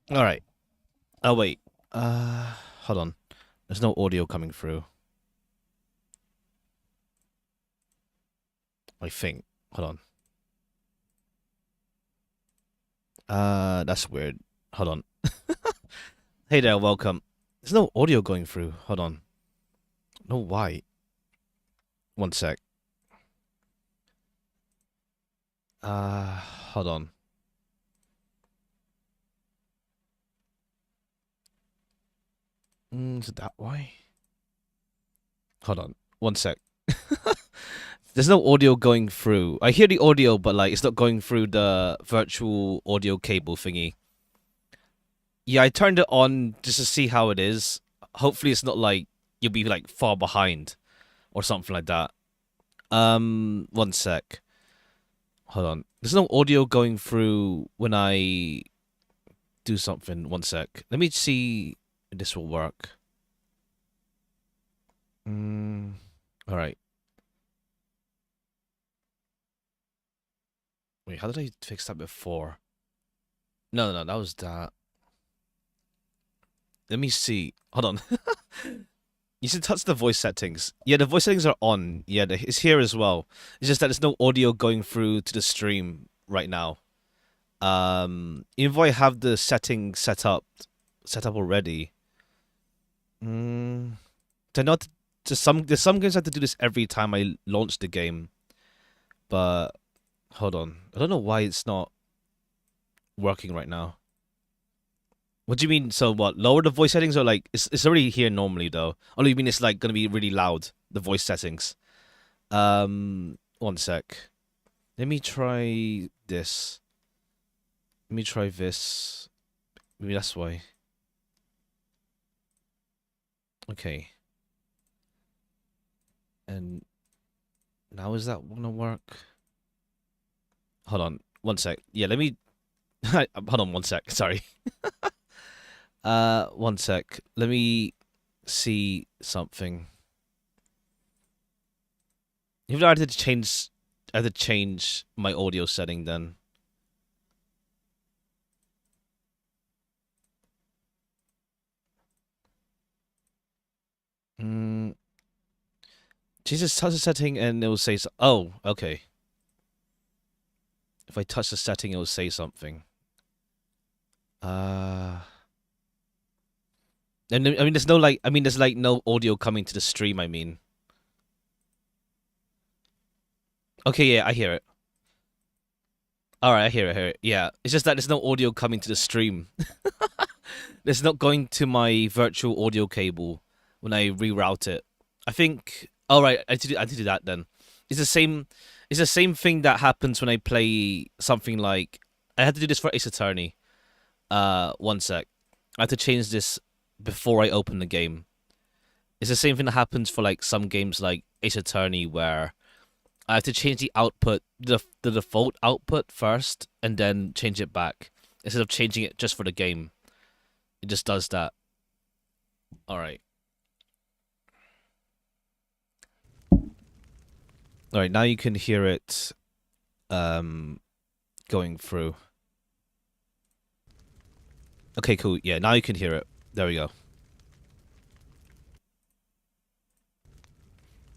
All right. Oh wait. Hold on. There's no audio coming through. I think. Hold on. That's weird. Hold on. Hey there, welcome. There's no audio going through. Hold on. No, why? One sec. Hold on. Is it that why? Hold on. One sec. There's no audio going through. I hear the audio, but like it's not going through the virtual audio cable thingy. Yeah, I turned it on just to see how it is. Hopefully, it's not like you'll be like far behind or something like that. One sec. Hold on. There's no audio going through when I do something. One sec. Let me see if this will work. All right. Wait, how did I fix that before? No, that was that. Let me see. Hold on. You should touch the voice settings. Yeah, the voice settings are on. Yeah, it's here as well. It's just that there's no audio going through to the stream right now. Even though I have the settings set up already. They're not. There's some games I have to do this every time I launch the game. But hold on, I don't know why it's not working right now. What do you mean? So what? Lower the voice settings, or like it's already here normally though. Oh, you mean it's like gonna be really loud? The voice settings. One sec. Let me try this. Let me try this. Maybe that's why. Okay. And now is that gonna work? Hold on. One sec. Yeah, let me. Hold on. One sec. Sorry. One sec. Let me see something. Even though I had to change my audio setting then. Jesus, touch the setting and it will say so. Oh, okay. If I touch the setting, it will say something. And I mean, there's no like, I mean, there's like no audio coming to the stream. I mean, okay, yeah, I hear it. All right, I hear it. I hear it. Yeah, it's just that there's no audio coming to the stream. It's not going to my virtual audio cable when I reroute it. I think. All right, I need to do that then. It's the same. It's the same thing that happens when I play something like. I had to do this for Ace Attorney. One sec. I have to change this before I open the game. It's the same thing that happens for like some games like Ace Attorney where I have to change the output, the default output first, and then change it back instead of changing it just for the game. It just does that. All right. All right. Now you can hear it, going through. Okay, cool. Yeah, now you can hear it. There we go.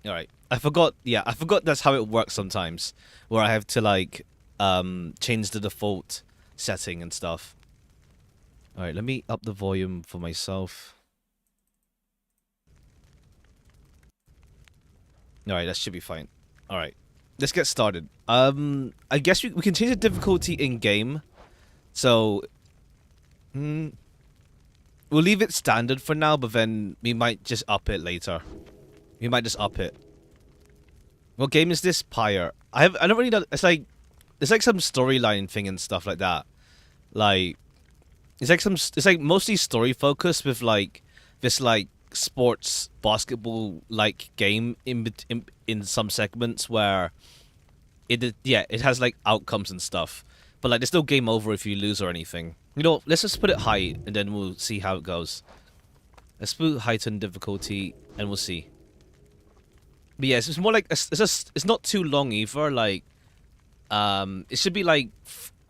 All right. I forgot. Yeah, I forgot that's how it works sometimes, where I have to like change the default setting and stuff. All right, let me up the volume for myself. All right, that should be fine. All right, let's get started. I guess we can change the difficulty in game. So, we'll leave it standard for now, but then we might just up it later. We might just up it. What game is this? Pyre. I don't really know. It's like some storyline thing and stuff like that. Like it's like mostly story focused with like this like sports basketball like game in some segments where it has like outcomes and stuff. But like there's no game over if you lose or anything. You know, let's just put it high and then we'll see how it goes. Let's put heighten difficulty and we'll see. But yeah, it's more like it's not too long either. Like, it should be like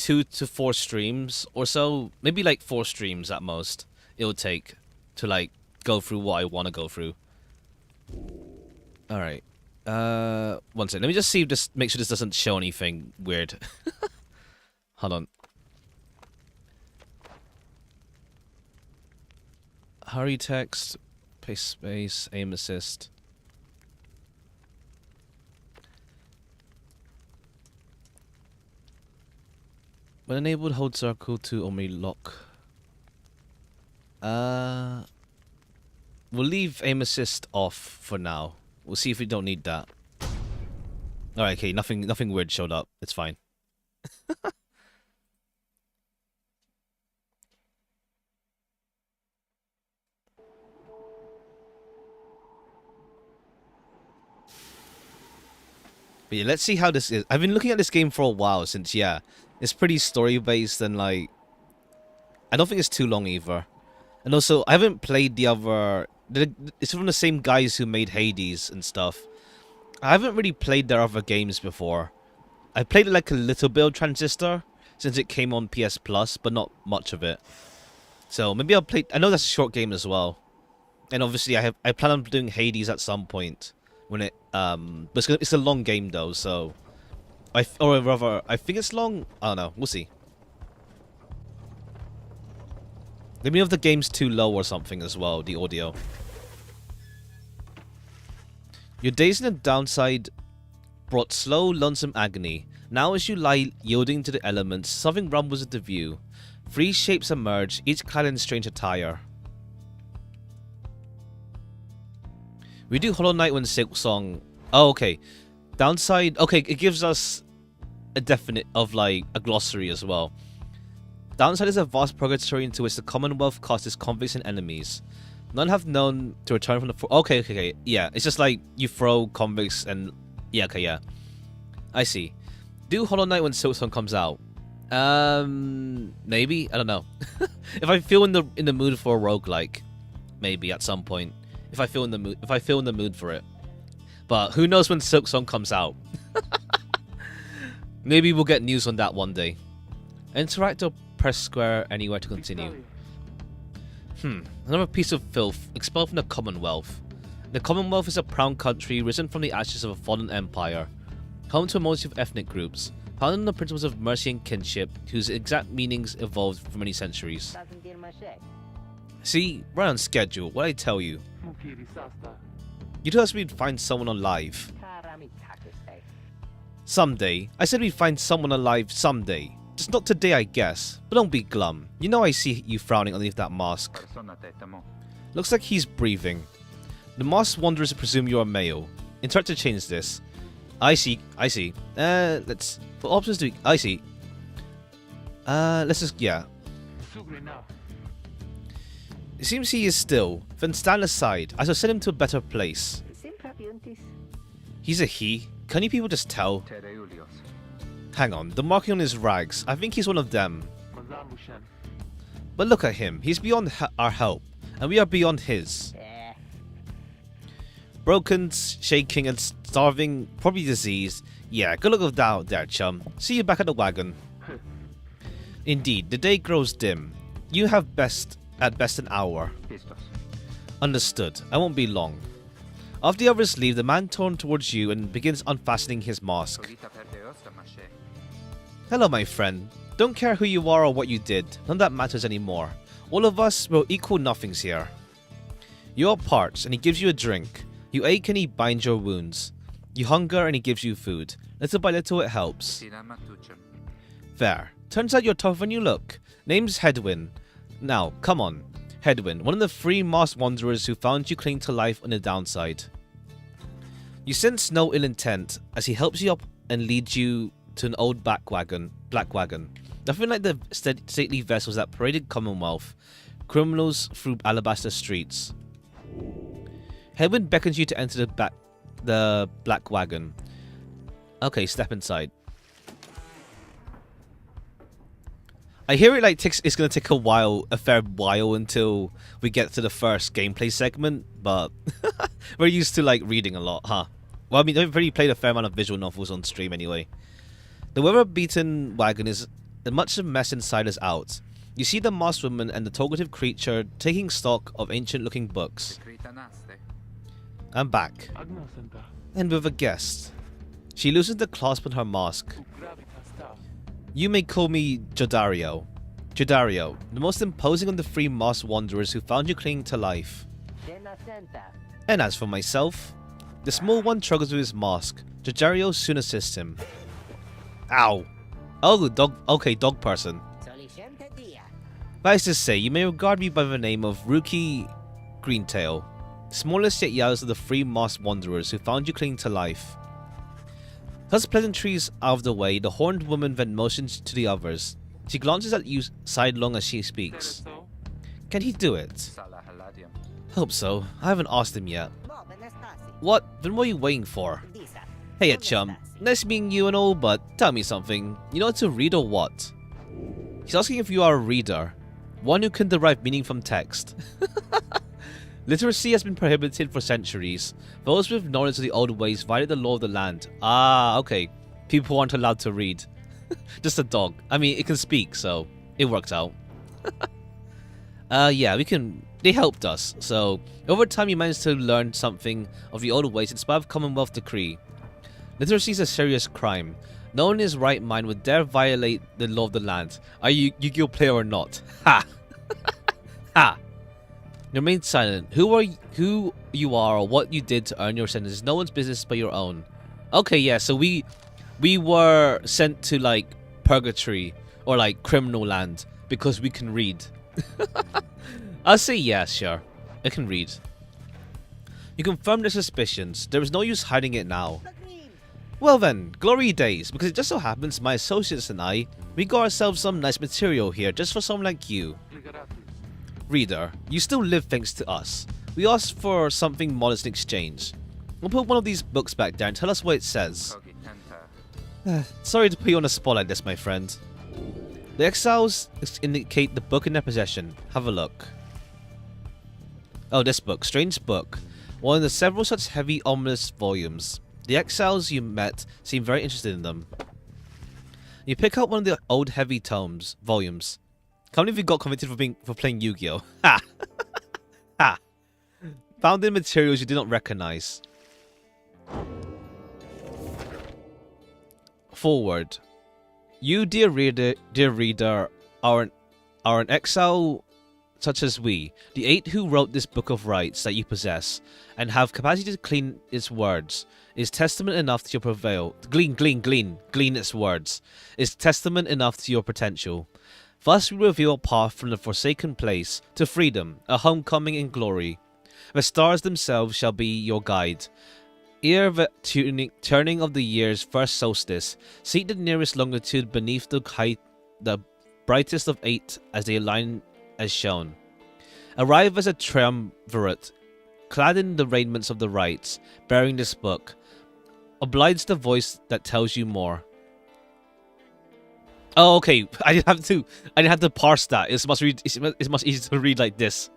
2 to 4 streams or so, maybe like 4 streams at most. It'll take to like go through what I want to go through. All right. One second. Let me just see if this. Make sure this doesn't show anything weird. Hold on. Hurry text, paste space, aim assist. When enabled, hold circle to only lock. We'll leave aim assist off for now. We'll see if we don't need that. Alright, okay, nothing weird showed up. It's fine. But yeah, let's see how this is. I've been looking at this game for a while since, yeah, it's pretty story-based and, like, I don't think it's too long either. And also, I haven't played the other... It's from the same guys who made Hades and stuff. I haven't really played their other games before. I played like a little bit of Transistor since it came on PS Plus, but not much of it. So maybe I'll play... I know that's a short game as well. And obviously I plan on doing Hades at some point. When it... But it's a long game though, so... Or rather, I think it's long? I don't know. We'll see. Let me know if the game's too low or something as well, the audio. Your days in the downside brought slow, lonesome agony. Now as you lie yielding to the elements, something rumbles at the view. 3 shapes emerge, each clad in strange attire. We do Hollow Knight when Silksong... Oh, okay. Downside... Okay, it gives us a definite of, like, a glossary as well. Downside is a vast purgatory into which the Commonwealth casts convicts and enemies. None have known to return from the... Okay. Yeah, it's just like you throw convicts and... Yeah, okay, yeah. I see. Do Hollow Knight when Silksong comes out. Maybe? I don't know. If I feel in the mood for a roguelike. Maybe at some point. If I feel in the mood for it. But who knows when Silksong comes out. Maybe we'll get news on that one day. Interact or press square anywhere to continue. Another piece of filth expelled from the Commonwealth. The Commonwealth is a proud country risen from the ashes of a fallen empire, home to a multitude of ethnic groups, founded on the principles of mercy and kinship, whose exact meanings evolved for many centuries. See, right on schedule, what I tell you. You told us we'd find someone alive. Someday. I said we'd find someone alive someday. Just not today, I guess. But don't be glum. You know I see you frowning underneath that mask. Looks like he's breathing. The masked wanderers presume you're a male. Interact to change this. I see. Let's... For options to... I see. Let's just... Yeah. It seems he is still. Then stand aside. I shall send him to a better place. He's a he. Can you people just tell? Hang on, the marking on his rags. I think he's one of them. But look at him. He's beyond our help. And we are beyond his. Broken, shaking, and starving. Probably diseased. Yeah, good luck out there, chum. See you back at the wagon. Indeed, the day grows dim. You have at best an hour. Understood. I won't be long. After the others leave, the man turns towards you and begins unfastening his mask. Hello, my friend. Don't care who you are or what you did. None of that matters anymore. All of us will equal nothings here. You are parched, and he gives you a drink. You ache, and he binds your wounds. You hunger, and he gives you food. Little by little, it helps. There. Turns out you're tougher than you look. Name's Hedwyn. Now, come on. Hedwyn, one of the 3 masked wanderers who found you clinging to life on the downside. You sense no ill intent as he helps you up and leads you to an old black wagon. Nothing like the stately vessels that paraded Commonwealth criminals through alabaster streets. Hedwyn beckons you to enter the black wagon. Okay, step inside. I hear it like it's gonna take a fair while until we get to the first gameplay segment, but we're used to like reading a lot, huh? Well, I mean, I've already played a fair amount of visual novels on stream anyway. The weather-beaten wagon is the much of mess inside is out. You see the masked woman and the talkative creature taking stock of ancient-looking books. I'm back. And with a guest. She loosens the clasp on her mask. You may call me Jodario. Jodario, the most imposing of the three masked wanderers who found you clinging to life. And as for myself, the small one struggles with his mask. Jodario soon assists him. Ow. Oh, dog. Okay, dog person. That is to say, you may regard me by the name of Rookie Greentail, smallest yet yellowest of the three masked wanderers who found you clinging to life. Thus pleasantries out of the way, the horned woman then motions to the others. She glances at you sidelong as she speaks. Can he do it? Hope so. I haven't asked him yet. What? Then what are you waiting for? Hey, chum. Nice meeting you and all, but tell me something. You know how to read or what? He's asking if you are a reader. One who can derive meaning from text. Literacy has been prohibited for centuries. Those with knowledge of the old ways violate the law of the land. Ah, okay. People aren't allowed to read. Just a dog. I mean, it can speak, so it works out. Yeah, they helped us. So, over time you managed to learn something of the old ways in spite of Commonwealth decree. Literacy is a serious crime. No one in his right mind would dare violate the law of the land. Are you Yu-Gi-Oh player or not? Ha! Ha! Remain silent. Who you are or what you did to earn your sentence is no one's business but your own. Okay, yeah, so we were sent to, like, purgatory or, like, criminal land because we can read. I'll say yeah, sure. I can read. You confirmed their suspicions. There is no use hiding it now. Well then, glory days, because it just so happens my associates and I, we got ourselves some nice material here just for someone like you. Reader, you still live thanks to us. We asked for something modest in exchange. We'll put one of these books back there and tell us what it says. Sorry to put you on the spot like this, my friend. The exiles indicate the book in their possession. Have a look. Oh, this book. Strange book. One of the several such heavy, ominous volumes. The exiles you met seem very interested in them. You pick out one of the old heavy volumes. Can't believe you got convicted for playing Yu-Gi-Oh! Ha! Ha! Found in materials you did not recognize. Forward. You, dear reader, are an exile such as we, the 8 who wrote this book of rights that you possess, and have capacity to clean its words, is testament enough to your prevail. Glean its words, is testament enough to your potential. Thus we reveal a path from the forsaken place to freedom, a homecoming in glory. The stars themselves shall be your guide. Ere the turning of the year's first solstice, seek the nearest longitude beneath the brightest of 8 as they align as shown. Arrive as a triumvirate, clad in the raiments of the rites, bearing this book. Oblige the voice that tells you more. Oh, okay. I didn't have to parse that. It's much easier to read like this.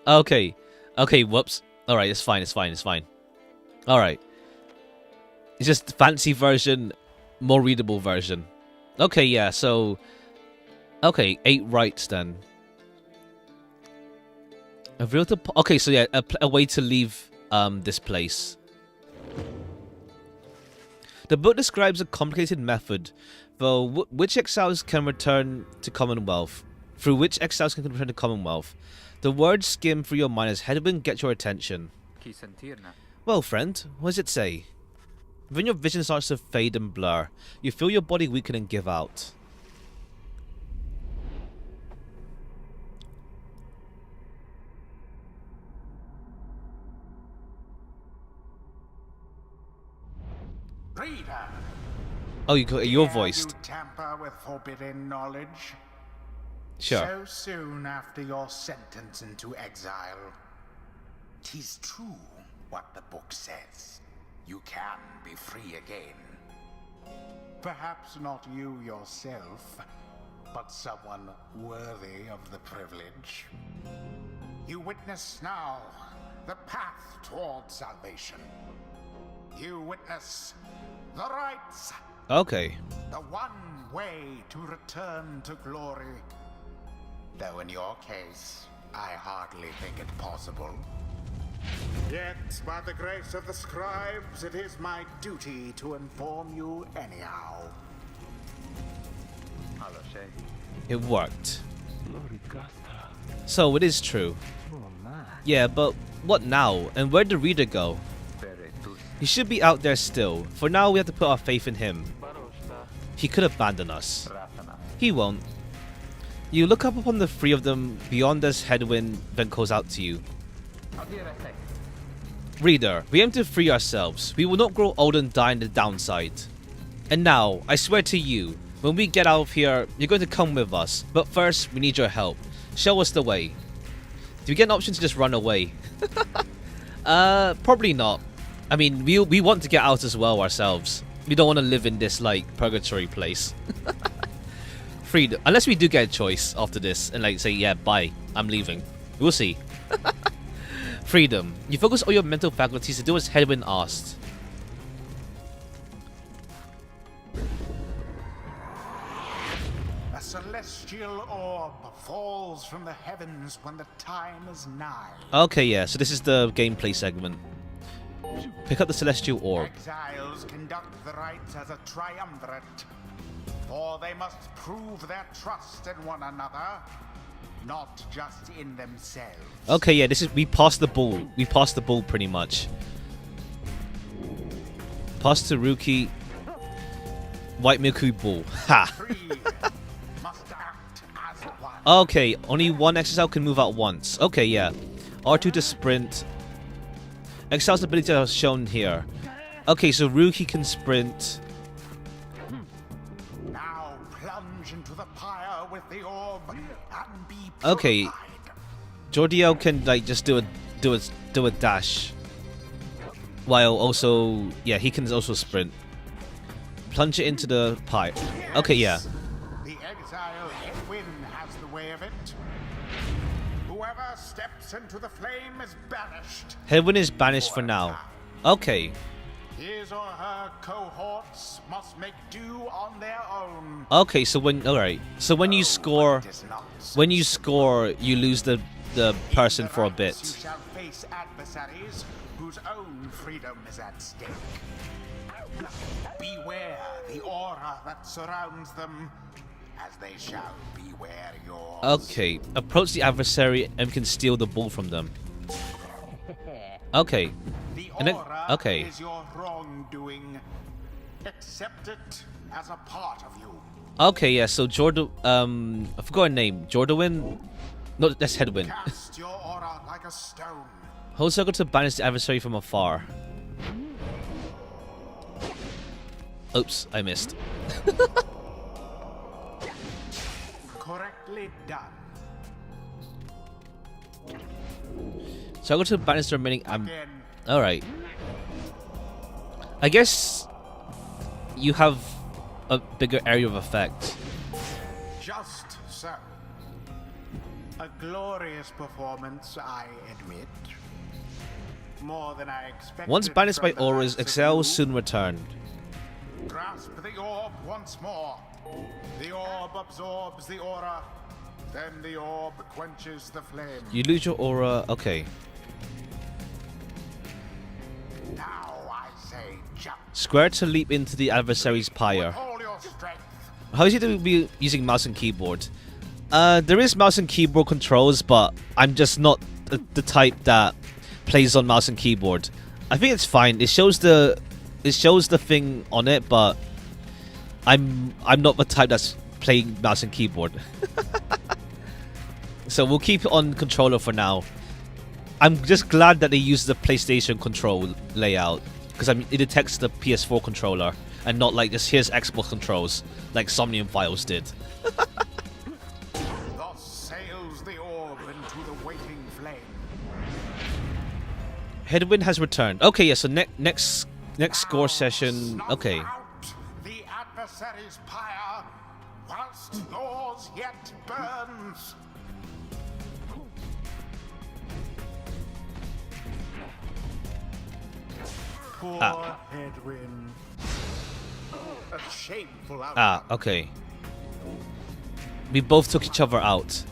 Okay. Okay, whoops. Alright, it's fine. Alright. It's just fancy version, more readable version. Okay, yeah, so... Okay, 8 rights then. Okay, so yeah, a way to leave this place. The book describes a complicated method through which exiles can return to Commonwealth. The words skim through your mind as headwind get your attention. Well, friend, what does it say? When your vision starts to fade and blur, you feel your body weaken and give out. Reader. Oh, you're voiced. You tamper with forbidden knowledge? Sure. So soon after your sentence into exile. 'Tis true what the book says. You can be free again. Perhaps not you yourself, but someone worthy of the privilege. You witness now the path toward salvation. You witness the rights. Okay. The one way to return to glory. Though in your case, I hardly think it possible. Yet, by the grace of the scribes, it is my duty to inform you anyhow. It worked. So it is true. Yeah, but what now? And where'd the reader go? He should be out there still. For now, we have to put our faith in him. He could abandon us. He won't. You look up upon the three of them beyond as Headwind then calls out to you. Reader, we aim to free ourselves. We will not grow old and die in the downside. And now, I swear to you, when we get out of here, you're going to come with us. But first, we need your help. Show us the way. Do we get an option to just run away? Probably not. I mean, we want to get out as well ourselves. We don't want to live in this, like, purgatory place. Freedom. Unless we do get a choice after this and, like, say, yeah, bye, I'm leaving. We'll see. Freedom. You focus all your mental faculties to do as Headwind asked. A celestial orb falls from the heavens when the time is nigh. Okay, yeah, so this is the gameplay segment. Pick up the celestial orb. Exiles conduct the rites as a triumvirate, for they must prove their trust in one another, not just in themselves. Okay, yeah, this is we passed the ball. We passed the ball pretty much. Pass to Rookie. White Miku ball. Ha. Must act as one. Okay, only one exile can move out once. Okay, yeah. R2 to sprint. Exile's ability is shown here. Okay, so Rookie can sprint. Now plunge into the pyre with the orb and be purified. Okay. Jordio can like just do a dash. While also, yeah, he can also sprint. Plunge it into the pipe. Okay, yeah. The exile Headwind has the way of it. Whoever steps into the flame is banished. Headwind is banished for now. Okay. His or her cohorts must make do on their own. Okay, so when when you score, you lose the person for a bit. You shall face adversaries whose own freedom is at stake. Beware the aura that surrounds them, as they shall beware yours. Okay, approach the adversary and can steal the ball from them. Okay. The And then, aura okay. is your wrongdoing. Accept it as a part of you. Okay, yeah, so I forgot her name. Jordawin? No, that's Headwind. Cast your aura like a stone. Hold circle to banish the adversary from afar. Oops, I missed. Correctly done. Circle to banish the remaining Again. Alright. I guess you have a bigger area of effect. Just so. A glorious performance, I admit. More than I expected. Once banished by from the auras, likes of Excel you. soon returned. Grasp the orb once more. The orb absorbs the aura. Then the orb quenches the flame. You lose your aura. Okay. Now I say jump. Square to leap into the adversary's pyre. With all your strength. How is it to be using mouse and keyboard? There is mouse and keyboard controls, but I'm just not the type that plays on mouse and keyboard. I think it's fine. It shows the thing on it, but I'm not the type that's playing mouse and keyboard. So we'll keep it on controller for now. I'm just glad that they use the PlayStation control layout, because I mean it detects the PS4 controller and not like just here's Xbox controls like Somnium Files did. Thus sails the orb into the waiting flame. Headwind has returned. Okay, yeah. So next score session. Snuff Okay. out the adversary's pyre whilst yours yet burns. Poor Headwind. A shameful outcome. Okay. We both took each other out.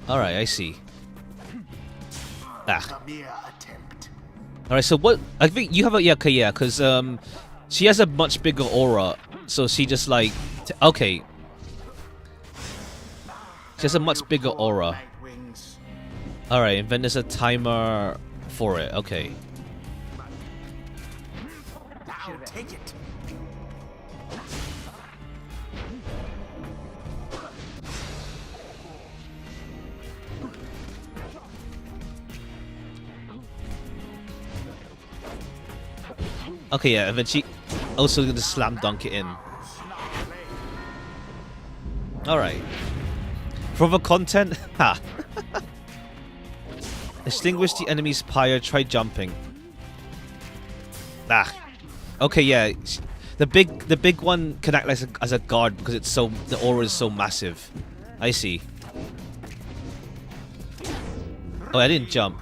Alright, I see. Ah. A mere attempt. Alright, so what... I think you have a... Yeah, okay, yeah, because she has a much bigger aura. So she just like... Okay. She has a much bigger aura. Alright, and then there's a timer for it. Okay. Now take it. Okay, yeah, and then she also gonna slam dunk it in. Alright. For the content, ha. Extinguish the enemy's pyre, try jumping. Ah. Okay, yeah. The big one can act like as a guard because it's so the aura is so massive. I see. Oh, I didn't jump.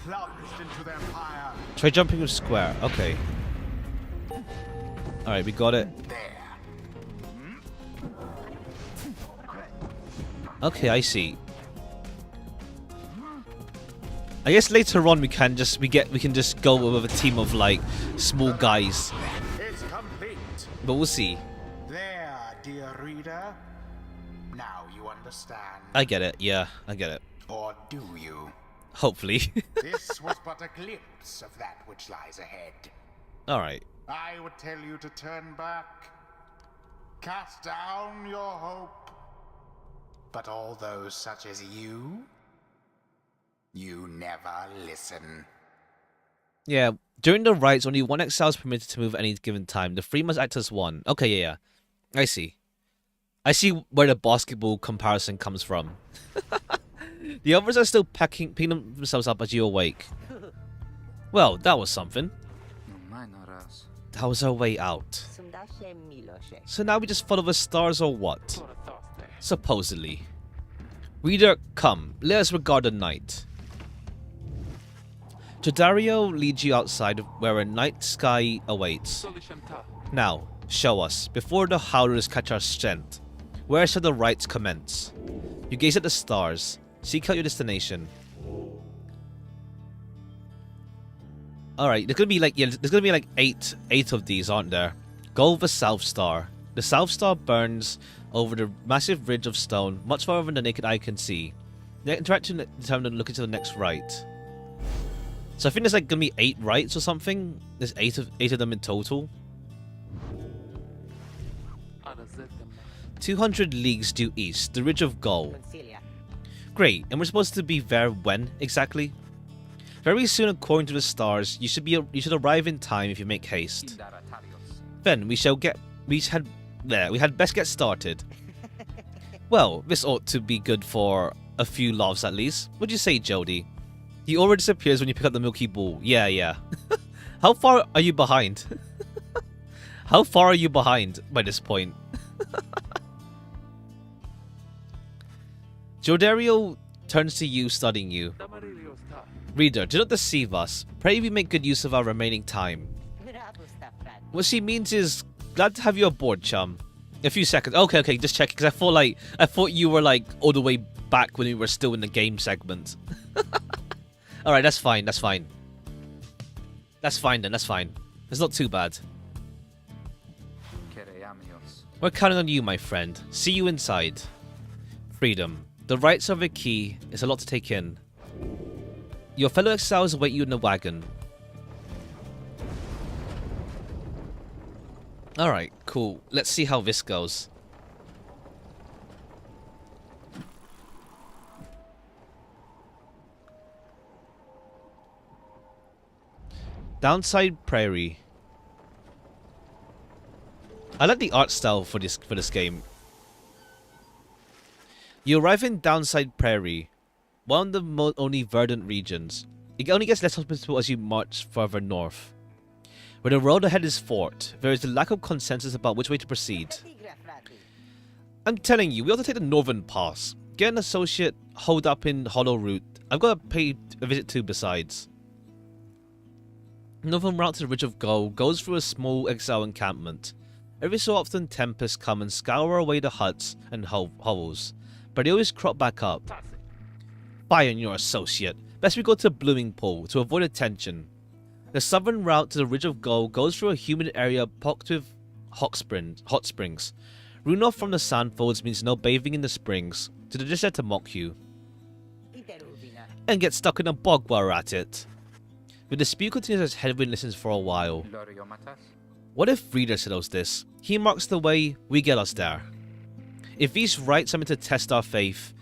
Try jumping with square. Okay. Alright, we got it. Okay, I see. I guess later on we can just we can just go with a team of like small guys. It's complete. But we'll see. There, dear reader. Now you understand. I get it, yeah, I get it. Or do you? Hopefully. This was but a glimpse of that which lies ahead. Alright. I would tell you to turn back, cast down your hope. But all those such as you never listen. Yeah, during the rites, only one exile is permitted to move at any given time. The three must act as one. Okay, yeah. I see. I see where the basketball comparison comes from. The others are still picking themselves up as you awake. Well, that was something. That was our way out. So now we just follow the stars or what? Supposedly. Reader, come. Let us regard the night. Jodario leads you outside where a night sky awaits. Now, show us, before the howlers catch our scent. Where shall the rites commence? You gaze at the stars. Seek out your destination. Alright, there's gonna be like eight of these, aren't there? Go with the South Star. The South Star burns over the massive ridge of stone, much farther than the naked eye can see. The interaction determined to look into the next rite. So I think there's like gonna be 8 rites or something. There's eight of them in total. 200 leagues due east, the ridge of Gaul. Great, and we're supposed to be there when exactly? Very soon, according to the stars, you should arrive in time if you make haste. Then we had best get started. Well, this ought to be good for a few laughs at least. What'd you say, Jody? He already disappears when you pick up the Milky Ball. Yeah. How far are you behind? How far are you behind by this point? Jodario turns to you, studying you. Reader, do not deceive us. Pray we make good use of our remaining time. What she means is, glad to have you aboard, chum. A few seconds. Okay, just checking, because I thought you were like all the way back when we were still in the game segment. Alright, that's fine. That's fine then. It's not too bad. We're counting on you, my friend. See you inside. Freedom. The rights are the key. It's a lot to take in. Your fellow exiles await you in the wagon. Alright, cool. Let's see how this goes. Downside Prairie. I like the art style for this game. You arrive in Downside Prairie, one of the only verdant regions. It only gets less hospitable as you march further north. Where the road ahead is fought, there is a lack of consensus about which way to proceed. I'm telling you, we ought to take the northern pass. Get an associate hold up in Hollow Route. I've got to pay a visit too besides. Northern route to the Ridge of Gold goes through a small exile encampment. Every so often tempests come and scour away the huts and hovels, but they always crop back up. Pyre and your associate. Best we go to Blooming Pool to avoid attention. The southern route to the Ridge of Gold goes through a humid area pocked with hot springs. Runoff from the sandfolds means no bathing in the springs, so they're just there to mock you. And get stuck in a bog while we're at it. The dispute continues as Hedwyn listens for a while. What if Reader settles this? He marks the way, we get us there. If these rites are meant to test our faith,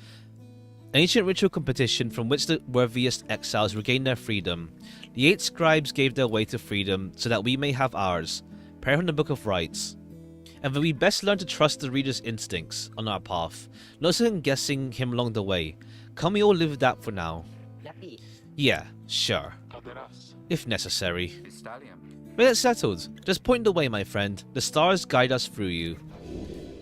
an ancient ritual competition from which the worthiest exiles regain their freedom. The 8 scribes gave their way to freedom so that we may have ours. Prayer from the Book of Rites. And that we best learn to trust the reader's instincts on our path, no second guessing him along the way. Can we all live with that for now? Yeah, sure. If necessary. Well, it's settled. Just point the way, my friend. The stars guide us through you.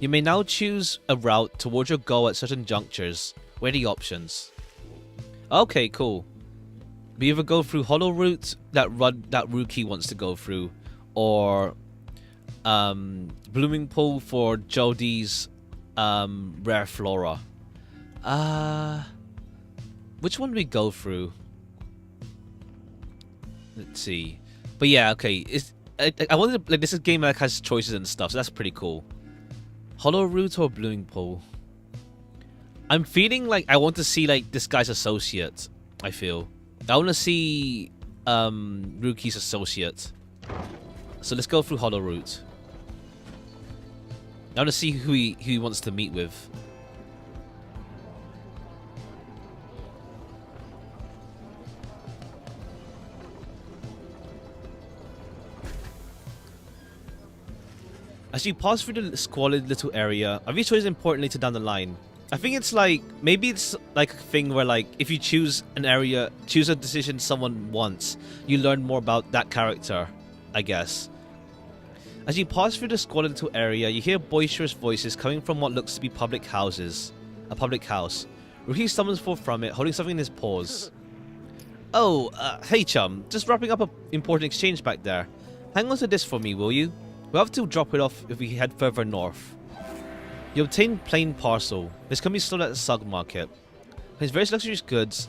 You may now choose a route towards your goal at certain junctures. Where are the options? Okay, cool. We either go through Hollow Route that Rookie wants to go through, or Blooming Pool for Jodie's Rare Flora. Which one do we go through? Let's see. But yeah, okay. I wanted to, like, this is a game that has choices and stuff, so that's pretty cool. Hollow Route or Blooming Pool? I'm feeling like I want to see like this guy's associate. I feel I want to see Rookie's associate. So let's go through Hollow Route. I want to see who he wants to meet with. As you pass through the squalid little area, a few choices important later down the line. I think it's like, maybe it's like a thing where like, if you choose an area, choose a decision someone wants, you learn more about that character, I guess. As you pass through the squalid little area, you hear boisterous voices coming from what looks to be public houses. A public house. Rookie stumbles forth from it, holding something in his paws. Oh, hey chum, just wrapping up an important exchange back there. Hang on to this for me, will you? We'll have to drop it off if we head further north. You obtain plain parcel. This can be sold at the Sug Market. Contains various luxurious goods.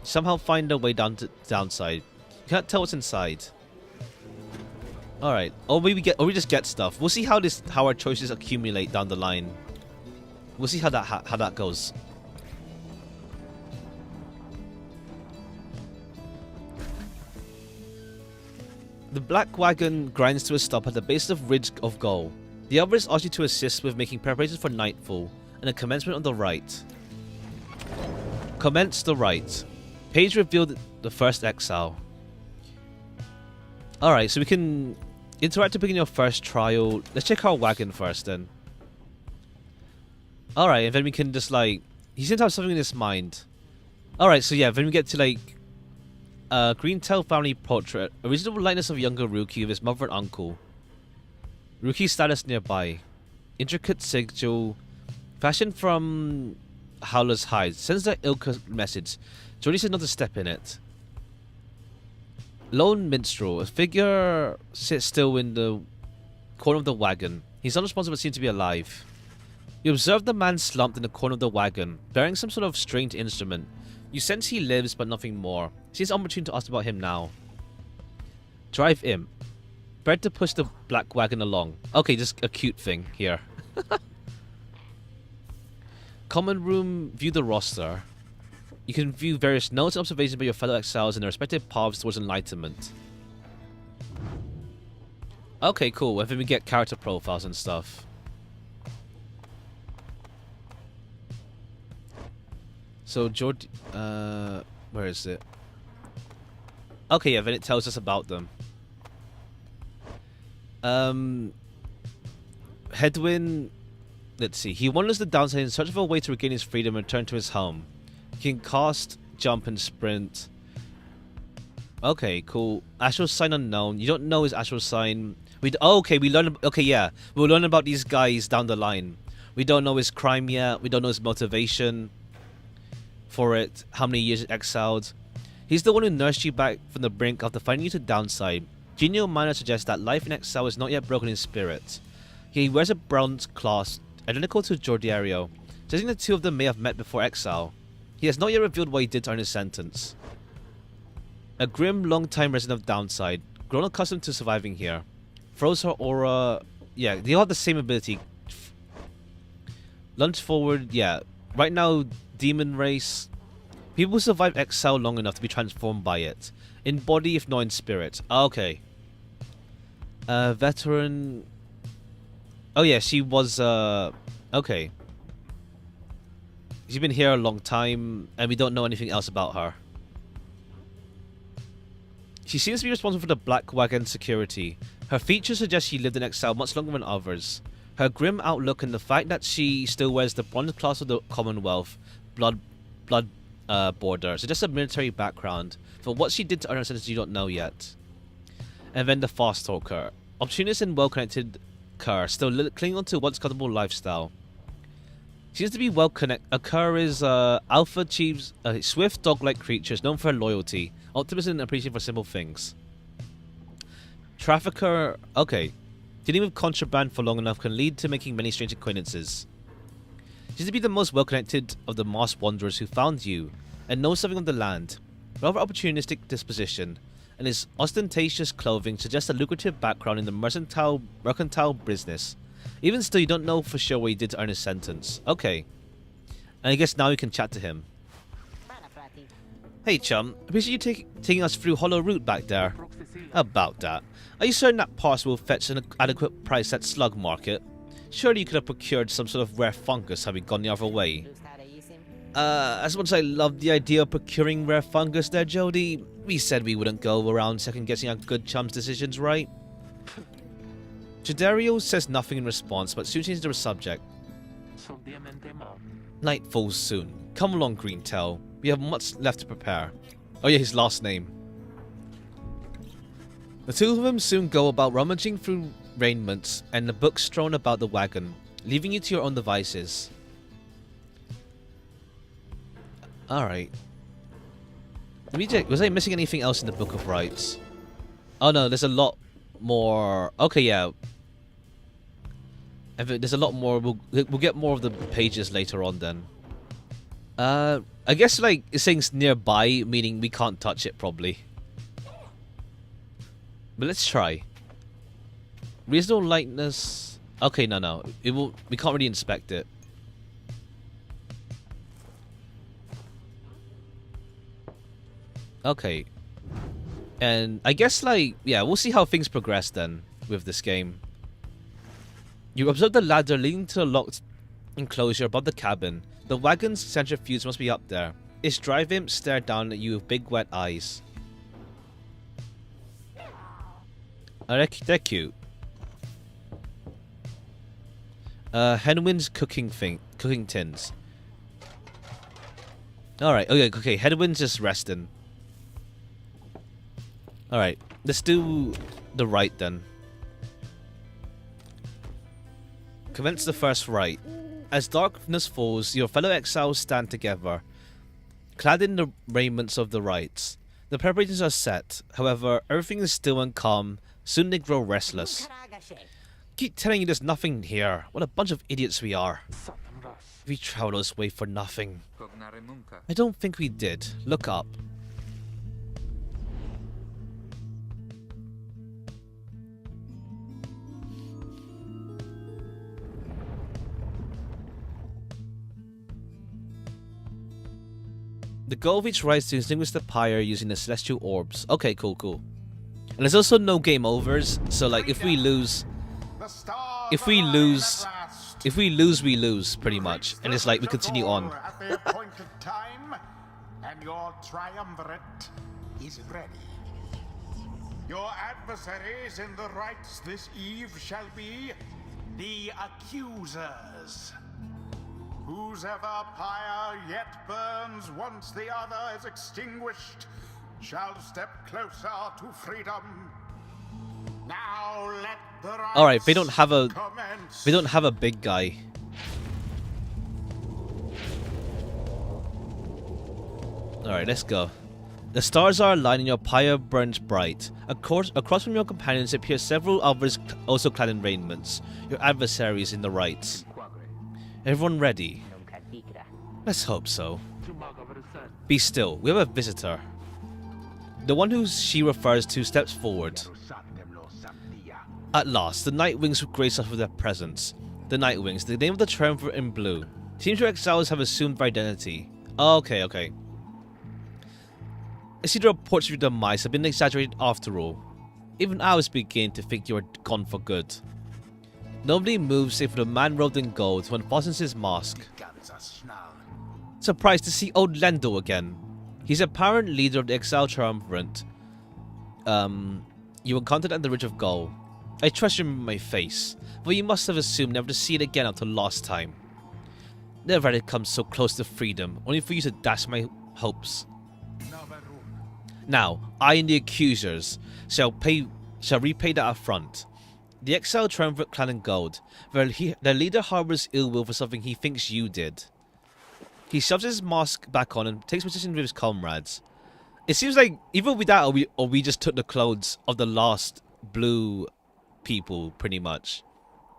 Somehow find their way down to downside. You can't tell what's inside. Alright. Or we just get stuff. We'll see how our choices accumulate down the line. We'll see how that goes. The black wagon grinds to a stop at the base of Ridge of Gold. The others ask you to assist with making preparations for nightfall and a commencement on the right. Commence the right. Page revealed the first exile. Alright, so we can interact to begin your first trial. Let's check our wagon first then. Alright, and then we can just like... He seems to have something in his mind. Alright, so yeah, then we get to like... Greentail family portrait. A reasonable likeness of younger Rookie with his mother and uncle. Rookie's status nearby. Intricate sigil. Fashioned from Howler's hide. Sends the Ilka message. Jody says not to step in it. Lone minstrel. A figure sits still in the corner of the wagon. He's unresponsive but seems to be alive. You observe the man slumped in the corner of the wagon, bearing some sort of strange instrument. You sense he lives, but nothing more. Seems opportune to ask about him now. Drive in. Prepared to push the black wagon along. Okay, just a cute thing here. Common room, view the roster. You can view various notes and observations by your fellow exiles in their respective paths towards enlightenment. Okay, cool. And then we get character profiles and stuff. So, George... where is it? Okay, yeah, then it tells us about them. Hedwyn... Let's see. He wanders the downside in search of a way to regain his freedom and return to his home. He can cast, jump, and sprint. Okay, cool. Astral sign unknown. You don't know his astral sign. Okay, we learn... Okay, yeah. We'll learn about these guys down the line. We don't know his crime yet. We don't know his motivation for it. How many years exiled. He's the one who nursed you back from the brink after finding you to downside. Genial Minor suggests that life in exile is not yet broken in spirit. He wears a bronze clasp identical to Jordario, suggesting the two of them may have met before exile. He has not yet revealed what he did to earn his sentence. A grim, long-time resident of Downside, grown accustomed to surviving here. Throws her aura... Yeah, they all have the same ability. Lunge forward, yeah. Right now, demon race. People who survive exile long enough to be transformed by it. In body, if not in spirit. Okay. Veteran... Oh yeah, she was, okay. She's been here a long time, and we don't know anything else about her. She seems to be responsible for the Black Wagon security. Her features suggest she lived in exile much longer than others. Her grim outlook and the fact that she still wears the bronze class of the Commonwealth blood border suggests a military background. For what she did to earn her sentence, you don't know yet. And then the Fast Talker. Opportunist and well-connected Kerr, still clinging on to once comfortable lifestyle. Seems to be well connected. A Kerr is alpha chiefs, swift dog-like creatures known for loyalty, optimism, and appreciation for simple things. Trafficker, okay. Dealing with contraband for long enough can lead to making many strange acquaintances. Seems to be the most well-connected of the masked wanderers who found you, and knows something of the land. Rather opportunistic disposition, and his ostentatious clothing suggests a lucrative background in the mercantile business. Even still, you don't know for sure what he did to earn his sentence. Okay. And I guess now you can chat to him. Hey chum, appreciate you taking us through Hollow Route back there. About that. Are you certain that parcel will fetch an adequate price at Slug Market? Surely you could have procured some sort of rare fungus having gone the other way. As much as I love the idea of procuring rare fungus there, Jody, we said we wouldn't go around second-guessing our good chum's decisions, right? Jordario says nothing in response, but soon changes the subject. Night falls soon. Come along, Greentail. We have much left to prepare. Oh yeah, his last name. The two of them soon go about rummaging through raiments and the books strewn about the wagon, leaving you to your own devices. Alright. Let me check. Was I missing anything else in the Book of Rites? Oh no, there's a lot more. Okay, yeah. There's a lot more. We'll get more of the pages later on then. I guess like it's saying nearby, meaning we can't touch it probably. But let's try. Reasonable lightness. Okay, no. It will. We can't really inspect it. Okay. And I guess like yeah, we'll see how things progress then with this game. You observe the ladder leading to a locked enclosure above the cabin. The wagon's centrifuge must be up there. Its drive imps stare down at you with big wet eyes. Oh, they're cute. Headwind's cooking tins. Alright, okay, Headwind's just resting. Alright, let's do the rite then. Commence the first rite. As darkness falls, your fellow exiles stand together, clad in the raiments of the rites. The preparations are set, however, everything is still and calm. Soon they grow restless. Keep telling you there's nothing here. What a bunch of idiots we are. We traveled this way for nothing. I don't think we did. Look up. The goal of each rite is to extinguish the pyre using the celestial orbs. Okay, cool. And there's also no game overs, so like if we lose, we lose pretty much. And it's like we continue on. At the appointed time, and your triumvirate is ready. Your adversaries in the rites this eve shall be the accusers. Whose ever pyre yet burns once the other is extinguished shall step closer to freedom. Now let the rites Alright, they don't have a commence. they don't have a big guy. Alright, let's go. The stars are aligned and your pyre burns bright. Across from your companions appear several others also clad in raiments. Your adversaries in the right. Everyone ready? Let's hope so. Be still. We have a visitor. The one who she refers to steps forward. At last, the Nightwings grace us with their presence. The Nightwings, the name of the triumvirate in blue. Seems your exiles have assumed their identity. Okay, okay. I see the reports of your demise have been exaggerated after all. Even I was beginning to think you were gone for good. Nobody moves save for the man robed in gold who unfastens his mask. Surprised to see old Lendl again. He's apparent leader of the Exile Triumvirate. You encountered at the Ridge of Gold. I trust you remember my face, but you must have assumed never to see it again until last time. Never had it come so close to freedom, only for you to dash my hopes. Now, I and the accusers shall repay that affront. The Exile Triumvirate clan in gold. Their leader harbors ill will for something he thinks you did. He shoves his mask back on and takes position with his comrades. It seems like either with that or we just took the clothes of the last blue people, pretty much.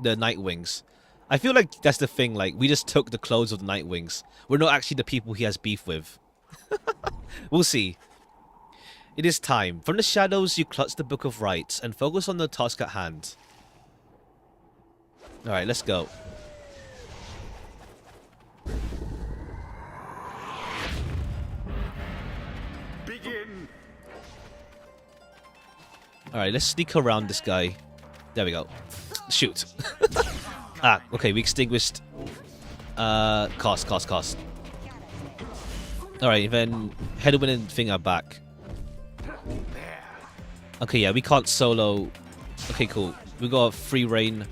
The Nightwings. I feel like that's the thing, like, we just took the clothes of the Nightwings. We're not actually the people he has beef with. We'll see. It is time. From the shadows, you clutch the Book of Rites and focus on the task at hand. Alright, let's go. Begin. Alright, let's sneak around this guy. There we go. Shoot. Ah, okay, we extinguished. Cost. Alright, then Headwind and Thing are back. Okay, yeah, we can't solo. Okay, cool. We got free reign.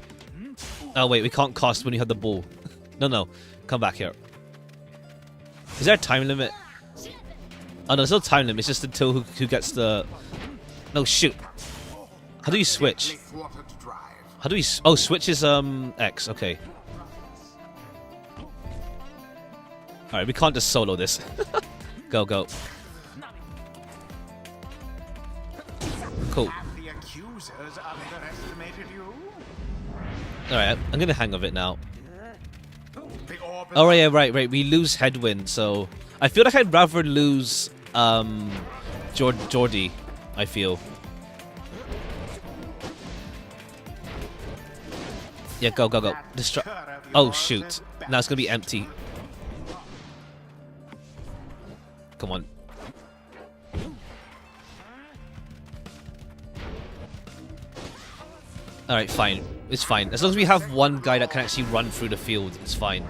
Oh, wait, we can't cast when you have the ball. No. Come back here. Is there a time limit? Oh, no, there's no time limit. It's just until who gets the... No, shoot. How do you switch? How do we... Oh, switch is, X. Okay. Alright, we can't just solo this. Go. Cool. Alright, I'm gonna hang of it now. Oh, yeah, right. We lose Headwind, so... I feel like I'd rather lose, Geordie, I feel. Yeah, go. Oh, shoot. Now it's gonna be empty. Come on. Alright, fine. It's fine. As long as we have one guy that can actually run through the field, it's fine.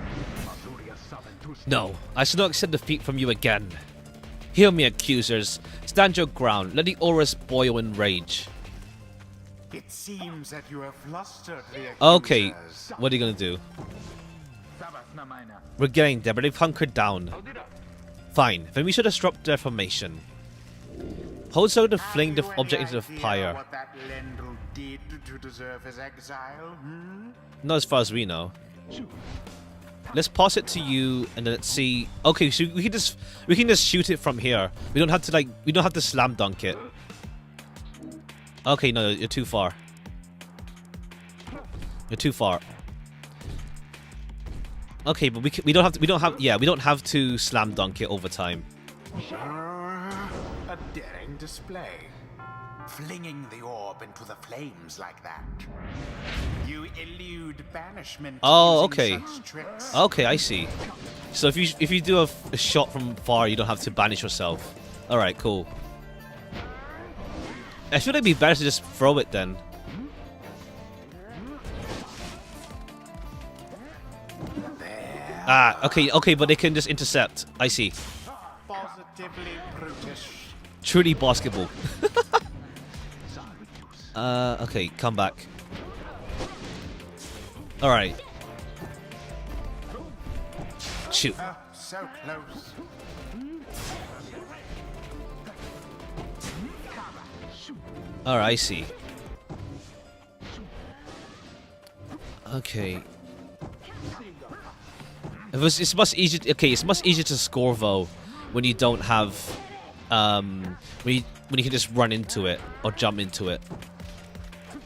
No, I shall not accept defeat from you again. Hear me, accusers. Stand your ground. Let the auras boil in rage. It seems that you have flustered the accusers. Okay, what are you gonna do? We're getting there, but they've hunkered down. Fine, then we should disrupt their formation. Hold so to fling the object into the pyre. What that Lendl did to deserve his exile? Not as far as we know. Let's pass it to you, and then let's see. Okay, so we can just shoot it from here. We don't have to slam dunk it. Okay, no, you're too far. You're too far. Okay, but we don't have to slam dunk it over time. A daring display. Flinging the orb into the flames like that. You elude banishment. Oh, using okay. such tricks. Okay, I see. So if you do a shot from far, you don't have to banish yourself. All right, cool. I feel like it'd be better to just throw it then. Ah, okay, but they can just intercept. I see. Positively brutish. Truly basketball. Okay, come back. All right. Shoot. So close. All right, I see. Okay. It's much easier. Okay, it's much easier to score though when you don't have when you can just run into it or jump into it.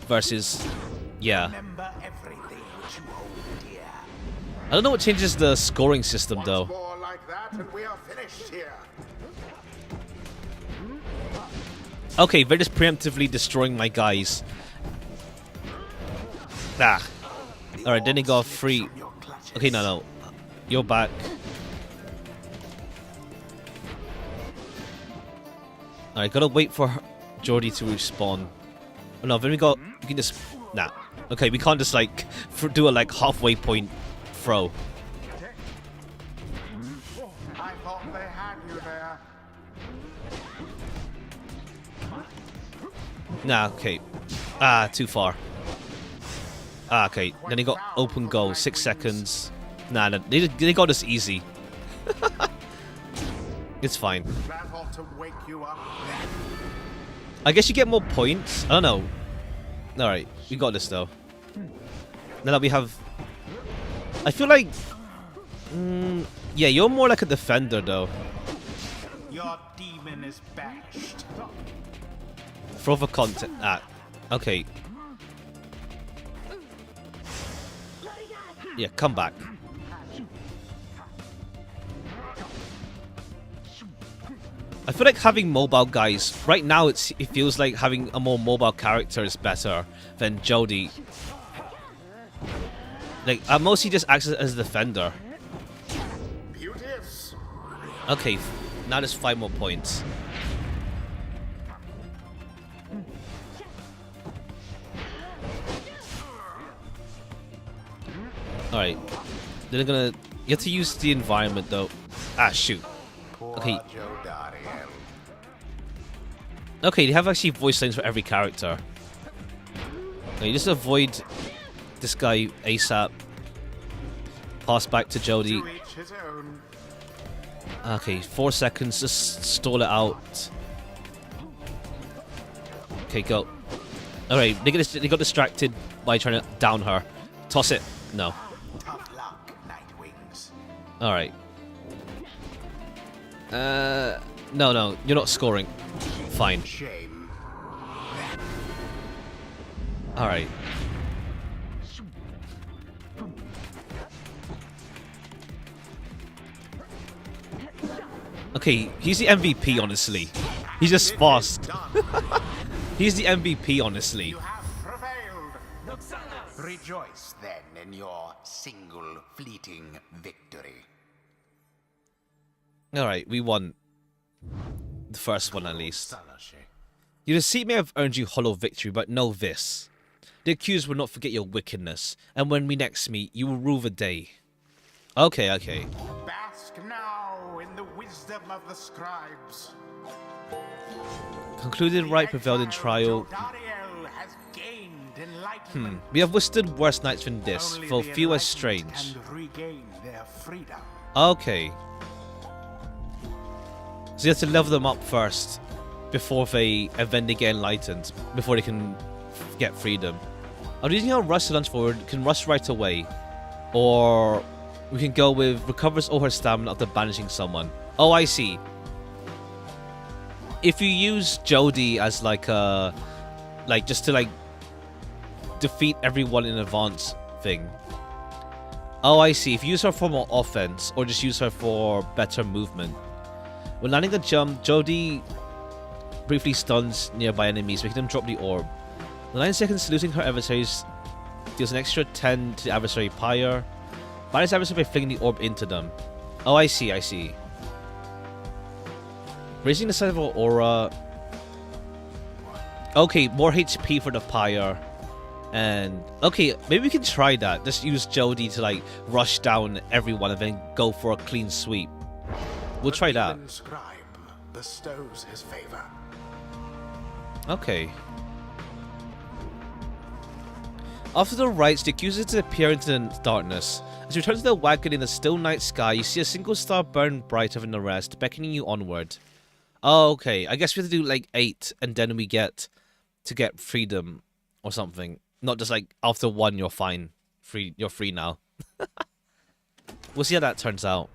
Versus, yeah. Remember everything which you hold dear. I don't know what changes the scoring system though. More like that, and we are finished here. Okay, they're just preemptively destroying my guys. Ah. Alright, then he got free. Okay, no. You're back. Alright, gotta wait for Jordy to respawn. Oh no, then we can just... Nah. Okay, we can't just like do a like halfway point throw. I thought they had you there. Nah, okay. Ah, too far. Ah, okay. Then he got open goal, 6 seconds. Nah, they got us easy. It's fine. That ought to wake you up. I guess you get more points. I don't know. Alright, we got this though. Now that we have... I feel like... yeah, you're more like a defender though. Your demon is banished. Throw for content. Ah, okay. Yeah, come back. I feel like having mobile guys right now. It feels like having a more mobile character is better than Jody. Like I mostly just acts as a defender. Beauteous. Okay, now there's 5 more points. Alright. Then they're gonna... You have to use the environment though. Ah, shoot. Okay. Okay, they have actually voice lines for every character. Okay, you just avoid this guy ASAP. Pass back to Jody. Okay, 4 seconds, just stall it out. Okay, go. Alright, they got distracted by trying to down her. Toss it. No. Tough luck, Nightwings. Alright. No, you're not scoring. Fine. Shame. Alright. Okay, he's the MVP, honestly. He's just fast. He's the MVP, honestly. You have prevailed. Rejoice then in your single fleeting victory. Alright, we won. The first one, at least. Your deceit may have earned you hollow victory, but know this. The accused will not forget your wickedness, and when we next meet, you will rue the day. Okay. Bask now in the wisdom of the scribes. Concluded right prevailed in trial. Dariel has gained enlightenment. We have withstood worse nights than this, Only though the few are enlightened strange. can regain their freedom. Okay. So you have to level them up first, before they get enlightened, before they can get freedom. I'm using our rush to launch forward, can rush right away. Or we can go with recovers all her stamina after banishing someone. Oh, I see. If you use Jody as like a... like, just to like... defeat everyone in advance thing. Oh, I see. If you use her for more offense, or just use her for better movement. When landing a jump, Jody briefly stuns nearby enemies, making them drop the orb. The 9 seconds losing her adversaries deals an extra 10 to the adversary Pyre. Banish adversary by flinging the orb into them. Oh, I see. Raising the size of her aura. Okay, more HP for the Pyre. And okay, maybe we can try that. Just use Jody to like rush down everyone and then go for a clean sweep. We'll try that. The scribe bestows his favor. Okay. After the rites, the accusers disappear into the darkness. As you return to the wagon in the still night sky, you see a single star burn brighter than the rest, beckoning you onward. Oh, okay. I guess we have to do like 8, and then we get to get freedom or something. Not just like after 1, you're fine. You're free now. We'll see how that turns out.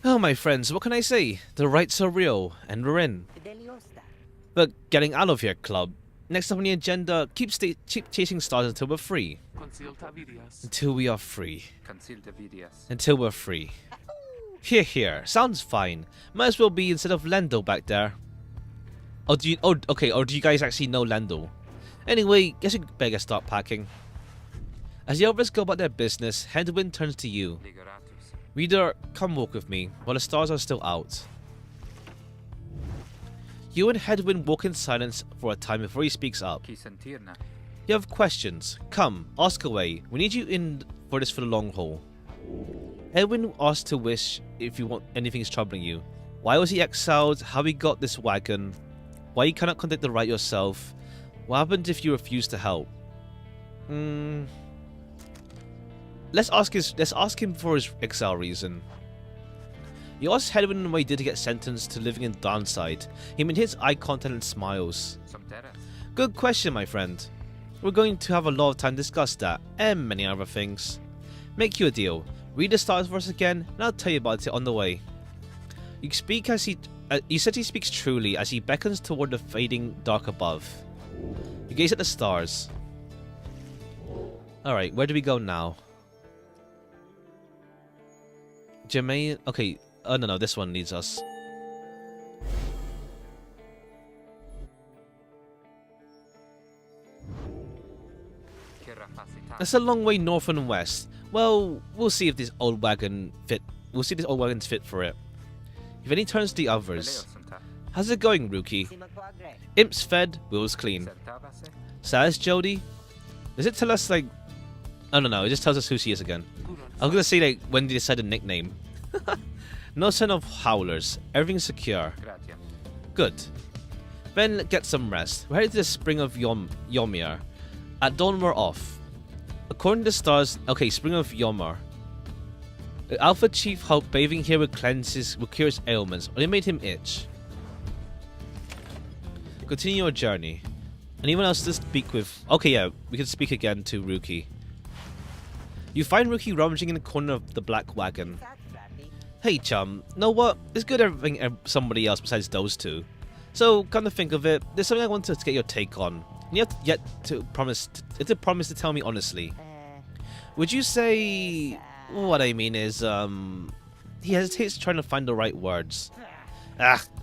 Oh, my friends, what can I say? The rights are real, and we're in. But getting out of here, club. Next up on the agenda, keep chasing stars until we're free. Until we are free. Until we're free. Here, here. Sounds fine. Might as well be instead of Lendl back there. Oh, do you? Oh, okay. Or do you guys actually know Lendl? Anyway, guess we better start packing. As the others go about their business, Headwind turns to you. Reader, come walk with me while the stars are still out. You and Headwind walk in silence for a time before he speaks up. You have questions. Come, ask away. We need you in for this for the long haul. Headwind asks to wish if you want anything is troubling you. Why was he exiled? How he got this wagon? Why you cannot contact the right yourself? What happened if you refuse to help? Let's ask him for his exile reason. You ask Headwind what he did to get sentenced to living in Downside. He maintains eye contact and smiles. Good question, my friend. We're going to have a lot of time to discuss that, and many other things. Make you a deal. Read the stars for us again, and I'll tell you about it on the way. You speak as you said he speaks truly as he beckons toward the fading dark above. You gaze at the stars. Alright, where do we go now? Jermaine, okay. Oh no, this one needs us. That's a long way north and west. Well, we'll see if this old wagon fit. We'll see if this old wagon's fit for it. If any turns to the others. How's it going, Rookie? Imps fed, wheels clean. Says Jody? Does it tell us like? I don't know. It just tells us who she is again. I was gonna say like when they decide a nickname. No sign of howlers. Everything's secure. Good. Then get some rest. We're headed to the spring of Yomir. At dawn we're off. According to the stars, okay, spring of Yomir. The Alpha Chief hoped bathing here would cure his ailments, or it made him itch. Continue your journey. Anyone else to speak with? Okay, yeah, we can speak again to Rookie. You find Rookie rummaging in the corner of the black wagon. Hey chum, know what? It's good having somebody else besides those two. So, come to think of it, there's something I want to get your take on. You have to promise to tell me honestly. Would you say... What I mean is, he hesitates trying to find the right words.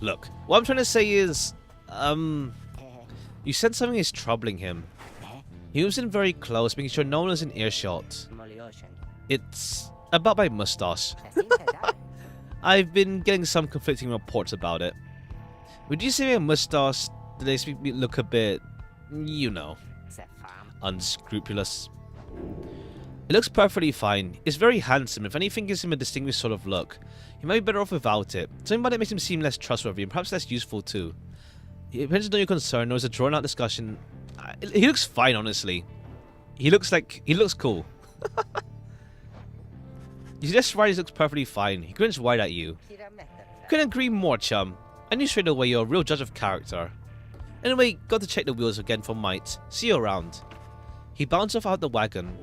Look, what I'm trying to say is, you said something is troubling him. He moves in very close, making sure no one is in earshot. It's about my mustache. I've been getting some conflicting reports about it. Would you say my mustache makes me look a bit, you know, unscrupulous? It looks perfectly fine. It's very handsome. If anything gives him a distinguished sort of look, he might be better off without it. Something about it makes him seem less trustworthy and perhaps less useful too. It depends on your concern. There was a drawn out discussion. He looks fine, honestly. He looks cool. You suggest Riders looks perfectly fine. He grins wide at you. Couldn't agree more, chum. I knew straight away you're a real judge of character. Anyway, got to check the wheels again for might. See you around. He bounced off out the wagon.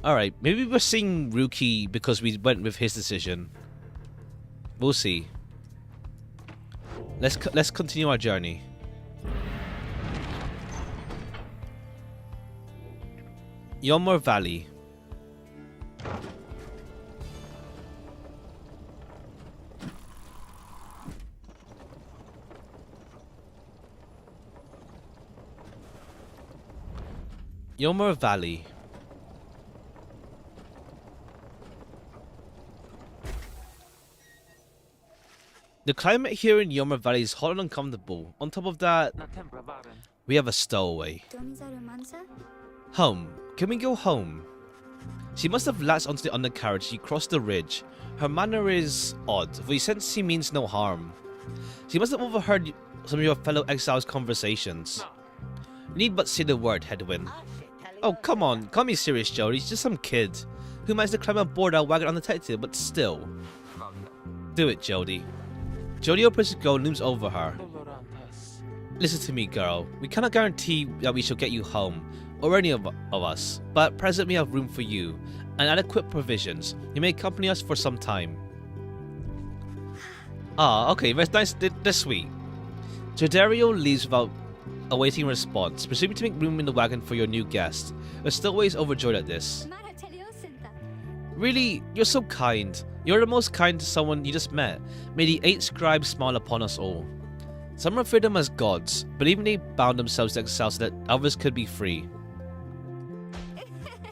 Alright, maybe we're seeing Rookie because we went with his decision. We'll see. Let's continue our journey. Yomir Valley. Yomir Valley. The climate here in Yomir Valley is hot and uncomfortable. On top of that, we have a stowaway. Home. Can we go home? She must have latched onto the undercarriage. She crossed the ridge. Her manner is odd, for you sense she means no harm. She must have overheard some of your fellow exiles' conversations. You need but say the word, Headwind. Oh, come on. Can't be serious, Jody. He's just some kid who managed to climb aboard our wagon undetected, but still. Do it, Jody. Jody opens the door and looms over her. Listen to me, girl. We cannot guarantee that we shall get you home, or any of us, but at present we have room for you, and adequate provisions. You may accompany us for some time. Ah, okay, that's nice. That's sweet. Jodario leaves without awaiting a response, presuming to make room in the wagon for your new guest. We're still always overjoyed at this. Really, you're so kind. You're the most kind to someone you just met. May the 8 scribes smile upon us all. Some refer them as gods, but even they bound themselves to exile so that others could be free.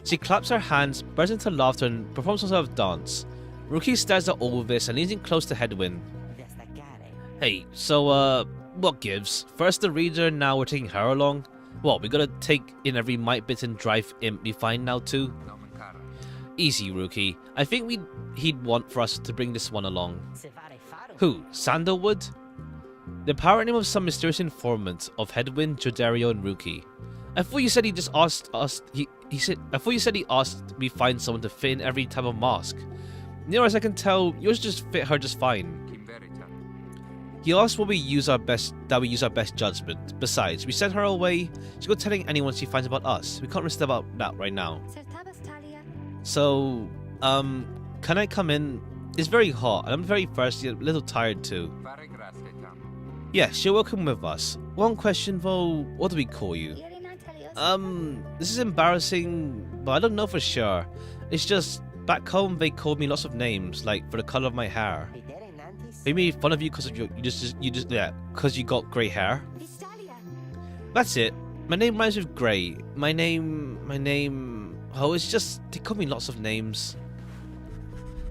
She claps her hands, bursts into laughter, and performs some sort of dance. Rookie stares at all of this and leans in close to Headwind. Hey, so, what gives? First the reader, now we're taking her along? What, we gotta take in every mite-bitten drive imp we find now too? Easy, Rookie. I think he'd want for us to bring this one along. Who? Sandalwood? The pirate name of some mysterious informant of Headwind, Jodario, and Rookie. I thought you said he just asked us. I thought you said he asked we find someone to fit in every type of mask. Near as I can tell, yours just fit her just fine. He asked that we use our best judgment. Besides, we sent her away. She'll go telling anyone she finds about us. We can't risk about that right now. So, can I come in? It's very hot, and I'm very thirsty, a little tired too. Yes, you're welcome with us. One question though, what do we call you? This is embarrassing, but I don't know for sure. It's just, back home they called me lots of names, like for the color of my hair. They made fun of you because because you got grey hair. That's it. My name rhymes with grey. My name. Oh, it's just they call me lots of names.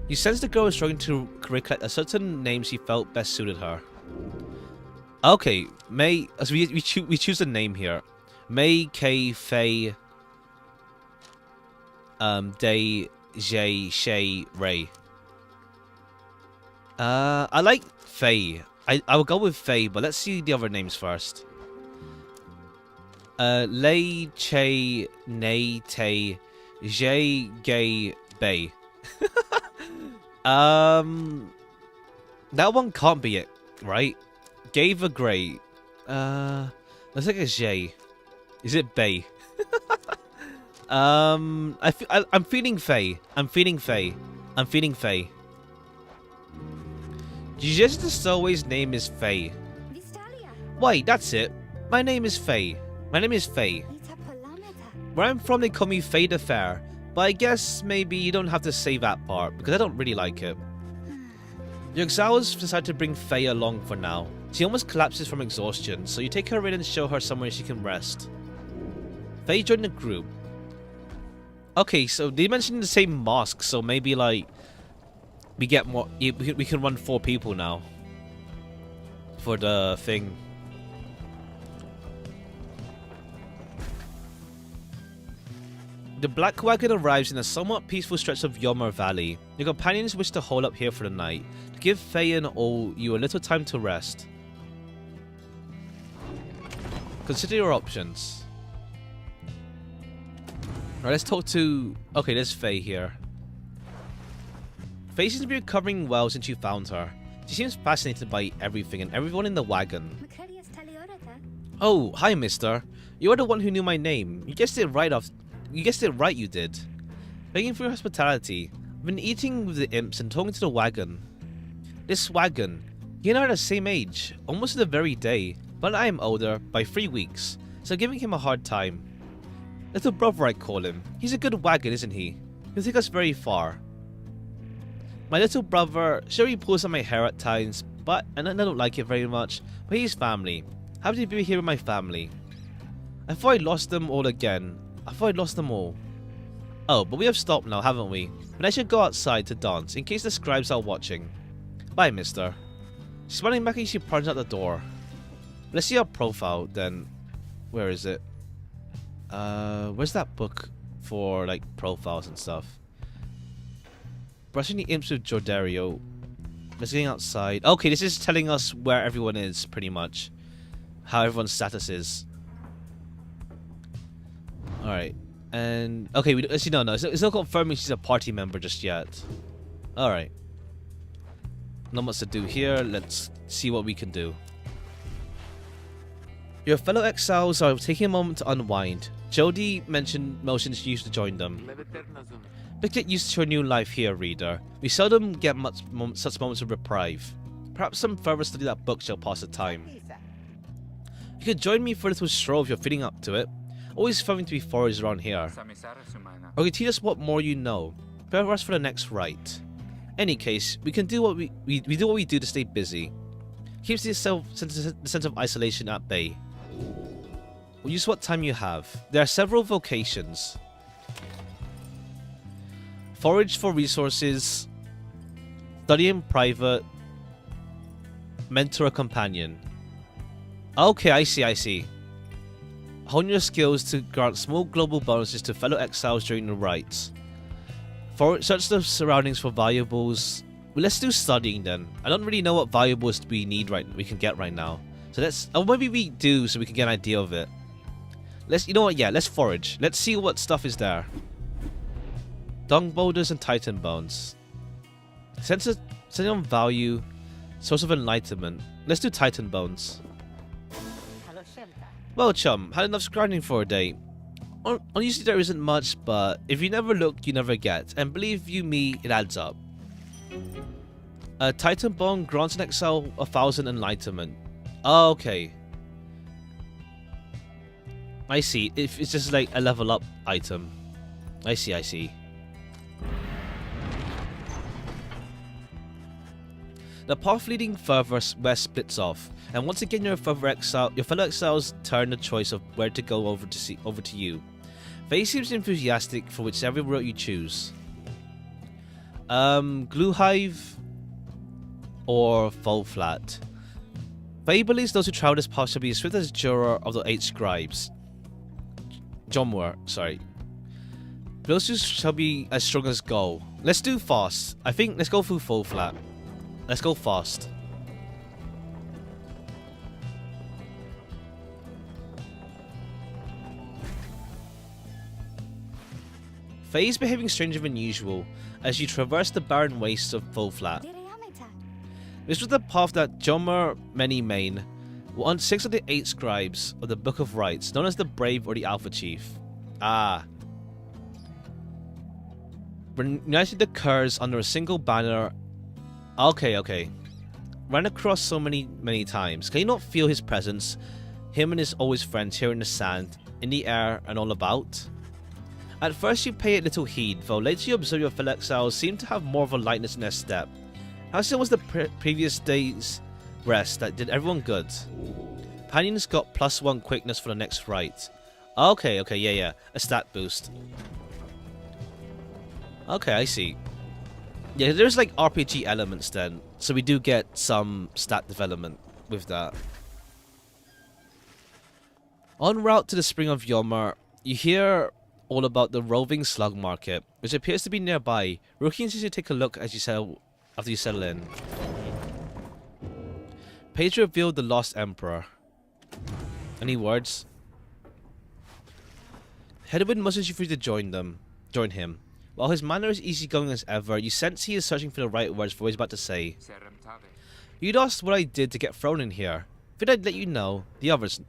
You sense the girl was struggling to recollect a certain name she felt best suited her. Okay, May. As we choose a name here. May K Faye. Day J Shay Ray. I like Faye. I will go with Faye, but let's see the other names first. Lei Che Nei Te J Gay Bay. That one can't be it, right? Gave a Grey. Looks like a J. Is it Bay? I'm feeling Faye. I'm feeling Faye. Just the stowaway's name is Faye. Wait, that's it. My name is Faye. Where I'm from, they call me Faye the Fair, but I guess maybe you don't have to say that part because I don't really like it. Your exiles decide to bring Faye along for now. She almost collapses from exhaustion, so you take her in and show her somewhere she can rest. Faye joined the group. Okay, so they mentioned the same mask, so maybe like we get more. We can run 4 people now for the thing. The Black Wagon arrives in a somewhat peaceful stretch of Yomar Valley. Your companions wish to hold up here for the night, to give Faye and all you a little time to rest. Consider your options. Alright, let's talk to... Okay, there's Faye here. Faye seems to be recovering well since you found her. She seems fascinated by everything and everyone in the wagon. Oh, hi mister. You are the one who knew my name. You guessed it right, you did. Thank you for your hospitality. I've been eating with the imps and talking to the wagon. This wagon. He and I are the same age, almost the very day, but I am older by 3 weeks, so giving him a hard time. Little brother, I call him. He's a good wagon, isn't he? He'll take us very far. My little brother, sure he pulls on my hair at times, and I don't like it very much, but he's family. Happy to be here with my family. I thought I lost them all again. Oh, but we have stopped now, haven't we? But I should go outside to dance, in case the scribes are watching. Bye, mister. She's running back and she plunges out the door. Let's see our profile, then. Where is it? Where's that book for, like, profiles and stuff? Brushing the imps with Jodario. Let's get outside. Okay, this is telling us where everyone is, pretty much. How everyone's status is. Alright. And... Okay, actually, no. It's not confirming she's a party member just yet. Alright. Not much to do here. Let's see what we can do. Your fellow exiles are taking a moment to unwind. Jody motions you to join them. Let's get used to your new life here, reader. We seldom get such moments of reprieve. Perhaps some further study of that book shall pass the time. You could join me for a little stroll if you're feeling up to it. Always fun to be foraged around here. Or you teach us what more you know. Prepare us for the next rite. Any case, we can do what we do what we do to stay busy. Keeps the sense of isolation at bay. We'll use what time you have. There are several vocations. Forage for resources. Study in private. Mentor a companion. Okay, I see. Hone your skills to grant small global bonuses to fellow exiles during the rites. Search the surroundings for valuables. Well, let's do studying then. I don't really know what valuables we can get right now. So let's, or maybe we do so we can get an idea of it. You know what, yeah, let's forage. Let's see what stuff is there. Dung boulders and titan bones. Sensor on value. Source of enlightenment. Let's do titan bones. Well, chum, had enough grinding for a day. Usually there isn't much, but if you never look, you never get. And believe you me, it adds up. A titan bone grants an exile 1,000 enlightenment. Oh, okay. I see. If it's just like a level up item. I see. The path leading further west splits off, and once again your fellow exiles turn the choice of where to go over to you. Faye seems enthusiastic for whichever route you choose. Glue Hive or Fall Flat. Faye believes those who travel this path shall be as swift as Juror of the 8 scribes. Jomwer, sorry. Those who shall be as strong as Go. Let's do fast. I think let's go through Fall Flat. Let's go fast. Faye is behaving stranger than usual as you traverse the barren wastes of Fall Flat. This was the path that Jomwer Many Main were 6 of the 8 scribes of the Book of Rites, known as the Brave or the Alpha Chief. Ah. United the Curs under a single banner. Okay. Ran across so many times. Can you not feel his presence? Him and his always friends here in the sand, in the air, and all about? At first you pay it little heed, though later you observe your fellow exiles seem to have more of a lightness in their step. How still was the previous day's rest that did everyone good? Companions got +1 quickness for the next rite. Okay, yeah. A stat boost. Okay, I see. Yeah, there's like RPG elements then, so we do get some stat development with that. En route to the Spring of Jomwer, you hear all about the roving slug market, which appears to be nearby. Rookie insists you take a look as you settle in. Page revealed the Lost Emperor. Any words? Hedwyn musters you free to join him. While his manner is easygoing as ever, you sense he is searching for the right words for what he's about to say. You'd asked what I did to get thrown in here. If I'd let you know,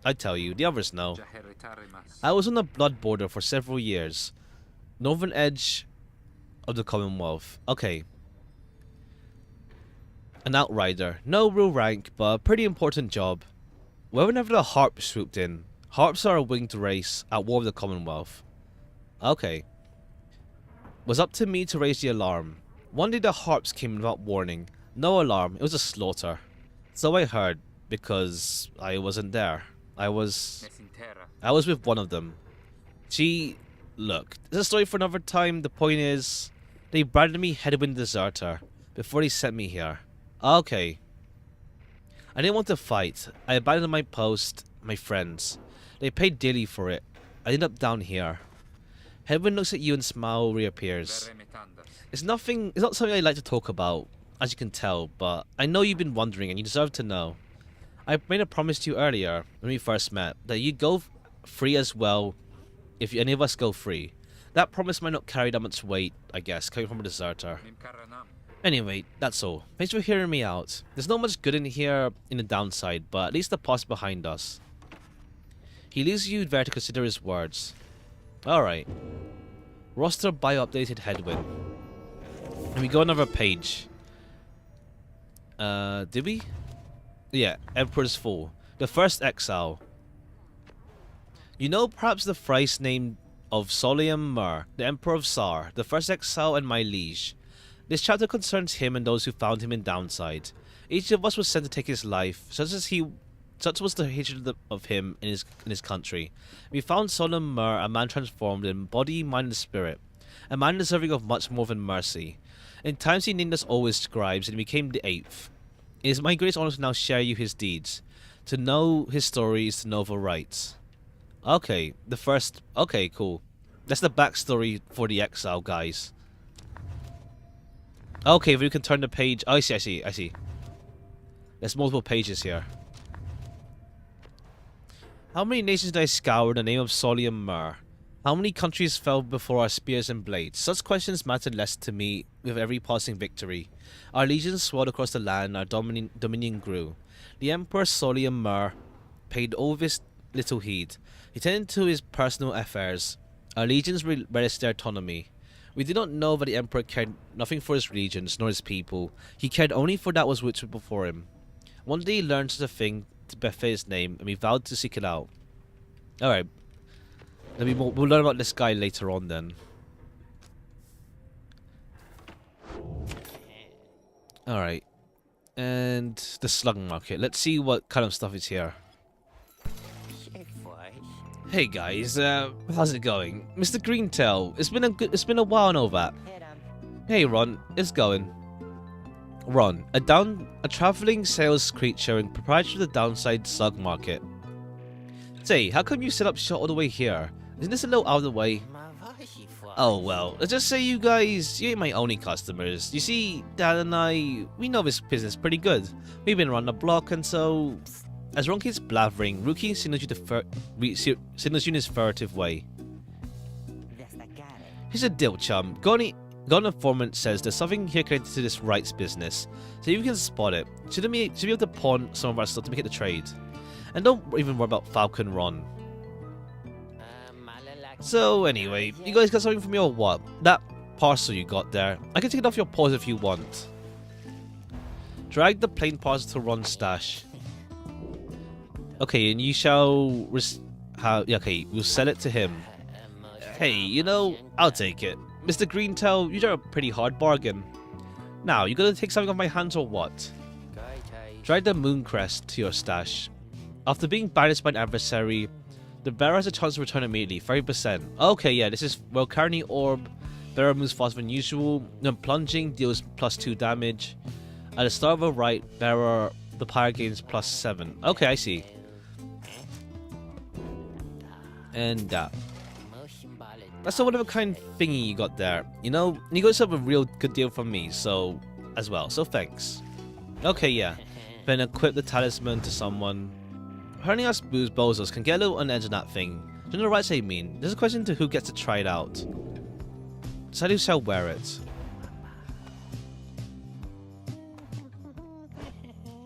I'd tell you, the others know. I was on the blood border for several years. Northern edge of the Commonwealth. Okay. An outrider. No real rank, but a pretty important job. Whenever the harp swooped in. Harps are a winged race at war with the Commonwealth. Okay. Was up to me to raise the alarm. One day the harps came without warning. No alarm, it was a slaughter. So I heard, because I wasn't there. I was with one of them. Look, this is a story for another time. The point is, they branded me Hedwyn Deserter before they sent me here. Okay. I didn't want to fight. I abandoned my post, my friends. They paid dearly for it. I ended up down here. Hedwyn looks at you and smile reappears. It's not something I like to talk about, as you can tell, but I know you've been wondering and you deserve to know. I made a promise to you earlier, when we first met, that you'd go free as well if any of us go free. That promise might not carry that much weight, I guess, coming from a deserter. Anyway, that's all. Thanks for hearing me out. There's not much good in here in the downside, but at least the past behind us. He leaves you there to consider his words. Alright. Roster bio updated Hedwyn. And we go another page. Did we? Yeah, Emperor's Fall. The first exile. You know perhaps the thrice name of Solium Mur, the Emperor of Sar, the first exile and my liege. This chapter concerns him and those who found him in Downside. Each of us was sent to take his life, such was the hatred of him in his country. We found Solium Mur, a man transformed in body, mind and spirit, a man deserving of much more than mercy. In times he named us always scribes and became the 8th. It is my greatest honor to now share you his deeds. To know his story is to know the rights. Okay, the first... Okay, cool. That's the backstory for the exile, guys. Okay, we can turn the page... Oh, I see. There's multiple pages here. How many nations did I scour in the name of Solium Mur? How many countries fell before our spears and blades? Such questions mattered less to me with every passing victory. Our legions swelled across the land, our dominion grew. The Emperor Solium Mur paid all this little heed. He tended to his personal affairs. Our legions relished their autonomy. We did not know that the Emperor cared nothing for his legions, nor his people. He cared only for that which was before him. One day he learned such a thing to befit his name, and we vowed to seek it out. Alright. We'll learn about this guy later on then. Alright. And the slug market. Let's see what kind of stuff is here. Hey guys, how's it going? Mr. Greentail, it's been a while and all that. Hey Ron, it's going. Ron, a traveling sales creature and proprietor of the Downside Slug Market. Say, how come you set up shop all the way here? Isn't this a little out of the way? Oh well, let's just say you ain't my only customers. You see, Dad and I, we know this business pretty good. We've been around the block, and so... As Ron keeps blathering, Rookie signals you in his furtive way. Here's a deal, chum. Got an informant says there's something here connected to this rights business. So if you can spot it, should be able to pawn some of our stuff to make it the trade. And don't even worry about Falcon Ron. So anyway, you guys got something for me or what? That parcel you got there, I can take it off your paws if you want. Drag the plain parcel to Ron's stash. Okay, and you shall... okay, we'll sell it to him. Hey, you know, I'll take it. Mr. Greentail, you're a pretty hard bargain. Now, you gonna take something off my hands or what? Drag the Mooncrest to your stash. After being banished by an adversary, the bearer has a chance to return immediately, 30%. Okay, yeah, this is... Well, Carney Orb. Bearer moves faster than usual. Then plunging deals +2 damage. At the start of a right, bearer... The Pyre gains +7. Okay, I see. And that's a one-of-a-kind thingy you got there. You know, you got yourself a real good deal from me, so... As well, so thanks. Okay, yeah. Then equip the talisman to someone. Hurting us bozos can get a little on edge on that thing. Do you know the rights I mean? There's a question to who gets to try it out. Decide who shall wear it.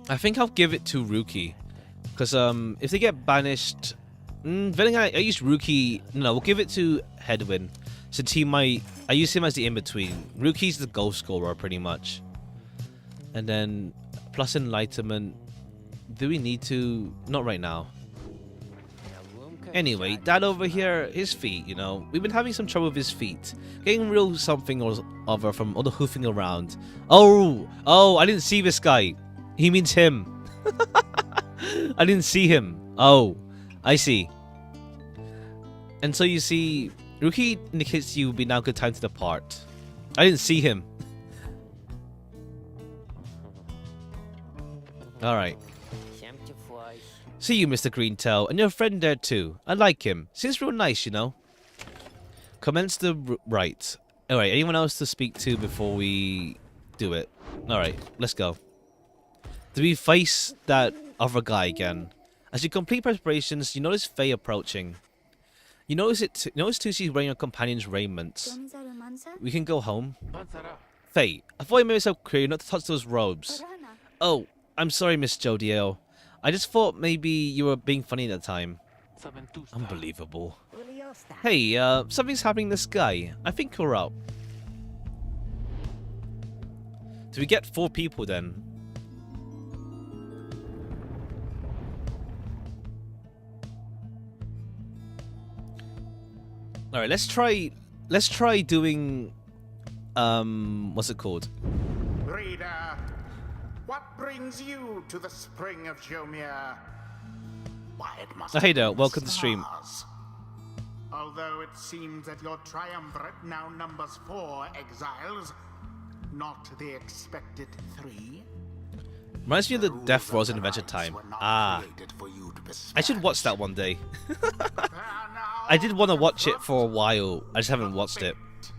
I think I'll give it to Rookie. Because if they get banished... then again, I use Rookie... No, we'll give it to Hedwin. Since I use him as the in-between. Rookie's the goal scorer, pretty much. And then... Plus enlightenment... Do we need to... Not right now. Anyway, Dad over here, his feet, you know. We've been having some trouble with his feet. Getting real something or other from all the hoofing around. Oh, I didn't see this guy. He means him. I didn't see him. Oh, I see. And so you see, Rookie indicates you will be now good time to depart. I didn't see him. Alright. See you, Mr. Greentail, and your friend there too. I like him. Seems real nice, you know. Commence the rite. Alright, anyone else to speak to before we do it? Alright, let's go. Do we face that other guy again? As you complete preparations, you notice Faye approaching. You notice too she's wearing her companion's raiment. We can go home. Faye, I thought I made myself clear not to touch those robes. Oh, I'm sorry, Miss Jodiel. I just thought maybe you were being funny at the time. Unbelievable. Hey, something's happening in the sky. I think we're out. Do we get 4 people then? All right, let's try doing what's it called? Reader, what brings you to the spring of Jomir? Why, it must Oh, hey be there, the welcome to the stream. stars. Although it seems that your triumvirate now numbers 4 exiles, not the expected 3. Reminds me of the rules Death of Rolls the in Adventure Rites Time. were not Ah, created for you to I should watch that besmirch. one day. Now I did want to the watch it front for a while. I just haven't of watched it. fate.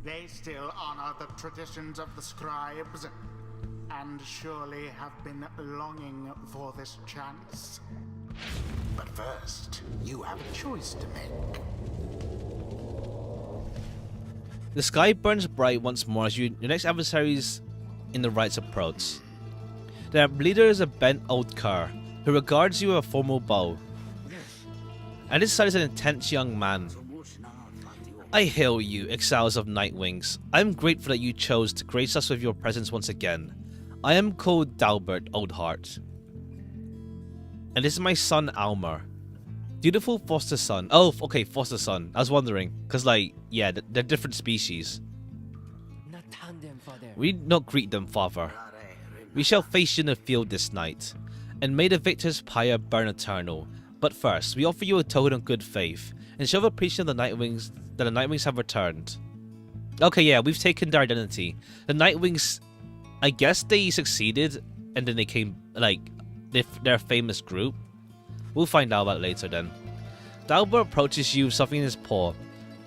They still honor the traditions of the scribes, and surely have been longing for this chance. But first, you have a choice to make. The sky burns bright once more as your next adversaries in the rites approach. Their leader is a bent old cur who regards you with a formal bow. At his side is an intense young man. I hail you, exiles of Nightwings. I am grateful that you chose to grace us with your presence once again. I am called Dalbert Oldheart. And this is my son Almer. Dutiful foster son. Oh, okay, foster son. I was wondering. Because, like, yeah, they're different species. We need not greet them, father. We shall face you in the field this night. And may the victor's pyre burn eternal. But first, we offer you a token of good faith. And show of appreciation of the Nightwings that the Nightwings have returned. Okay, yeah, we've taken their identity. The Nightwings, I guess they succeeded. And then they came, like, they're a famous group. We'll find out about it later then. Dalbert approaches you with something in his paw.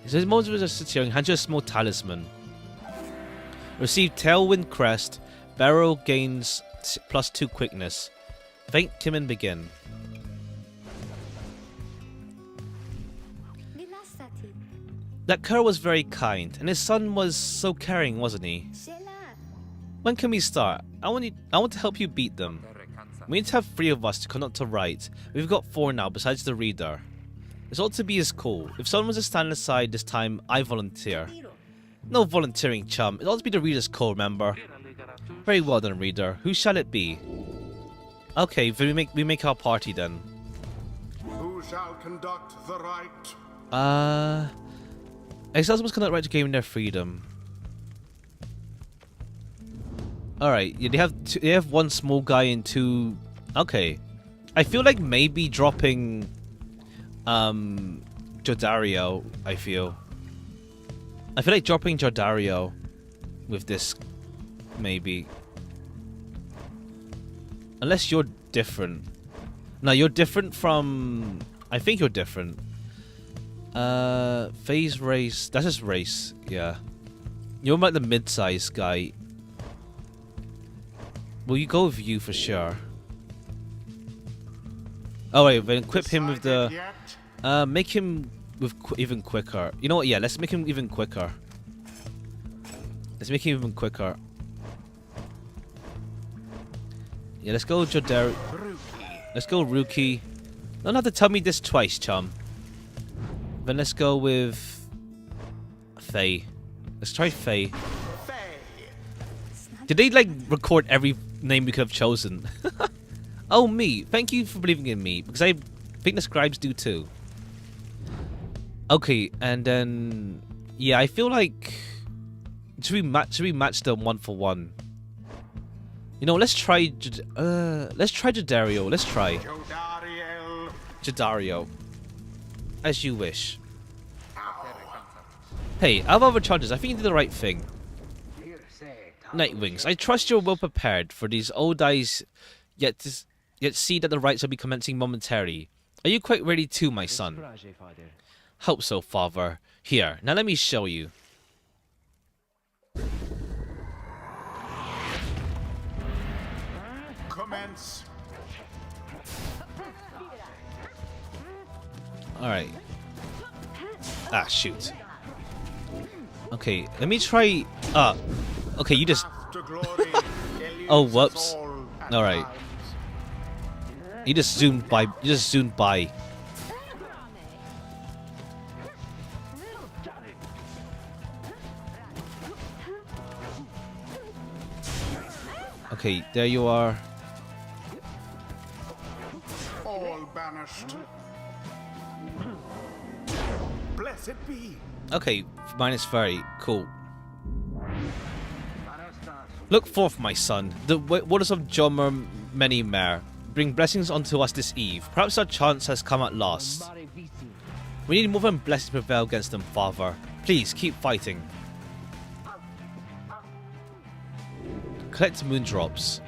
He says, "Most of us are sitting and hands you a small talisman. Receive Tailwind Crest. Barrel gains +2 quickness. Thank him and begin." That cur was very kind, and his son was so caring, wasn't he? When can we start? I want to help you beat them. We need to have 3 of us to conduct to write. We've got 4 now, besides the reader. This ought to be his call. If someone was to stand aside this time, I volunteer. No volunteering, chum. It ought to be the reader's call, remember? Very well done, reader. Who shall it be? Okay, we make our party then. Who shall conduct the rite? Exiles must conduct right to gain their freedom. Alright, yeah, they have 1 small guy and 2... Okay. I feel like maybe dropping... Jordario, I feel like dropping Jordario with this, maybe. Unless you're different. No, you're different from... I think you're different. Phase race. That's just race, yeah. You're like the mid-sized guy. Will you go with you for sure? Oh wait, then equip him with the... make him with even quicker. You know what? Yeah, let's make him even quicker. Let's make him even quicker. Yeah, let's go Jodar. Let's go Rookie. Don't have to tell me this twice, chum. Then let's go with Faye. Let's try Faye. Did they like record every name we could have chosen? Oh, me. Thank you for believing in me, because I think the scribes do too. Okay, and then yeah, I feel like should we match them 1 for 1? You know, let's try Jadario. Let's try Jadario. As you wish. Hey, out of other charges, I think you did the right thing. Nightwings, I trust you're well prepared for these old eyes, yet see that the rites will be commencing momentarily. Are you quite ready too, my son? Hope so, father. Here, now let me show you. Commence. Alright. Ah, shoot. Okay, let me try... okay, you just... Oh, whoops. Alright. You just zoomed by. Okay, there you are. All banished. Bless blessed be. Okay, minus 30. Cool. Look forth, my son. The waters of Jomer many mare. Bring blessings unto us this eve. Perhaps our chance has come at last. We need more than blessings to prevail against them, father. Please, keep fighting. Collect moon drops.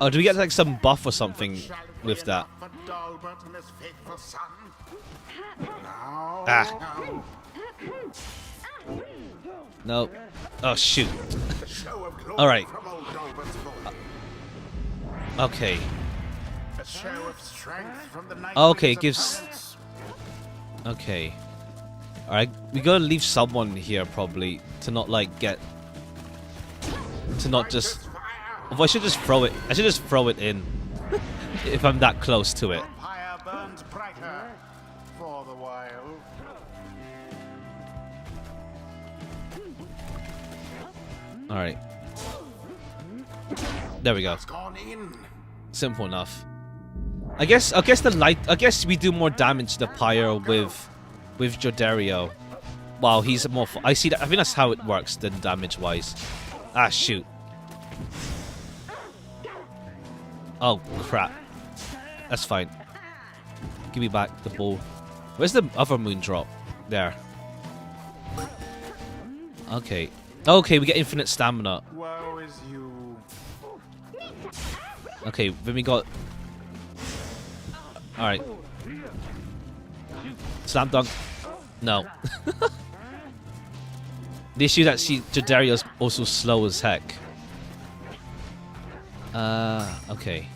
Oh, do we get like some buff or something with that? Ah. No. Oh, shoot. Alright. Okay. Okay, it gives... Okay. Alright, we gotta leave someone here probably to not like get... To not just... Oh, I should just throw it. I should just throw it in. If I'm that close to it. Pyre burns brighter for the while. Alright. There we go. It's gone in. Simple enough. I guess the light. I guess we do more damage to the Pyre with Jodario. Wow, he's more. I see that. I think that's how it works. Then damage wise. Ah, shoot. Oh crap. That's fine. Give me back the ball. Where's the other moon drop? There. Okay. Okay, we get infinite stamina. Woe is you. Okay, then we got... Alright. Slam dunk. No. The issue that Jodario's also slow as heck. Okay.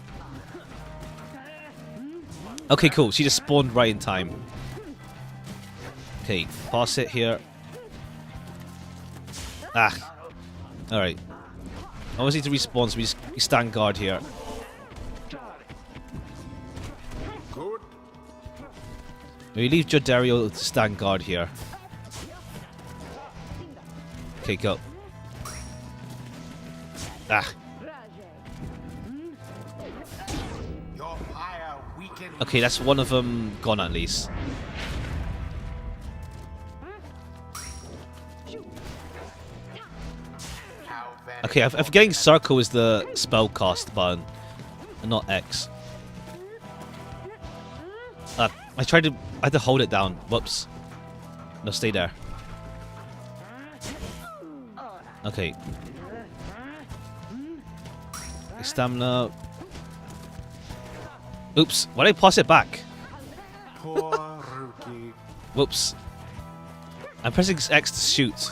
Okay, cool. She just spawned right in time. Okay, pass it here. Ah. Alright. I always need to respawn, so we stand guard here. Good. We leave Jodario to stand guard here. Okay, go. Ah. Your Pyre weakened. Okay, that's one of them gone at least. Okay, I'm forgetting circle is the spellcast button, and not X. I had to hold it down. Whoops. No, stay there. Okay. Stamina. Oops. Why did I pass it back? Poor Rookie. Whoops. I'm pressing X to shoot.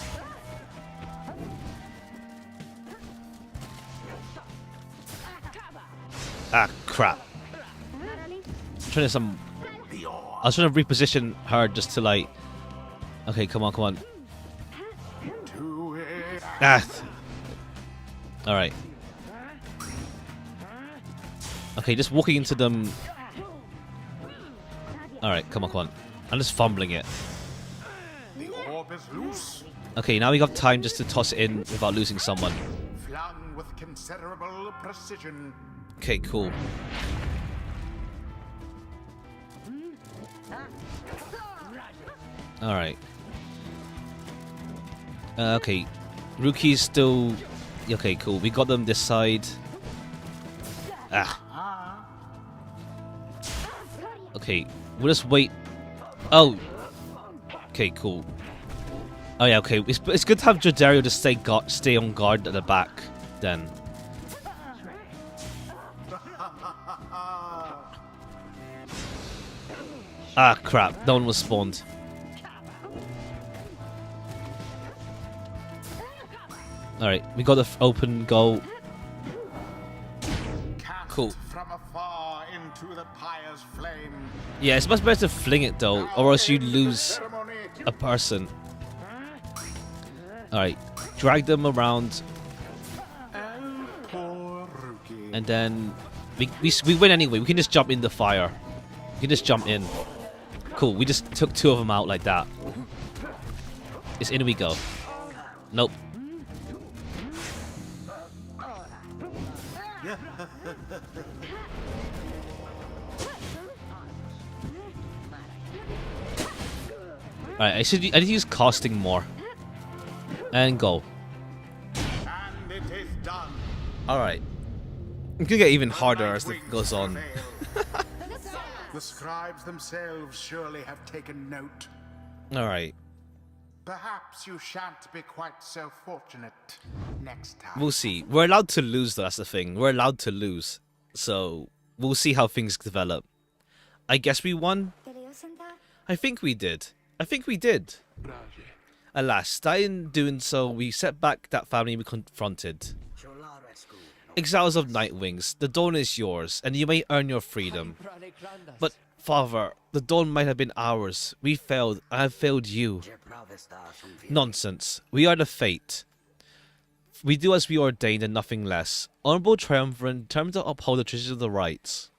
Ah, crap. I'm trying to I was trying to reposition her just to like... Okay, come on, come on. Ah. Alright. Okay, just walking into them... Alright, come on, come on. I'm just fumbling it. The orb is loose. Okay, now we got time just to toss it in without losing someone. Flung with considerable precision. Okay, cool. Alright. Okay. Rookie's still... Okay, cool. We got them this side. Ah. Okay, we'll just wait. Oh. Okay, cool. Oh yeah, okay. It's good to have Jodario to stay on guard at the back, then. Ah, crap. No one was spawned. Alright, we got the open goal. Cool. From afar into the Pyre's flame. Yeah, it's much better to fling it though, or else you lose a person. Alright, drag them around. And then we win anyway. We can just jump in the fire. We can just jump in. Cool, we just took two of them out like that. It's in we go. Nope. Alright, I need to use casting more. And go. And it is done. Alright. It could get even harder as it goes on. The scribes themselves surely have taken note. Alright. Perhaps you shan't be quite so fortunate next time. We'll see. We're allowed to lose though, that's the thing. We're allowed to lose. So, we'll see how things develop. I guess we won? I think we did. Alas, that in doing so, we set back that family we confronted. Exiles of Nightwings, the dawn is yours, and you may earn your freedom. But, Father, the dawn might have been ours. We failed, I have failed you. Nonsense. We are the fate. We do as we ordained and nothing less. Honorable triumvirate, determined to uphold the traditions of the rights.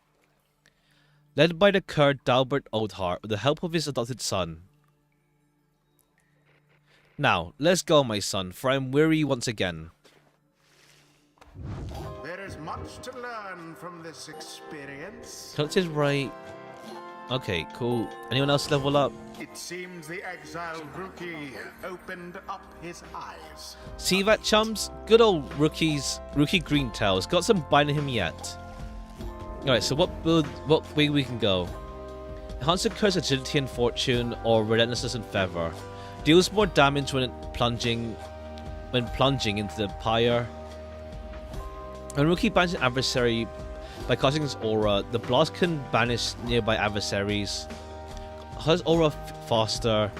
Led by the Kurd Dalbert Oldheart with the help of his adopted son. Now, let's go, my son, for I am weary once again. There is much to learn from this experience. Touch is right. Okay, cool. Anyone else level up? It seems the exiled rookie opened up his eyes. See that, chums? Good old rookie Greentail's got some bite in him yet. Alright, so what way we can go? Enhance occurs agility and fortune, or relentlessness and feather. Deals more damage when plunging into the Pyre. When rookie banishes an adversary by casting his aura, the blast can banish nearby adversaries. Has aura faster.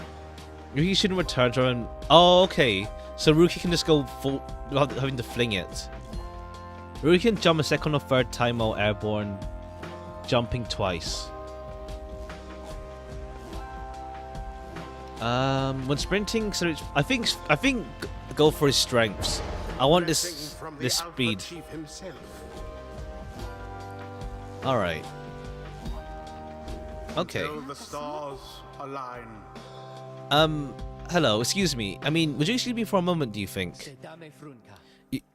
Rookie shouldn't return to him. Oh, okay. So Rookie can just go full without having to fling it. Rookie can jump a second or third time while airborne, jumping twice. When sprinting, so I think go for his strengths. I want this speed. All right. Okay. Until the stars align. Hello. Excuse me. I mean, would you excuse me for a moment? Do you think?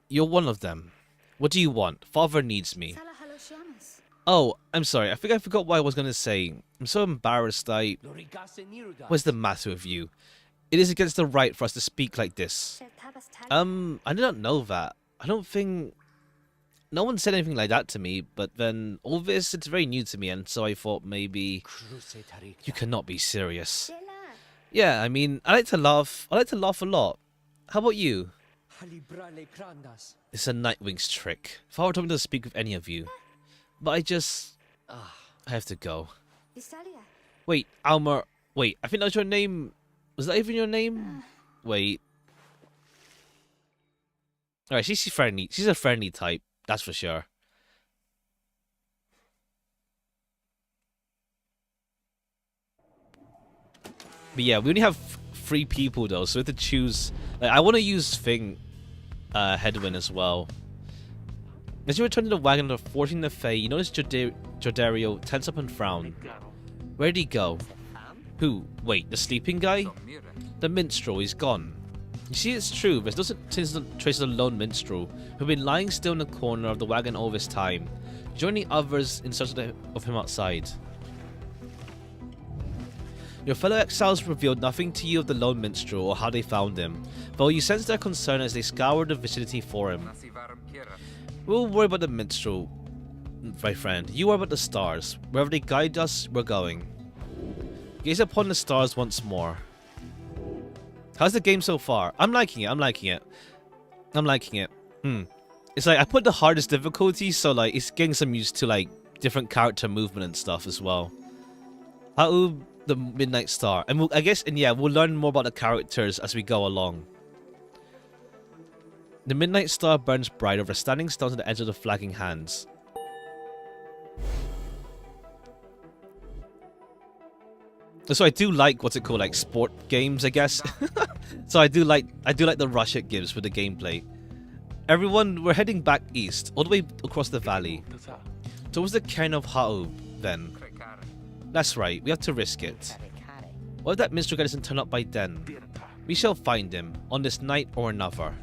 You're one of them. What do you want? Father needs me. Oh, I'm sorry. I think I forgot what I was gonna say. I'm so embarrassed. What's the matter with you? It is against the right for us to speak like this. I did not know that. I don't think... No one said anything like that to me, but then all this, it's very new to me, and so I thought maybe... You cannot be serious. Yeah, I mean, I like to laugh. I like to laugh a lot. How about you? It's a Nightwing's trick. Father told me to speak with any of you. But I just... I have to go. Wait, Alma... Wait, I think that was your name... Was that even your name? Wait. Alright, she's friendly. She's a friendly type. That's for sure. But yeah, we only have 3 people though, so we have to choose... Like, I want to use Headwind as well. As you return to the wagon of 14 the Fae, you notice Jordario tense up and frown. Where'd he go? Who? Wait, the sleeping guy? The minstrel, he's gone. You see, it's true, there's no traces of the lone minstrel, who'd been lying still in the corner of the wagon all this time, joining others in search of him outside. Your fellow exiles revealed nothing to you of the lone minstrel or how they found him, though you sense their concern as they scoured the vicinity for him. We'll worry about the minstrel, my friend. You worry about the stars. Wherever they guide us, we're going. Gaze upon the stars once more. How's the game so far? I'm liking it. I'm liking it. It's like I put the hardest difficulty, so like it's getting some used to like different character movement and stuff as well. How the Midnight Star, and I guess, and yeah, we'll learn more about the characters as we go along. The Midnight Star burns bright over a standing stone to the edge of the flagging hands. So I do like what's it called, like sport games, I guess. So I do like the rush it gives with the gameplay. Everyone, we're heading back east, all the way across the valley, towards the cairn of Ha'ub. Then, that's right, we have to risk it. What if that minstrel guy doesn't turn up by then? We shall find him on this night or another.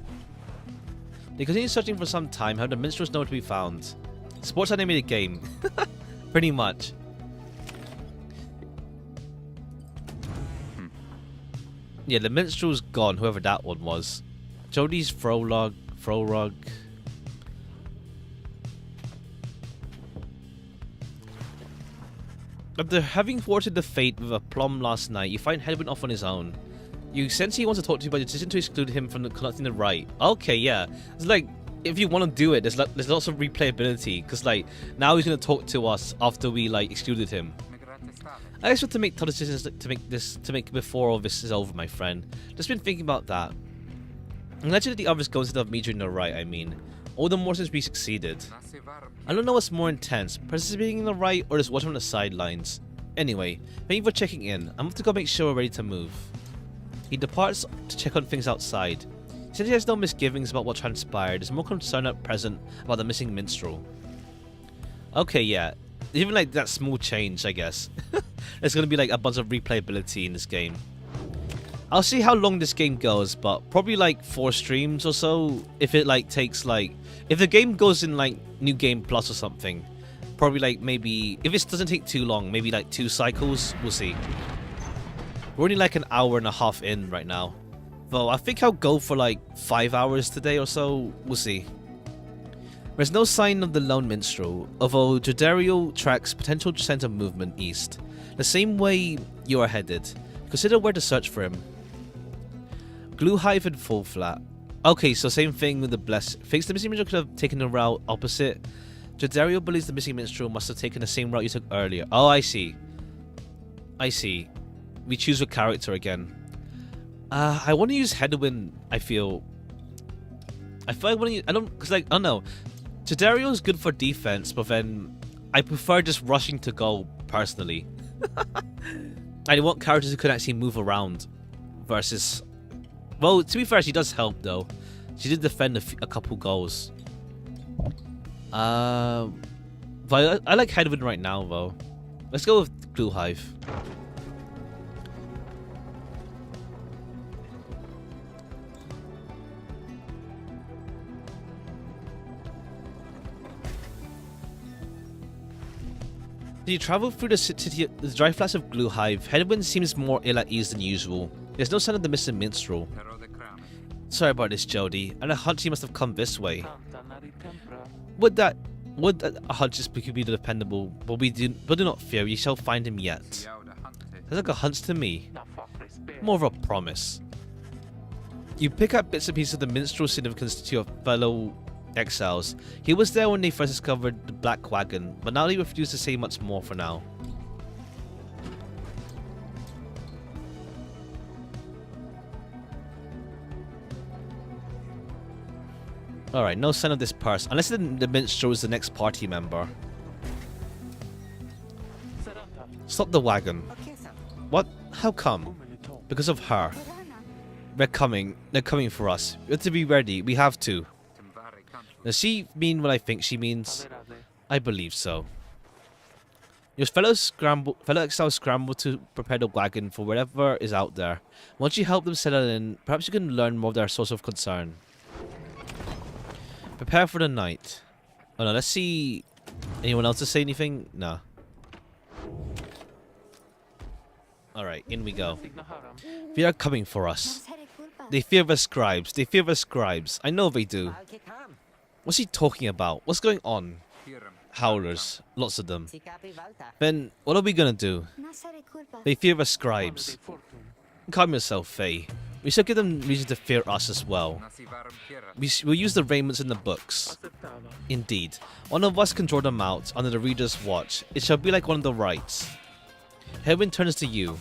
They continue searching for some time. How the minstrels know to be found. Sports animated game, pretty much. Yeah, the minstrel's gone, whoever that one was. Jody's Frolog. After having thwarted the fate with a plum last night, you find Hedwin off on his own. You sense he wants to talk to you, but your decision to exclude him from conducting the rite. Okay, yeah. It's like, if you want to do it, there's lots of replayability, because like, now he's going to talk to us after we like excluded him. I expect to make tough decisions to make before all this is over, my friend. Just been thinking about that. Imagine that the others go instead of me during the rite, I mean. All the more since we succeeded. I don't know what's more intense, participating in the rite or just watching from the sidelines. Anyway, thank you for checking in. I'm off to go make sure we're ready to move. He departs to check on things outside. He says he has no misgivings about what transpired. He's more concerned at present about the missing minstrel. Okay, yeah. Even like that small change, I guess. There's gonna be like a bunch of replayability in this game. I'll see how long this game goes, but probably like 4 streams or so. If it like takes like, if the game goes in like New Game Plus or something, probably like maybe, if it doesn't take too long, maybe like 2 cycles, we'll see. We're only like an hour and a half in right now. Though I think I'll go for like 5 hours today or so, we'll see. There's no sign of the lone minstrel, although Jodario tracks potential center of movement east, the same way you are headed. Consider where to search for him. Glue Hive and Full Flat. Okay, so same thing with the Bless. Thinks the missing minstrel could have taken the route opposite. Jodario believes the missing minstrel must have taken the same route you took earlier. Oh, I see. I see. We choose a character again. I want to use Hedwin, I feel. I feel like I want to use, I don't, because like, I don't know. Jodario is good for defense, but then I prefer just rushing to goal, personally. I want characters who can actually move around versus... Well, to be fair, she does help, though. She did defend a couple goals. But I like Hedwin right now, though. Let's go with Glue Hive. As you travel through the city, the dry flats of Glue Hive, Hedwin seems more ill at ease than usual. There's no sign of the missing minstrel. Sorry about this, Jody. And a hunch he must have come this way. Would that a hunch just be dependable? But do not fear, you shall find him yet. Sounds like a hunch to me. More of a promise. You pick up bits and pieces of the minstrel's significance to your fellow exiles. He was there when they first discovered the Black Wagon, but now he refused to say much more for now. Alright, no sign of this person. Unless the minstrel is the next party member. Stop the wagon. What? How come? Because of her. They're coming. They're coming for us. We have to be ready. We have to. Does she mean what I think she means? I believe so. Your fellow exiles scramble to prepare the wagon for whatever is out there. Once you help them settle in, perhaps you can learn more of their source of concern. Prepare for the night. Oh no, let's see. Anyone else to say anything? No. Alright, in we go. They are coming for us. They fear the scribes. They fear the scribes. I know they do. What's he talking about? What's going on? Howlers. Lots of them. Then, what are we gonna do? They fear the scribes. Calm yourself, Faye. We shall give them reason to fear us as well. We'll use the raiments in the books. Indeed. One of us can draw them out under the reader's watch. It shall be like one of the rites. Hedwin turns to you.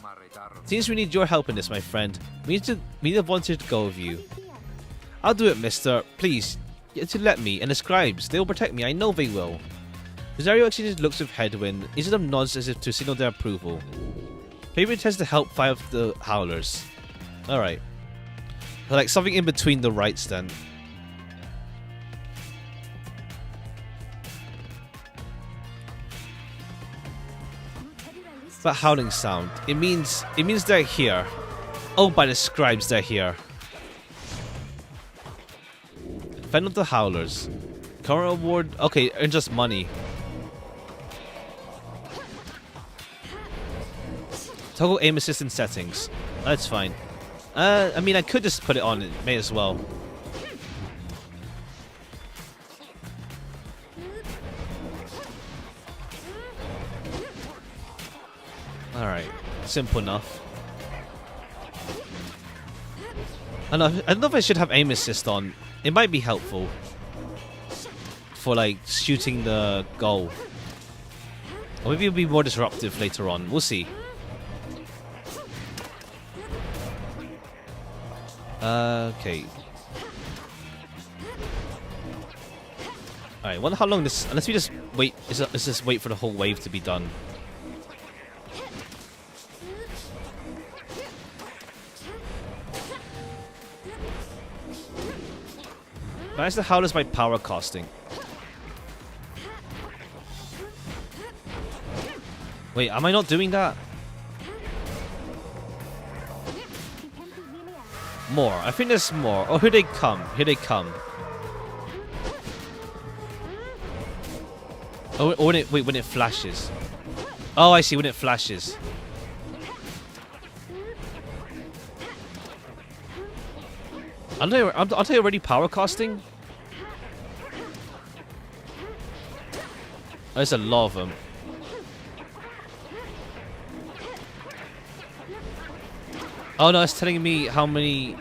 Seems we need your help in this, my friend. We need a volunteer to go with you. I'll do it, mister. Please. To let me, and the scribes. They will protect me. I know they will. Rosario exchanges looks with Hedwin. Each of them nods as if to signal their approval. Favorite tends to help fight off the howlers. Alright. Like something in between the rights then. That howling sound. It means they're here. Oh, by the scribes, they're here. Fend of the howlers. Current award. Okay, earn just money. Toggle aim assist in settings. That's fine. I mean, I could just put it on. It may as well. Alright. Simple enough. I don't know if I should have aim assist on. It might be helpful. For, like, shooting the goal. Or maybe it'll be more disruptive later on. We'll see. Okay. Alright, wonder how long this... Unless we just wait... Let's just wait for the whole wave to be done. Manage the howlers by power casting. Wait, am I not doing that? More. I think there's more. Oh, here they come. Here they come. Oh, when it flashes. Oh, I see. When it flashes. Aren't they already power casting? Oh, there's a lot of them. Oh no, it's telling me how many...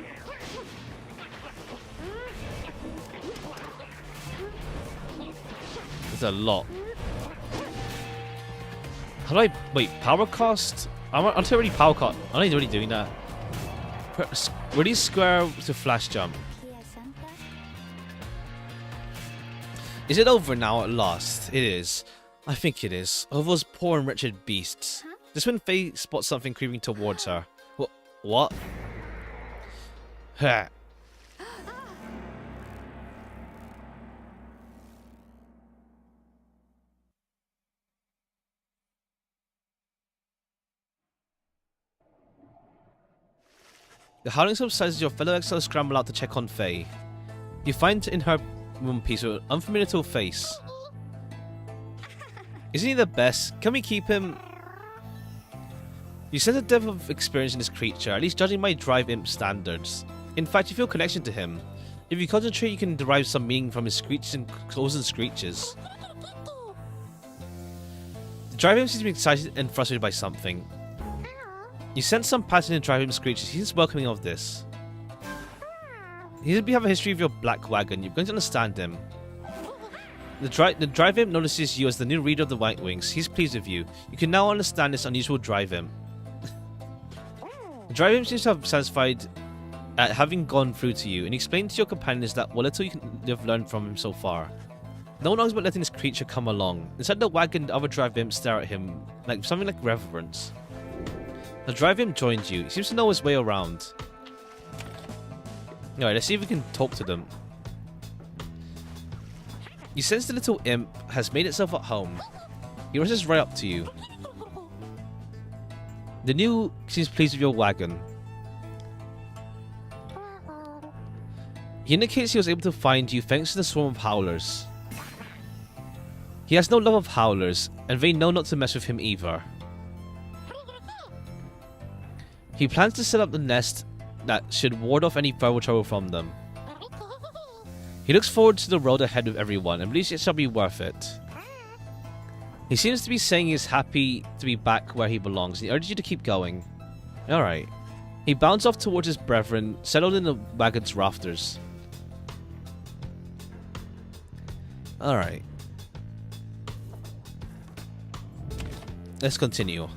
There's a lot. How do I... Wait, power cast? Aren't I already power cast? Aren't I already doing that? Release square to flash jump. Is it over now at last? It is. I think it is. Oh, those poor and wretched beasts. Just when Faye spots something creeping towards her. What? Huh. The howling subsides as your fellow exiles scramble out to check on Faye. You find in her room piece with an unfamiliar face. Isn't he the best? Can we keep him? You sense a depth of experience in this creature, at least judging by Drive Imp standards. In fact, you feel a connection to him. If you concentrate, you can derive some meaning from his screeches and claws and screeches. The Drive Imp seems to be excited and frustrated by something. You sense some pattern in Drive Imp's screeches. He's welcoming of this. He seems to have a history of your black wagon. You're going to understand him. The Drive Imp notices you as the new reader of the White Wings. He's pleased with you. You can now understand this unusual Drive Imp. The Drive Imp seems to have satisfied at having gone through to you, and he explained to your companions that what little you've learned from him so far. No one knows about letting this creature come along. Inside the wagon, the other Drive Imps stare at him like something like reverence. The Drive Imp joins you. He seems to know his way around. Alright, let's see if we can talk to them. You sense the little imp has made itself at home. He rushes right up to you. The new seems pleased with your wagon. He indicates he was able to find you thanks to the swarm of howlers. He has no love of howlers, and they know not to mess with him either. He plans to set up the nest that should ward off any further trouble from them. He looks forward to the road ahead with everyone and believes it shall be worth it. He seems to be saying he is happy to be back where he belongs, and he urges you to keep going. Alright. He bounds off towards his brethren, settled in the wagon's rafters. Alright. Let's continue.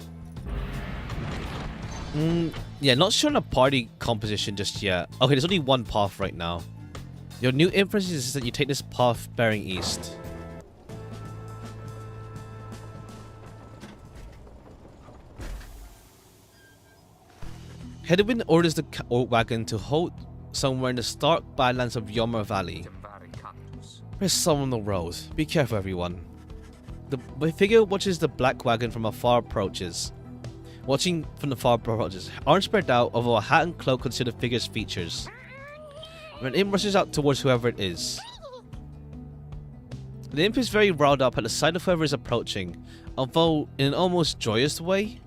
Yeah, not sure on a party composition just yet. Okay, there's only one path right now. Your new inference is that you take this path bearing east. Headwind orders the wagon to halt somewhere in the stark badlands of Yomer Valley. There's someone on the road. Be careful, everyone. The figure watches the black wagon from afar approaches. Watching from the far approaches, arms spread out, although a hat and cloak conceal the figure's features. When imp rushes out towards whoever it is. The imp is very riled up at the sight of whoever is approaching, although in an almost joyous way.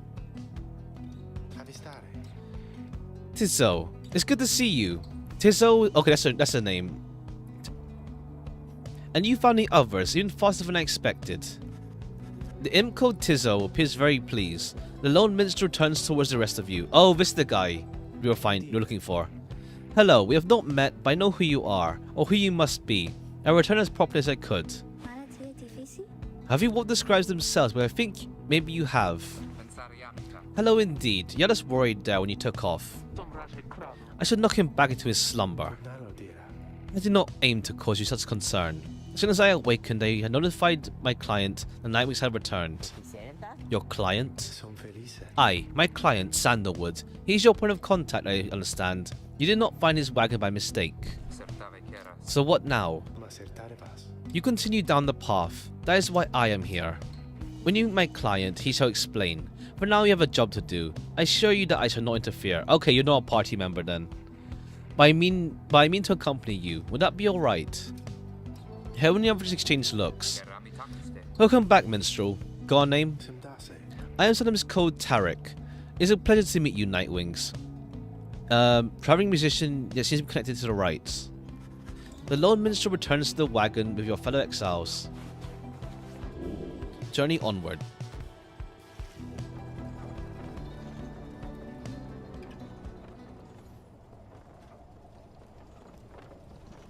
Tis so. It's good to see you. Tizzo, okay, that's a name. And you found the others, even faster than I expected. The imp called Tizzo appears very pleased. The lone minstrel turns towards the rest of you. Oh, this is the guy you're looking for. Hello, we have not met, but I know who you are, or who you must be. I will return as properly as I could. Have you what describes themselves? But I think maybe you have. Hello indeed. You had us worried there when you took off. I should knock him back into his slumber. I did not aim to cause you such concern. As soon as I awakened, I had notified my client the Nightwings had returned. Your client? Aye, my client, Sandalwood. He's your point of contact, I understand. You did not find his wagon by mistake. So what now? You continue down the path. That is why I am here. When you meet my client, he shall explain. For now, you have a job to do. I assure you that I shall not interfere. Okay, you're not a party member then. But I mean to accompany you. Would that be alright? How many others exchange looks? Welcome back, minstrel. Got a name? I am sometimes called Tarek. It's a pleasure to meet you, Nightwings. Traveling musician that seems to be connected to the rites. The lone minstrel returns to the wagon with your fellow exiles. Journey onward.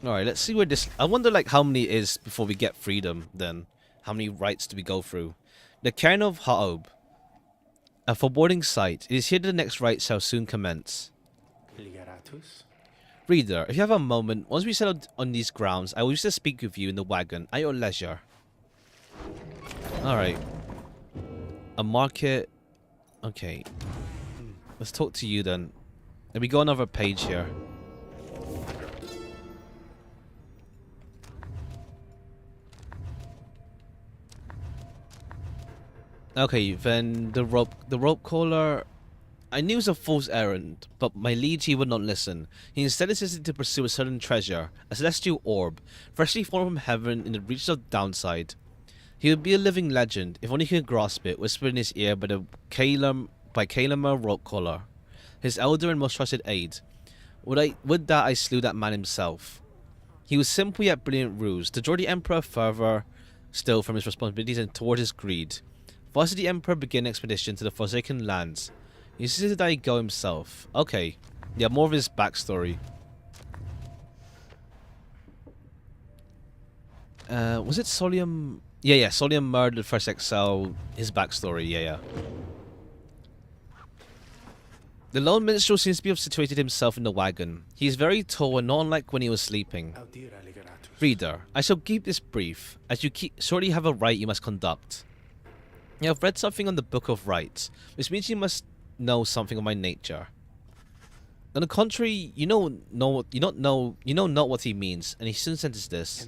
Alright, let's see where this... I wonder like how many it is before we get freedom then. How many rites do we go through? The Cairn of Ha'ob. A foreboding sight. It is here that the next rite shall soon commence. Reader, if you have a moment, once we settle on these grounds, I will wish to speak with you in the wagon at your leisure. Alright. A market. Okay. Let's talk to you then. Let me go another page here. Okay, then the rope caller. I knew it was a fool's errand, but my liege he would not listen. He instead insisted to pursue a certain treasure, a celestial orb, freshly fallen from heaven in the reaches of downside. He would be a living legend, if only he could grasp it, whispered in his ear by Kalamer rope caller, his elder and most trusted aide. Would that I slew that man himself. He was simple yet brilliant ruse, to draw the Emperor further still from his responsibilities and toward his greed. Thus did the Emperor begin an expedition to the Forsaken Lands. He insisted that he go himself. Okay. Yeah, more of his backstory. Was it Solium? Yeah, Solium murdered First Excel. His backstory, yeah. The lone minstrel seems to be situated himself in the wagon. He is very tall and not unlike when he was sleeping. Reader, I shall keep this brief, as you surely have a rite you must conduct. You have read something on the Book of Rites, which means you must know something of my nature. On the contrary, you know not what he means, and he soon sentences this.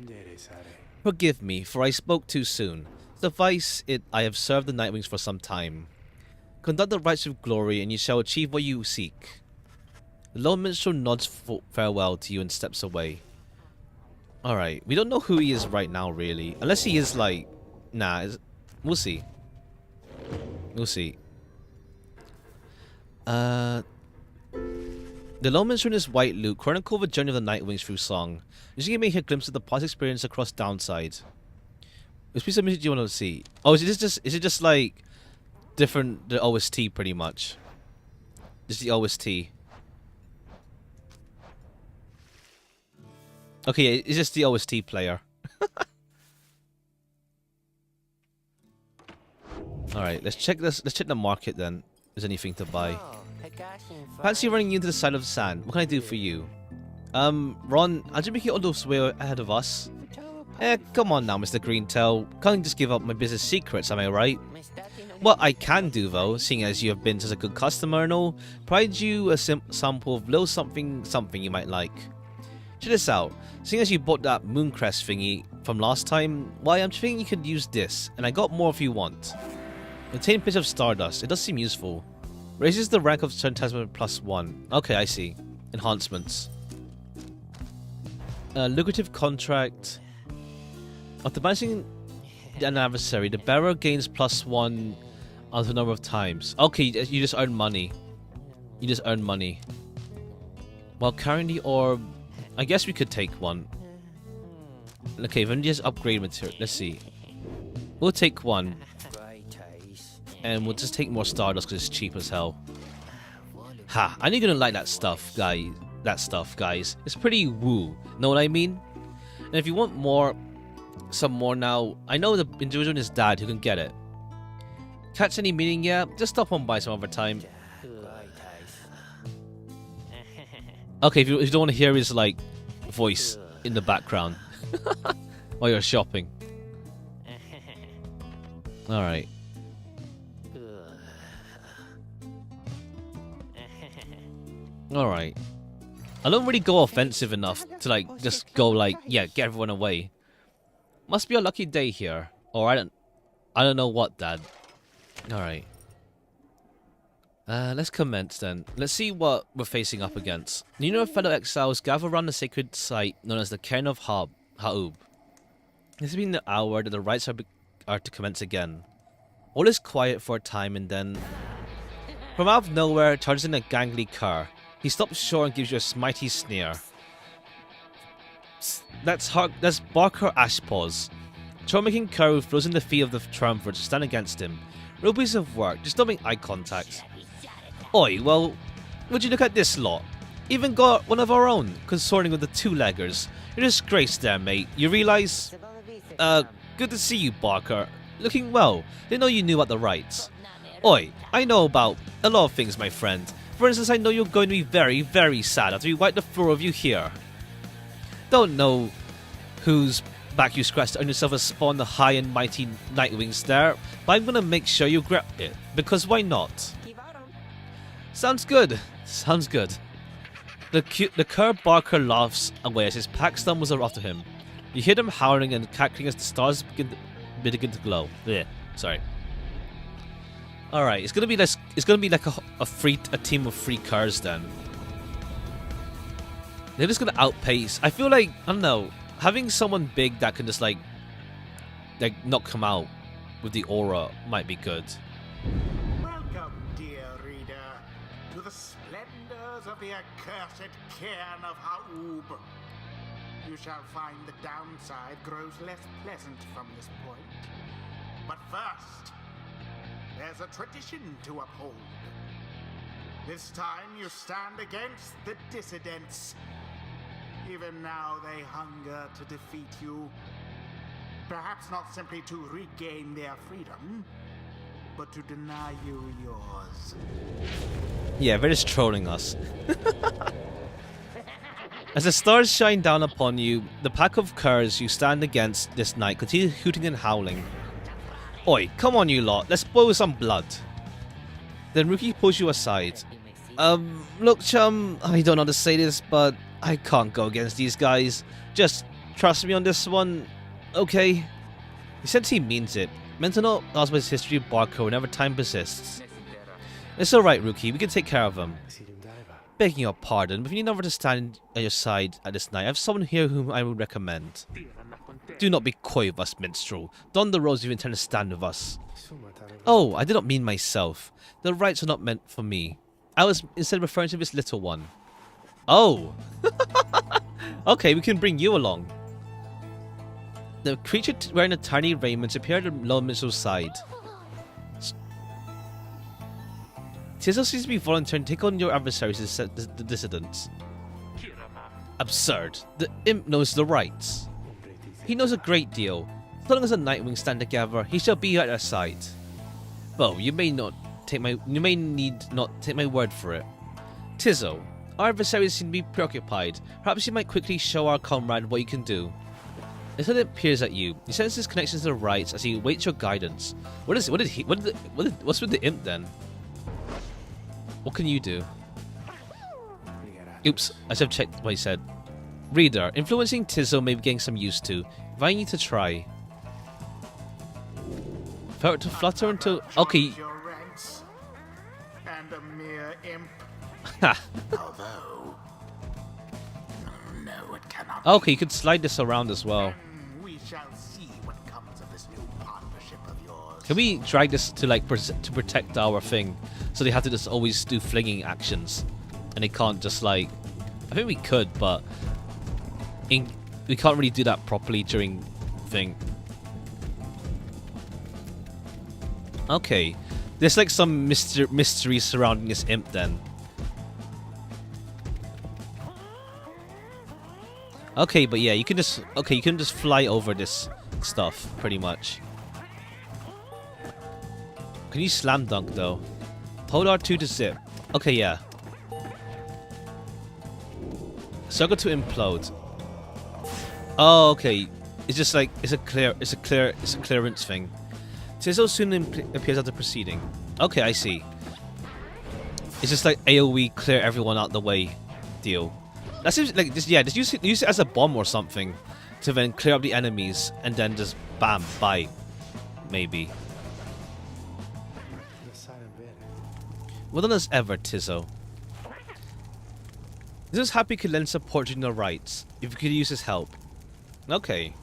Forgive me, for I spoke too soon. Suffice it, I have served the Nightwings for some time. Conduct the rites with glory, and you shall achieve what you seek. The lone minstrel nods farewell to you and steps away. Alright, we don't know who he is right now, really. Unless he is like... Nah, we'll see. We'll see. The lone minstrel in his white loot chronicle the journey of the Nightwings through song. This give me a glimpse of the past experience across downside. Which piece of music do you want to see? Oh, is it just like different the OST pretty much? Just the OST. Okay, it's just the OST player. Alright, let's check this. Let's check the market then. If there's anything to buy. Fancy running you into the side of the sand. What can I do for you? Ron, how'd you make it all this way ahead of us? Come on now, Mr. Greentail. Can't just give up my business secrets, am I right? What I can do though, seeing as you have been such a good customer and all, provide you a sample of little something you might like. Check this out. Seeing as you bought that Mooncrest thingy from last time, why I'm thinking you could use this, and I got more if you want. Obtain pitch of Stardust. It does seem useful. Raises the rank of certain talisman +1. Okay, I see. Enhancements. Lucrative contract. After balancing an adversary, the bearer gains +1 on the number of times. Okay, you just earn money. You just earn money. While carrying the orb, I guess we could take one. Okay, then just upgrade material. Let's see. We'll take one. And we'll just take more Stardust because it's cheap as hell. Ha! I know you're gonna like that stuff, guys. Guys. It's pretty woo. Know what I mean? And if you want more, some more now, I know the individual and his dad who can get it. Catch any meeting? Yeah, just stop on by some other time. Okay, if you don't want to hear his like voice in the background while you're shopping. All right. All right. I don't really go offensive enough to like just go like, yeah, get everyone away. Must be a lucky day here, or I don't know what, Dad. All right. Let's commence then. Let's see what we're facing up against. You know, fellow exiles, gather around the sacred site known as the Cairn of Ha'ub. This has been the hour that the rites are to commence again. All is quiet for a time, and then, from out of nowhere, charges in a gangly cur. He stops short and gives you a mighty sneer. That's Barker Ashpaws. Troll-making cur who flows in the feet of the triumvirate to stand against him. Real piece of work, just don't make eye contact. Oi, well, would you look at this lot? Even got one of our own, consorting with the two-leggers. You're a disgrace there, mate. You realise? Good to see you, Barker. Looking well. Didn't know you knew about the rights. Oi, I know about a lot of things, my friend. For instance, I know you're going to be very, very sad after we wipe the floor of you here. Don't know whose back you scratched to earn yourself a spawn the high and mighty Nightwings there, but I'm gonna make sure you grab it, because why not? Sounds good. Sounds good. The cur Barker laughs away as his pack stumbles after him. You hear them howling and cackling as the stars begin to glow. Yeah, sorry. All right, it's gonna be like a team of 3 curs then. They're just gonna outpace. I feel like, I don't know, having someone big that can just like not come out with the aura might be good. Welcome, dear reader, to the splendors of the accursed Cairn of Ha'ub. You shall find the downside grows less pleasant from this point. But first, there's a tradition to uphold. This time you stand against the dissidents. Even now they hunger to defeat you. Perhaps not simply to regain their freedom, but to deny you yours. Yeah, they're just trolling us. As the stars shine down upon you, the pack of curs you stand against this night continue hooting and howling. Oi, come on you lot, let's boil some blood. Then Rookie pulls you aside. Look chum, I don't know how to say this, but I can't go against these guys. Just trust me on this one, okay? He says he means it. Meant to not ask about his history of Barker whenever time persists. It's alright, Rookie, we can take care of him. Begging your pardon, but if you need no one to stand at your side at this night, I have someone here whom I would recommend. Do not be coy with us, minstrel. Don the rose if you intend to stand with us. Oh, I did not mean myself. The rights are not meant for me. I was instead referring to this little one. Oh! Okay, we can bring you along. The creature wearing a tiny raiment appeared at Lone Minstrel's side. Tizzle seems to be volunteering to take on your adversaries, the dissidents. Absurd. The imp knows the rights. He knows a great deal. As long as the Nightwings stand together, he shall be at our side. Well, you may need not take my word for it. Tizzle, our adversaries seem to be preoccupied. Perhaps you might quickly show our comrade what you can do. The attendant peers at you. He senses his connection to the rights as he awaits your guidance. What's with the imp then? What can you do? Oops, I should have checked what he said. Reader, influencing Tizzle may be getting some used to. If I need to try. Felt to flutter until... Okay. And a mere imp. Ha! Although... No, it cannot. Okay, you could slide this around as well. We shall see what comes of this new partnership of yours. Can we drag this to like to protect our thing? So they have to just always do flinging actions. And they can't just like I think we could, but we can't really do that properly during thing. Okay, there's like some mystery surrounding this imp then. Okay, but yeah, you can just fly over this stuff pretty much. Can you slam dunk though? Hold R2 to zip. Okay, yeah. Circle to implode. Oh, okay. It's just like it's a clearance thing. Tizzle soon appears after proceeding. Okay, I see. It's just like AoE clear everyone out the way deal. That seems like this. Yeah, just use it as a bomb or something to then clear up the enemies and then just bam, bye. Maybe. Well done as ever, Tizzo. This is happy could lend support during the rites, if you could use his help. Okay.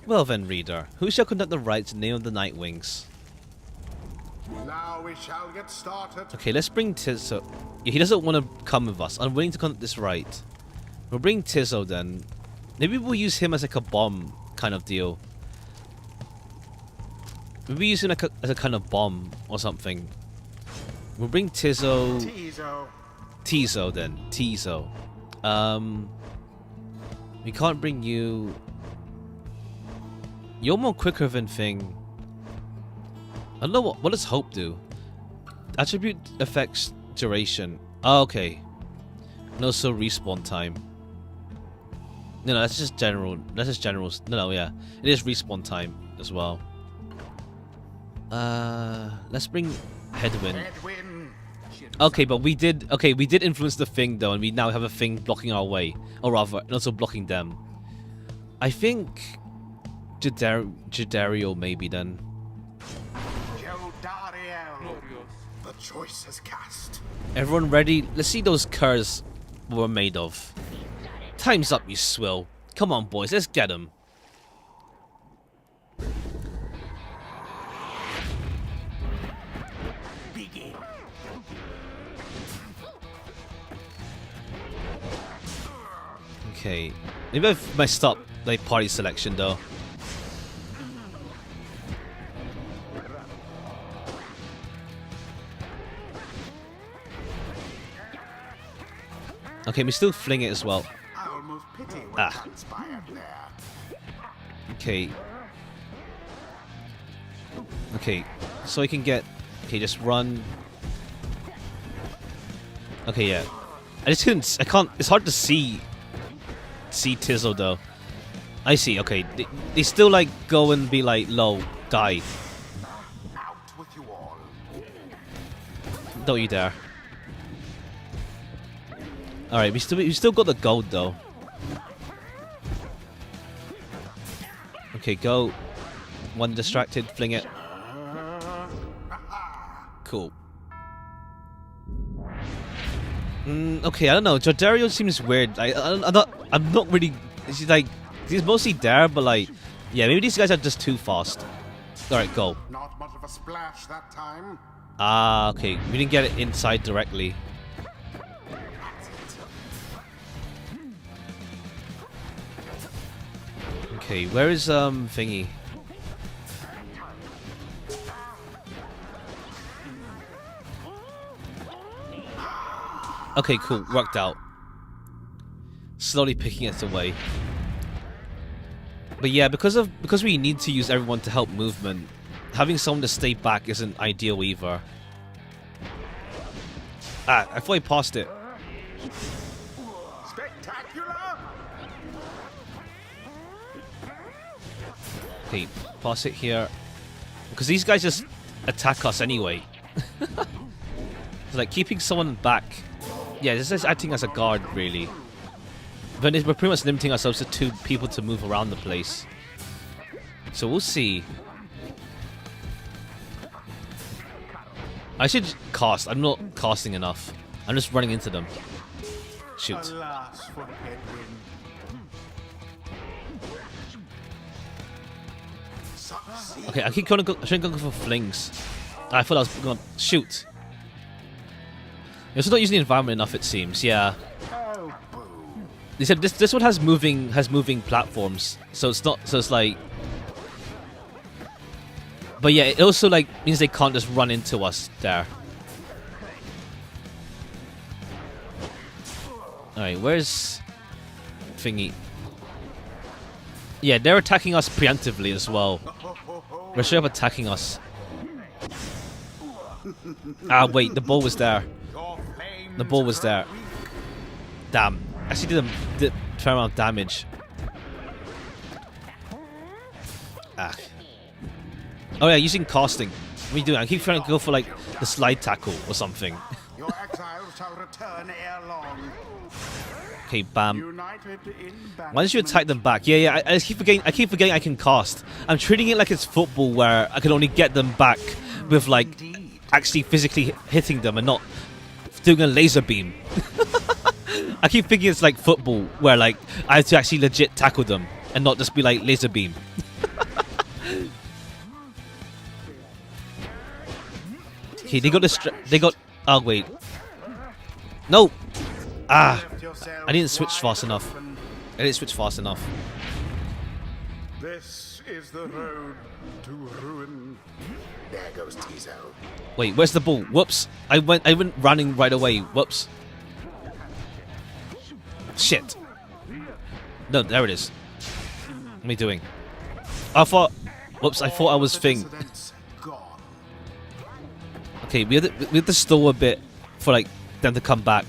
Well then, reader, who shall conduct the rites in the name of the Night Wings? Now we shall get started. Okay, let's bring Tizzo. Yeah, he doesn't want to come with us. Unwilling to conduct this rite. We'll bring Tizzo then. Maybe we'll use him as like a bomb kind of deal. Maybe use him like as a kind of bomb or something. We'll bring Tizzo. Tizo then. Tizo. We can't bring you. You're more quicker than thing. I don't know what does hope do? Attribute affects duration. Oh, okay. And also respawn time. No, that's just general. That's just general. No, yeah. It is respawn time as well. Let's bring Headwind. Okay, but we did influence the thing though, and we now have a thing blocking our way. Or rather, and also blocking them. I think Jadario maybe then. The choice is cast. Everyone ready? Let's see those curs we're made of. Time's up, you swill. Come on, boys, let's get them. Begin. Okay, maybe I messed up like party selection though. Okay, we still fling it as well. I almost pity what transpired there. Okay. Okay, so I can get. Okay, just run. Okay, yeah. I just couldn't. I can't. It's hard to see Tizzo though. I see. Okay, they still like go and be like low, die. Out with you all. Don't you dare. All right, we still got the gold though. Okay, go. One distracted, fling it. Cool. Okay, I don't know. Jordario seems weird. I'm not really. He's like, he's mostly there, but like, yeah, maybe these guys are just too fast. All right, go. Not much of a splash that time. Ah, okay. We didn't get it inside directly. Okay, where is thingy? Okay, cool. Worked out. Slowly picking it away. But yeah, because we need to use everyone to help movement, having someone to stay back isn't ideal either. Ah, I thought I passed it. Spectacular! Okay, pass it here. Because these guys just attack us anyway. It's like keeping someone back. Yeah, this is acting as a guard, really. But we're pretty much limiting ourselves to 2 people to move around the place. So we'll see. I should cast. I'm not casting enough. I'm just running into them. Shoot. Alas for Headwind. Okay, I shouldn't go for flings. I thought I was going to shoot. You're still not using the environment enough, it seems. Yeah. Oh, boo. They said this one has moving platforms, so it's not it's like. But yeah, it also like means they can't just run into us there. All right, where's thingy? Yeah, they're attacking us preemptively as well. They're straight up attacking us. Ah, wait, the ball was there. The ball was there. Damn. Actually did a fair amount of damage. Ah. Oh yeah, using casting. What are you doing? I keep trying to go for like the slide tackle or something. Your exile shall return ere long. Okay, bam. United in Why don't you attack them back? Yeah, I keep forgetting I can cast. I'm treating it like it's football where I can only get them back with like actually physically hitting them and not doing a laser beam. I keep thinking it's like football where like I have to actually legit tackle them and not just be like laser beam. Okay, they got oh wait. No. Ah. I didn't switch fast enough. This is the road to ruin. There goes Tizo. Wait, where's the ball? Whoops. I went running right away. Whoops. Shit. No, there it is. What am I doing? Whoops, I thought I was thing. Okay, we have to stall a bit for like them to come back.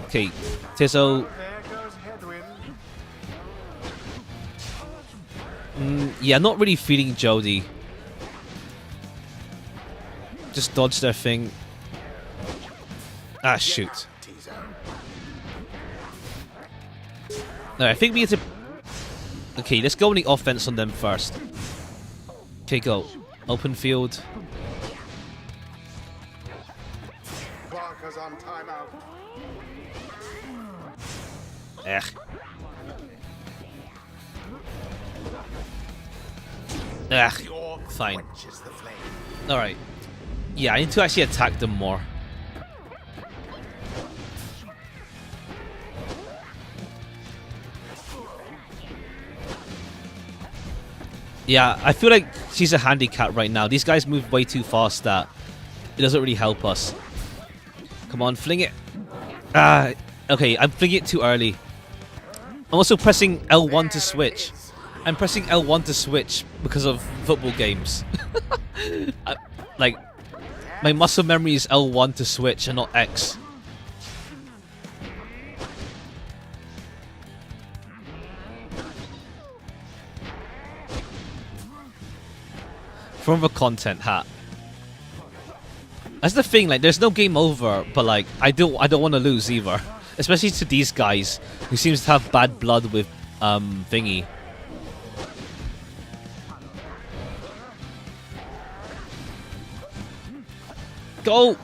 Okay, Tizo. Yeah, not really feeding Jody. Just dodge their thing. Ah, shoot. No, I think we need to... Okay, let's go on the offense on them first. Okay, go. Open field. Barker's on timeout. Fine. Alright. Yeah, I need to actually attack them more. Yeah, I feel like she's a handicap right now. These guys move way too fast that it doesn't really help us. Come on, fling it. Ah, okay, I'm flinging it too early. I'm also pressing L1 to switch. I'm pressing L1 to switch because of football games. Like, my muscle memory is L1 to switch and not X. From the content hat. That's the thing, like there's no game over, but like I don't want to lose either. Especially to these guys who seems to have bad blood with thingy. Go!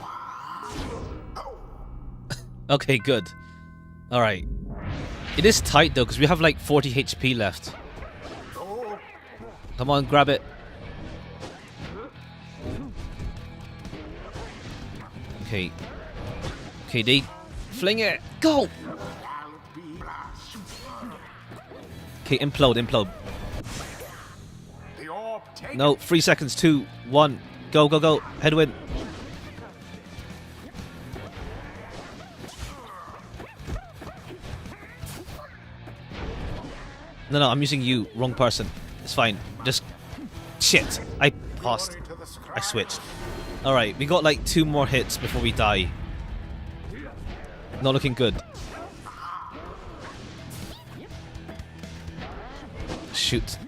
Okay, good. Alright. It is tight though, because we have like 40 HP left. Come on, grab it. Okay. Okay, they fling it. Go! Okay, implode. No, 3 seconds, 2, 1. Go. Headwind. No, I'm using you. Wrong person. It's fine. Just... Shit. I paused. I switched. Alright, we got like 2 more hits before we die. Not looking good. Shoot.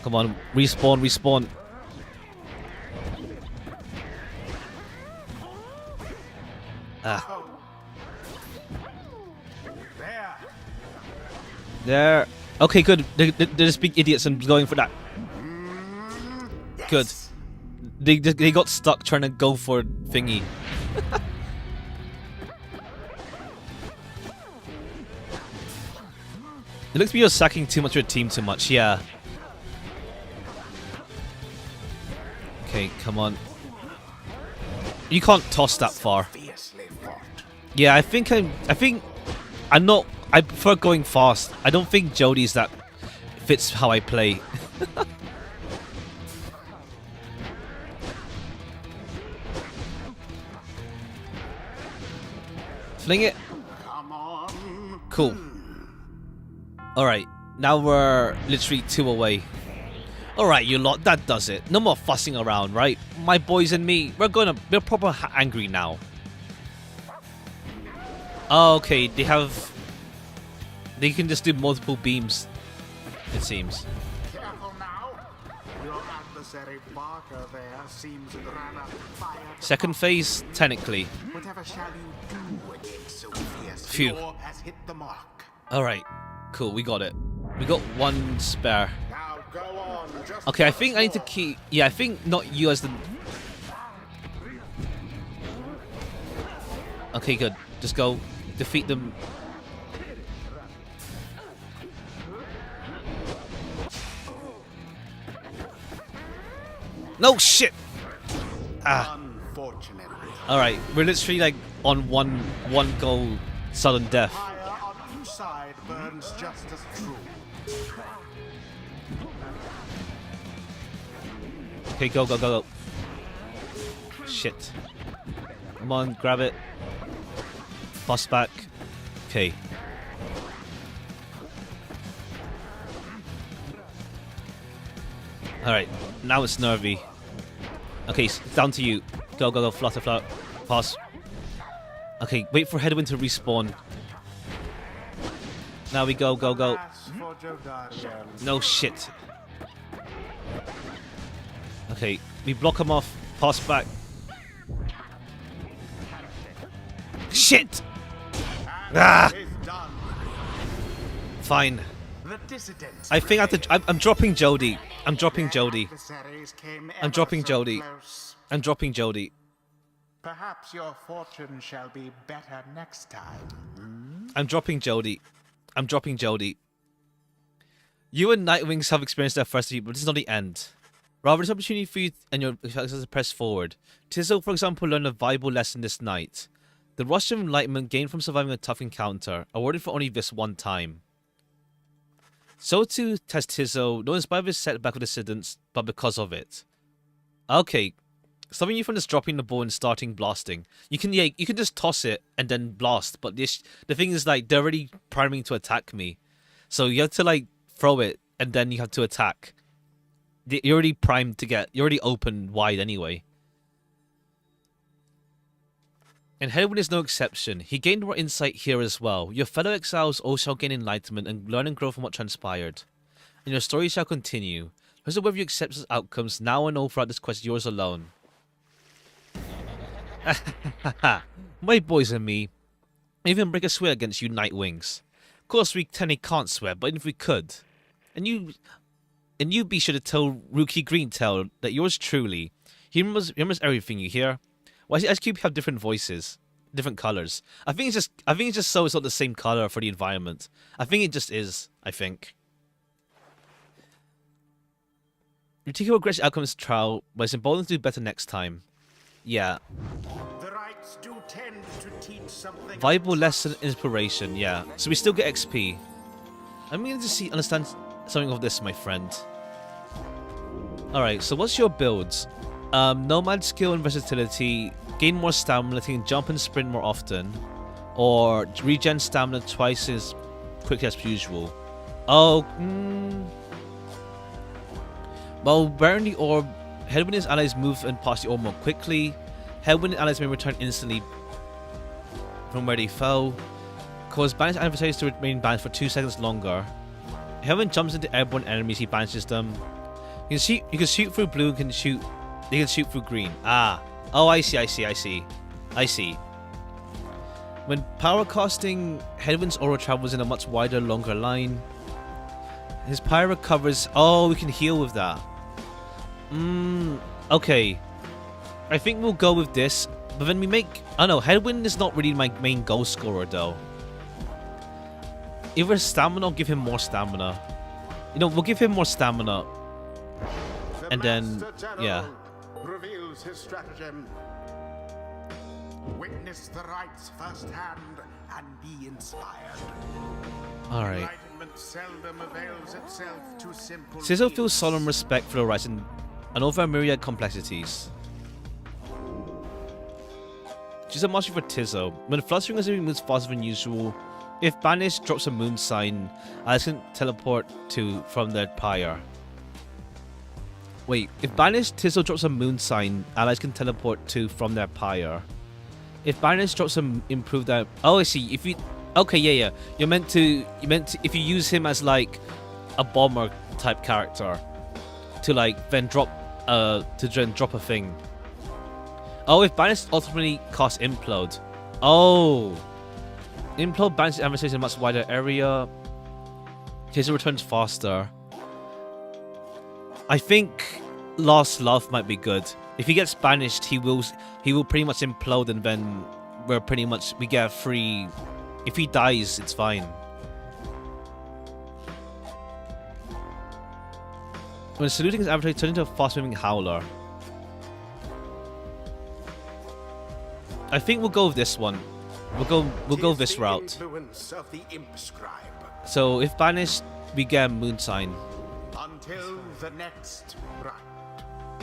Come on, respawn. Ah. There. Okay, good. They're just big idiots and going for that. Good. They got stuck trying to go for thingy. It looks like you're sacking too much of your team too much, yeah. Okay, come on. You can't toss that far. Yeah, I think I'm not. I prefer going fast. I don't think Jody's that fits how I play. Fling it. Come on. Cool. Alright, now we're literally 2 away. Alright, you lot, that does it. No more fussing around, right? My boys and me, we're proper angry now. Oh, okay, they can just do multiple beams, it seems. Careful now. Your adversary Barker there seems rather fired. Second phase, technically. Whatever shall you do against so fierce? Phew. Your has hit the mark. Alright, cool, we got it. We got 1 spare. Now go on. Just Okay, I think I need to keep... Yeah, I think not you as the... Okay, good. Just go. Defeat them. No shit! Ah. Unfortunately. Alright, we're literally like on one goal sudden death. Fire on each side burns just as true. Okay, go, go, go, go. Shit. Come on, grab it. Boss back. Okay. Alright, now it's nervy. Okay, it's down to you. Go, go, go, flutter, flutter. Pass. Okay, wait for Headwind to respawn. Now we go, go, go. Pass for Jodarian. No shit. Okay, we block him off. Pass back. Shit! Ah! Is done. Fine. The dissidents I think I have to. I'm dropping Jody. I'm dropping Jody. adversaries came I'm ever dropping so Jody. close. I'm dropping Jody. Perhaps your fortune shall be better next time. I'm dropping Jody. I'm dropping Jody. You and Nightwings have experienced their first defeat, but this is not the end. Rather, it's an opportunity for you and your characters to press forward. Tizzle, for example, learned a valuable lesson this night. The rush of enlightenment gained from surviving a tough encounter, awarded for only this one time. So too has Tizzle, not in spite of his setback with dissidents, but because of it. Okay, stopping you from just dropping the ball and starting blasting. You can just toss it and then blast, but the thing is, like, they're already priming to attack me. So you have to, like, throw it and then you have to attack. You're already primed to get, you're already open wide anyway. And Headwind is no exception. He gained more insight here as well. Your fellow exiles all shall gain enlightenment and learn and grow from what transpired. And your story shall continue. Whoever whether you accept these outcomes now and all throughout this quest, yours alone. My boys and me even break a swear against you Nightwings. Of course we technically can't swear, but if we could. And you be sure to tell Rookie Greentail that yours truly. He remembers everything, you hear? Why does SQP have different voices? Different colours? I think it's just so it's not the same colour for the environment. I think it just is, I think. You take your aggressive outcomes trial, but it's important to do better next time. Yeah. The rites do tend to teach something. Viable lesson, inspiration, yeah. So we still get XP. I'm going to understand something of this, my friend. Alright, so what's your builds? Nomad skill and versatility, gain more stamina, letting jump and sprint more often, or regen stamina twice as quickly as usual. Oh, well, burn the orb. Headwind and his allies move and pass the orb more quickly. Headwind and allies may return instantly from where they fell. Cause banished adversaries to remain banished for 2 seconds longer. Headwind jumps into airborne enemies, he banishes them. You can shoot through blue, they can shoot through green. Ah. Oh, I see. When power casting, Headwind's aura travels in a much wider, longer line. His Pyre covers... Oh, we can heal with that. Okay. I think we'll go with this. But then we make... I don't know, Headwind is not really my main goal scorer, though. Either stamina or give him more stamina. You know, we'll give him more stamina. And then... Yeah. Reveals his stratagem. Witness the rites firsthand and be inspired. Alright. Enlightenment seldom avails itself to simple Sizzle feels means. solemn respect for the rites and over myriad complexities. She's a master for Tizzo. When flustering as it moves faster than usual, if banished drops a moon sign, Alice can teleport to from their pyre. Wait, if banished Tizzo drops a moon sign, allies can teleport to from their pyre. If banished drops a improve that. Oh, I see. If you, okay, yeah. You're meant to. If you use him as like a bomber type character, to like then drop a thing. Oh, if banished ultimately costs implode. Oh, implode banishes adversaries in a much wider area. Tizzo returns faster. I think Last Love might be good. If he gets banished, he will pretty much implode, and then we get a free. If he dies, it's fine. When saluting his avatar, turn into a fast-moving howler. I think we'll go with this one. We'll go this route. So if banished, we get a moon sign. Until the next rite.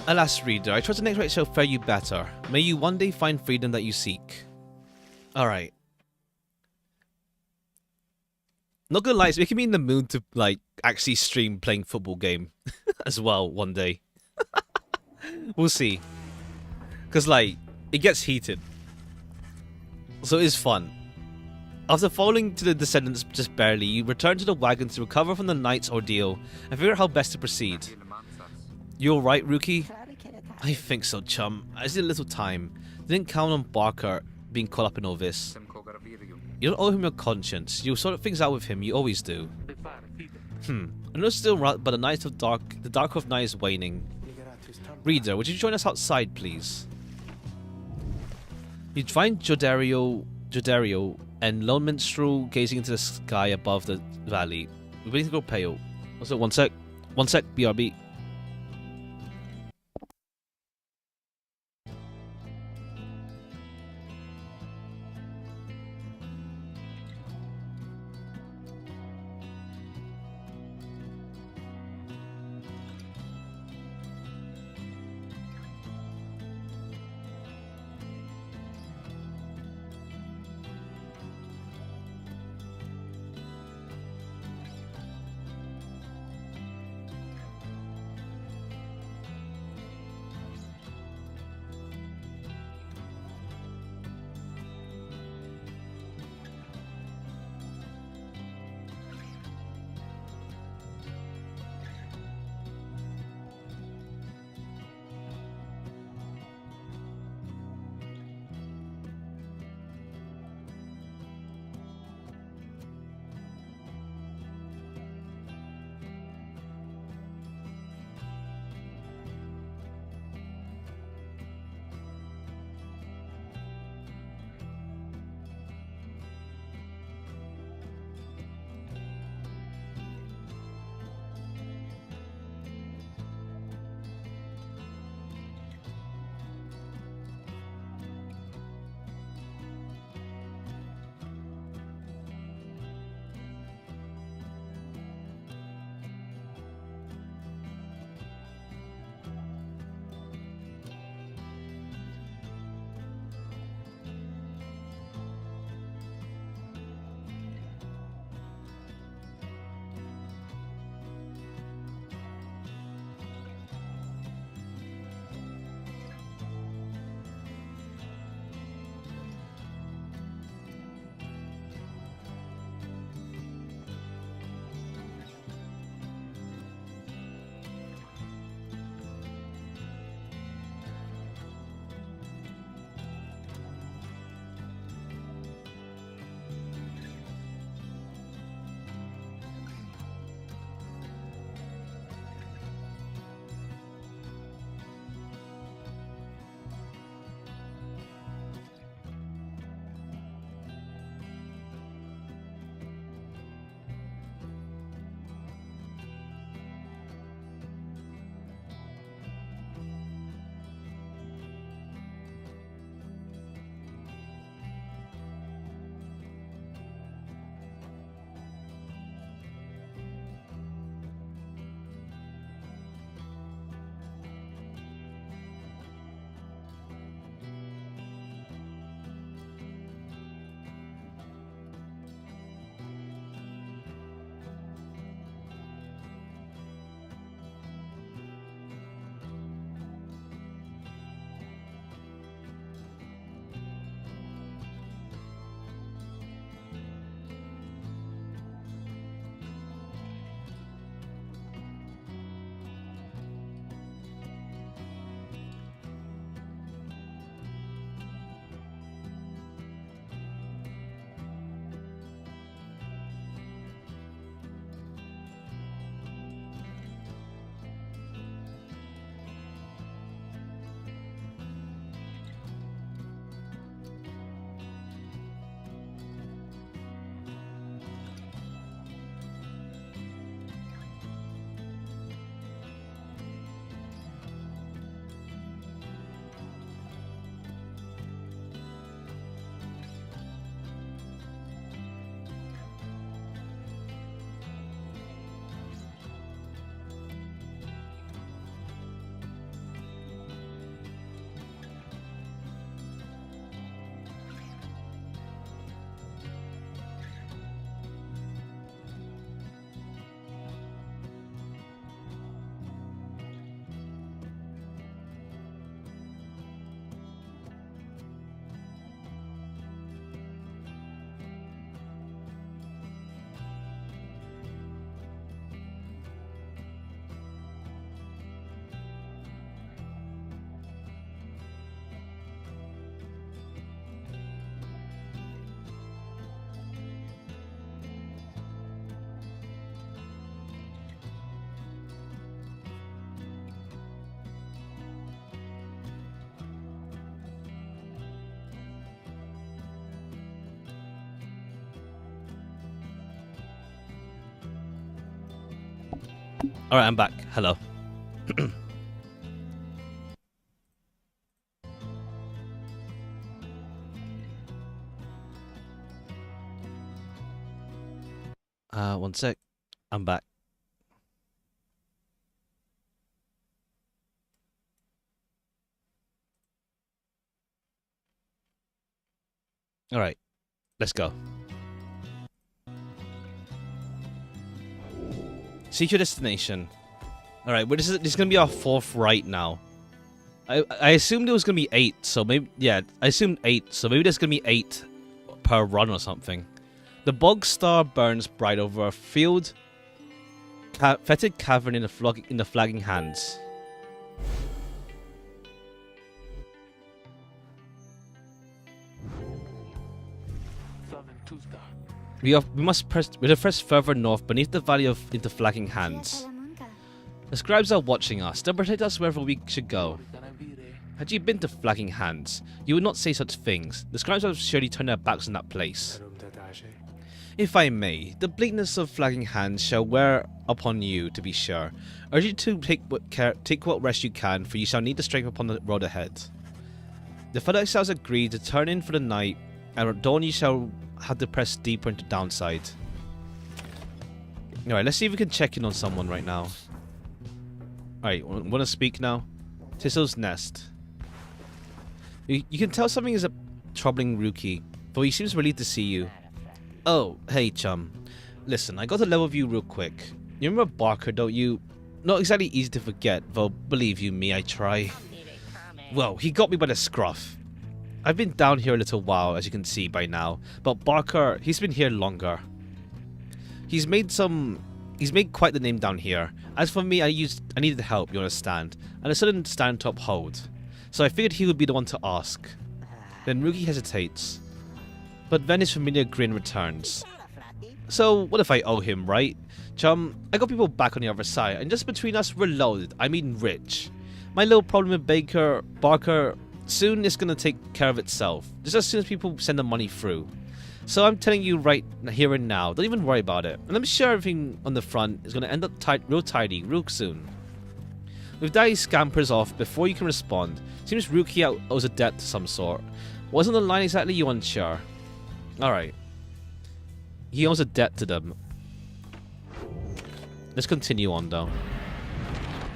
Alas, reader, I trust the next rite shall fare you better. May you one day find freedom that you seek. Alright. Not gonna lie, it's making me in the mood to, like, actually stream playing football game as well one day. We'll see. Because, like, it gets heated. So it is fun. After falling to the descendants just barely, you return to the wagon to recover from the night's ordeal and figure out how best to proceed. You alright, Rookie? I think so, chum. I just need a little time. Didn't count on Barker being caught up in all this. You don't owe him your conscience. You'll sort things out with him, you always do. I know it's still right, but the dark of night is waning. Reader, would you join us outside, please? You'd find Jodario and Lone Minstrel gazing into the sky above the valley. We're beginning to grow pale. Also, one sec, BRB. Alright, I'm back. Hello. One sec. I'm back. Alright, let's go. Seek your destination. Alright, well, this is gonna be our 4th right now. I assumed there was gonna be 8, so maybe, yeah, I assumed 8, so maybe there's gonna be 8 per run or something. The bog star burns bright over a field, fetid cavern in the flagging hands. We must press further north beneath the valley into flagging hands. The scribes are watching us. They'll protect us wherever we should go. Had you been to flagging hands, you would not say such things. The scribes have surely turned their backs on that place. If I may, the bleakness of flagging hands shall wear upon you, to be sure. Urge you to take what rest you can, for you shall need the strength upon the road ahead. The fellow exiles agree to turn in for the night, and at dawn you shall have to press deeper into downside. Alright, let's see if we can check in on someone right now. Alright, want to speak now? Thistle's Nest. You can tell something is a troubling rookie, for he seems relieved to see you. Oh, hey chum. Listen, I got to level with you real quick. You remember Barker, don't you? Not exactly easy to forget, though believe you me, I try. Well, he got me by the scruff. I've been down here a little while, as you can see by now, but Barker, he's been here longer. He's made quite the name down here. As for me, I needed help, you understand, and a sudden stand to uphold. So I figured he would be the one to ask. Then Ruki hesitates. But then his familiar grin returns. So, what if I owe him, right? Chum, I got people back on the other side, and just between us, we're loaded. I mean rich. My little problem with Barker, soon it's gonna take care of itself. Just as soon as people send the money through. So I'm telling you right here and now, don't even worry about it. And I'm sure everything on the front is gonna end up real tidy, real soon. With that, he scampers off before you can respond. Seems Ruki owes a debt to some sort. Wasn't the line exactly, you unsure? Alright. He owes a debt to them. Let's continue on though.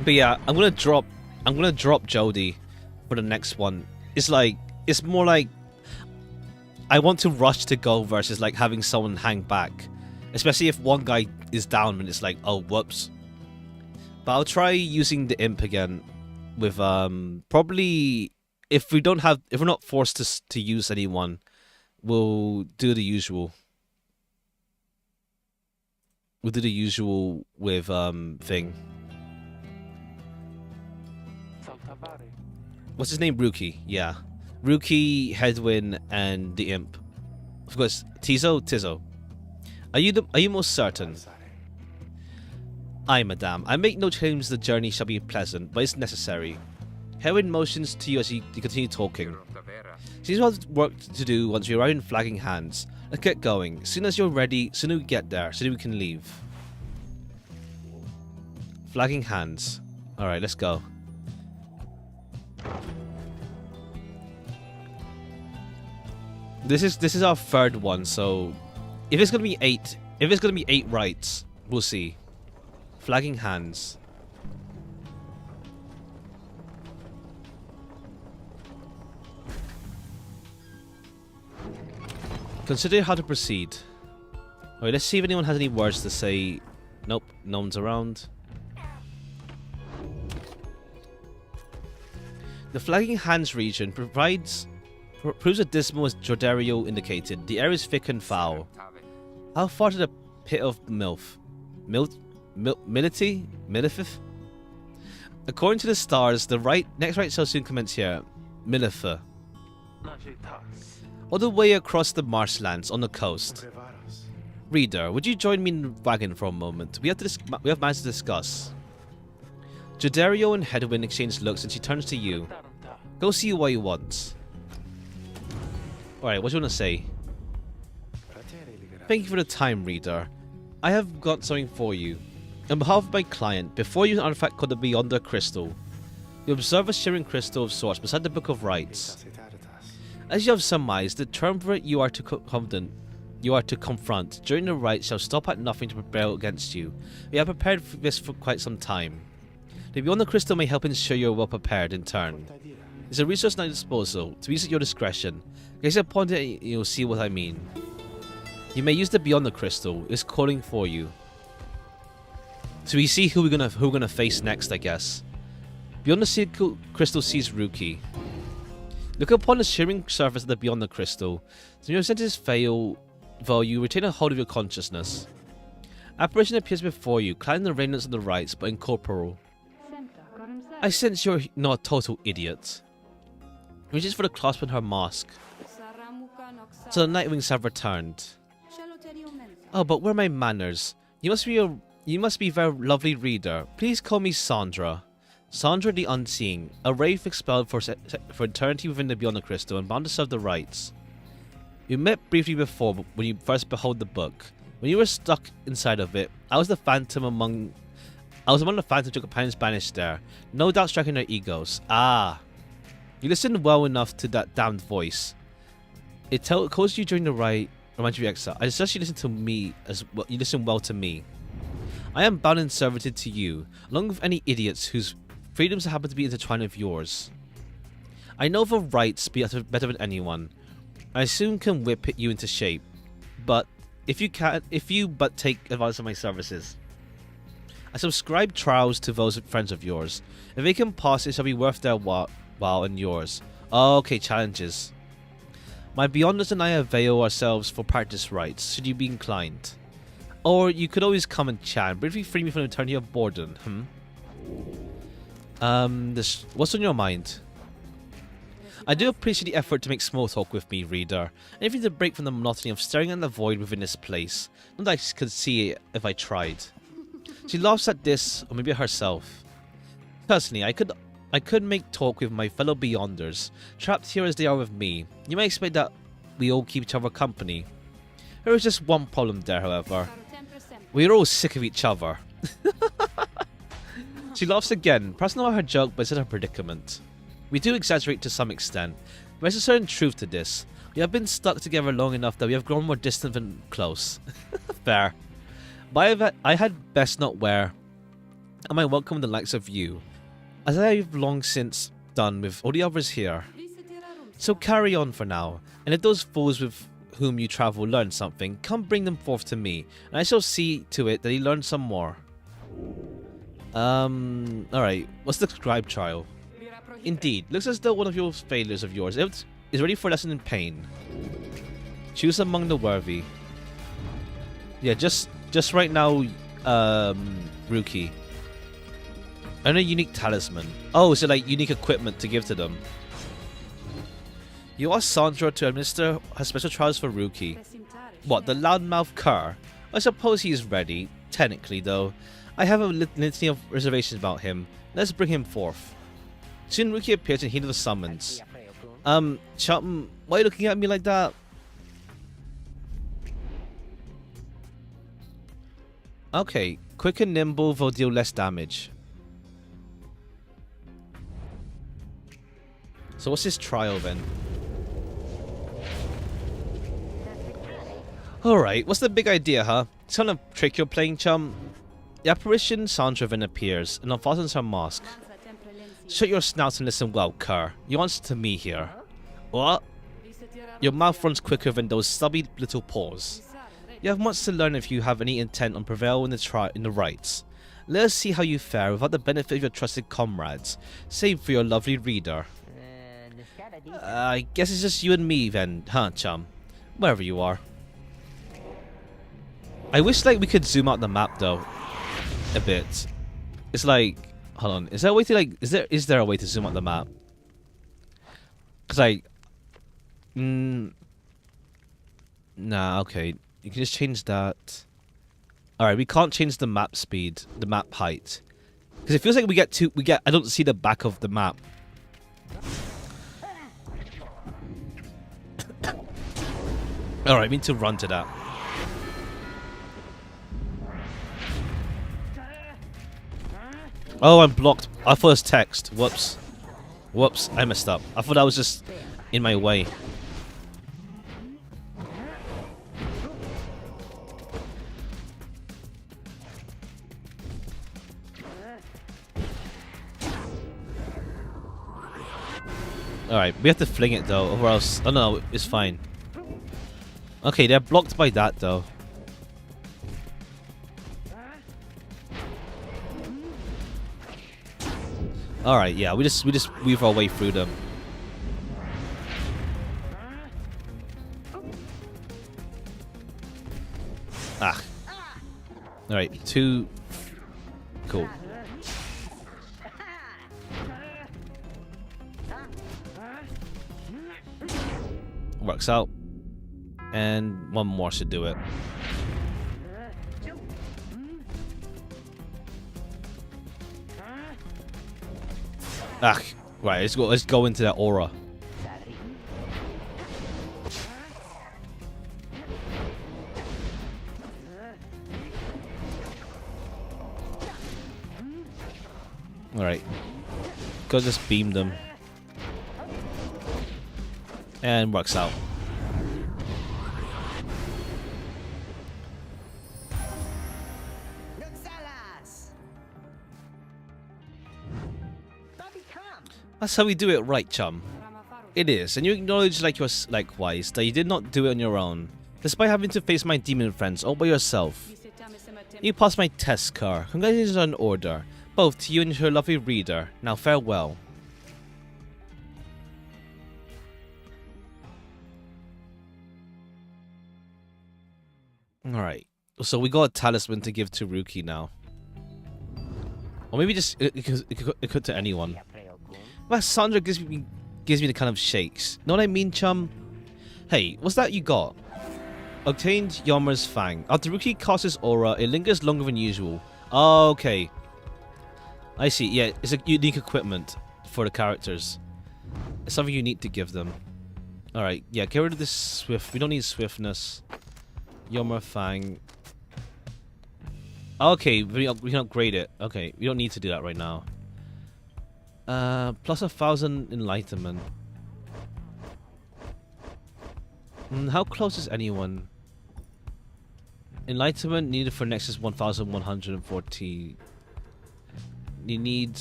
But yeah, I'm gonna drop Jody for the next one. It's more like I want to rush to go versus like having someone hang back. Especially if one guy is down and it's like, oh whoops. But I'll try using the imp again with probably if we're not forced to use anyone, we'll do the usual. We'll do the usual with thing. What's his name? Ruki, yeah. Ruki, Headwind, and the imp. Of course, Tizo. Are you most certain? Aye, madame. I make no claims the journey shall be pleasant, but it's necessary. Headwind motions to you as you continue talking. Seems we'll have work to do once we arrive in flagging hands. Let's get going. As soon as you're ready, sooner we get there, sooner we can leave. Flagging hands. Alright, let's go. This is our third one, so if it's gonna be 8 rights, we'll see. Flagging hands. Consider how to proceed. Alright, let's see if anyone has any words to say. Nope, no one's around. The flagging hands region proves as dismal as Jordario indicated. The air is thick and foul. How far to the pit of Milf? Milifith? According to the stars, the next right shall soon commence here. Milifith. All the way across the marshlands on the coast. Reader, would you join me in the wagon for a moment? We have matters to discuss. Jordario and Headwind exchange looks and she turns to you. Go see what you want. Alright, what do you want to say? Thank you for the time, reader. I have got something for you. On behalf of my client, before you use an artifact called the Beyond the Crystal, you observe a shimmering crystal of sorts beside the Book of Rites. As you have surmised, the term for it you are to confront during the rites shall stop at nothing to prevail against you. We have prepared for this for quite some time. The Beyond the Crystal may help ensure you are well prepared in turn. It's a resource at your disposal, to use at your discretion. Gaze upon it and you'll see what I mean. You may use the Beyond the Crystal, it's calling for you. So we see who we're gonna face next, I guess. Beyond the Crystal sees Rookie. Look upon the shimmering surface of the Beyond the Crystal. So your senses fail, though you retain a hold of your consciousness. Apparition appears before you, clad in the raiments of the rites, but incorporeal. I sense you're not a total idiot. Reaches for the clasp on her mask. So the Nightwings have returned. Oh, but where are my manners? You must be a very lovely reader. Please call me Sandra. Sandra the Unseeing, a wraith expelled for eternity within the Beyond the Crystal and bound to serve the rites. We met briefly before when you first beheld the book. When you were stuck inside of it, I was among the phantoms your companions banished there, no doubt striking their egos. Ah, you listened well enough to that damned voice. It calls you during the rite, reminds you of exile. I suggest you listen to me as well. You listen well to me. I am bound and servited to you, along with any idiots whose freedoms happen to be intertwined with yours. I know the rights better than anyone. I soon can whip you into shape, but if you but take advantage of my services. I subscribe trials to those friends of yours. If they can pass, it shall be worth their while and yours. Okay, challenges. My Beyonders and I avail ourselves for practice rites, should you be inclined. Or you could always come and chat, briefly free me from the eternity of boredom, what's on your mind? I do appreciate the effort to make small talk with me, reader. Anything to break from the monotony of staring at the void within this place. Not that I could see it if I tried. She laughs at this, or maybe at herself. Personally, I could make talk with my fellow Beyonders, trapped here as they are with me. You may expect that we all keep each other company. There is just one problem there, however. We are all sick of each other. She laughs again, perhaps not her joke, but instead her predicament. We do exaggerate to some extent, but there's a certain truth to this. We have been stuck together long enough that we have grown more distant than close. Fair. But I had best not wear, and I welcome the likes of you, as I have long since done with all the others here. So carry on for now, and if those fools with whom you travel learn something, come bring them forth to me, and I shall see to it that he learns some more. Alright, what's the scribe trial? Indeed, looks as though one of your failures of yours is ready for a lesson in pain. Choose among the worthy. Yeah, just right now, Rookie. Earn a unique talisman. Oh, so like unique equipment to give to them. You ask Sandra to administer her special trials for Rookie. What, the loudmouth cur? I suppose he is ready. Technically, though. I have a litany of reservations about him. Let's bring him forth. Soon Rookie appears and heeded the summons. Chum, why are you looking at me like that? Okay, quick and nimble will deal less damage. So what's this trial then? Alright, what's the big idea, huh? It's kind of trick you're playing, chum. The apparition Sandra then appears and unfastens her mask. Shut your snout and listen well, cur. You answer to me here. What? Your mouth runs quicker than those stubby little paws. You have much to learn if you have any intent on prevailing in the rites. Let us see how you fare without the benefit of your trusted comrades, save for your lovely reader. I guess it's just you and me then, huh, chum? Wherever you are. I wish like we could zoom out the map though, a bit. It's like, hold on, is there a way to like, is there a way to zoom out the map? Cause nah, okay. You can just change that. Alright, we can't change the map speed, the map height. Because it feels like I don't see the back of the map. Alright, I mean to run to that. Oh, I'm blocked. I thought it was text. Whoops. Whoops, I messed up. I thought I was just in my way. Alright, we have to fling it though, or else... Oh no, it's fine. Okay, they're blocked by that though. Alright, yeah, we just weave our way through them. Ah. Alright, 2... Cool. Works out. And one more should do it. Ah, right, let's go into that aura. Alright. Go just beam them. And works out. That's how we do it right, chum. It is, and you acknowledge likewise that you did not do it on your own, despite having to face my demon friends all by yourself. You passed my test, Car. Congratulations on order, both to you and your lovely reader. Now farewell. Alright, so we got a talisman to give to Ruki now. Or maybe just it could to anyone. Well, Sandra gives me the kind of shakes. Know what I mean, chum? Hey, what's that you got? Obtained Yoma's Fang. After Ruki casts his aura, it lingers longer than usual. Oh, okay. I see. Yeah, it's a unique equipment for the characters. It's something you need to give them. Alright, yeah, get rid of this swift. We don't need swiftness. Yoma Fang. Okay, we can upgrade it. Okay, we don't need to do that right now. Plus 1,000 enlightenment. How close is anyone? Enlightenment needed for Nexus 1,140. Needed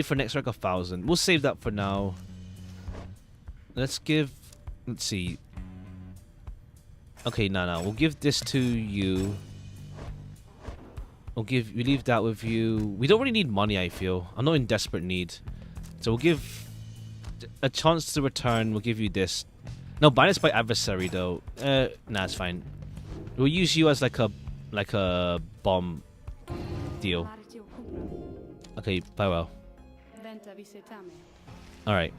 for next rank 1,000. We'll save that for now. Let's see. Okay, no. We'll give this to you. We leave that with you. We don't really need money, I feel. I'm not in desperate need. So we'll give a chance to return. We'll give you this. No, bind us by adversary though. Nah, it's fine. We'll use you as like a bomb deal. Okay, Pyre. Alright.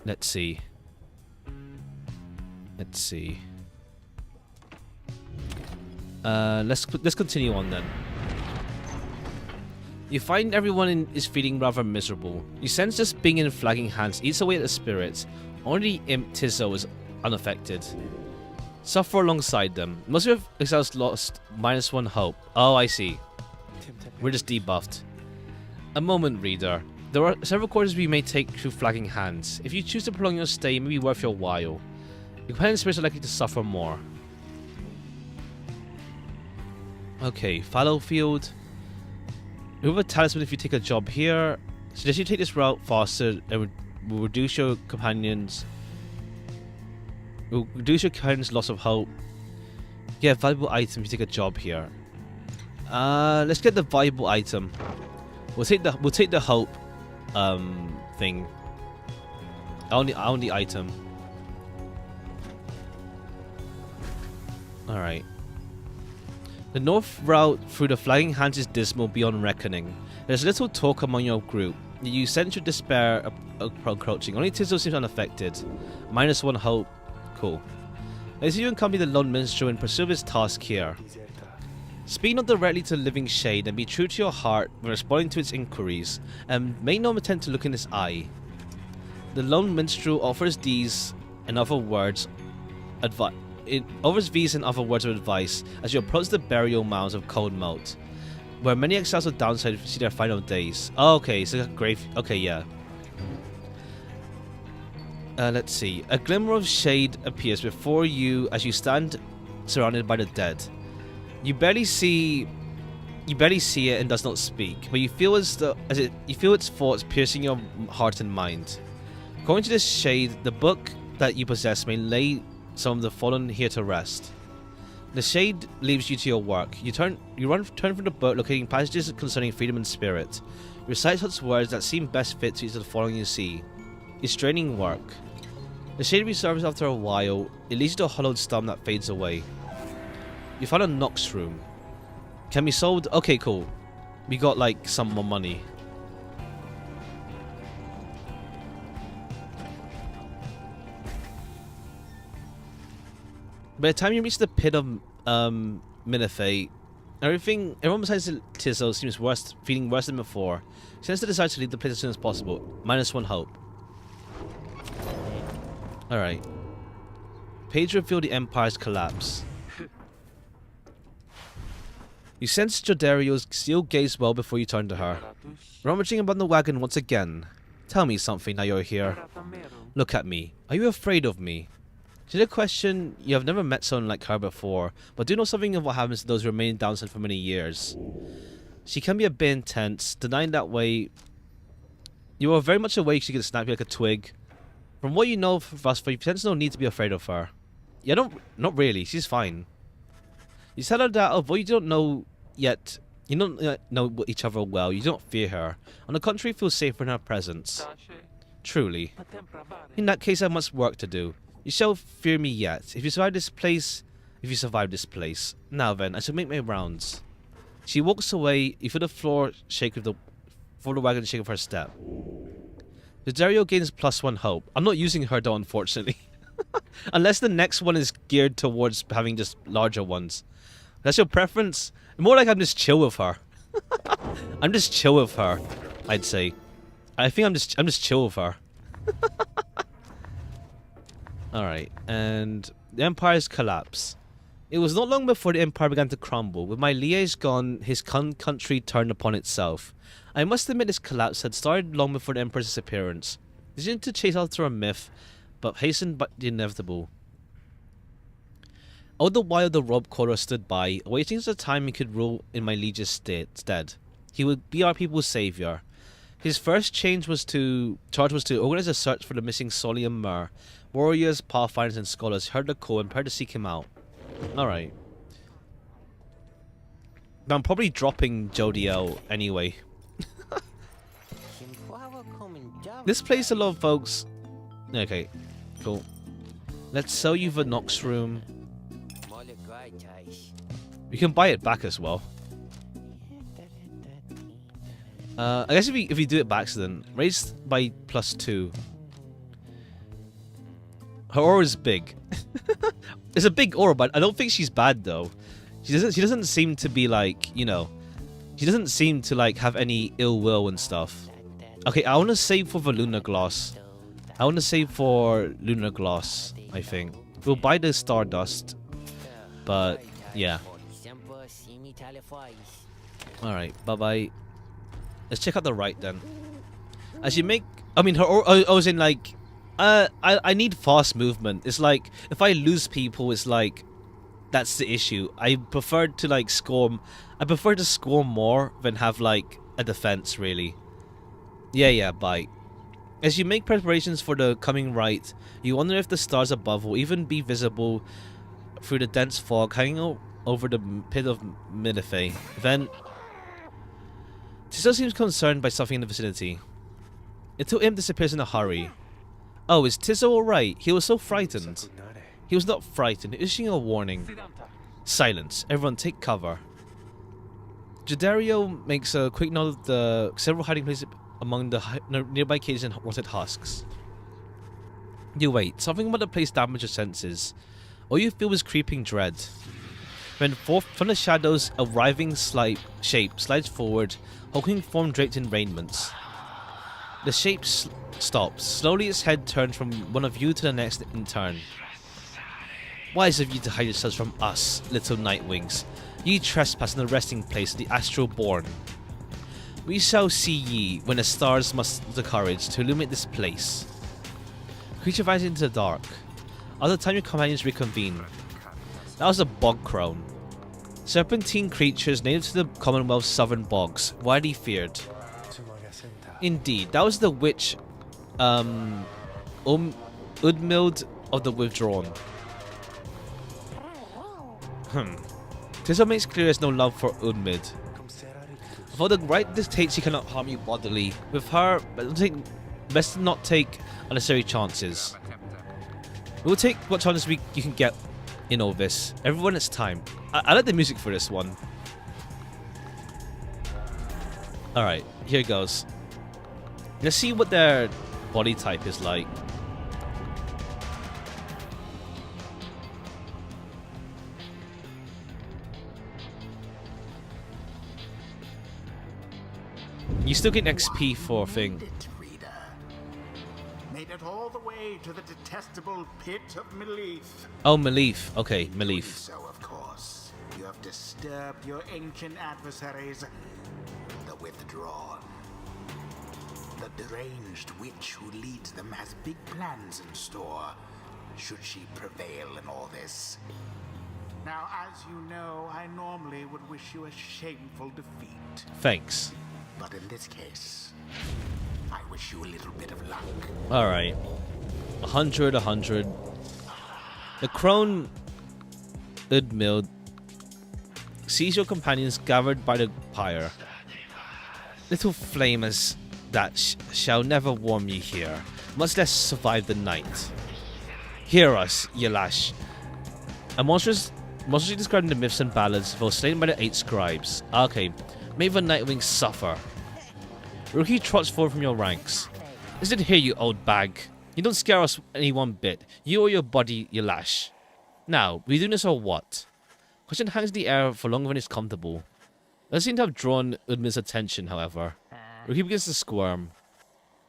Let's see. Let's continue on then. You find everyone is feeling rather miserable. You sense just being in flagging hands eats away at the spirits. Only Imp Tizzo is unaffected. Suffer alongside them. Most of exiles lost -1 hope. Oh, I see. We're just debuffed. A moment, reader. There are several courses we may take through flagging hands. If you choose to prolong your stay, it may be worth your while. Your companion spirits are likely to suffer more. Okay, fallow field. Remove a talisman if you take a job here. Suggest you take this route faster and will reduce your companions. Will reduce your companion's loss of hope. Get a valuable item if you take a job here. Let's get the valuable item. We'll take the hope thing. I own the item. Alright. The north route through the flagging hands is dismal beyond reckoning. There's little talk among your group. You sense your despair approaching. Only Tizzo seems unaffected. -1 hope. Cool. Let's see you accompany the lone minstrel in pursuit of his task here. Speak not directly to the living shade and be true to your heart when responding to its inquiries, and make no attempt to look in its eye. The lone minstrel offers these and other words advice. It offers these and other words of advice as you approach the burial mounds of Cold Moat. where many exiles of downside see their final days. Oh, okay, so a grave. Okay, yeah. Let's see. A glimmer of shade appears before you as you stand surrounded by the dead. You barely see it and does not speak, but you feel you feel its thoughts piercing your heart and mind. According to this shade, the book that you possess may lay some of the fallen here to rest. The shade leaves you to your work. You turn from the book, locating passages concerning freedom and spirit. Recite such words that seem best fit to each of the following you see. It's draining work. The shade resurfaces after a while. It leads you to a hollowed stump that fades away. You found a Nox room. Can be sold? Okay, cool. We got like some more money. By the time you reach the pit of Minifay, everyone besides Tizo seems feeling worse than before. She tends to decide to leave the place as soon as possible. -1 hope. Alright. Page revealed the Empire's collapse. You sense Jodario's steel gaze well before you turn to her. Rummaging about the wagon once again. Tell me something now you're here. Look at me. Are you afraid of me? To the question, you have never met someone like her before, but do know something of what happens to those who remain downside for many years. She can be a bit intense, denying that way. You are very much awake, she can snap you like a twig. From what you know of us, you sense no need to be afraid of her. Yeah, not really, she's fine. You tell her that although you don't know yet, you don't know each other well, you don't fear her. On the contrary, feel safer in her presence. Truly. In that case, I have much work to do. You shall fear me yet. If you survive this place... Now then, I shall make my rounds. She walks away. You feel the floor shake with the wagon shake of her step. The Dario gains +1 hope. I'm not using her though, unfortunately. Unless the next one is geared towards having just larger ones. That's your preference? More like I'm just chill with her. I'm just chill with her, I'd say. I think I'm just chill with her. Alright, and the Empire's collapse. It was not long before the Empire began to crumble. With my liege gone, his country turned upon itself. I must admit this collapse had started long before the Emperor's disappearance. Decision to chase after a myth, but hastened by the inevitable. All the while the rob caller stood by, awaiting the time he could rule in my liege's stead. He would be our people's savior. His first charge was to organize a search for the missing Soli and Myrrh. Warriors, pathfinders, and scholars heard the call and prepared to seek him out. Alright. But I'm probably dropping Jodiel anyway. This place a lot of folks... Okay, cool. Let's sell you the Nox room. We can buy it back as well. I guess if we do it by accident, raised by +2. Her aura is big. It's a big aura, but I don't think she's bad though. She doesn't seem to be like, you know, she doesn't seem to like have any ill will and stuff. Okay, I want to save for the Lunar Gloss. I think. We'll buy the Stardust. But, yeah. Alright, bye-bye. Let's check out the right then. As you make... I mean, I was in like... I need fast movement. It's like, if I lose people, it's like... That's the issue. I prefer to like score... I prefer to score more than have like a defense, really. Yeah, bye. As you make preparations for the coming rite, you wonder if the stars above will even be visible through the dense fog hanging over the pit of Minifay. Then... Tizo seems concerned by something in the vicinity. Until Imp disappears in a hurry. Oh, is Tizo alright? He was so frightened. He was not frightened, issuing a warning. Silence. Everyone take cover. Jodario makes a quick note of the several hiding places among the nearby cages and rotted husks. You wait. Something about the place damaged your senses. All you feel is creeping dread. When forth from the shadows, a writhing shape slides forward, hulking form draped in raiments. The shape stops. Slowly its head turns from one of you to the next in turn. Wise of you to hide yourselves from us, little Nightwings. Ye trespass in the resting place of the astral born. We shall see ye when the stars muster the courage to illuminate this place. Creature rises into the dark. Other time your companions reconvene. That was a bog crone. Serpentine creatures native to the Commonwealth's southern bogs, widely feared. Indeed, that was the witch, Udmild of the Withdrawn. This makes clear there's no love for Udmid. For the right dictates he cannot harm you bodily. With her, best not take unnecessary chances. We'll take what chances you can get in all this. Everyone, it's time. I like the music for this one. Alright, here goes. Let's see what their body type is like. You still get XP for a thing. Made it all the way to the detestable pit of Melith. Oh, Melith. Okay, Melith. So, of course, you have disturbed your ancient adversaries, the Withdrawn. The deranged witch who leads them has big plans in store, should she prevail in all this. Now, as you know, I normally would wish you a shameful defeat. Thanks. But in this case, I wish you a little bit of luck. Alright. 100, 100. The crone Udmild sees your companions gathered by the pyre. Little flame as that shall never warm ye here, much less survive the night. Hear us, Yelash. A monstrous described in the myths and ballads, though slain by the 8 scribes. Okay, may the Nightwing suffer. Rookie trots forward from your ranks. Listen here, you old bag. You don't scare us any one bit. You or your body, Yelash. Now, we do this or what? Question hangs in the air for longer than is comfortable. Doesn't seem to have drawn Udmid's attention, however. Rookie begins to squirm,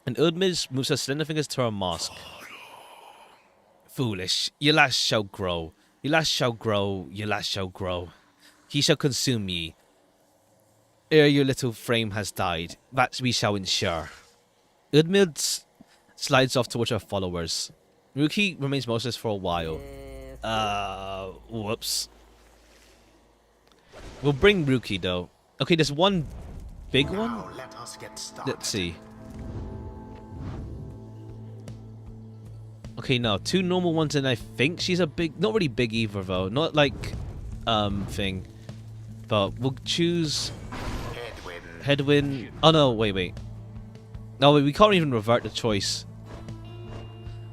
and Udmid moves her slender fingers to her mask. Foolish. Yelash shall grow. Yelash shall grow. Yelash shall grow. He shall consume ye. Ere your little frame has died, that we shall ensure. Udmid slides off towards her followers. Rookie remains motionless for a while. Whoops. We'll bring Rookie, though. Okay, there's one big one? Let's see. Okay, no, 2 normal ones, and I think she's a big... Not really big either, though. Not like... thing. But we'll choose... Headwind. Oh, no, wait. No, we can't even revert the choice.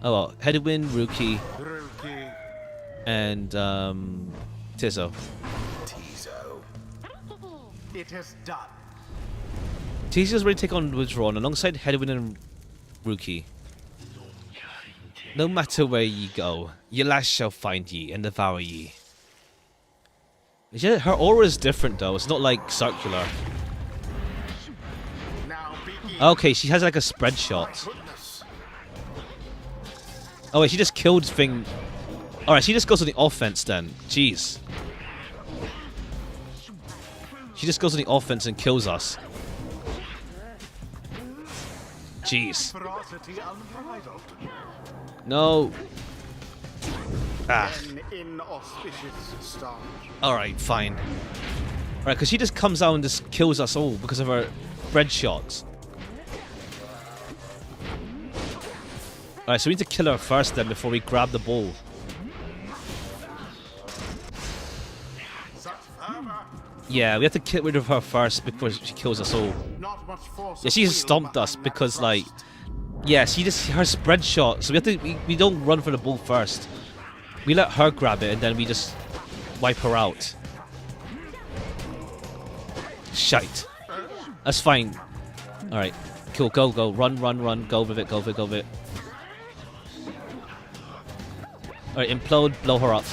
Oh, well. Headwind, Rookie. And, Tizo. It is done. Tizo's ready to take on Withdrawn alongside Headwind and Rookie. No matter where ye go, Yelash shall find ye and devour ye. Yeah, her aura is different, though. It's not, like, circular. Okay, she has like a spread shot. Oh wait, she just killed thing. Alright, she just goes on the offense then. Jeez. She just goes on the offense and kills us. Jeez. No. Ah. Alright, fine. Alright, because she just comes out and just kills us all because of her spread shots. Alright, so we need to kill her first then before we grab the ball. Yeah, we have to get rid of her first before she kills us all. Yeah, she just stomped us because, like... Yeah, her spread shot, so we don't run for the ball first. We let her grab it and then we just wipe her out. Shite. That's fine. Alright, cool, go. Run. Go with it. Alright, implode, blow her up.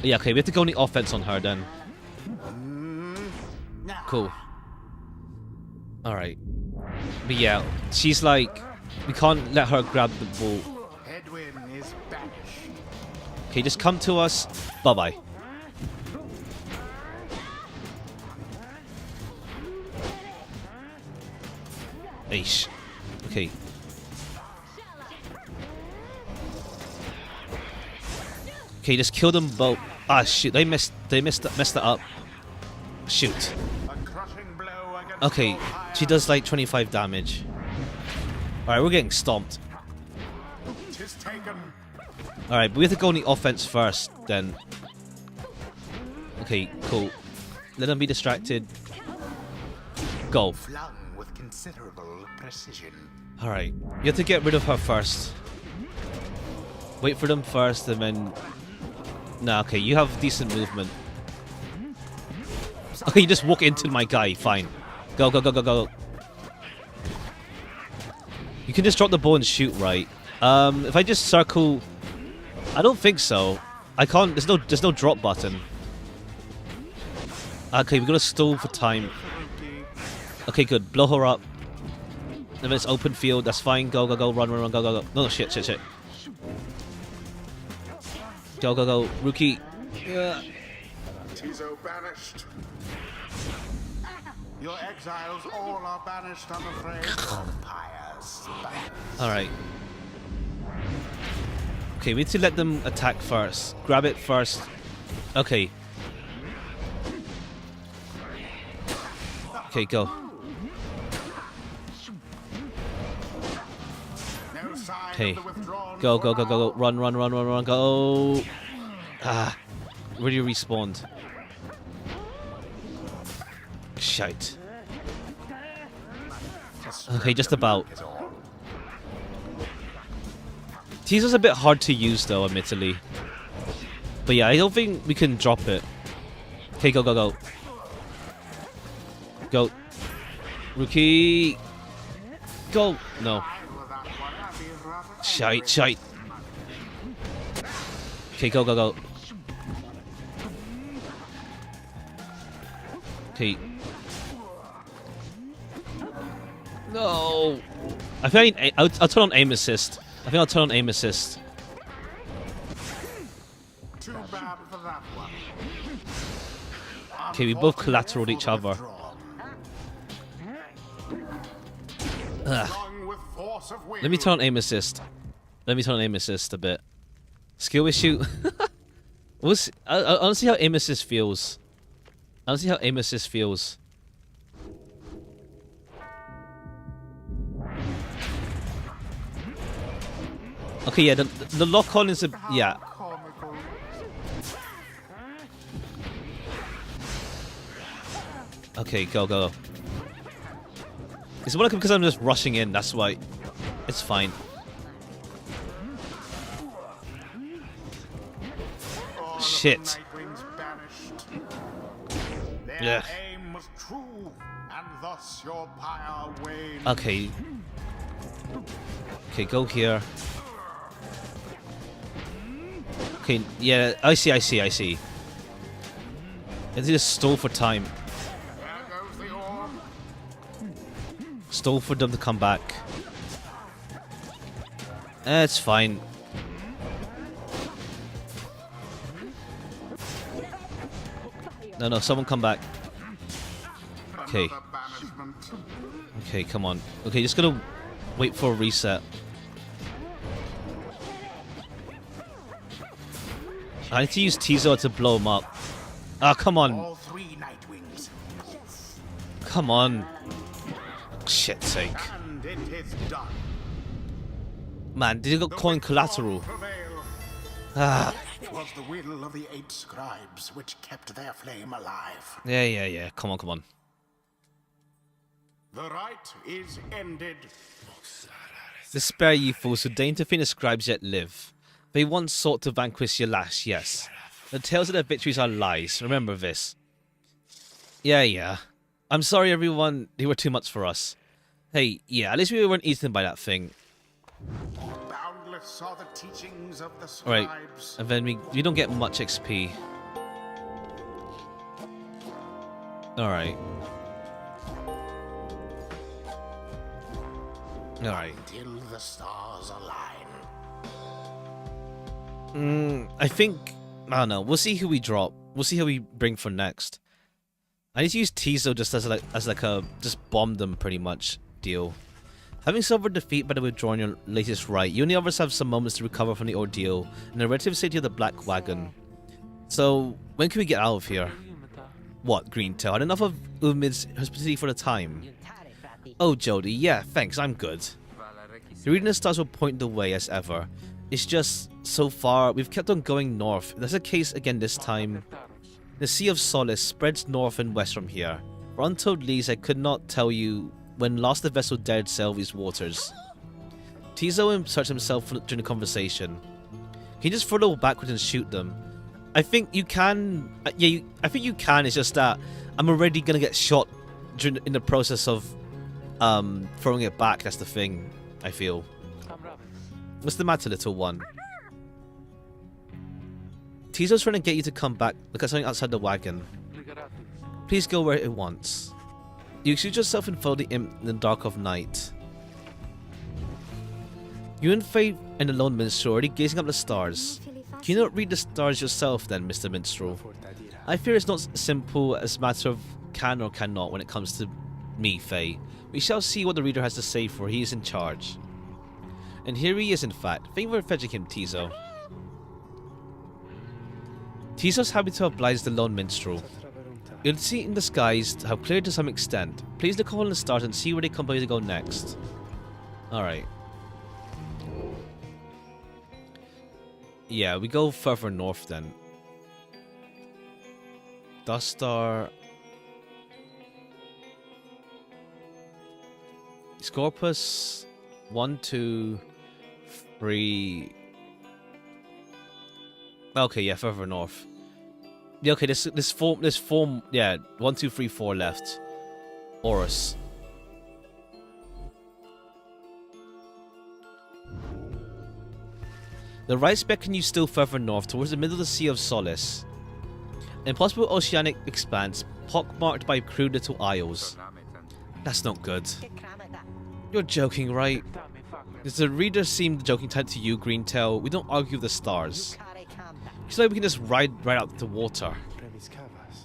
Yeah, okay, we have to go on the offense on her then. Cool. Alright. But yeah, she's like... We can't let her grab the ball. Okay, just come to us. Bye-bye. Aish. Okay. Okay, just kill them both. Ah, shoot. They messed it up. Shoot. Okay, she does like 25 damage. Alright, we're getting stomped. Alright, but we have to go on the offense first, then. Okay, cool. Let them be distracted. Go. Alright, you have to get rid of her first. Wait for them first, and then... Nah, okay, you have decent movement. Okay, you just walk into my guy, fine. Go, go, go, go, go. You can just drop the bow and shoot, right? If I just circle... I don't think so. I can't... There's no drop button. Okay, we're gonna stall for time. Okay, good. Blow her up. And it's open field, that's fine. Go, go, go, run, run, run, go, go, go. No, shit, shit, shit. Go, go, go. Rookie. Yeah. Tizo banished. Your exiles all are banished, I'm afraid. Alright. Okay, we need to let them attack first. Grab it first. Okay. Okay, go. Okay. Go, go, go, go, go. Run, run, run, run, run, go. Ah. Where do you respawn? Shite. Okay, just about. Teaser's a bit hard to use though, admittedly. But yeah, I don't think we can drop it. Okay, go, go, go. Go. Rookie. Go. No. Shite, shite. Okay, go, go, go. Okay. No. I think I'll turn on aim assist. I think I'll turn on aim assist. Too bad for that one. Okay, we both collateraled each other. Let me turn on aim assist. Let me turn on aim assist a bit. Skill issue. I don't see how aim assist feels. I don't see how aim assist feels. Okay, yeah, the lock on is a yeah. Okay, go, go. It's more like because I'm just rushing in, that's why. It's fine. Shit. Yeah. Okay. Okay, go here. Okay, yeah, I see. I see. Let's just stall for time. Stall for them to come back. It's fine. No, someone come back. Okay. Okay, come on. Okay, just gonna wait for a reset. I need to use Tizo to blow him up. Ah, come on. Come on. Shit's sake. Man, did you got coin collateral? Ah. It was the will of the 8 scribes which kept their flame alive. Yeah. Come on. The rite is ended. Despair, ye fools who deign to think the scribes yet live. They once sought to vanquish your lash, yes. The tales of their victories are lies. Remember this. Yeah. I'm sorry, everyone. They were too much for us. Hey, yeah, at least we weren't eaten by that thing. Boundless are the teachings of the scribes. Alright, and then we don't get much XP. Alright. Until the stars align. I think... I don't know. We'll see who we drop. We'll see who we bring for next. I need to use Tizo just as like a... Just bomb them, pretty much, deal. Having suffered defeat by the withdrawing your latest rite, you and the others have some moments to recover from the ordeal in the relative safety of the Black Wagon. So, when can we get out of here? What, Greentail? Had enough of Umid's hospitality for the time? Oh, Jody, yeah, thanks, I'm good. The reading stars will point the way as ever. It's just, so far, we've kept on going north. If that's the case again this time. The Sea of Solace spreads north and west from here. For untold leagues, I could not tell you when last the vessel dared sail these waters. Tizo inserts himself during the conversation. Can you just throw backwards and shoot them? I think you can. Yeah, I think you can. It's just that I'm already gonna get shot in the process of throwing it back. That's the thing. I feel. What's the matter, little one? Tizo's trying to get you to come back. Look at something outside the wagon. Please go where it wants. You excuse yourself and follow the imp in the dark of night. You and Faye and the lone minstrel are already gazing up the stars. Can you not read the stars yourself then, Mr. Minstrel? I fear it's not as simple as a matter of can or cannot when it comes to me, Faye. We shall see what the reader has to say, for he is in charge. And here he is, in fact. Thank you for fetching him, Tizo. Tizo's happy to oblige the lone minstrel. You'll see in the skies how clear to some extent. Please look up on the stars and see where they compel you to go next. Alright. Yeah, we go further north then. Dust Star. Scorpus. 1, 2, 3. Okay, yeah, further north. Yeah, okay, this form, yeah, 1, 2, 3, 4 left. Horus. The right beckon you still further north towards the middle of the Sea of Solace. An impossible oceanic expanse, pockmarked by crude little isles. That's not good. You're joking, right? Does the reader seem the joking type to you, Greentail? We don't argue with the stars. It's like we can just ride right out the water.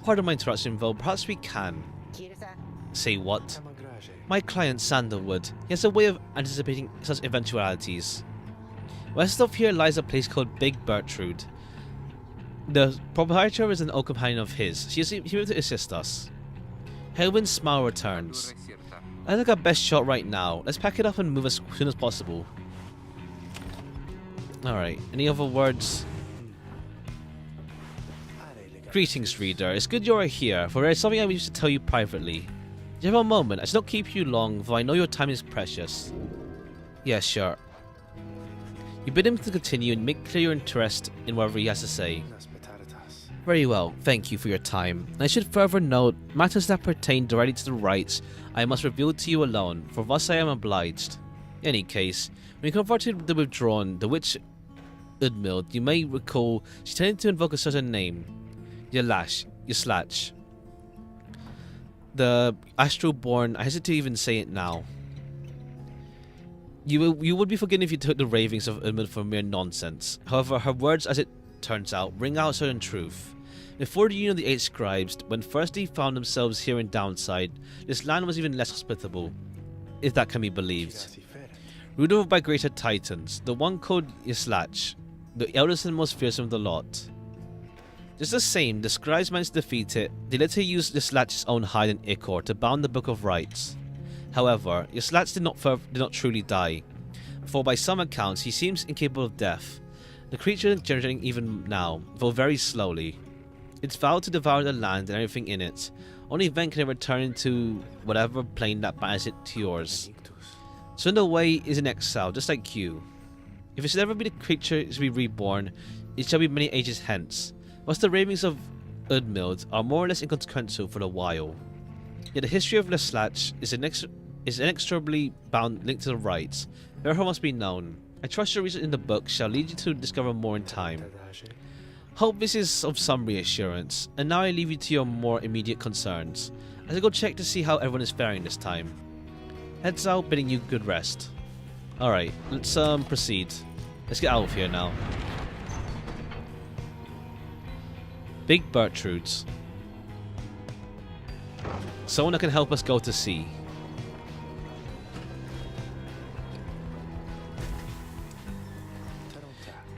Pardon my interruption, though. Perhaps we can. Say what? My client, Sandalwood. He has a way of anticipating such eventualities. West of here lies a place called Big Bertrude. The proprietor is an old companion of his. She is here to assist us. Helwyn's smile returns. I think our best shot right now. Let's pack it up and move as soon as possible. Alright, any other words? Greetings, reader. It's good you are here, for there is something I wish to tell you privately. Do you have a moment? I shall not keep you long, though I know your time is precious. Yeah, sure. You bid him to continue and make clear your interest in whatever he has to say. Very well, thank you for your time. And I should further note, matters that pertain directly to the rites, I must reveal to you alone, for thus I am obliged. In any case, when you converted the withdrawn, the witch Udmild, you may recall she tended to invoke a certain name. Yaslach. The astral born, I hesitate to even say it now. You would be forgiven if you took the ravings of Udmild for mere nonsense. However, her words, as it turns out, ring out a certain truth. Before the union of the 8 scribes, when first they found themselves here in Downside, this land was even less hospitable, if that can be believed. Ruled over by greater titans, the one called Yaslach, the eldest and most fearsome of the lot. Just the same, the scribes managed to defeat it. They let her use Yaslach's own hide and ichor to bound the Book of Rites. However, Yaslach did not truly die, for by some accounts he seems incapable of death. The creature is generating even now, though very slowly. It's vowed to devour the land and everything in it. Only then can it return to whatever plane that binds it to yours. So in a way, is in exile, just like you. If it should ever be the creature to be reborn, it shall be many ages hence. Thus the ravings of Udmild are more or less inconsequential for a while. Yet the history of Yaslach is inexorably linked to the rites. Therefore must be known. I trust your research in the book shall lead you to discover more in time. Hope this is of some reassurance, and now I leave you to your more immediate concerns, as I go check to see how everyone is faring this time. Heads out, bidding you good rest. Alright, let's proceed. Let's get out of here now. Big Bertrudes. Someone that can help us go to sea.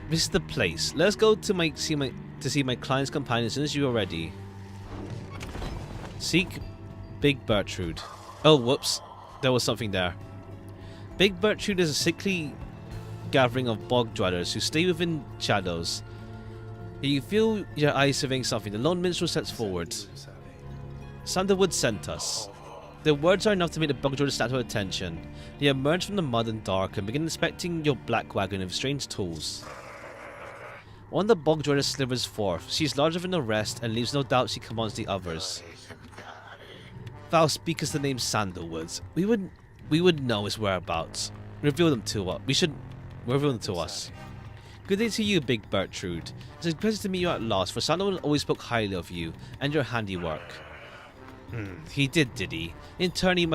This is the place. Let's go to see my client's companion as soon as you are ready. Seek Big Bertrude. Oh, whoops. There was something there. Big Bertrude is a sickly gathering of bog dwellers who stay within shadows. You feel your eyes surveying something. The lone minstrel steps forward. Sandalwood sent us. The words are enough to make the bog dwellers snap to attention. They emerge from the mud and dark and begin inspecting your black wagon with strange tools. One of the bog dwellers slivers forth. She is larger than the rest and leaves no doubt she commands the others. Thou speakest the name Sandalwood. We would know his whereabouts. Reveal them to us. Reveal them to us. Good day to you, Big Bertrude. It's a pleasure to meet you at last, for Sandalwood always spoke highly of you and your handiwork. He did he? In turn, we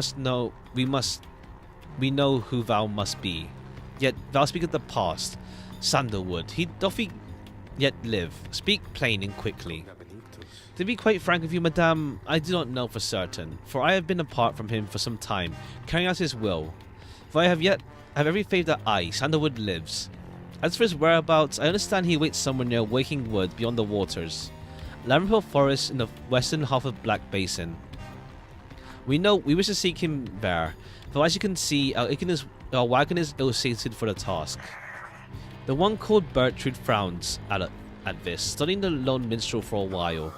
know who thou must be. Yet thou speak of the past. Sandalwood, doth he yet live? Speak plain and quickly. To be quite frank with you, madame, I do not know for certain, for I have been apart from him for some time, carrying out his will. For I have every faith that Sandalwood lives. As for his whereabouts, I understand he waits somewhere near Waking Wood beyond the waters. Lamberhill Forest in the western half of Black Basin. We wish to seek him there, though as you can see, our wagon is ill-suited for the task. The one called Bertrude frowns at this, studying the lone minstrel for a while.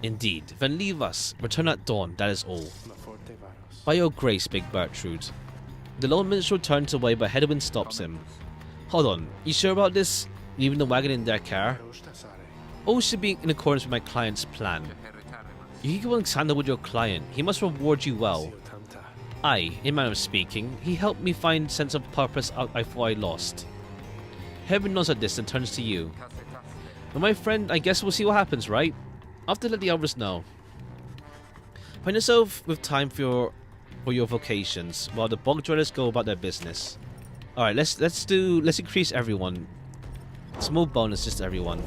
Indeed. Then leave us. Return at dawn, that is all. By your grace, Big Bertrude. The lone minstrel turns away, but Headwind stops him. Hold on, you sure about this? Leaving the wagon in their care? All should be in accordance with my client's plan. You keep on Sandalwood your client. He must reward you well. In manner of speaking, he helped me find sense of purpose I thought I lost. Heaven knows at this and turns to you. But my friend, I guess we'll see what happens, right? I'll have to let the others know. Find yourself with time for your vocations, while the bog dwellers go about their business. Alright, let's increase everyone. Small bonus just to everyone.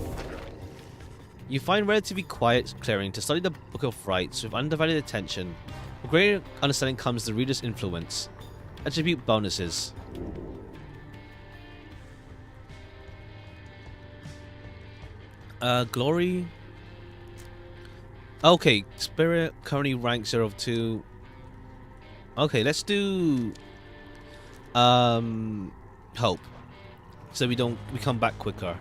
You find relatively quiet clearing to study the Book of Rites with undivided attention. With greater understanding comes the reader's influence. Attribute bonuses. Glory. Okay, Spirit currently rank 0 of 2. Okay, let's do Hope. So we come back quicker.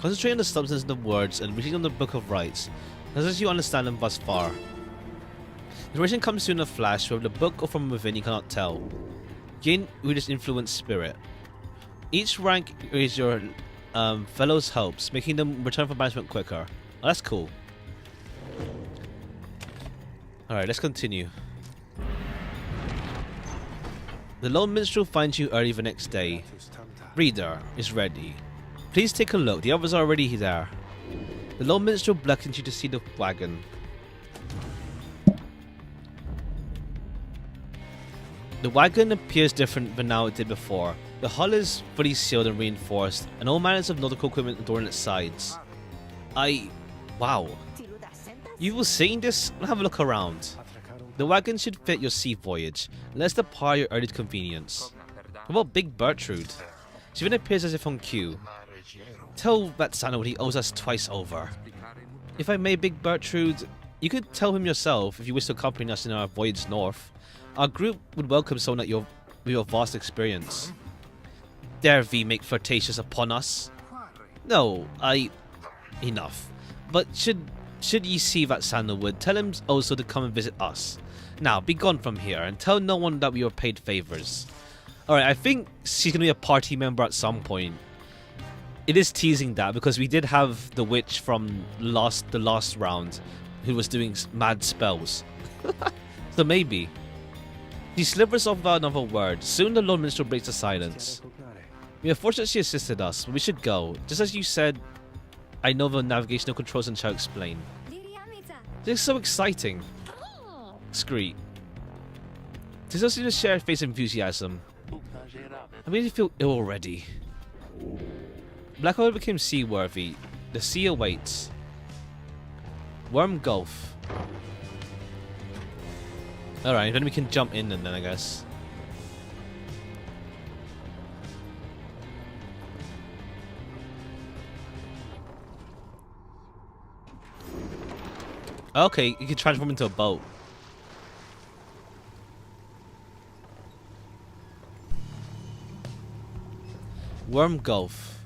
Concentrate on the substance of the words and reading on the Book of Rites, as you understand them thus far. Information comes to you in a flash, whether the book or from within you cannot tell. Gain reader's influence spirit. Each rank is your fellows' helps, making them return from banishment quicker. Oh, that's cool. Alright, let's continue. The lone minstrel finds you early the next day. Reader is ready. Please take a look, the others are already there. The lone minstrel beckons you to see the wagon. The wagon appears different than how it did before. The hull is fully sealed and reinforced, and all manners of nautical equipment adorn its sides. Wow. You will seeing this? Have a look around. The wagon should fit your sea voyage. Let's depart your early convenience. What about Big Bertrude? She even appears as if on cue. Tell that Sandalwood he owes us twice over. If I may, Big Bertrude, you could tell him yourself if you wish to accompany us in our voyage north. Our group would welcome someone with your vast experience. Dare thee make flirtatious upon us? No, enough. But should ye see that Sandalwood, tell him also to come and visit us. Now, be gone from here, and tell no one that we were paid favors. Alright, I think she's gonna be a party member at some point. It is teasing that, because we did have the witch from the last round, who was doing mad spells. So maybe. She slivers off without another word. Soon the lone minstrel breaks the silence. We are fortunate she assisted us, but we should go. Just as you said, I know the navigational controls and shall explain. This is so exciting. Screet. This also just shared face enthusiasm. I really feel ill already. Blackwater became seaworthy. The sea awaits. Worm Gulf. Alright, then we can jump in and then I guess. Okay, you can transform into a boat. Worm Gulf.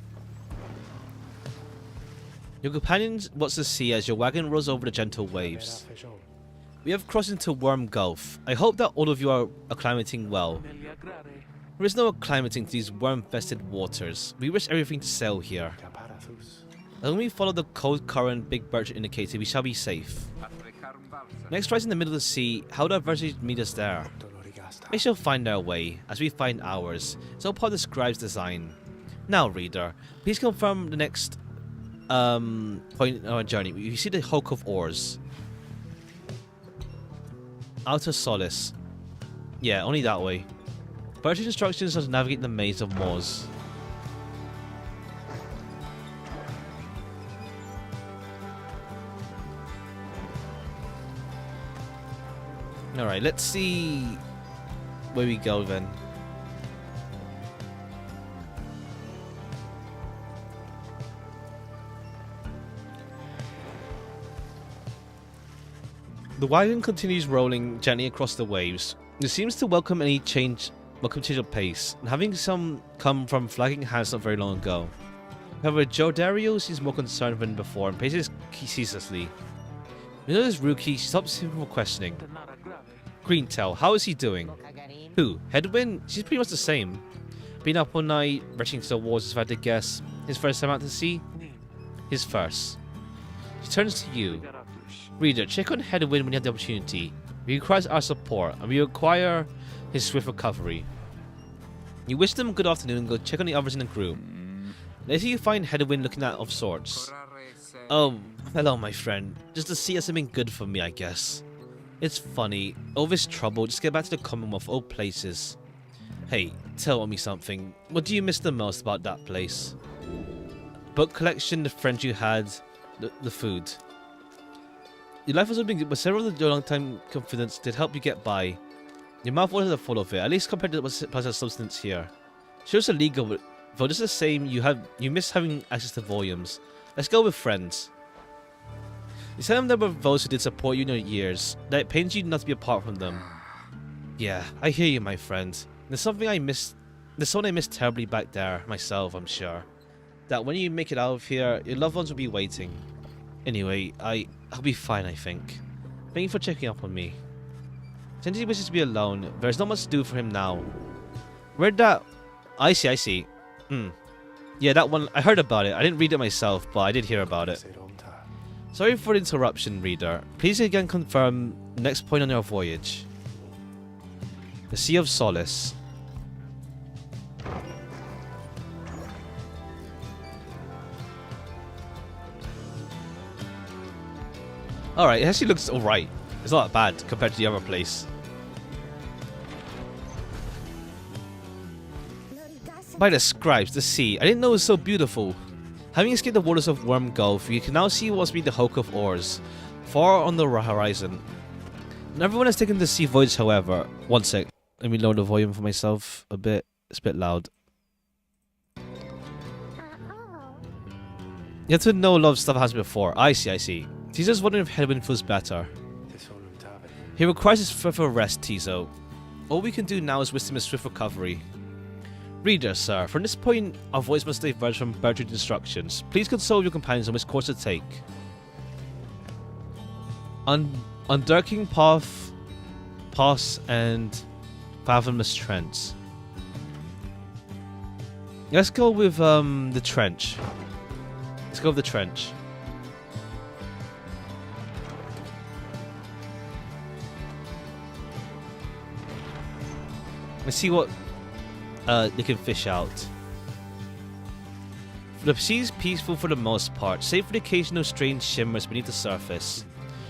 Your companion watches the sea as your wagon rolls over the gentle waves. We have crossed into Worm Gulf. I hope that all of you are acclimating well. There is no acclimating to these worm-infested waters. We wish everything to sail here. As long as we follow the cold current Big Birch indicated, we shall be safe. Next rise in the middle of the sea, how do adversities meet us there? We shall find our way, as we find ours. It's all part of the scribe's design. Now, reader, please confirm the next point in our journey. You see the hulk of oars. Outer Solace. Yeah, only that way. Birch's instructions are to navigate the maze of moors. Alright, let's see where we go then. The wagon continues rolling gently across the waves. It seems to welcome change of pace, and having some come from flagging hands not very long ago. However, Jodario seems more concerned than before and paces ceaselessly. You know this rookie, she stops him from questioning. Greentail, how is he doing? Who? Headwind? She's pretty much the same. Been up all night, rushing to the walls if I had to guess. His first time out to sea? His first. She turns to you. Reader, check on Headwind when you have the opportunity. He requires our support, and we require his swift recovery. You wish them good afternoon and go check on the others in the group. Later you find Headwind looking out of sorts. Oh, hello my friend. Just the sea hasn't been good for me, I guess. It's funny, all this trouble, just get back to the Commonwealth, old places. Hey, tell me something. What do you miss the most about that place? Book collection, the friends you had, the food. Your life hasn't been good, but several of the long-time confidence did help you get by. Your mouth wasn't full of it, at least compared to what's plus substance here. Sure, it's illegal, but for just the same, you miss having access to volumes. Let's go with friends. You tell them there were those who did support you in your years, that it pains you not to be apart from them. Yeah, I hear you, my friend. There's something I miss. There's something I miss terribly back there, myself, I'm sure. That when you make it out of here, your loved ones will be waiting. Anyway, I'll be fine, I think. Thank you for checking up on me. Since he wishes to be alone, there's not much to do for him now. Where'd that... I see. Yeah, that one, I heard about it. I didn't read it myself, but I did hear about it. Sorry for the interruption, reader. Please again confirm the next point on your voyage. The Sea of Solace. Alright, it actually looks alright. It's not that bad compared to the other place. By the scribes, the sea. I didn't know it was so beautiful. Having escaped the waters of Worm Gulf, you can now see what must be the hulk of oars, far on the horizon. And everyone has taken the sea voyage, however. One sec. Let me lower the volume for myself a bit. It's a bit loud. You have to know a lot of stuff has before. I see. Tizo's wondering if Headwind feels better. He requires his further rest, Tizo. All we can do now is wish him a swift recovery. Reader, sir, from this point, our voice must diverge from Bertrude's instructions. Please consult your companions on which course to take. Undurking paths and fathomless trends. Let's go with the trench. Let's go with the trench. Let's see what they can fish out. The sea is peaceful for the most part, save for the occasional strange shimmers beneath the surface.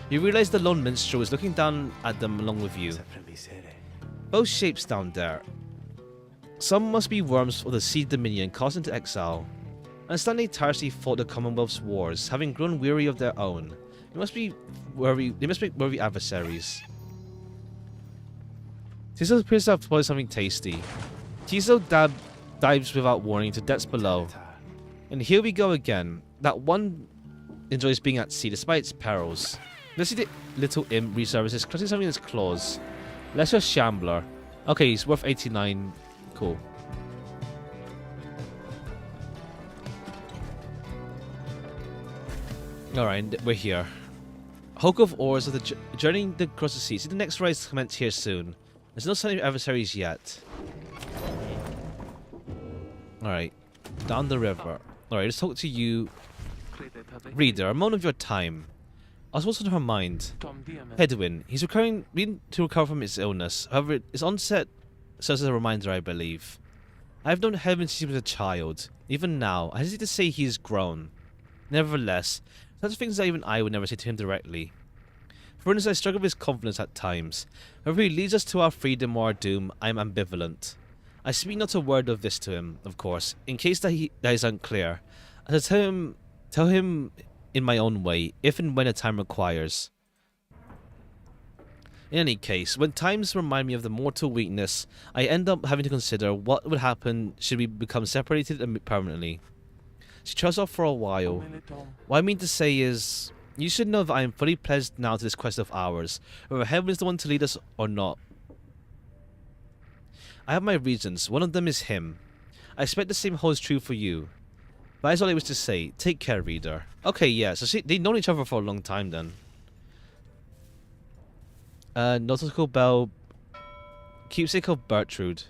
You realize the lone minstrel is looking down at them along with you. Both shapes down there. Some must be worms of the Sea Dominion cast into exile. Understanding tirelessly fought the Commonwealth's wars, having grown weary of their own. They must be worthy adversaries. Tizo appears to have spoiled something tasty. Tizo dives without warning to depths below. And here we go again. That one enjoys being at sea despite its perils. Let's see the little imp reservices. Clutching something in his claws. Lesser Shambler. Okay, he's worth 89. Cool. Alright, we're here. Hulk of Oars of the journeying across the sea. See the next rise commence here soon. There's no sign of adversaries yet. Alright. Down the river. Alright, let's talk to you. Reader, a moment of your time. I was also in her mind. Hedwin, he's recovering to recover from his illness. However, his onset serves as a reminder, I believe. I have known Hedwin since he was a child. Even now, I hesitate to say he is grown. Nevertheless, such things that even I would never say to him directly. For instance, I struggle with his confidence at times. Whether he leads us to our freedom or our doom, I am ambivalent. I speak not a word of this to him, of course, in case that is unclear. I shall tell him in my own way, if and when a time requires. In any case, when times remind me of the mortal weakness, I end up having to consider what would happen should we become separated permanently. She trails off for a while. What I mean to say is, you should know that I am fully pledged now to this quest of ours, whether Heaven is the one to lead us or not. I have my reasons. One of them is him. I expect the same holds true for you. That is all I wish to say. Take care, reader. Okay, yeah, so they've known each other for a long time then. Nautical Bell. Keepsake of Bertrude.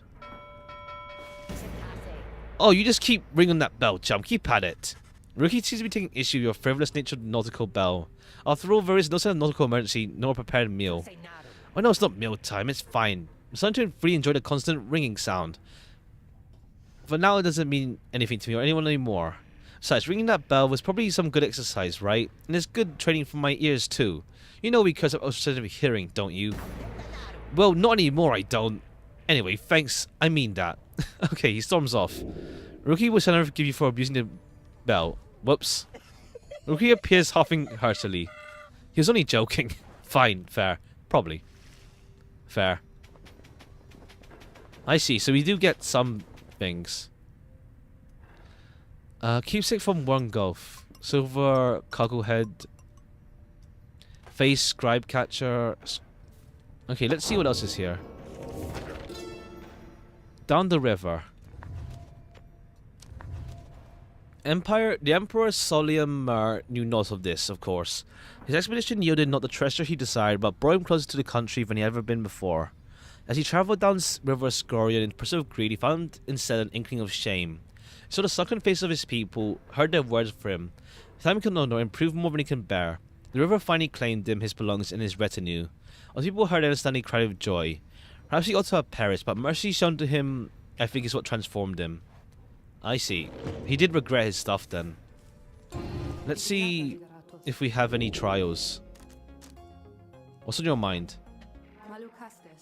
Oh, you just keep ringing that bell, chum. Keep at it. Rookie seems to be taking issue with your frivolous nature of the nautical bell. After all, there is no sign of nautical emergency, nor a prepared meal. Oh no, it's not meal time. It's fine. I'm starting to really enjoy the constant ringing sound. For now, it doesn't mean anything to me or anyone anymore. Besides, ringing that bell was probably some good exercise, right? And it's good training for my ears too. You know because of sensitive hearing, don't you? Well, not anymore, I don't. Anyway, thanks. I mean that. Okay, he storms off. Rookie will never forgive you for abusing the bell. Whoops. Rookie appears huffing heartily. He was only joking. Fine, fair. Probably. Fair. I see, so we do get some things. Keepsake from One Gulf. Silver Cargo Head. Face Scribe Catcher. Okay, let's see what else is here. Down the river. The Emperor Solimer knew naught of this, of course. His expedition yielded not the treasure he desired, but brought him closer to the country than he had ever been before. As he travelled down River Scorian in pursuit of greed, he found instead an inkling of shame. He saw the sunken face of his people, heard their words for him. Time can no longer improve more than he can bear. The river finally claimed him, his belongings, and his retinue. All the people heard an understanding cry of joy. Perhaps he ought to have perished, but mercy shown to him, I think, is what transformed him. I see. He did regret his stuff then. Let's see if we have any trials. What's on your mind?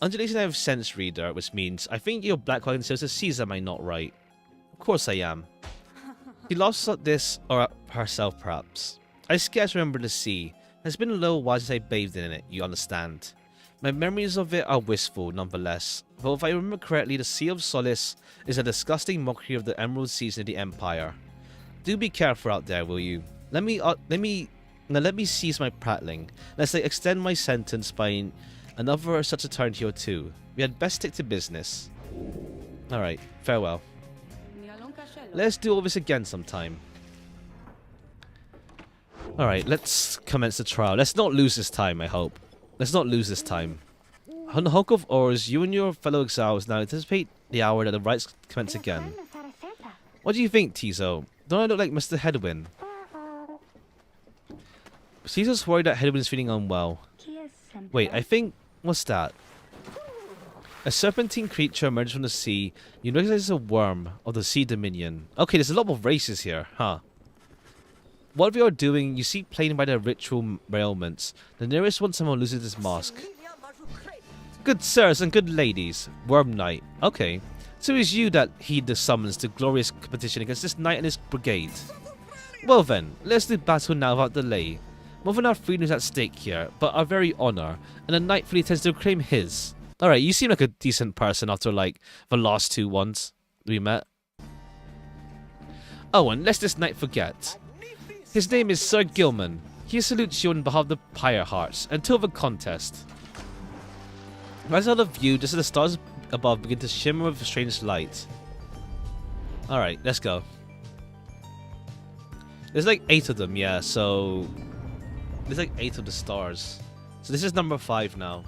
Undulation I have sense reader, which means I think your black wagon serves as Caesar, am I not right? Of course I am. She laughs at this, or at herself perhaps. I scarce remember the sea. It's been a little while since I bathed in it, you understand. My memories of it are wistful, nonetheless. Though if I remember correctly, the Sea of Solace is a disgusting mockery of the Emerald Seas of the Empire. Do be careful out there, will you? Let me cease my prattling, lest I extend my sentence by another such eternity or two. We had best stick to business. Alright, farewell. Let's do all this again sometime. Alright, let's commence the trial. Let's not lose this time, I hope. Let's not lose this time. On the Hulk of Oars, you and your fellow exiles now anticipate the hour that the rites commence again. What do you think, Tizo? Don't I look like Mr. Hedwin? Tizo's worried that Hedwin is feeling unwell. Wait, I think... What's that? A serpentine creature emerged from the sea. You recognize as a worm of the Sea Dominion. Okay, there's a lot of races here, huh? What we are doing, you see plain by their ritual ailments. The nearest one someone loses his mask. Good sirs and good ladies. Worm Knight. Okay. So it is you that heed the summons to glorious competition against this knight and his brigade. Well then, let's do battle now without delay. More than our freedom is at stake here, but our very honour, and the knight fully intends to claim his. Alright, you seem like a decent person after like the last two ones we met. Oh, and lest this knight forget. His name is Sir Gilman. He salutes you on behalf of the Pyre Hearts until the contest. Rise out of view just as the stars above begin to shimmer with a strange light. Alright, let's go. There's like 8 of them, yeah, so... There's like 8 of the stars. So this is number 5 now.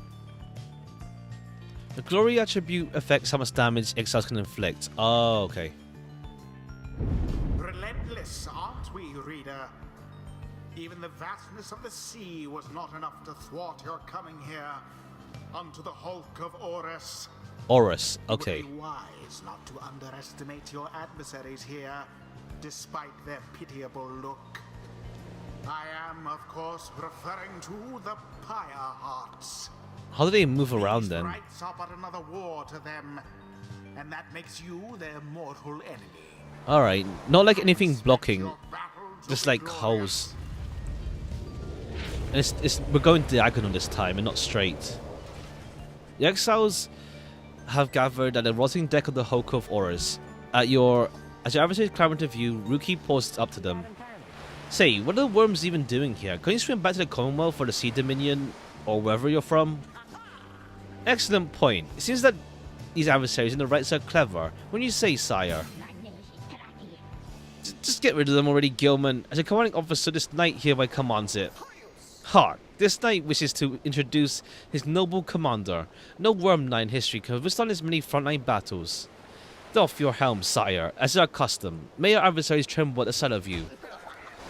The glory attribute affects how much damage exiles can inflict. Oh, okay. Relentless, aren't we, reader? Even the vastness of the sea was not enough to thwart your coming here unto the hulk of Horus. Horus, okay. It would be wise not to underestimate your adversaries here, despite their pitiable look. I am, of course, referring to the Pyre Hearts. How do they move around These then? rights are but another war to them, and that makes you their mortal enemy. Alright, not like anything blocking, Your battle to just be like glorious. holes. And we're going diagonal this time and not straight. The exiles have gathered at the rotting deck of the Hulk of Horus. As your adversaries climb into view, Ruki pauses up to them. Say, what are the worms even doing here? Can you swim back to the Commonwealth or the Sea Dominion, or wherever you're from? Excellent point. It seems that these adversaries in the rights are clever. When you say, sire. Just get rid of them already, Gilman. As a commanding officer, this knight hereby commands it. Hark! This knight wishes to introduce his noble commander. No worm knight in history can withstand as many frontline battles. Doff your helm, sire, as is our custom. May our adversaries tremble at the sight of you.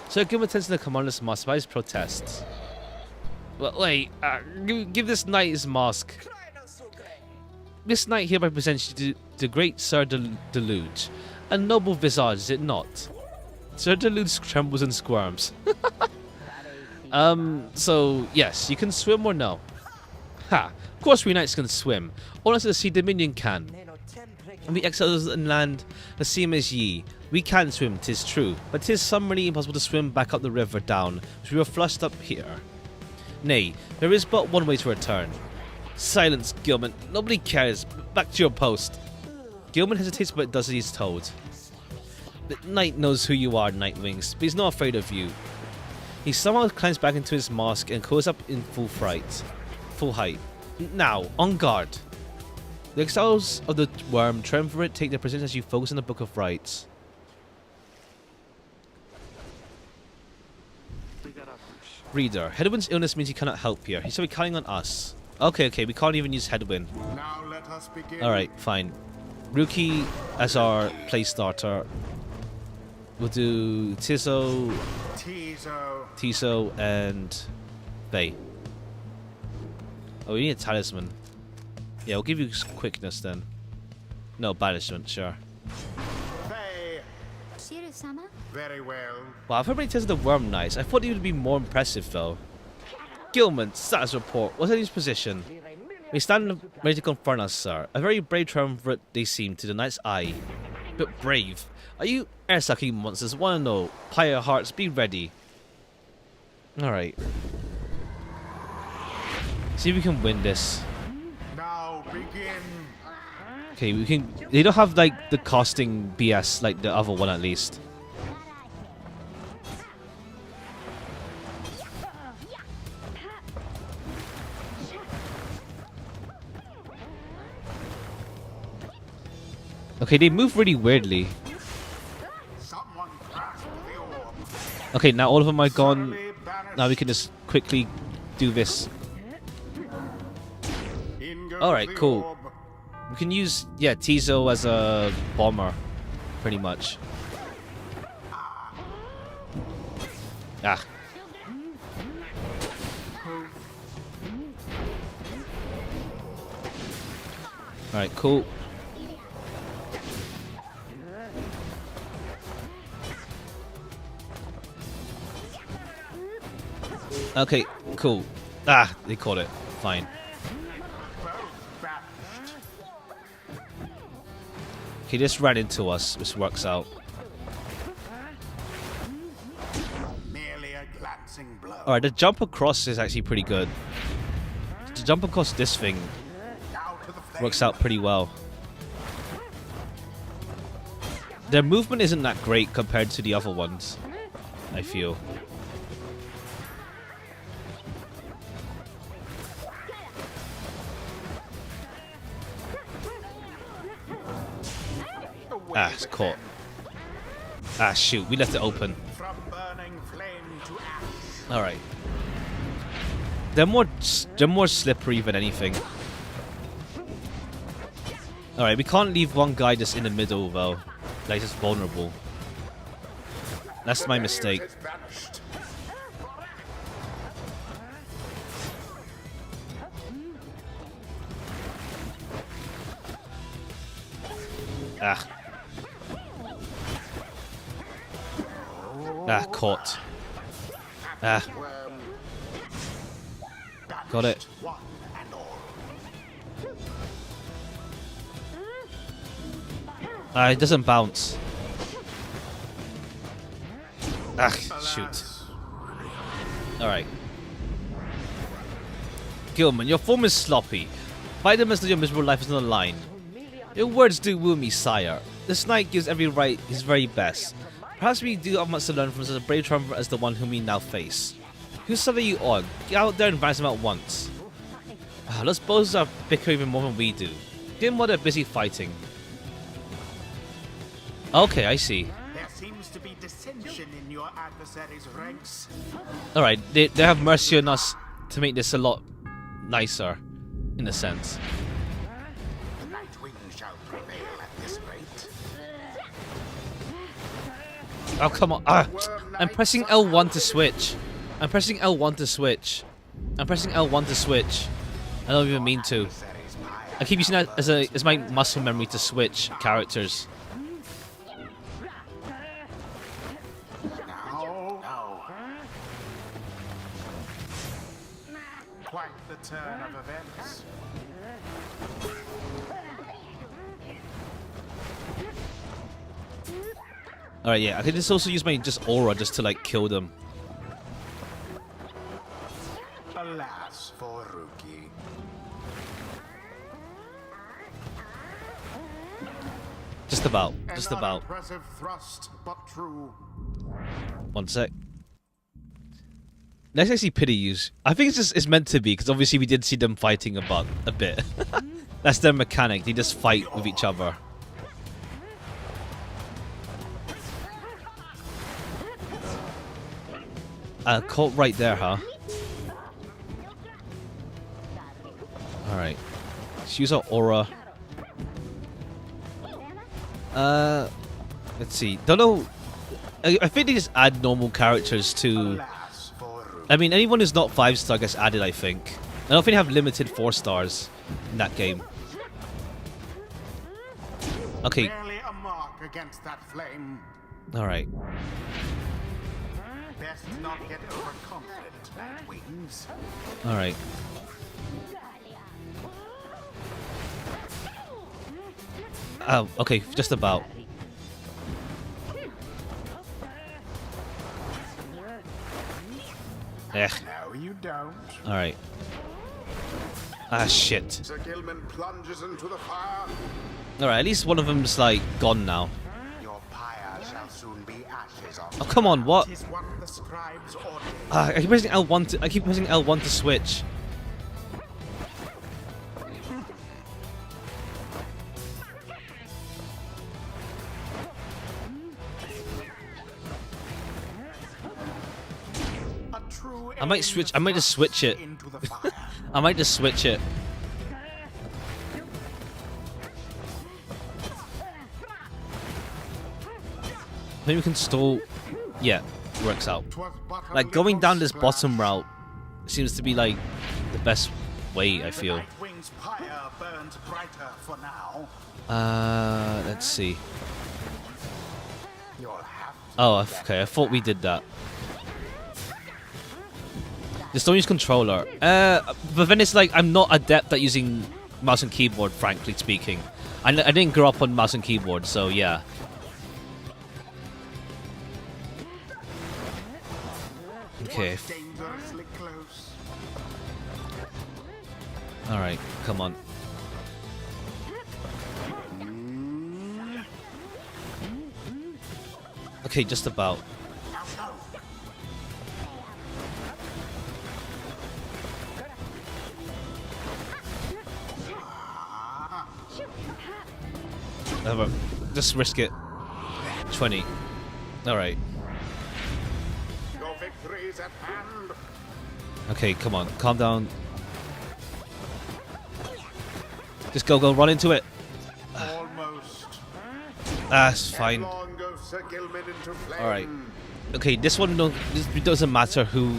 Sir Gilman attends to the commander's mask by his protests. Well, wait, give this knight his mask. This knight hereby presents you to the great Sir Deluge. A noble visage, is it not? Sir Deluge trembles and squirms. So, yes, you can swim or no? Ha! Of course we knights can swim. All unless the Sea Dominion can. And we exiles in land, the same as ye. We can swim, 'tis true, but 'tis summarily impossible to swim back up the river down, which we were flushed up here. Nay, there is but one way to return. Silence, Gilman. Nobody cares. Back to your post. Gilman hesitates but does as he's told. The knight knows who you are, Nightwings, but he's not afraid of you. He somehow climbs back into his mask and goes up in full height. Now, on guard. The exiles of the worm triumvirate take their position as you focus on the Book of Rights. Reader, Headwind's illness means he cannot help here. He's counting on us. Okay, we can't even use Headwind. Now let us begin. Alright, fine. Ruki as our play starter. We'll do Tiso, Tiso, and Vey. Oh, we need a talisman. Yeah, we'll give you quickness then. No, banishment, sure. Vey. Shiru-sama? Very well. Wow, I've heard many tales of the Worm Knights. I thought he would be more impressive though. Gilman, status report. What's in his position? We stand ready to confront us, sir. A very brave triumvirate they seem to the knight's eye. But brave? Are you air-sucking monsters? Wanna know? Pyre Hearts, be ready. Alright. See if we can win this. Now begin. Okay, we can... They don't have, like, the costing BS like the other one, at least. Okay, they move really weirdly. Someone grasp the orb. Okay, now all of them are gone. Thoroughly banish. Now we can just quickly do this. In goes Alright, the cool. orb. We can use, yeah, Tizo as a bomber, pretty much. Ah. Alright, cool. Okay, cool. Ah, they caught it. Fine. He just ran into us, which works out. Merely a glancing blow. Alright, the jump across is actually pretty good. The jump across this thing Now to the flame. works out pretty well. Their movement isn't that great compared to the other ones, I feel. it's caught. Ah, shoot. We left it open. From burning flame to ash. Alright. They're more slippery than anything. Alright, we can't leave one guy just in the middle, though. Like, just vulnerable. That's my mistake. Ah. Ah, caught. Ah. Got it. Ah, it doesn't bounce. Ah, shoot. Alright. Gilman, your form is sloppy. Fight them as though your miserable life is on the line. Your words do woo me, sire. This knight gives every right his very best. Perhaps we do have much to learn from such a brave triumpher as the one whom we now face. Whose side are you on? Get out there and vanish them at once. Those bows are bicker even more than we do. Give them while they're busy fighting. Okay, I see. There seems to be dissension in your adversary's ranks. Alright, they have mercy on us to make this a lot nicer, in a sense. Nightwing shall prevail at this rate. Oh, come on. Ah, I'm pressing L1 to switch. I'm pressing L1 to switch. I'm pressing L1 to switch. I don't even mean to. I keep using that as my muscle memory to switch characters. Quite the turn of events. Alright, yeah, I can just also use my just aura just to like kill them. Alas for Rookie. Just about. Just An about. unimpressive thrust, but true. One sec. Let's actually pity use. I think it's meant to be because obviously we did see them fighting a bit. That's their mechanic. They just fight with each other. Caught right there, huh? Alright. Let's use our aura. Let's see. Don't know. I think they just add normal characters to. I mean, anyone who's not 5-star gets added, I think. I don't think they have limited 4 stars in that game. Okay. Barely a mark against that flame. Alright. Best not get overconfident, Nightwings. Alright. Oh, okay, just about. Eh. No, you don't. Alright. Ah, shit. Sir Gilman plunges into the fire. Alright, at least one of them's, like, gone now. Your pyre shall soon be ashes on. Oh, come on, what? 'Tis what the scribes ordered. I keep pressing L1 to switch. I might switch. I might just switch it. I might just switch it. Maybe we can stall. Yeah, works out. Like going down this bottom route seems to be like the best way. I feel. Let's see. Oh, okay. I thought we did that. Just don't use controller. But then it's like I'm not adept at using mouse and keyboard, frankly speaking. I didn't grow up on mouse and keyboard, so yeah. Okay. Alright, come on. Okay, just about. Just risk it. 20. Alright. Your victory is at hand. Okay, come on. Calm down. Just go, run into it. Almost. That's fine. Headlong goes Sir Gilman into flame. Alright. Okay, this one it doesn't matter who.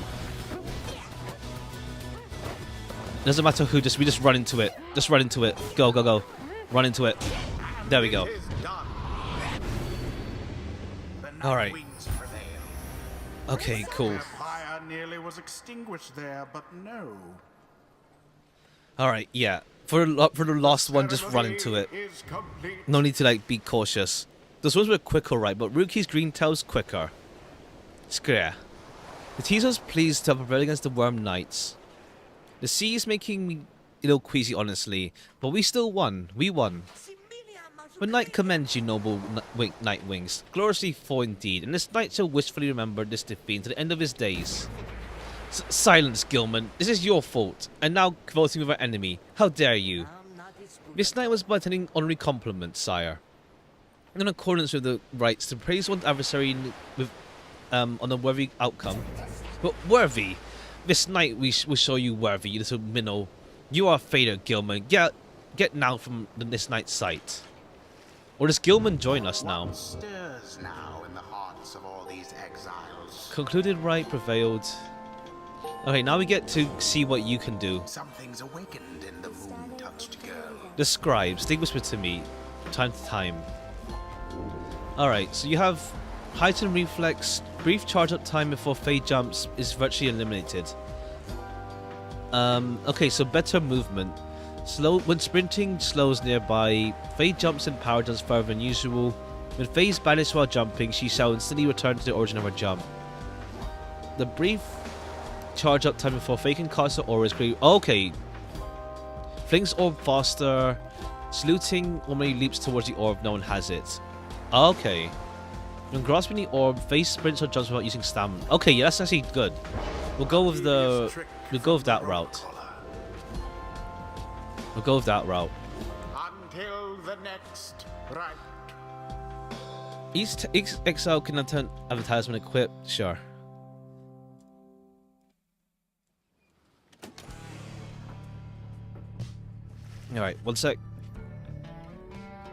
Doesn't matter who, we just run into it. Just run into it. Go. Run into it. There we go. It is done. The night Alright. wings prevail. Okay, cool. Their fire nearly was extinguished there, but no. Alright, yeah. For the last one, just run into it. Ceremony is complete. No need to like be cautious. Those ones were quicker, right? But Rookie's green tail's quicker. Scare. The teaser's pleased to have prevailed against the Worm Knights. The sea is making me a little queasy, honestly, but we still won. We won. But Knight commends you, noble Night Wings. Gloriously fought indeed, and this knight shall wistfully remember this defeat to the end of his days. Silence, Gilman. This is your fault, and now voting with our enemy. How dare you? This knight was but attending honorary compliment, sire. In accordance with the rights to praise one's adversary with on a worthy outcome. But worthy? This night we will show you worthy, you little minnow. You are fated, Gilman. Get now from this night's sight. Or does Gilman join us now? What stirs now in the hearts of all these exiles? Concluded right prevailed. Okay, now we get to see what you can do. Something's awakened in the moon-touched girl. The scribes, they whisper to me, time to time. Alright, so you have heightened reflex, brief charge up time before Fade jumps is virtually eliminated. Okay, so better movement. Slow when sprinting slows nearby, Fade jumps and power does further than usual. When Fade's banished while jumping, she shall instantly return to the origin of her jump. The brief charge up time before Fade can cast her aura is great. Okay. Flings orb faster. Saluting normally leaps towards the orb, no one has it. Okay. When grasping the orb, Fade sprints or jumps without using stamina. Okay, yeah, that's actually good. We'll go with that route. We'll go with that route. Until the next right. Each exile can turn advertisement equipped. Sure. Alright, one sec.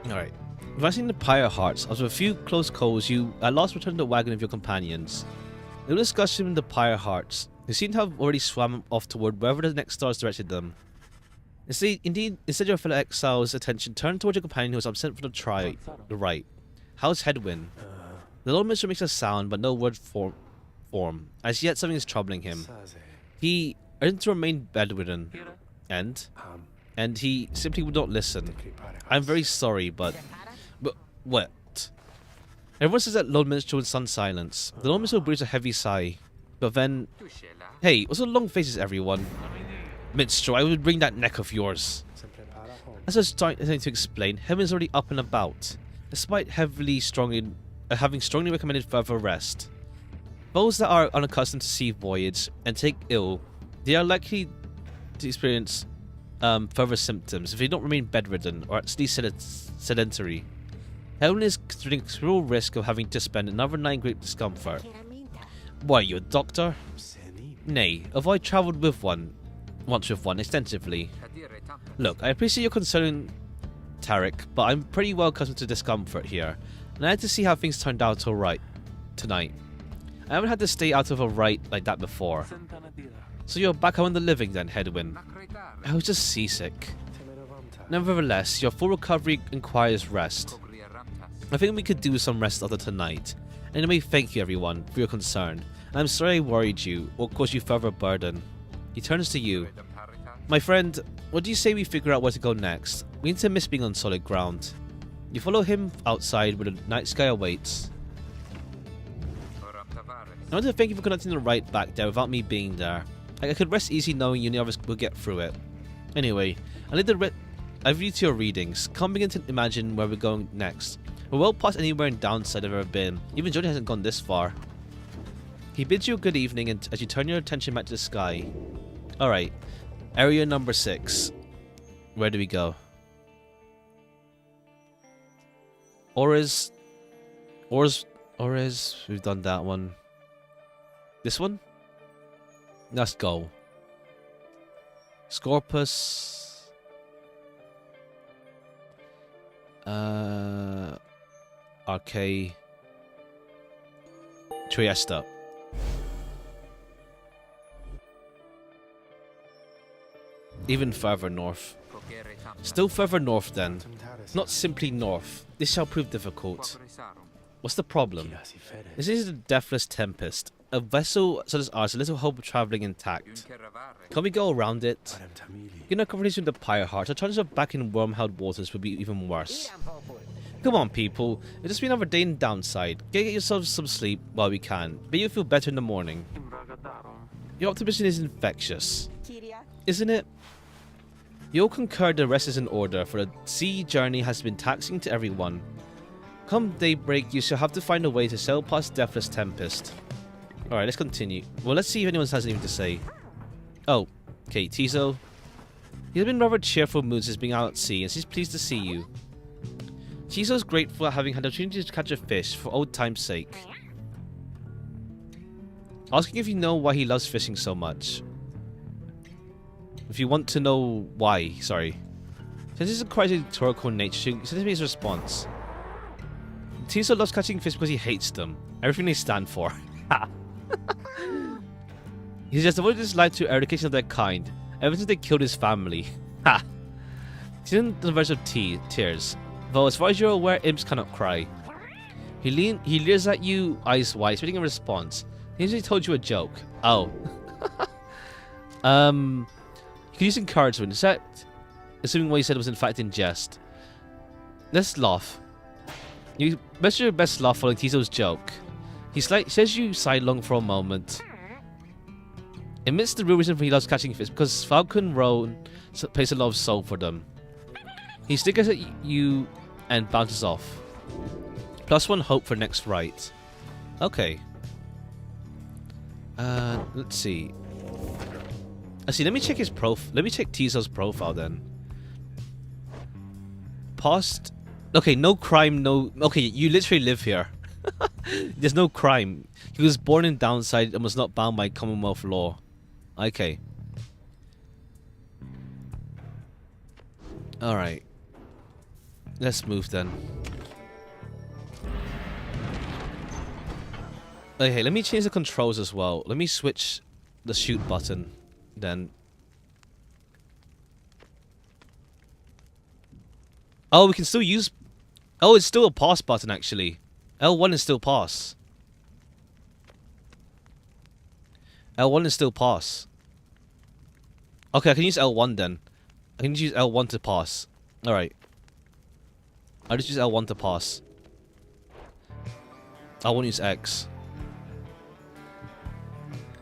Alright. Advancing the Pyre Hearts, after a few close calls, you at last return to the wagon of your companions. No discussion with the Pyre Hearts. They seem to have already swam off toward wherever the next stars directed them. Instead your fellow exiles' attention turned towards your companion who was absent from the right. How's Headwind? The Lord Minister makes a sound, but no word form. As yet, something is troubling him. He earned to remain bedridden, and he simply would not listen. I'm very sorry, but what? Everyone says that Lord Minstrel would sun silence. The Lord Minstrel breathes a heavy sigh, but then, hey, what's the long faces, everyone? Minstrel, I would bring that neck of yours. As I was starting to explain, Heaven's already up and about, despite having strongly recommended further rest. Those that are unaccustomed to sea voyage and take ill, they are likely to experience further symptoms if they don't remain bedridden or at least sedentary. Heaven is considering considerable risk of having to spend another night in great discomfort. Why, you a doctor? Nay, have I travelled once with one extensively. Look, I appreciate your concern, Tarek, but I'm pretty well accustomed to discomfort here, and I had to see how things turned out alright tonight. I haven't had to stay out of a rite like that before. So you're back home in the living then, Headwind? I was just seasick. Nevertheless, your full recovery requires rest. I think we could do some rest after tonight. Anyway, thank you everyone for your concern. I'm sorry I worried you, or caused you further burden. He turns to you. My friend, what do you say we figure out where to go next? We need to miss being on solid ground. You follow him outside where the night sky awaits. I want to thank you for conducting the rite back there without me being there. I could rest easy knowing you and the others will get through it. Anyway, I've read to your readings. Can't begin to imagine where we're going next. We're well past anywhere in downside I've ever been. Even Johnny hasn't gone this far. He bids you a good evening and as you turn your attention back to the sky. Alright. Area number 6. Where do we go? Aura's Ores, we've done that one. This one? Let's go. Scorpus. Arcade. Trieste. Even further north. Still further north then. Not simply north. This shall prove difficult. What's the problem? This is the Deathless Tempest. A vessel such as ours, a little hope of travelling intact. Can we go around it? In a conversation with the Pyre heart, our chances of back in worm-held waters would be even worse. Come on, people. It'll just be another day in downside. Get yourselves some sleep while we can. But you'll feel better in the morning. Your optimism is infectious. Isn't it? You'll concur the rest is in order, for the sea journey has been taxing to everyone. Come daybreak, you shall have to find a way to sail past Deathless Tempest. Alright, let's continue. Well, let's see if anyone has anything to say. Oh, okay, Tizo. He's been in rather cheerful mood since being out at sea, and she's pleased to see you. Tizo's grateful at having had the opportunity to catch a fish for old time's sake. Asking if you know why he loves fishing so much. If you want to know why, sorry. Since it's a quite rhetorical nature, send me his response. Tizo loves catching fish because he hates them. Everything they stand for. He's just devoted his life to eradication of their kind, ever since they killed his family. Ha! He's in the verge of tears. Though as far as you're aware, imps cannot cry. He leers at you, eyes wide, expecting a response. He usually told you a joke. Oh. You can use encouragement. Is that assuming what you said was in fact in jest? Let's laugh. You best your best laugh following Tizo's joke. He says you sidelong for a moment. Amidst the real reason for he loves catching fish, because Falcon Roan pays a lot of soul for them. He snickers at you and bounces off. +1 hope for next right. Okay. Let's see. Let me check his let me check Tizo's profile then. Past. Okay, no crime, no. Okay, you literally live here. There's no crime. He was born in Downside and was not bound by Commonwealth law. Okay. Alright. Let's move then. Okay, let me change the controls as well. Let me switch the shoot button then. Oh, we can still use... Oh, it's still a pause button actually. L1 is still pause. L1 is still pause. Okay, I can use L1 then. I can use L1 to pause. Alright. I'll just use L1 to pause. I won't use X.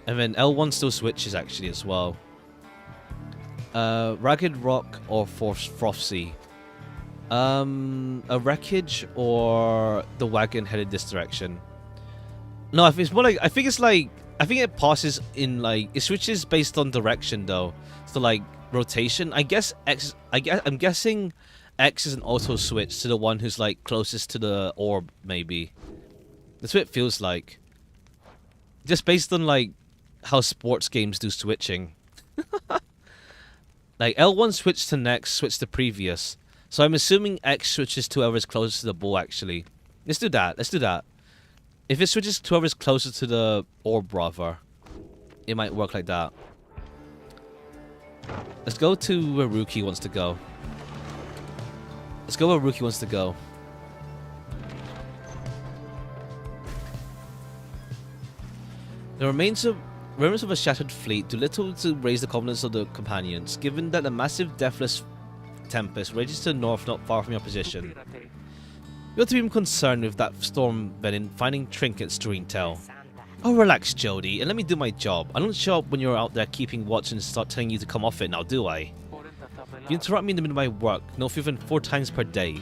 And then L1 still switches actually as well. Ragged Rock or Frosty. A wreckage or the wagon headed this direction. No, I think it's more like I think it passes in like it switches based on direction though. So like rotation. I guess X. I'm guessing X is an auto switch to the one who's like closest to the orb. Maybe that's what it feels like. Just based on like how sports games do switching. Like L1 switch to next, switch to previous. So I'm assuming X switches to whoever's closest to the ball, actually. Let's do that. Let's do that. If it switches to whoever's closer to the orb, rather, it might work like that. Let's go to where Rookie wants to go. Let's go where Rookie wants to go. The remnants of a shattered fleet do little to raise the confidence of the companions, given that the massive Deathless Tempest rages to the north not far from your position. You ought to be concerned with that storm venom finding trinkets to retell. Oh, relax, Jody, and let me do my job. I don't show up when you're out there keeping watch and start telling you to come off it now, do I? You interrupt me in the middle of my work, no fewer than 4 times per day.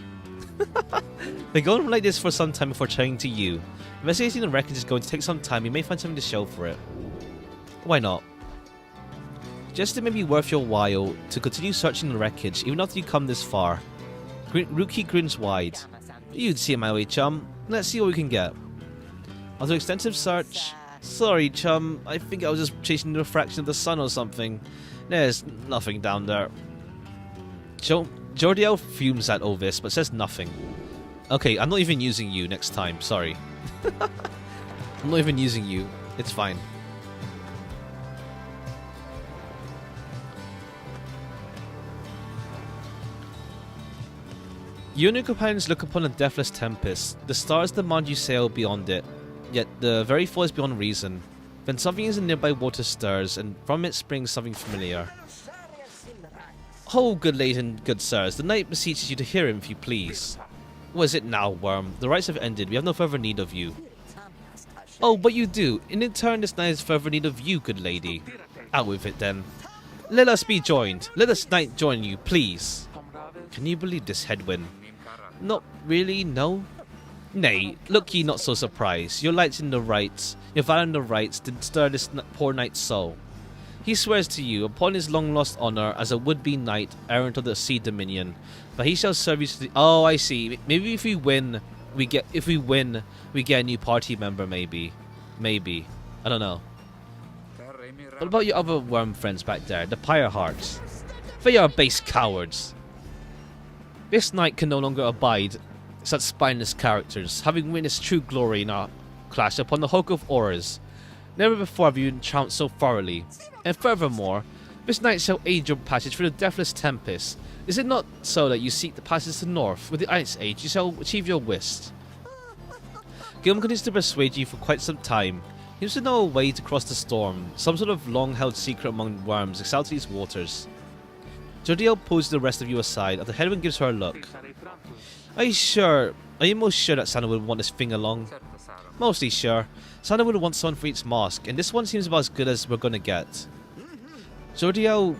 Been going on like this for some time before turning to you. Investigating the wreckage is going to take some time. You may find something to show for it. Why not? Just it may be worth your while to continue searching the wreckage even after you come this far. Rookie grins wide. You'd see my way, chum. Let's see what we can get. After extensive search... Sorry, chum. I think I was just chasing the refraction of the sun or something. There's nothing down there. Jordiel fumes at all this, but says nothing. Okay, I'm not even using you next time. Sorry. I'm not even using you. It's fine. You and your companions look upon a deathless tempest. The stars demand you sail beyond it, yet the very fall is beyond reason. Then something in the nearby water stirs, and from it springs something familiar. Oh, good ladies and good sirs, the knight beseeches you to hear him if you please. What is it now, worm? The rites have ended, we have no further need of you. Oh, but you do. In turn, this knight has further need of you, good lady. Out with it, then. Let us be joined. Let us knight join you, please. Can you believe this, headwind? Not really, no. Nay, look ye not so surprised. Your lights in the rights, your valor in the rights did stir this poor knight's soul. He swears to you, upon his long-lost honour as a would-be knight, errant of the sea dominion, that he shall serve you to the... Oh, I see. Maybe if we win, we get a new party member, maybe. Maybe. I don't know. What about your other worm friends back there, the Pyre hearts? They are base cowards. This knight can no longer abide such spineless characters, having witnessed true glory in our clash upon the hulk of Auras. Never before have you trounced so thoroughly. And furthermore, this knight shall aid your passage through the deathless tempest. Is it not so that you seek the passage to the north? With the Ice Age, you shall achieve your wish. Gilman continues to persuade you for quite some time. He seems to know a way to cross the storm, some sort of long-held secret among worms exiled to these waters. Jordiel pulls the rest of you aside after Hedwin gives her a look. Are you most sure that Santa would want this thing along? Mostly sure. Santa would want someone for each mask, and this one seems about as good as we're gonna get. Jodario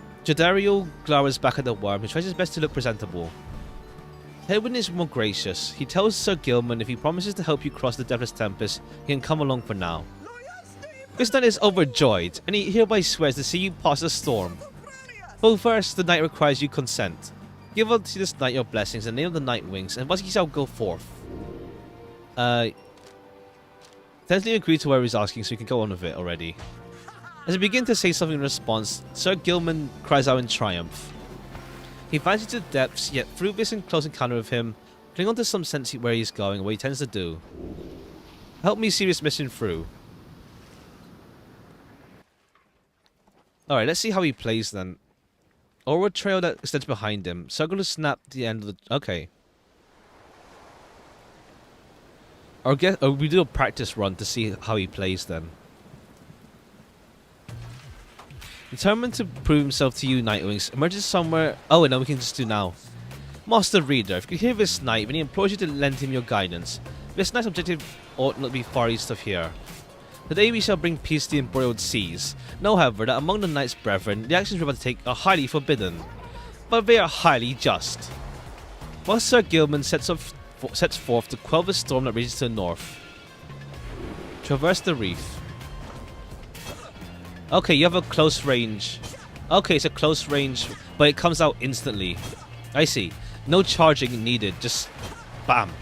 glowers back at the worm, who tries his best to look presentable. Hedwin is more gracious. He tells Sir Gilman if he promises to help you cross the Deathless Tempest, he can come along for now. This knight is overjoyed, and he hereby swears to see you pass the storm. But first, the knight requires you consent. Give unto this knight your blessings in the name of the Night Wings, and once he shall go forth. Tentatively agree to where he's asking so we can go on with it already. As he begins to say something in response, Sir Gilman cries out in triumph. He vanishes to the depths, yet through this close encounter with him, cling on to some sense where he's going, what he tends to do. Help me see this mission through. Alright, let's see how he plays then. Or trail that extends behind him. Circle to snap the end of the... Okay. Or we do a practice run to see how he plays then. Determined to prove himself to you, Nightwings, emerges somewhere... Oh, and then we can just do now. Master Reader, if you hear this knight, then he implores you to lend him your guidance. This knight's objective ought not be far east of here. Today we shall bring peace to the embroiled seas. Know, however, that among the knight's brethren, the actions we're about to take are highly forbidden. But they are highly just. While Sir Gilman sets forth to quell the storm that rages to the north. Traverse the reef. Okay, you have a close range. Okay, it's a close range, but it comes out instantly. I see. No charging needed, just bam.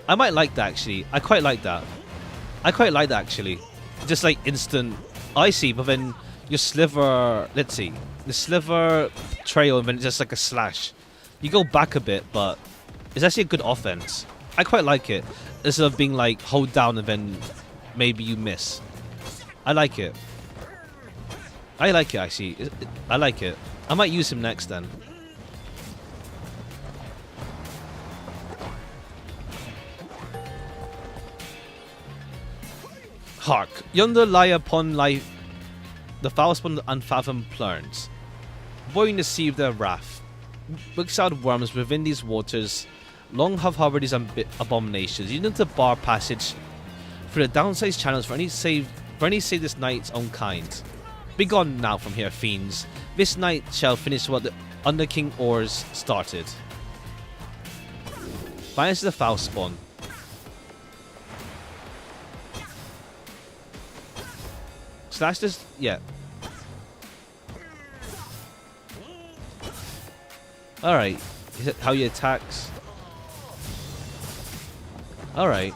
I might like that actually. I quite like that. Actually. Just like instant. I see, but then your sliver. Let's see. The sliver trail and then it's just like a slash. You go back a bit, but it's actually a good offense. I quite like it. Instead of being like hold down and then maybe you miss. I like it. I like it actually. I like it. I might use him next then. Hark! Yonder lie upon the foul upon the unfathomed plurns, boiling the sea of their wrath. Wicked worms within these waters long have harbored these abominations, using to bar passage through the downsized channels for any save this knight's own kind. Begone now from here, fiends. This night shall finish what the Under King Oars started. Finds the foul spawn. Slash this, yeah. Alright, is it how he attacks? Alright.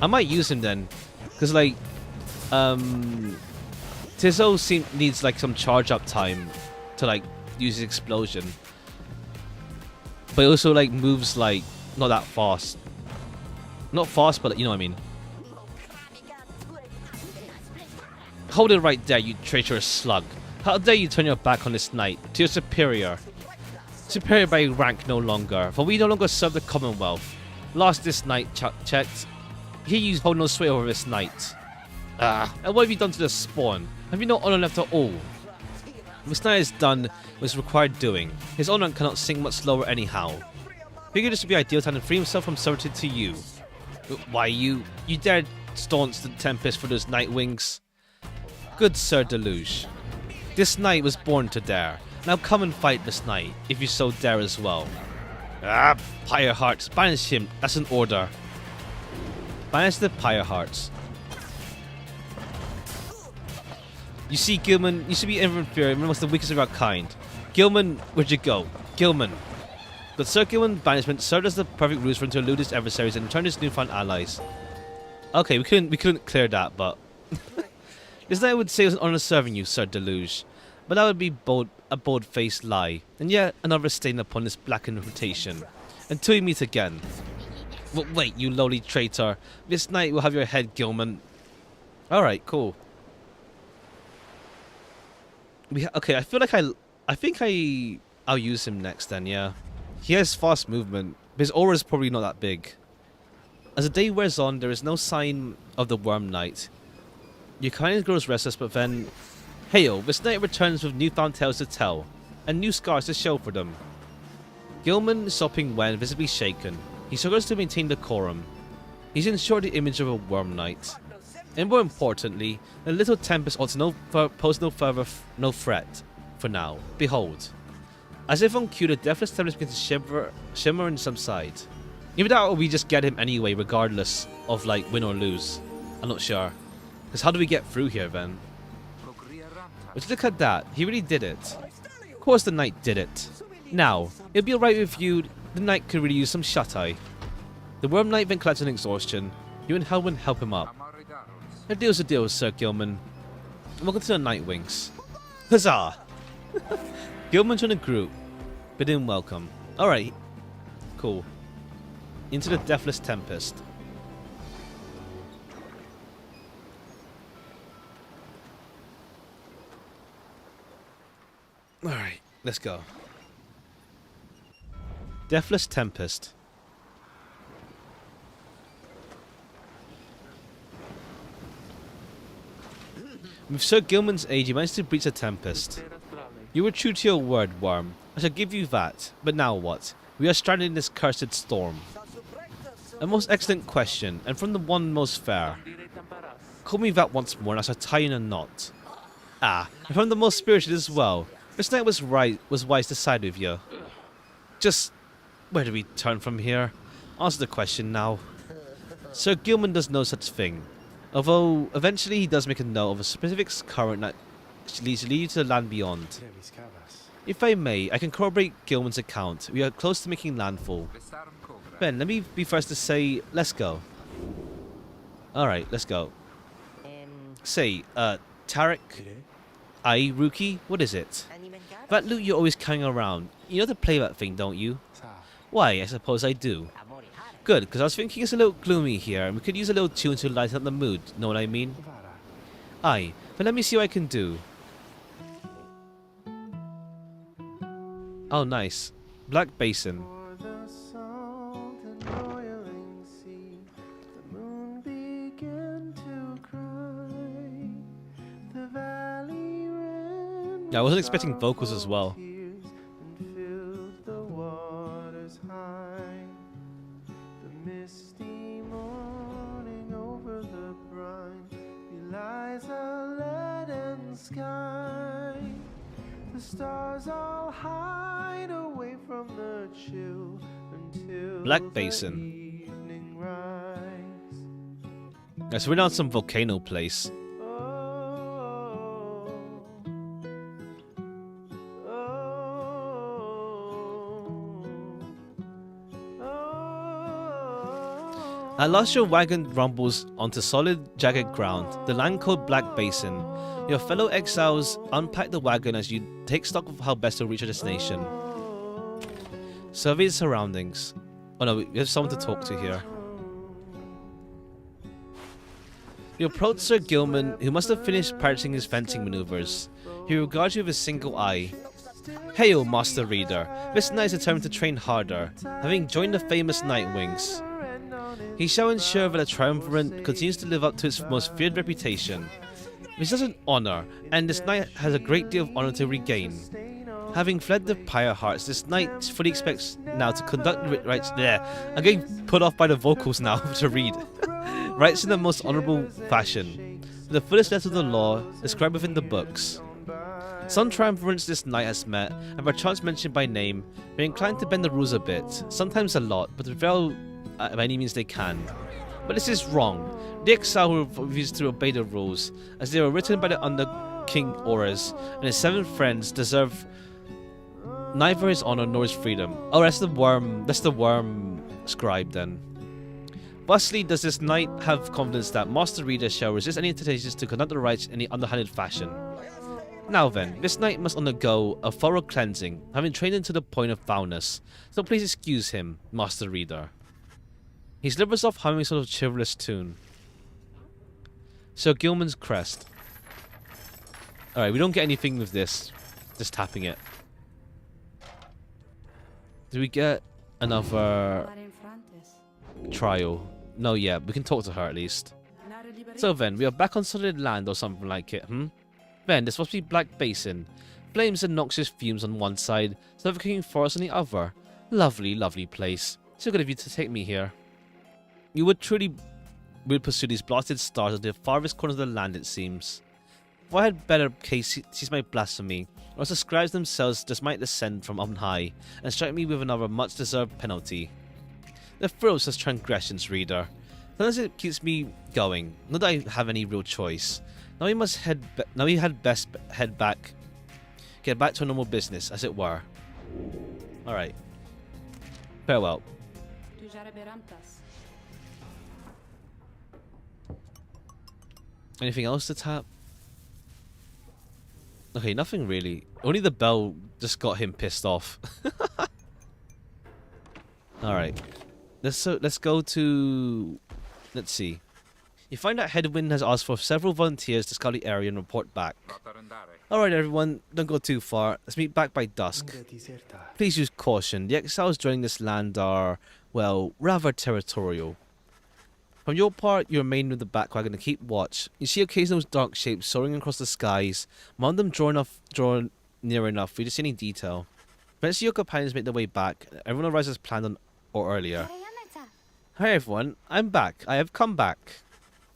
I might use him then. Because, like, Tizzo needs, like, some charge up time to, like, use his explosion. But he also, like, moves, like, not that fast. Not fast, but, you know what I mean. Hold it right there, you traitorous slug. How dare you turn your back on this knight, to your superior. Superior by rank no longer, for we no longer serve the Commonwealth. Last this knight checked. Here you hold no sway over this knight. And what have you done to the spawn? Have you no honor left at all? This knight has done what is required doing. His honor cannot sink much slower anyhow. Figured this would be ideal time to free himself from servitude to you. Why you dared staunch the Tempest for those night wings? Good Sir Deluge. This knight was born to dare. Now come and fight this knight, if you so dare as well. Pyre Hearts, banish him, that's an order. Banish the Pyre Hearts. You see, Gilman, you should be inferior and amongst the weakest of our kind. Gilman, where'd you go? Gilman. Good Sir Gilman, banishment served as the perfect ruse for him to elude his adversaries and return his newfound allies. Okay, we couldn't clear that, but this knight would say it was an honor serving you, Sir Deluge. But that would be a bold-faced lie, and yet another stain upon this blackened reputation. Until you meet again. Wait, you lowly traitor. This night will have your head, Gilman. Alright, cool. Okay, I feel like I'll use him next then, yeah. He has fast movement, but his aura is probably not that big. As the day wears on, there is no sign of the Worm Knight. Your kind grows restless, but then... Hail, this knight returns with newfound tales to tell, and new scars to show for them. Gilman is sopping wet and visibly shaken. He struggles to maintain decorum. He's in short the image of a Worm Knight. And more importantly, the little Tempest ought to pose no threat for now. Behold. As if on cue, the deathless Tempest begins to shimmer and subside. Either that or we just get him anyway, regardless of like win or lose. I'm not sure. Because how do we get through here then? But look at that, he really did it. Of course the knight did it. Now, it'd be alright with you, the knight could really use some shut-eye. The Worm Knight then collects an exhaustion. You and Helwyn help him up. A deal's a deal, Sir Gilman. Welcome to the Night Wings. Huzzah! Gilman joined a group. Bid him welcome. Alright. Cool. Into the Deathless Tempest. Alright, let's go. Deathless Tempest. With Sir Gilman's aid, you managed to breach the Tempest. You were true to your word, Worm. I shall give you that. But now what? We are stranded in this cursed storm. A most excellent question, and from the one most fair. Call me that once more, and I shall tie you in a knot. Ah, and from the most spirited as well. This knight was wise to side with you. Just, where do we turn from here? Answer the question now. Sir Gilman does no such thing. Although, eventually he does make a note of a specific current that leads you to the land beyond. If I may, I can corroborate Gilman's account. We are close to making landfall. Ben, let me be first to say, let's go. Alright, let's go. Say, Tarek? Aye, Rookie? What is it? That loot you're always carrying around. You know to play that thing, don't you? Why, I suppose I do. Good, because I was thinking it's a little gloomy here, and we could use a little tune to lighten up the mood, know what I mean? Aye, but let me see what I can do. Oh, nice. Black Basin. Yeah, I wasn't expecting vocals as well. The stars all hide away from the chill until Black Basin. Yeah, so we're down some volcano place. At last your wagon rumbles onto solid, jagged ground, the land called Black Basin. Your fellow exiles unpack the wagon as you take stock of how best to reach your destination. Survey the surroundings. Oh no, we have someone to talk to here. You approach Sir Gilman, who must have finished practicing his fencing maneuvers. He regards you with a single eye. Hail, Master Reader. This knight is determined to train harder, having joined the famous Nightwings. He shall ensure that the Triumvirate continues to live up to its most feared reputation. This is an honor, and this knight has a great deal of honor to regain. Having fled the Pyre hearts, this knight fully expects now to conduct rites there. I'm getting put off by the vocals now to read. Rites in the most honorable fashion, the fullest letter of the law described within the books. Some triumvirates this knight has met, and perchance mentioned by name, may inclined to bend the rules a bit, sometimes a lot, but to prevail by any means they can. But this is wrong. The exile who refused to obey the rules, as they were written by the Under King Auras, and his 7 friends deserve neither his honor nor his freedom. Oh, that's the worm scribe then. Thusly does this knight have confidence that Master Reader shall resist any temptations to conduct the rites in any underhanded fashion. Now then, this knight must undergo a thorough cleansing, having trained him to the point of foulness, so please excuse him, Master Reader. He slivers off humming a sort of chivalrous tune. Sir Gilman's crest. Alright, we don't get anything with this, just tapping it. Do we get another trial? No, yeah, we can talk to her at least. So then, we are back on solid land or something like it, Then, this must be Black Basin. Flames and noxious fumes on one side, suffocating forest on the other. Lovely, lovely place. So good of you to take me here. You would pursue these blasted stars to the farthest corners of the land, it seems. If I had better case sees my blasphemy, or else the scribes themselves just might descend from on high, and strike me with another much-deserved penalty. The thrill of such transgressions, reader. Sometimes it keeps me going, not that I have any real choice. Now we had best head back, get back to our normal business, as it were. Alright. Farewell. Anything else to tap? Okay, nothing really. Only the bell just got him pissed off. Alright. Let's go to... Let's see. You find out Headwind has asked for several volunteers to scout the area and report back. Alright everyone, don't go too far. Let's meet back by dusk. Please use caution. The exiles joining this land are, well, rather territorial. From your part, you remain with the back wagon to keep watch. You see occasional dark shapes soaring across the skies. Among them draw near enough for you to see any detail. Eventually your companions make their way back. Everyone arrives as planned or earlier. Hi everyone, I'm back. I have come back.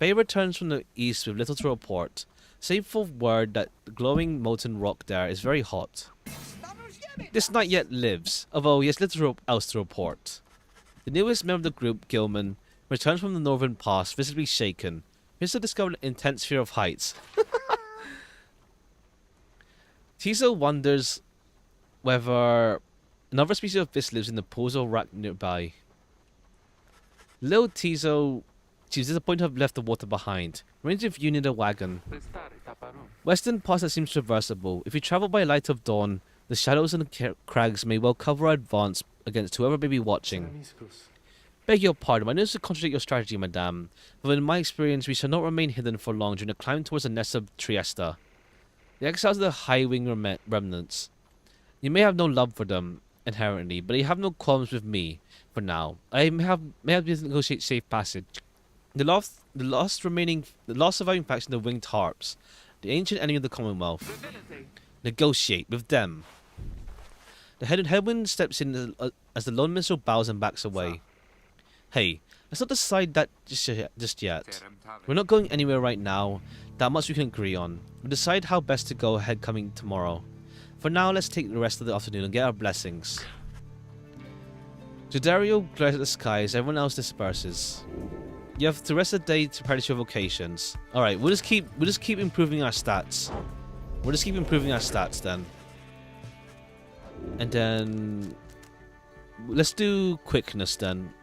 Pyre returns from the east with little to report, save for word that the glowing molten rock there is very hot. This knight yet lives, although he has little else to report. The newest member of the group, Gilman, returns from the northern pass, visibly shaken. He has discovered an intense fear of heights. Tizo wonders whether another species of fish lives in the pools or rack nearby. Little Tizo seems disappointed to have left the water behind. Remains with you near the wagon. Western pass that seems traversable. If you travel by light of dawn, the shadows and the crags may well cover our advance against whoever may be watching. Beg your pardon, I know this will contradict your strategy, madame, but in my experience we shall not remain hidden for long during the climb towards the nest of Trieste. The exiles are the high-wing remnants. You may have no love for them, inherently, but you have no qualms with me, for now. I may have to negotiate safe passage. The last surviving faction, the Winged Harps, the ancient enemy of the Commonwealth. Negotiate with them. The Headwind steps in as the lone minstrel bows and backs away. Hey, let's not decide that just yet. We're not going anywhere right now. That much we can agree on. We'll decide how best to go ahead coming tomorrow. For now, let's take the rest of the afternoon and get our blessings. Judario glares at the sky as everyone else disperses. You have the rest of the day to practice your vocations. Alright, we'll just keep improving our stats. We'll just keep improving our stats then. And then let's do quickness then.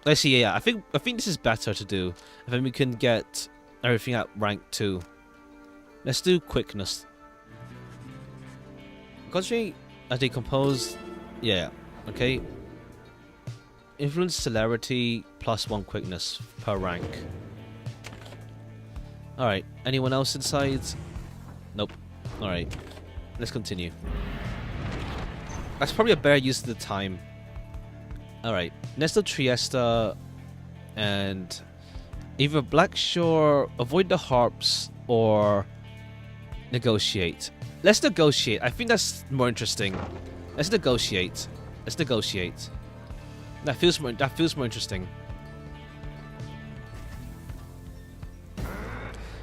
I see. Yeah, I think this is better to do. I think we can get everything at rank 2. Let's do quickness. Concentrate as they compose. Yeah. Okay. Influence celerity +1 quickness per rank. Alright. Anyone else inside? Nope. Alright. Let's continue. That's probably a better use of the time. Alright. Next up Triesta and either Blackshore, avoid the harps, or negotiate. Let's negotiate. I think that's more interesting. Let's negotiate. Let's negotiate. That feels more interesting.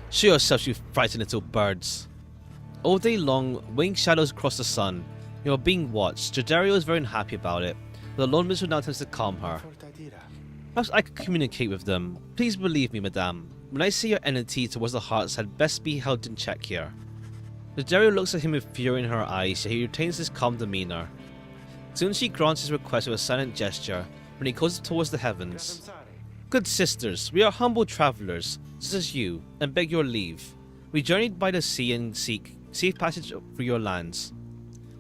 Show yourselves, you frightened little birds. All day long, winged shadows cross the sun. You are being watched. Jadario is very unhappy about it. The loneliness will now attempts to calm her. Perhaps I could communicate with them. Please believe me, madame. When I see your enmity towards the hearts had best be held in check here. Jadario looks at him with fury in her eyes, yet he retains his calm demeanor. Soon she grants his request with a silent gesture, when he goes towards the heavens. Good sisters, we are humble travelers, such as you, and beg your leave. We journeyed by the sea and seek safe passage through your lands.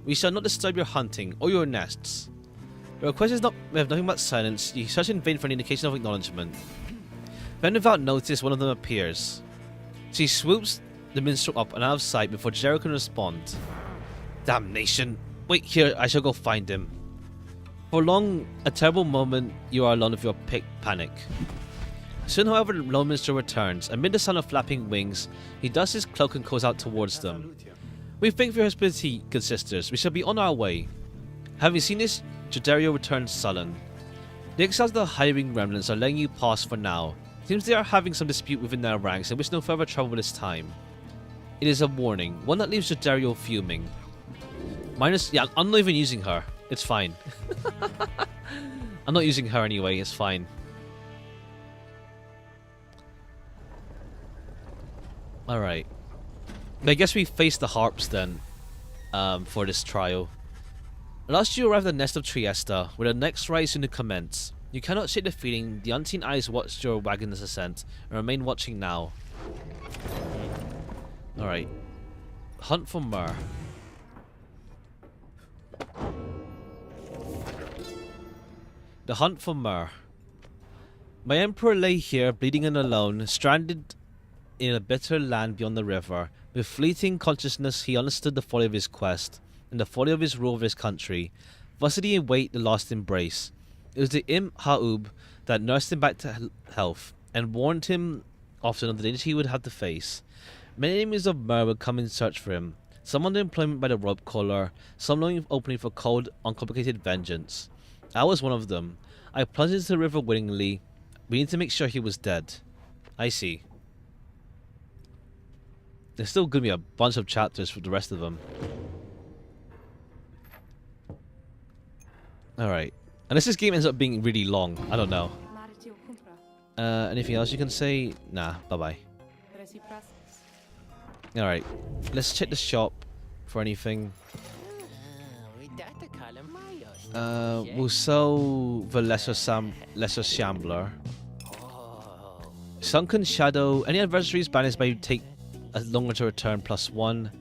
We shall not disturb your hunting or your nests. Your request is not we have nothing but silence. You search in vain for an indication of acknowledgement. Then without notice, one of them appears. She swoops the minstrel up and out of sight before Jero can respond. Damnation! Wait here, I shall go find him. For long, a terrible moment, you are alone with your panic. Soon, however, the lone minstrel returns. Amid the sound of flapping wings, he dusts his cloak and calls out towards them. We thank for your hospitality, good sisters. We shall be on our way. Having seen this, Jadario returns sullen. The exiles of the hiding remnants are letting you pass for now. Seems they are having some dispute within their ranks and wish no further trouble this time. It is a warning, one that leaves Jadario fuming. Yeah, I'm not even using her. It's fine. I'm not using her anyway, it's fine. Alright. I guess we face the harps then, for this trial. Last you arrived at the nest of Triesta, where the next rite is soon to commence. You cannot shake the feeling, the unseen eyes watched your wagon's ascent, and remain watching now. Alright. Hunt for myrrh. The hunt for myrrh. My emperor lay here, bleeding and alone, stranded in a bitter land beyond the river. With fleeting consciousness, he understood the folly of his quest, and the folly of his rule of his country. Thus did he await the last embrace. It was the Imp Ha'ub that nursed him back to health, and warned him often of the dangers he would have to face. Many enemies of myrrh would come in search for him, some under employment by the rope collar, some longing opening for cold, uncomplicated vengeance. I was one of them. I plunged into the river willingly. We need to make sure he was dead. I see. There's still going to be a bunch of chapters for the rest of them. Alright. Unless this game ends up being really long. I don't know. Anything else you can say? Nah, bye-bye. Alright. Let's check the shop for anything. We'll sell the lesser shambler. Sunken Shadow. Any adversaries banished by you take a longer to return +1.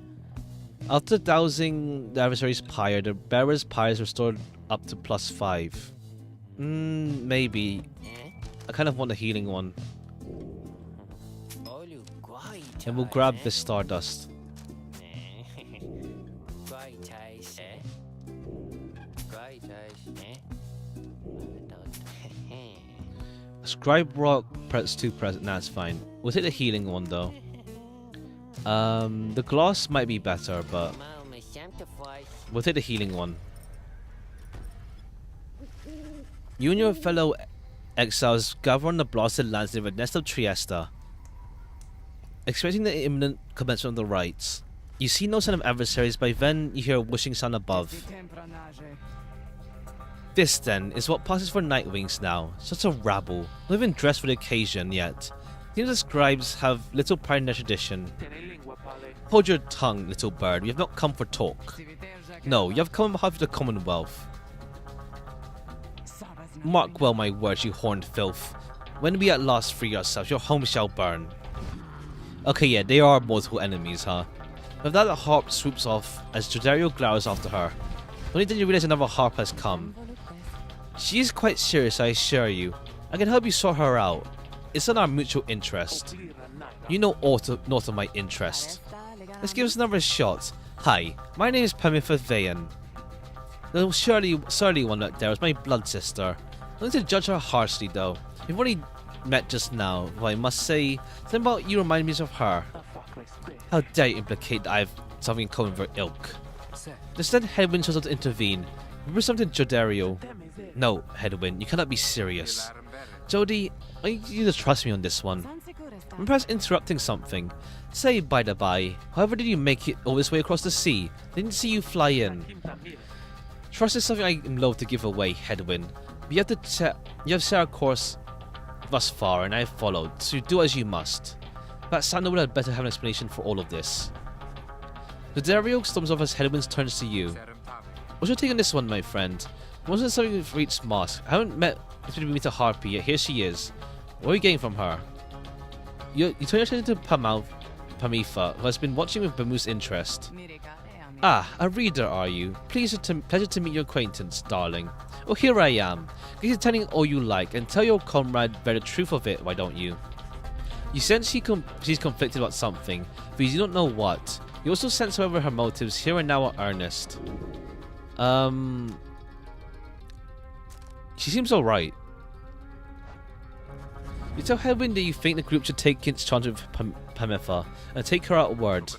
After dousing the adversary's pyre, the bearer's pyre is restored up to +5. Maybe. I kind of want the healing one. And we'll grab this Stardust. Scribe Rock, press 2 present. Nah, it's fine. We'll take the healing one though. The gloss might be better, but we'll take the healing one. You and your fellow exiles gather on the blasted lands near the nest of Triesta, expecting the imminent commencement of the rites. You see no sign of adversaries, but then you hear a whooshing sound above. This, then, is what passes for Nightwings now. Such a rabble, not even dressed for the occasion yet. Seems the scribes have little pride in their tradition. Hold your tongue, little bird. We have not come for talk. No, you have come on behalf of the Commonwealth. Mark well my words, you horned filth. When we at last free ourselves, your home shall burn. Okay, yeah, they are multiple enemies, huh? With that, the harp swoops off as Jodario glowers after her. Only then you realize another harp has come. She is quite serious, I assure you. I can help you sort her out. It's in our mutual interest. You know naught of my interest. Let's give us another shot. Hi, my name is Pemiford Vayan. The surly one out there is my blood sister. I'm going to judge her harshly though. We've only met just now, but I must say, something about you remind me of her. How dare you implicate that I have something in common with her ilk? Instead, Headwind shows up to intervene. Remember something, Jodario? No, Headwind, you cannot be serious. Jody, I need you to trust me on this one. I'm perhaps interrupting something. Say by the by, however did you make it all this way across the sea? Didn't see you fly in. Trust is something I am loath to give away, Headwind. But you have set our course thus far, and I have followed, so do as you must. But Sandal would have better have an explanation for all of this. Jodario storms off as Headwind turns to you. What's your take on this one, my friend? Wasn't something for each mask? I haven't met a Harpy yet. Here she is. What are you getting from her? You turn your attention to Pamifa, who has been watching with bemused interest. Ah, a reader, are you? Pleasure to meet your acquaintance, darling. Oh, here I am. Get to telling all you like, and tell your comrade the truth of it, why don't you? You sense she's conflicted about something, but you don't know what. You also sense, however, her motives here and now are earnest. She seems alright. You tell Headwind that you think the group should take its charge of Pamifa and take her out word.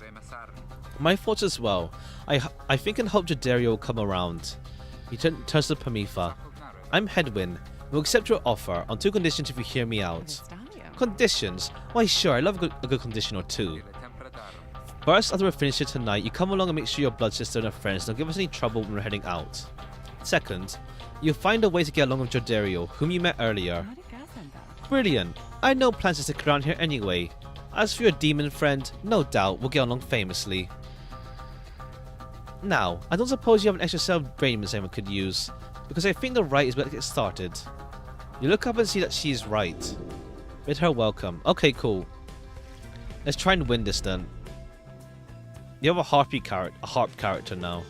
My thoughts as well. I think and hope Jodario will come around. He turns to Pamifa. I'm Headwind. We'll accept your offer on two conditions if you hear me out. Conditions? Why sure, I love a good condition or two. First, after we're finished here tonight, you come along and make sure your blood sister and her friends don't give us any trouble when we're heading out. Second, you'll find a way to get along with Jodario, whom you met earlier. Brilliant. I had no plans to stick around here anyway. As for your demon friend, no doubt we'll get along famously. Now, I don't suppose you have an extra set of brains anyone could use, because I think the right is better to get started. You look up and see that she is right. Bid her welcome. Okay, cool. Let's try and win this then. You have a harp character now.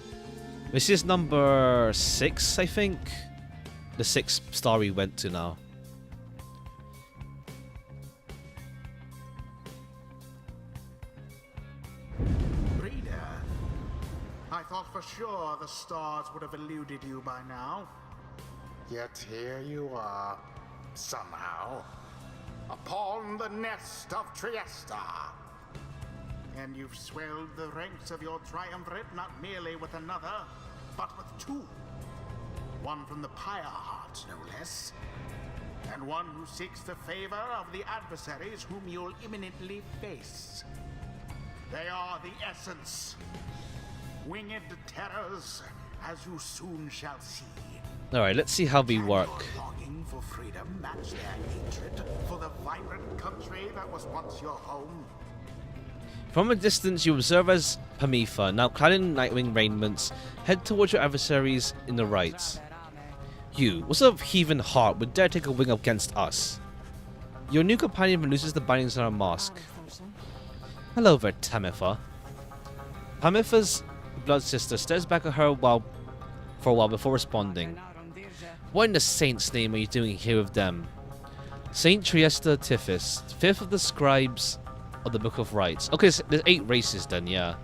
This is number 6, I think. The 6th star we went to now. Reader, I thought for sure the stars would have eluded you by now. Yet here you are, somehow, upon the nest of Triesta. And you've swelled the ranks of your triumvirate not merely with another, but with two. One from the Pyre heart, no less. And one who seeks the favor of the adversaries whom you'll imminently face. They are the essence. Winged terrors, as you soon shall see. Alright, let's see how we work. Your longing for freedom match their hatred for the vibrant country that was once your home? From a distance, you observe as Pamifa, now clad in Nightwing raiments, head towards your adversaries in the right. You, what sort of heathen heart would dare take a wing up against us? Your new companion releases the bindings on her mask. Hello there, Pamifa. Pamifa's blood sister stares back at her for a while before responding. What in the saint's name are you doing here with them? Saint Triesta Tiphys, 5th of the scribes of the Book of Rites. Okay, so there's 8 races then, yeah.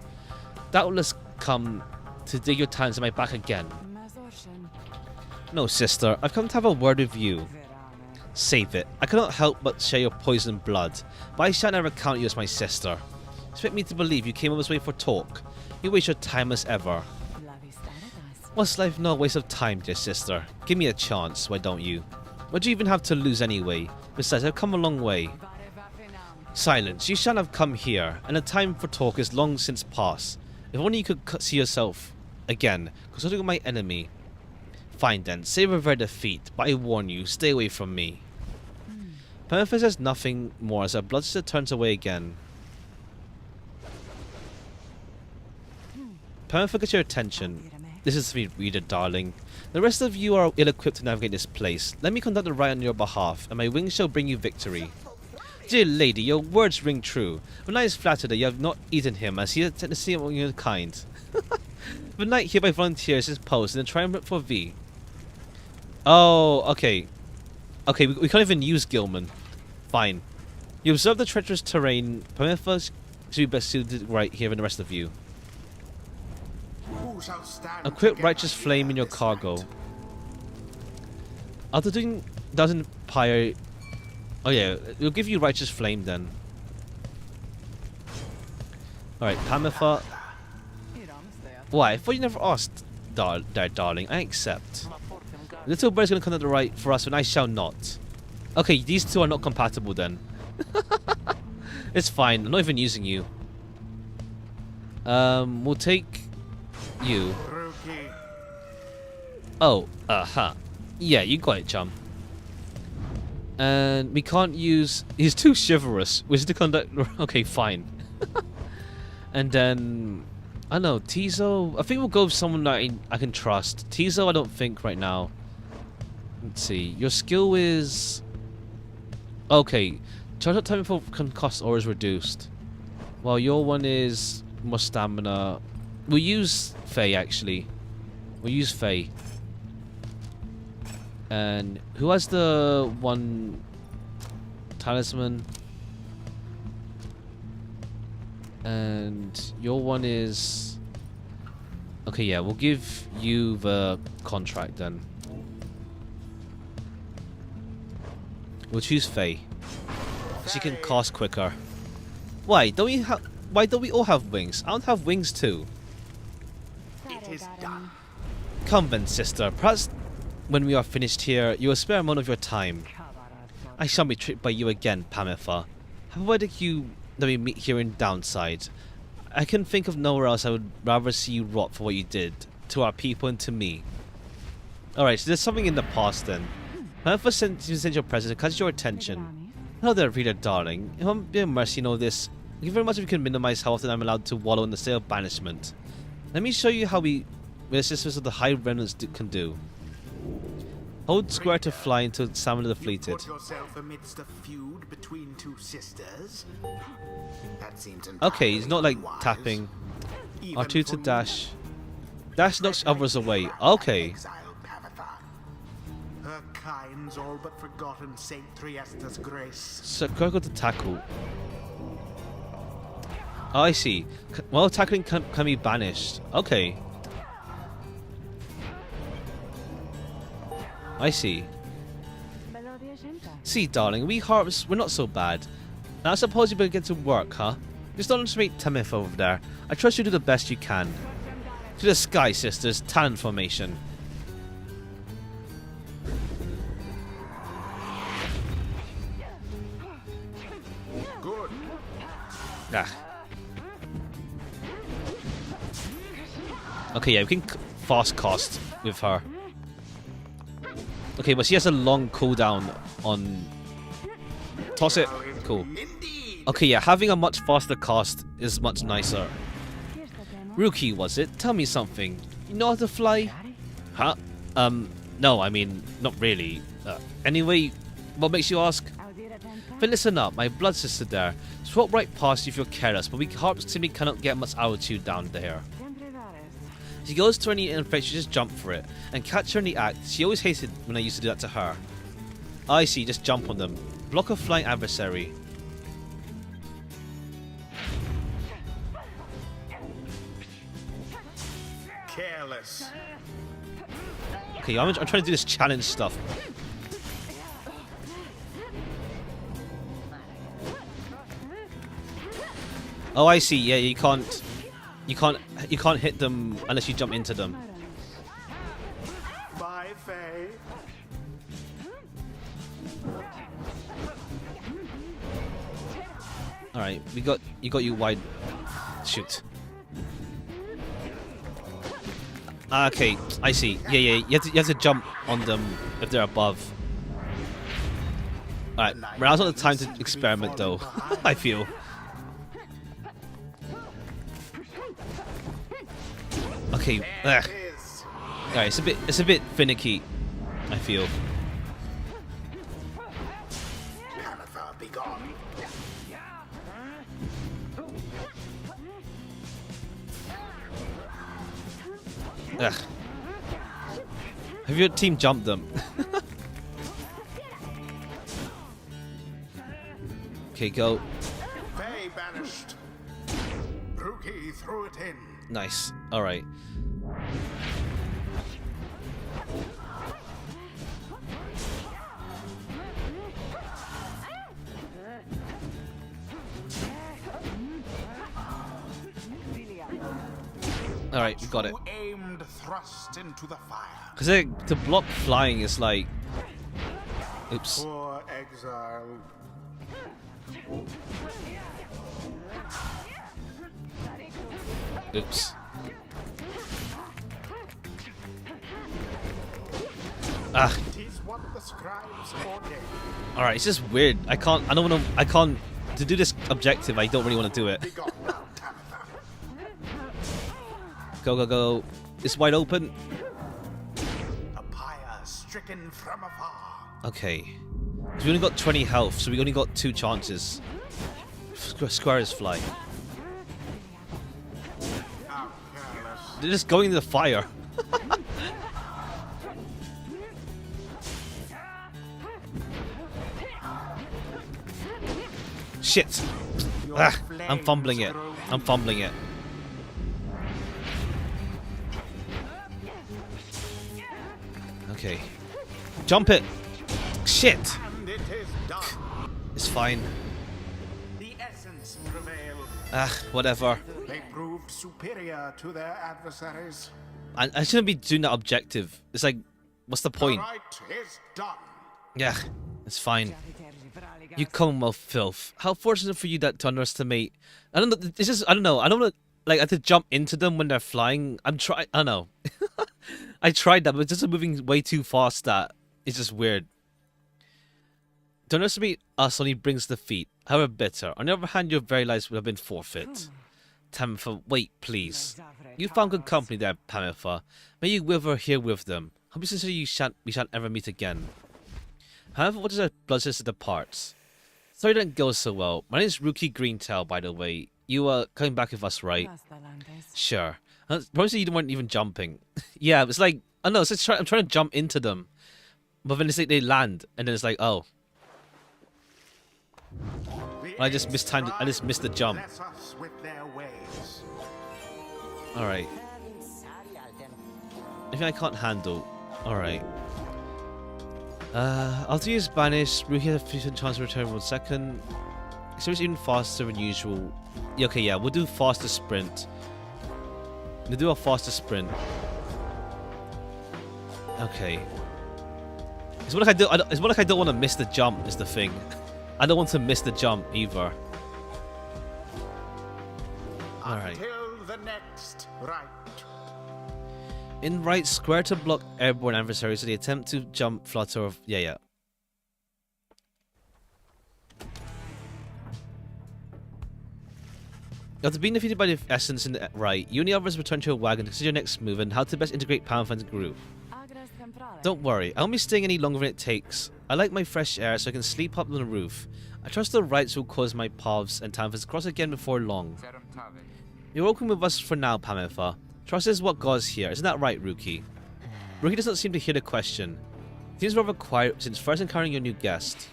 Doubtless come to dig your talents in my back again. No, sister, I've come to have a word with you. Save it. I cannot help but share your poisoned blood, but I shall never count you as my sister. Expect me to believe you came all this way for talk. You waste your time as ever. What's life no waste of time, dear sister? Give me a chance, why don't you? What do you even have to lose anyway? Besides, I've come a long way. Silence, you shan't have come here, and the time for talk is long since past. If only you could see yourself again, considering my enemy. Fine then, savor their defeat, but I warn you, stay away from me. Pamifa says nothing more as her blood sister turns away again. Pamifa gets your attention. This is me, reader, darling. The rest of you are ill-equipped to navigate this place. Let me conduct the rite on your behalf, and my wings shall bring you victory. Dear lady, your words ring true. The knight is flattered that you have not eaten him, as he has tendency among your kind. The knight hereby volunteers his post in the triumvirate for V. Oh, okay. Okay, we can't even use Gilman. Fine. You observe the treacherous terrain. Permethus should be best suited right here than the rest of you. Who shall stand Equip together righteous flame in your this cargo. night? After doing doesn't Pyre. Oh yeah, we'll give you righteous flame then. Alright, Pamitha. Why? I thought you never asked, darling. I accept. Little bird's gonna conduct the right for us, and I shall not. Okay, these two are not compatible then. It's fine. I'm not even using you. We'll take you. Rookie. Oh, yeah, you got it, chum. And we can't use... He's too chivalrous. Which is to conduct... Okay, fine. And then... I don't know, Tizo... I think we'll go with someone that I can trust. Tizo, I don't think right now. Let's see. Your skill is... Okay. Charge up time for concussed aura is reduced. While your one is more stamina. We'll use Faye, actually. We'll use Faye. And who has the one talisman? And your one is... Okay, yeah, we'll give you the contract then. We'll choose Faye. She can cast quicker. Why don't we all have wings? I don't have wings too. It is done. Come then, sister. Perhaps when we are finished here, you will spare a moment of your time. I shall be tricked by you again, Pamitha. How about you that we meet here in Downside? I can think of nowhere else I would rather see you rot for what you did to our people and to me. Alright, so there's something in the past then. Pamitha sent your presence to catch your attention. Hello there, reader, darling. If I'm being mercy, know this. Thank you very much if you can minimize how often I'm allowed to wallow in the state of banishment. Let me show you how the sisters of the High Remnants can do. Hold square to fly until summon the defleeted. Put yourself amidst a feud between two sisters. That seems Okay, he's not like unwise. tapping. Even R2 to for you. dash. Dash knocks others away. Okay. Exile Pamitha. Her kind's all but forgotten Saint Triesta's grace. So go to tackle. Oh, I see. Well, tackling can be banished. Okay. I see. See, darling, we harps, we're not so bad. Now I suppose you better get to work, huh? Just don't underestimate Tamith over there. I trust you do the best you can. To the sky, sisters. Talon formation. Good. Ah. Okay, yeah, we can fast cast with her. Okay, but she has a long cooldown on... Toss it. Cool. Indeed. Okay, yeah, having a much faster cast is much nicer. Rookie, was it? Tell me something. You know how to fly? Huh? No, I mean, not really. Anyway, what makes you ask? But listen up, my blood sister there. Swap right past you if you're careless, but we harps simply cannot get much altitude down there. She goes to any infection, just jump for it. And catch her in the act. She always hated when I used to do that to her. I see, just jump on them. Block a flying adversary. Careless. Okay, I'm trying to do this challenge stuff. Oh, I see. Yeah, you can't hit them unless you jump into them. Bye, Faye. All right, you got you wide. Shoot. Okay, I see. Yeah, you have to jump on them if they're above. All right, now's not the time to experiment, though. I feel. Okay. There it is. Alright, it's a bit finicky, I feel. Panther, be gone. Ugh. Have your team jumped them? Okay, go. They banished. Rookie threw it in. Nice. Alright. Alright, we got it. Aimed thrust into the fire. Because to block flying is like... Oops. Poor exile. Oops. Ah. It is what the scribes ordained. Alright, it's just weird. I can't to do this objective, I don't really want to do it. Be gone now, Tabitha. Go, go, go. It's wide open. A pyre stricken from afar. Okay. So we only got 20 health, so we only got 2 chances. Squares fly. How careless. They're just going into the fire. Shit. Ah, I'm fumbling it. I'm fumbling it. Okay. Jump it. Shit. And it is done. It's fine. The essence prevailed. Ah, whatever. They proved superior to their adversaries. I shouldn't be doing that objective. It's like, what's the point? The right is done. Yeah, it's fine. You Commonwealth filth. How fortunate for you that to underestimate. I don't know. It's just I don't know. I don't want to like I have to jump into them when they're flying. I don't know. I tried that, but it's just moving way too fast. That it's just weird. To underestimate us only brings defeat. However bitter. On the other hand, your very lives would have been forfeit. Tamitha, wait, please. You found good company there, Tamitha. May you wither here with them. Hope you sincerely we shan't ever meet again. However, what is our blood sister departs? Sorry that didn't go so well. My name is Rookie Greentail, by the way. You are coming back with us, right? Sure. Promise you weren't even jumping. Yeah, it's like, I don't know, it's I'm trying to jump into them. But then it's like they land, and then it's like, oh. I just missed the jump. Bless us with their ways. Alright. Anything I can't handle. Alright. After you use Banish, Rookie has a 50% chance to return 1 second. It's even faster than usual. Yeah, okay, yeah, we'll do faster sprint. We'll do a faster sprint. Okay. It's more like I don't want to miss the jump is the thing. I don't want to miss the jump either. Alright. Until the next right. In right square to block airborne adversaries so they attempt to jump, flutter, or... Yeah. After being defeated by the essence in the right, you and the others return to your wagon to consider your next move and how to best integrate Panther into the group. Don't worry, I won't be staying any longer than it takes. I like my fresh air so I can sleep up on the roof. I trust the rights will cause my paths and Panther's cross again before long. You're welcome with us for now, Panther. Trust is what goes here, isn't that right, Rookie? Rookie does not seem to hear the question. He seems rather quiet since first encountering your new guest.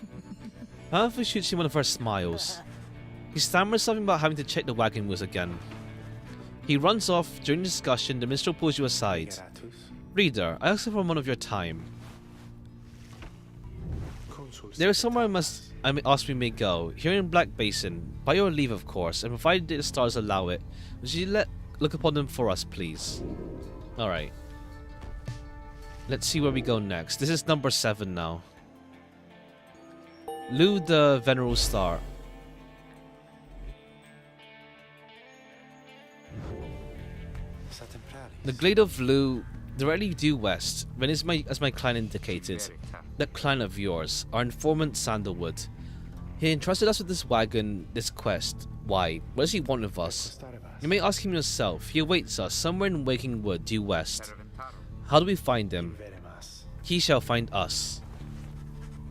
Panther shoots him one of her smiles. He stammers something about having to check the wagon wheels again. He runs off. During the discussion, the minstrel pulls you aside. Reader, I ask for a moment of your time. There is somewhere I may ask we may go, here in Black Basin, by your leave of course, and provided the stars allow it. Would you look upon them for us, please? Alright. Let's see where we go next. This is number 7 now. Lu the Venerable Star. The glade of Lu, directly due west, when as my client indicated, that client of yours, our informant Sandalwood. He entrusted us with this wagon, this quest. Why? What does he want of us? You may ask him yourself. He awaits us somewhere in Waking Wood, due west. How do we find him? Veremas. He shall find us.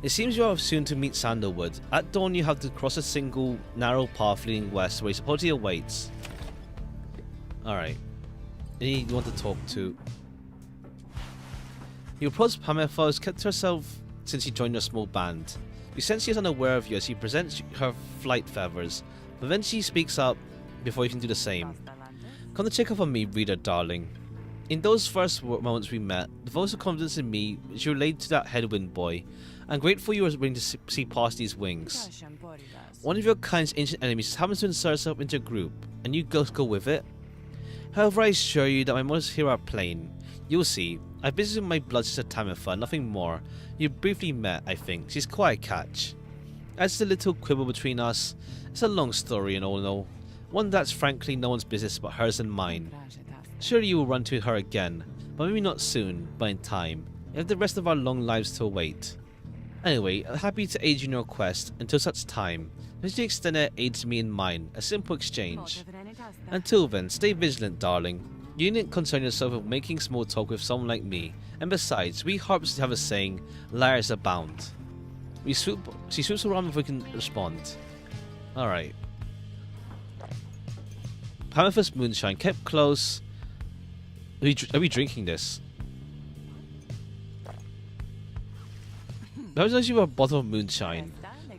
It seems you are soon to meet Sandalwood. At dawn you have to cross a single narrow path leading west where he supposedly awaits. Alright. Any you want to talk to? You approach Pamela, who's kept herself since he joined your small band. You sense she is unaware of you as she presents her flight feathers, but then she speaks up before you can do the same. Come to check up on me, reader darling. In those first moments we met, the voice of confidence in me which you relayed to that headwind boy. I'm grateful you were willing to see past these wings. One of your kind's ancient enemies happens to insert herself into a group, and you go with it? However, I assure you that my motives here are plain. You'll see. I've visited my blood sister Tamitha, nothing more. You briefly met, I think. She's quite a catch. As the little quibble between us, it's a long story and all in all. One that's frankly no one's business but hers and mine. Surely you will run to her again, but maybe not soon, but in time. We have the rest of our long lives to await. Anyway, I'm happy to aid you in your quest until such time. As you extend their aid to me and mine, a simple exchange. Until then, stay vigilant, darling. You needn't concern yourself with making small talk with someone like me. And besides, we harps have a saying, liars abound. She swoops around if we can respond. Alright. Pamela's moonshine kept close. Are we drinking this? That was actually a bottle of moonshine.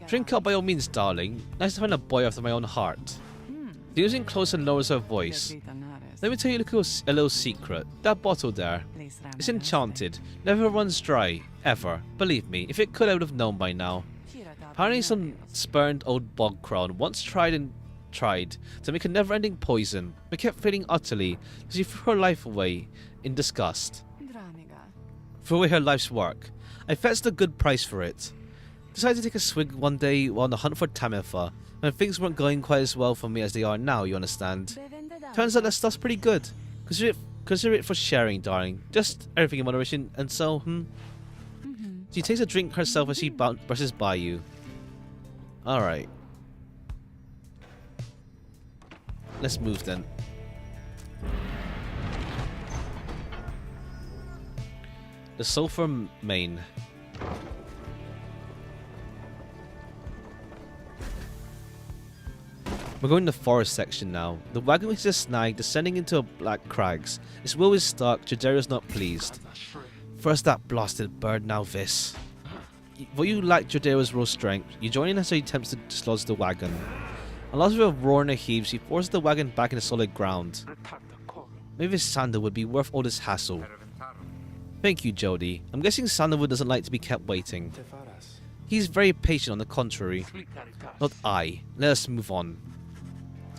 Drink up by all means, darling. Nice to find a boy after my own heart. Using close and lowers her voice. Let me tell you a little secret. That bottle there, it's enchanted. Never runs dry. Ever. Believe me, if it could I would have known by now. Apparently some spurned old bog crone once tried to make a never-ending poison, but kept failing utterly as she threw her life away in disgust. Threw away her life's work. I fetched a good price for it. Decided to take a swig one day while on the hunt for Tamitha, when things weren't going quite as well for me as they are now, you understand. Turns out that stuff's pretty good. Consider it for sharing, darling. Just everything in moderation, and so, She takes a drink herself as she brushes by you. Alright. Let's move then. The sulfur main. We're going to the forest section now. The wagon is a snag descending into black crags. Its wheel is stuck. Jadero's not pleased. First that blasted bird, now this. Though you lack Jadero's raw strength, you join in as he attempts to dislodge the wagon. Unless with a roar and a heave, she forces the wagon back into solid ground. Maybe this Sandalwood would be worth all this hassle. Thank you, Jody. I'm guessing Sandalwood doesn't like to be kept waiting. He's very patient, on the contrary. Not I. Let us move on.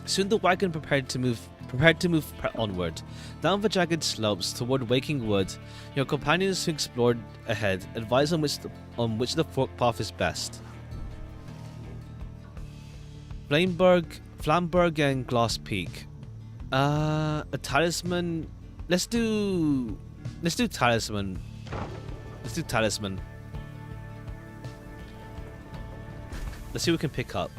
Soon the wagon prepared to move onward. Down the jagged slopes toward Waking Wood, your companions who explored ahead advise on which the fork path is best. Flamberg and Glass Peak. A talisman. Let's do talisman. Let's do talisman. Let's see what we can pick up.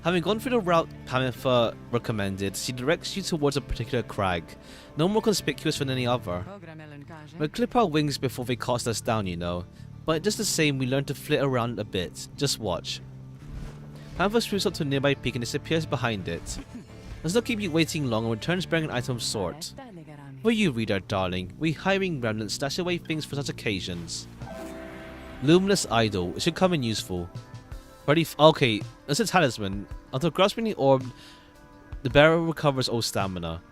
Having gone through the route Pamela recommended, she directs you towards a particular crag, no more conspicuous than any other. We'll clip our wings before they cast us down, you know, but just the same we learn to flit around a bit. Just watch. Pamela swoops up to a nearby peak and disappears behind it. Does not keep you waiting long and returns bearing an item of sort. For you, reader, darling, we hiring remnants stash away things for such occasions. Luminous idol, it should come in useful. Okay, that's a talisman. After grasping the orb, the bearer recovers all stamina.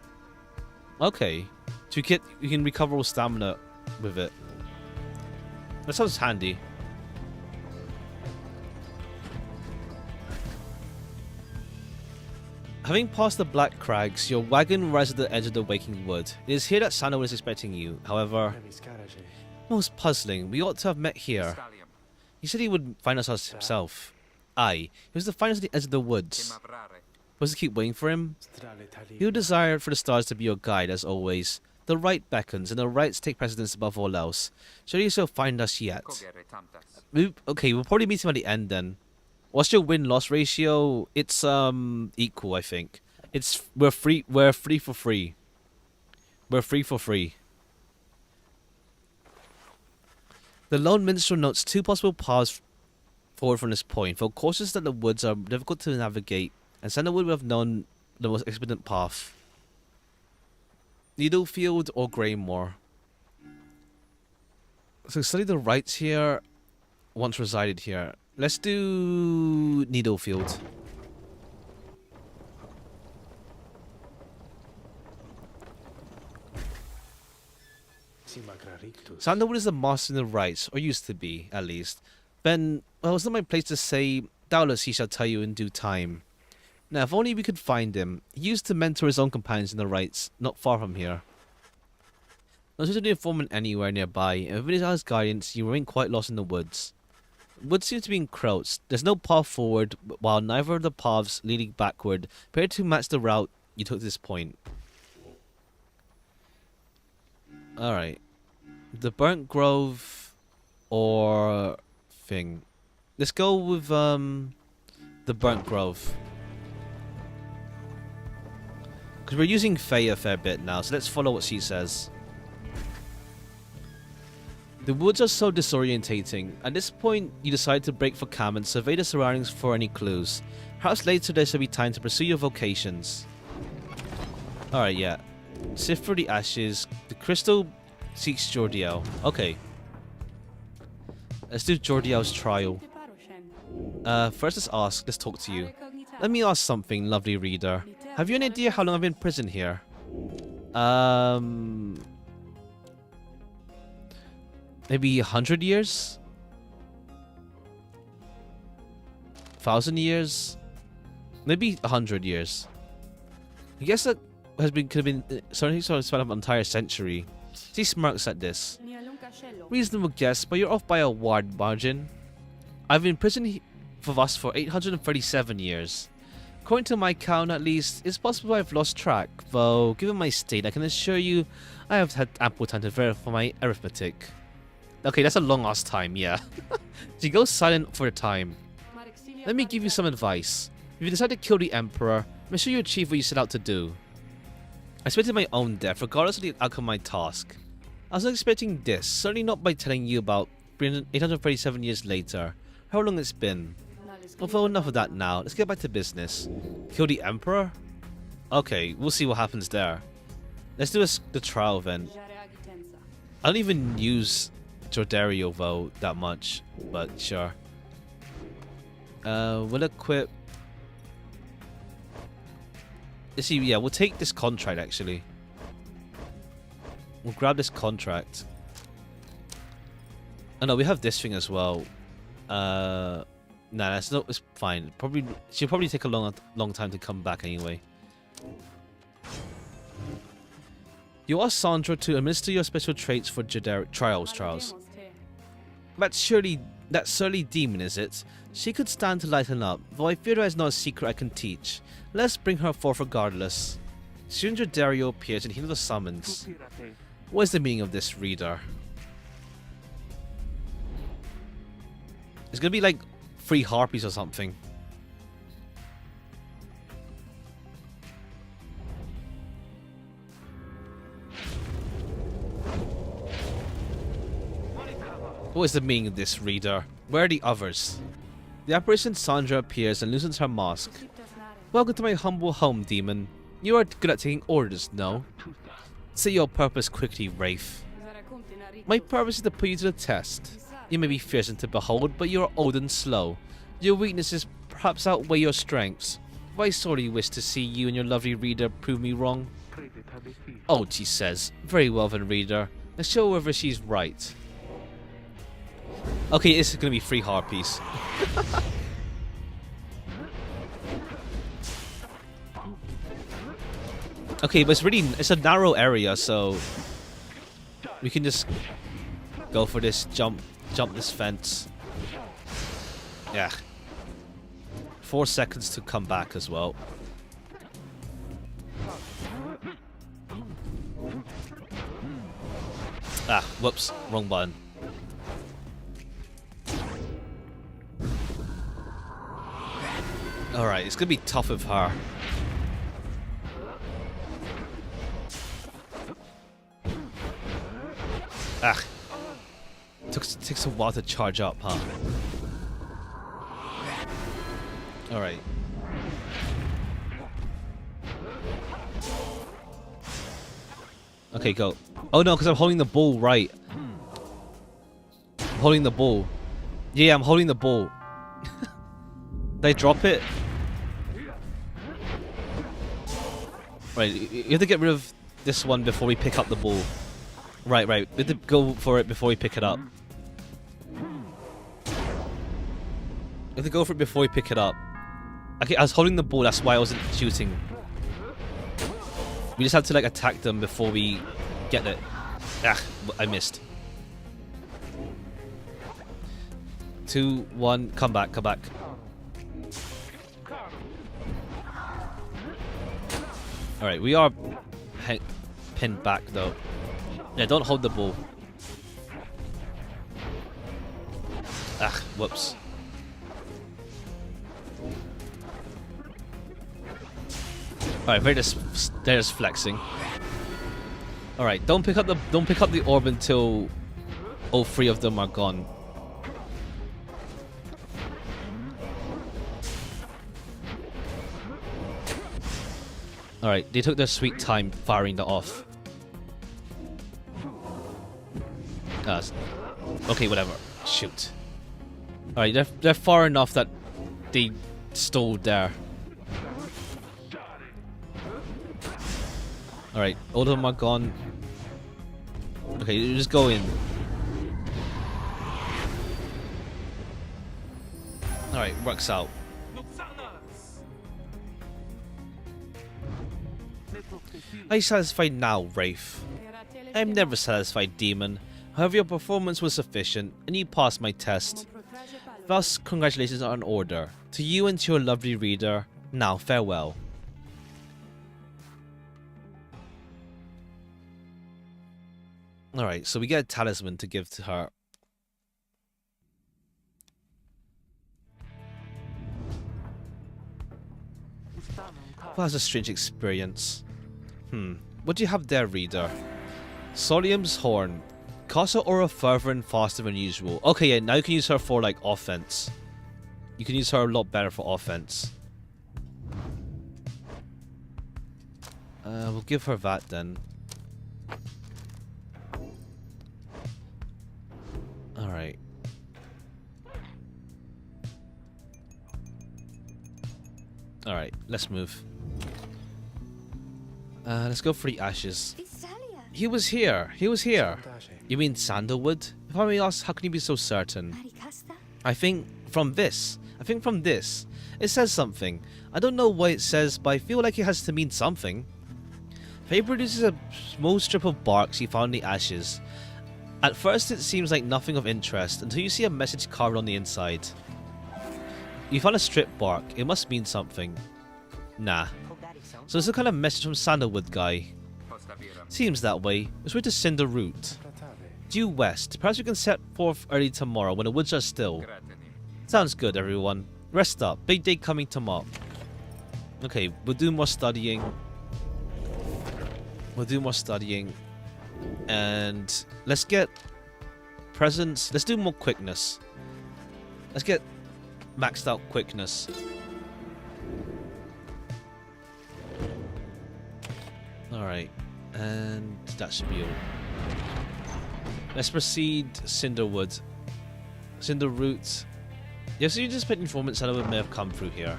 Okay, so you can recover all stamina with it. That sounds handy. Having passed the black crags, your wagon rises at the edge of the Waking Wood. It is here that Sandalwood is expecting you. However, most puzzling. We ought to have met here. He said he would find us himself. Aye, he was to find us at the edge of the woods. Was to keep waiting for him? He would desire for the stars to be your guide, as always. The right beckons, and the rights take precedence above all else. Surely you shall find us yet. Okay, we'll probably meet him at the end then. What's your win-loss ratio? It's equal, I think. We're free for free. We're free for free. The lone minstrel notes 2 possible paths forward from this point. For cautious that the woods are difficult to navigate, and Sandalwood would have known the most expedient path. Needlefield or Greymoor. So study the rites here. Once resided here. Let's do Needlefield. Sandalwood is the master in the rites, or used to be, at least. Then, well, it's not my place to say. Doubtless he shall tell you in due time. Now, if only we could find him. He used to mentor his own companions in the rites, not far from here. Not such an informant anywhere nearby, and within his guidance, you remain quite lost in the woods. The woods seems to be encroached. There's no path forward, while neither of the paths leading backward appear to match the route you took to this point. Alright. The Burnt Grove or thing. Let's go with the Burnt Grove. Because we're using Faye a fair bit now, so let's follow what she says. The woods are so disorientating. At this point, you decide to break for camp and survey the surroundings for any clues. Perhaps later there shall be time to pursue your vocations. Alright, yeah. Sift through the ashes. The crystal seeks Jordiel. Okay. Let's do Jordiel's trial. First let's talk to you. Let me ask something, lovely reader. Have you any idea how long I've been in prison here? Maybe 100 years? 1,000 years? Maybe 100 years. I guess that could have been certainly sort of spent an entire century. She smirks at this. Reasonable guess, but you're off by a wide margin. I've been in prison for us for 837 years. According to my count, at least, it's possible I've lost track, though given my state, I can assure you I have had ample time to verify my arithmetic. Okay, that's a long-ass time, yeah. She goes silent for a time. Let me give you some advice. If you decide to kill the Emperor, make sure you achieve what you set out to do. I expected my own death, regardless of the outcome of my task. I was not expecting this, certainly not by telling you about 837 years later, how long it's been. Although enough of that now, let's get back to business. Kill the Emperor? Okay, we'll see what happens there. Let's do the trial then. I don't even use Jordario though that much, but sure. We'll equip. Let's see, yeah, we'll take this contract actually. We'll grab this contract. Oh no, we have this thing as well. Nah, that's not. It's fine. She'll probably take a long time to come back anyway. You ask Sandra to administer your special traits for trials. That's surly demon, is it? She could stand to lighten up, though I fear there is not a secret I can teach. Let's bring her forth regardless. Soon Jordario appears and hears the summons. What is the meaning of this, reader? It's gonna be like 3 harpies or something. What is the meaning of this, reader? Where are the others? The apparition Sandra appears and loosens her mask. Welcome to my humble home, demon. You are good at taking orders, no? Say your purpose quickly, Wraith. My purpose is to put you to the test. You may be fearsome to behold, but you are old and slow. Your weaknesses perhaps outweigh your strengths. But I sorely wish to see you and your lovely reader prove me wrong. Oh, she says. Very well then, reader. Let's show her whether she's right. Okay, this is gonna be 3 harpies. Okay, but it's a narrow area, so we can just go for this jump this fence. Yeah. 4 seconds to come back as well. Ah, whoops, wrong button. Alright, it's gonna be tough with her. Ah. Takes a while to charge up, huh? Alright. Okay, go. Oh no, because I'm holding the ball right. I'm holding the ball. Yeah, I'm holding the ball. Did I drop it? Right, you have to get rid of this one before we pick up the ball. Right. We have to go for it before we pick it up. We have to go for it before we pick it up. Okay, I was holding the ball, that's why I wasn't shooting. We just have to like attack them before we get it. Ah, I missed. 2, 1, come back. Alright, we are pinned back though. Yeah, don't hold the ball. Ah, whoops. Alright, they're just flexing. Alright, don't pick up the orb until all 3 of them are gone. Alright, they took their sweet time firing that off. Okay, whatever. Shoot. Alright, they're far enough that they stalled there. Alright, all of them are gone. Okay, you just go in. Alright, works out. Are you satisfied now, Wraith? I am never satisfied, demon. However, your performance was sufficient, and you passed my test. Thus, congratulations are in order. To you and to your lovely reader, now farewell. Alright, so we get a talisman to give to her. Well, that's a strange experience. What do you have there, reader? Solium's horn. Costs her aura further and faster than usual. Okay, yeah, now you can use her for, like, offense. You can use her a lot better for offense. We'll give her that then. Alright. Alright, let's move. Let's go for the ashes. He was here. You mean sandalwood? If I may ask, how can you be so certain? I think from this. It says something. I don't know what it says, but I feel like it has to mean something. Faye produces a small strip of bark she found in the ashes. At first it seems like nothing of interest, until you see a message carved on the inside. You found a strip bark. It must mean something. Nah. So it's a kind of message from Sandalwood guy. Seems that way. It's way to Cinder Root. Due west. Perhaps we can set forth early tomorrow when the woods are still. Sounds good, everyone. Rest up. Big day coming tomorrow. Okay, we'll do more studying. And let's get presents. Let's do more quickness. Let's get maxed out quickness. Alright. And that should be all. Let's proceed Cinderwood. Cinder Root. Yeah, so you just put informant Sandalwood may have come through here.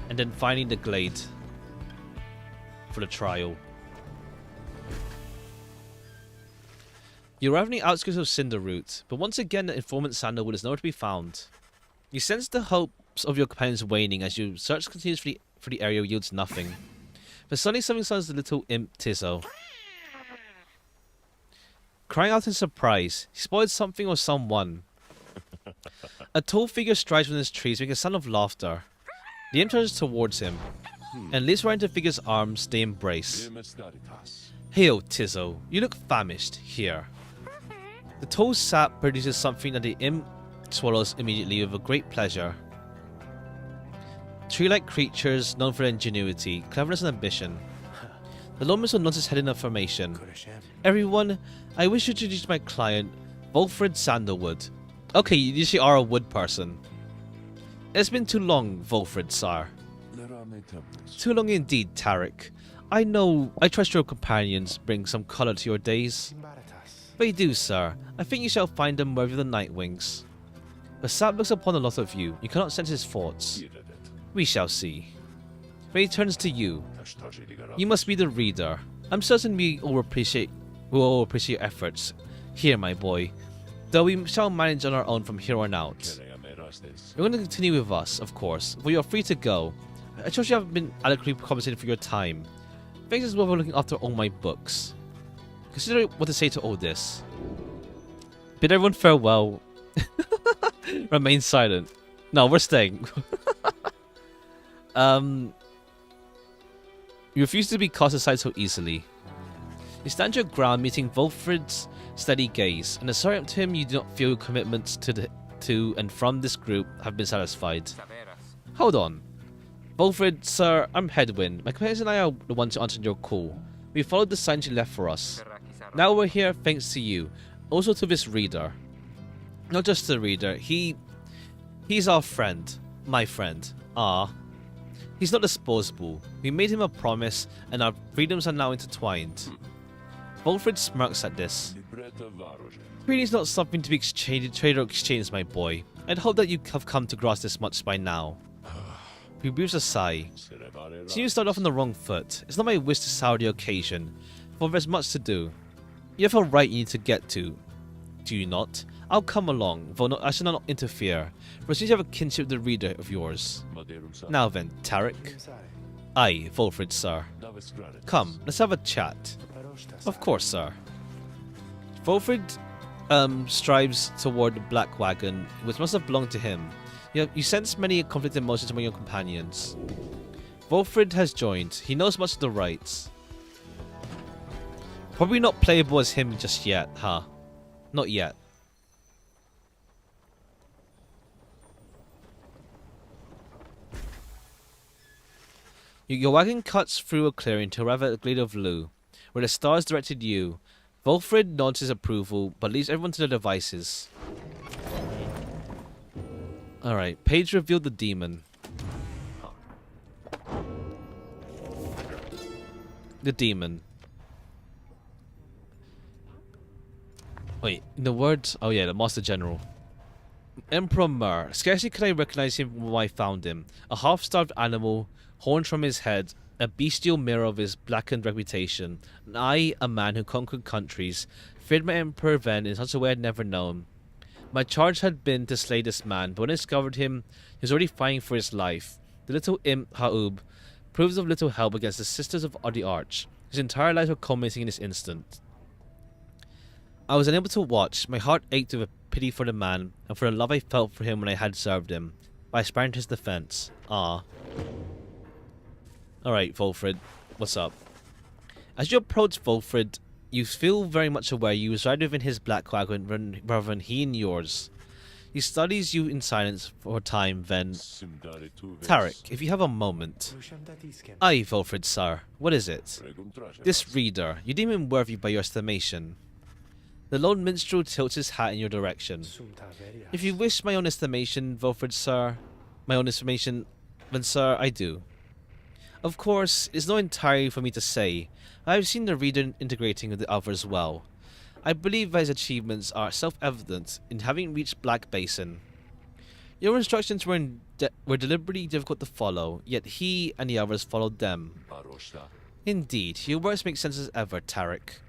And then finding the glade for the trial. You arrive on the outskirts of Cinderroot, but once again the informant Sandalwood is nowhere to be found. You sense the hopes of your companions waning as you search continuously for the area yields nothing. But suddenly something sounds the little imp Tizzo. Crying out in surprise, he spotted something or someone. A tall figure strides within his trees, making a sound of laughter. The imp turns towards him, and leaps right into the figure's arms. They embrace. Hail, Tizzo. You look famished. Here. The tall sap produces something that the imp swallows immediately with a great pleasure. Tree-like creatures known for their ingenuity, cleverness and ambition. The lawman will nod his head in affirmation. Everyone, I wish to introduce my client, Volfred Sandalwood. Okay, you usually are a wood person. It's been too long, Volfred, sir. Too long indeed, Tarek. I trust your companions bring some colour to your days. They do, sir. I think you shall find them worthy of the Night Wings. The sap looks upon the lot of you. You cannot sense his thoughts. We shall see. But he turns to you. You must be the reader. I'm certain we all appreciate your efforts. Here, my boy. Though we shall manage on our own from here on out. You're going to continue with us, of course, but you're free to go. I trust you have been adequately compensated for your time. Thanks as well for looking after all my books. Consider what to say to all this. Bid everyone farewell. Remain silent. No, we're staying. You refuse to be cast aside so easily. You stand your ground, meeting Volfred's steady gaze, and assuring to him you do not feel your commitments to and from this group have been satisfied. Hold on. Volfred, sir, I'm Headwind. My companions and I are the ones who answered your call. We followed the signs you left for us. Now we're here thanks to you. Also to this reader. Not just the reader, he's our friend. My friend. He's not disposable. We made him a promise, and our freedoms are now intertwined. Volfred smirks at this. Freedom is not something to be traded or exchanged, my boy. I'd hope that you have come to grasp this much by now. He breathes a sigh. Seems you start off on the wrong foot. It's not my wish to sour the occasion, for there's much to do. You have a right you need to get to. Do you not? I'll come along, though I shall not interfere, for since you have a kinship with the reader of yours. Now then, Tarek. Aye, Volfred, sir. Come, let's have a chat. Of course, sir. Volfred strives toward the black wagon, which must have belonged to him. You sense many conflicting emotions among your companions. Volfred has joined. He knows much of the rights. Probably not playable as him just yet, huh? Not yet. Your wagon cuts through a clearing to arrive at a glade of blue, where the stars directed you. Volfred nods his approval, but leaves everyone to their devices. Alright, page revealed the demon. The demon. Wait, in the words... Oh yeah, the Master General. Emperor Mur. Scarcely could I recognize him when I found him. A half-starved animal, horns from his head, a bestial mirror of his blackened reputation. And I, a man who conquered countries, feared my emperor then in such a way I'd never known. My charge had been to slay this man, but when I discovered him, he was already fighting for his life. The little imp, Haub, proves of little help against the Sisters of the Arch. His entire lives were culminating in this instant. I was unable to watch. My heart ached with a pity for the man, and for the love I felt for him when I had served him. But I sprang to his defense. Alright, Volfred. What's up? As you approach Volfred, you feel very much aware you reside within his black wagon rather than he in yours. He studies you in silence for a time, then... Tarek, if you have a moment... Aye, Volfred, sir. What is it? This reader. You deem him worthy by your estimation. The lone minstrel tilts his hat in your direction. If you wish my own estimation, Volfred, sir... My own estimation... Then, sir, I do. Of course, it is not entirely for me to say. I have seen the reader integrating with the others well. I believe that his achievements are self-evident in having reached Black Basin. Your instructions were deliberately difficult to follow, yet he and the others followed them. Indeed, your words make sense as ever, Tarek.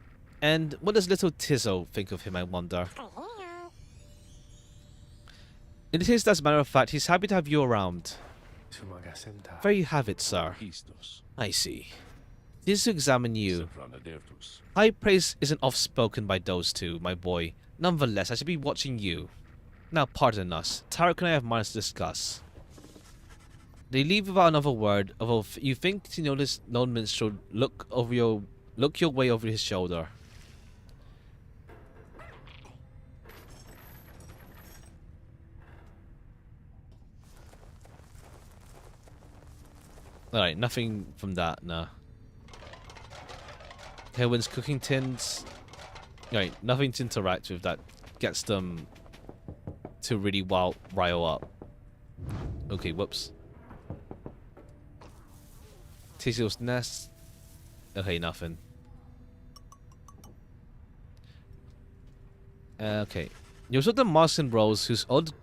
And what does little Tizzo think of him, I wonder? It is, as a matter of fact, he's happy to have you around. There you have it, sir. I see. This is to examine you. High praise isn't oft-spoken by those two, my boy. Nonetheless, I should be watching you. Now, pardon us. Tarek and I have minds to discuss. They leave without another word, although you think to notice lone minstrel look your way over his shoulder. Alright, nothing from that, nah. Helen's cooking tins. Alright, nothing to interact with that gets them to really rile up. Okay, whoops. Tizio's nest. Okay, nothing. Okay. You observe the masks and rolls whose old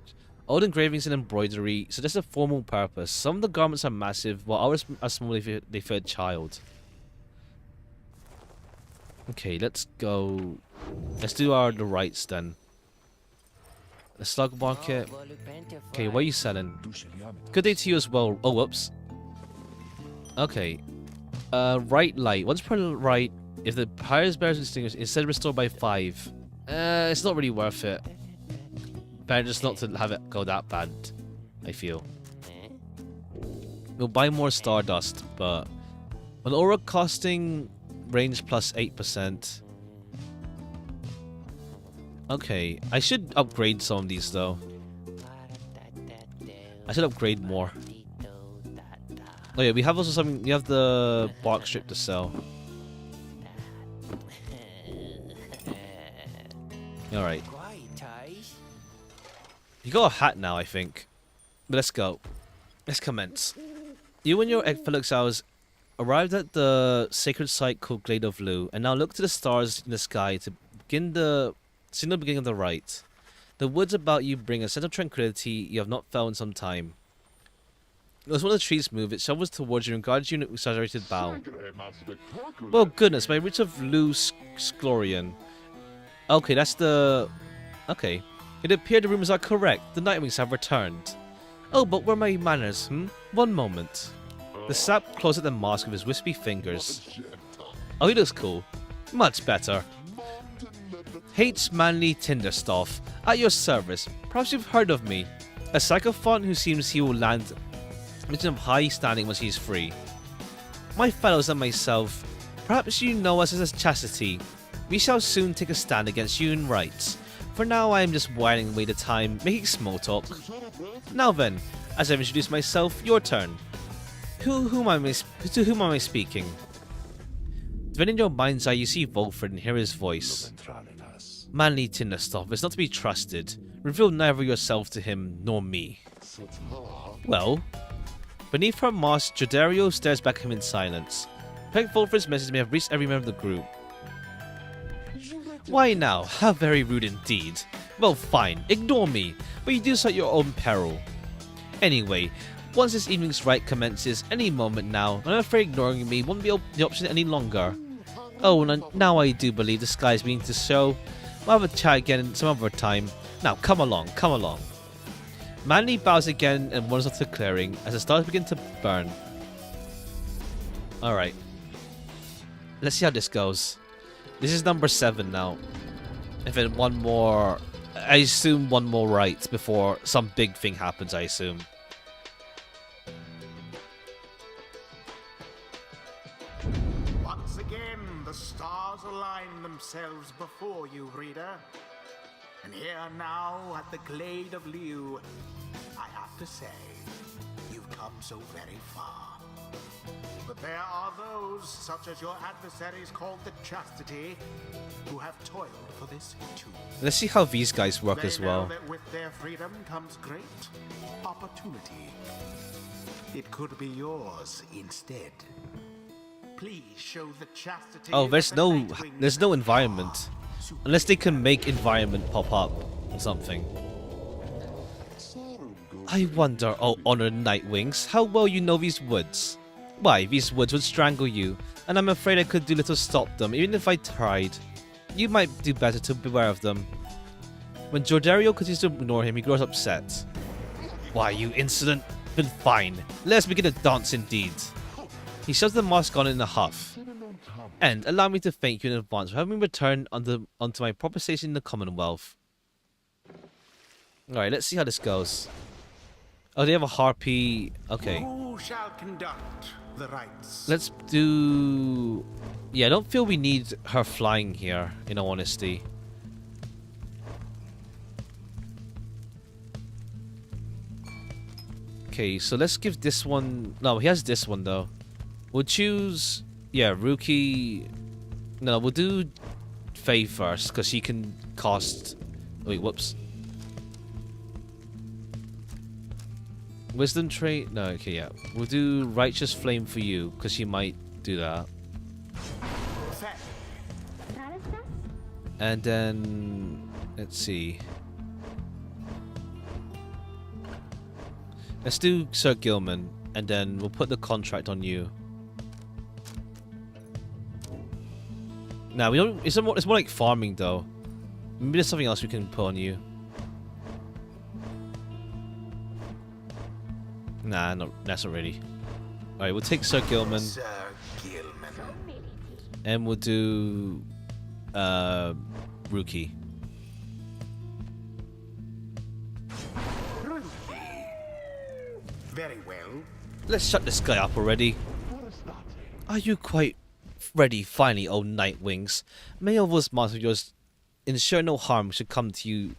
engravings and embroidery suggest a formal purpose. Some of the garments are massive, while others are small if they fit a child. Okay, let's go. Let's do the rights then. The slug market. Okay, what are you selling? Good day to you as well. Oh, whoops. Okay. Right light. Once per right, if the Pyre's bears extinguished, instead restored by 5. It's not really worth it. Better just not to have it go that bad, I feel. We'll buy more Stardust, but an aura costing range plus 8%. Okay, I should upgrade some of these though. I should upgrade more. Oh yeah, we have also something. We have the bark strip to sell. Alright. You got a hat now, I think. But let's go. Let's commence. You and your fellow exiles arrived at the sacred site called Glade of Lu, and now look to the stars in the sky to begin the signal beginning of the rite. The woods about you bring a sense of tranquility you have not felt in some time. As one of the trees move, it shovels towards you and guards you in an exaggerated bow. Well, goodness, my roots of Lu Sklorian. Okay, that's the... Okay. It appeared the rumors are correct. The Nightwings have returned. Oh, but where are my manners, One moment. The sap closed at the mask with his wispy fingers. Oh, he looks cool. Much better. Hates manly Tinderstoff. At your service. Perhaps you've heard of me. A sycophant who seems he will land of high standing once he is free. My fellows and myself, perhaps you know us as Chastity. We shall soon take a stand against you in rights. For now I am just whiling away the time, making small talk. Now then, as I've introduced myself, your turn. To whom am I speaking? Then in your mind's eye you see Volfred and hear his voice. Manly Tinderstoff is not to be trusted. Reveal neither yourself to him nor me. Well? Beneath her mask, Jodario stares back at him in silence. Peg Volfred's message may have reached every member of the group. Why now? How very rude indeed. Well, fine, ignore me, but you do so at your own peril. Anyway, once this evening's rite commences any moment now, I'm afraid ignoring me won't be the option any longer. Oh, and now I do believe the sky is beginning to show. We'll have a chat again some other time. Now, come along, come along. Manly bows again and runs off the clearing as the stars begin to burn. Alright. Let's see how this goes. This is number 7 now. If then one more... I assume one more right before some big thing happens, I assume. Once again, the stars align themselves before you, reader. And here now at the Glade of Liu, I have to say, you've come so very far. But there are those, such as your adversaries called the Chastity, who have toiled for this too. Let's see how these guys work as well. They know that with their freedom comes great opportunity. It could be yours instead. Please show the Chastity. Oh, there's no environment. Unless they can make environment pop up or something. I wonder, oh honored Nightwings, how well you know these woods. Why, these woods would strangle you, and I'm afraid I could do little to stop them, even if I tried. You might do better to beware of them. When Jodario continues to ignore him, he grows upset. Why, you insolent... But fine, let's begin a dance indeed. He shoves the mask on in a huff. And allow me to thank you in advance for having returned onto my proper station in the Commonwealth. Alright, let's see how this goes. Oh, they have a harpy. Okay. Who shall conduct the rites? Let's do... Yeah, I don't feel we need her flying here, in all honesty. Okay, so let's give this one... No, he has this one, though. We'll choose... Yeah, Rookie... No, we'll do Faye first, because she can cost... Wait, whoops. Wisdom trait? No, okay, yeah. We'll do Righteous Flame for you, because she might do that. And then... let's see. Let's do Sir Gilman, and then we'll put the contract on you. Nah, we don't... It's more like farming, though. Maybe there's something else we can put on you. Nah, no, that's not really. Alright, we'll take Sir Gilman. Sir Gilman. And we'll do... Rookie. Very well. Let's shut this guy up already. Are you quite ready finally, old Nightwings? May all those monsters of yours ensure no harm should come to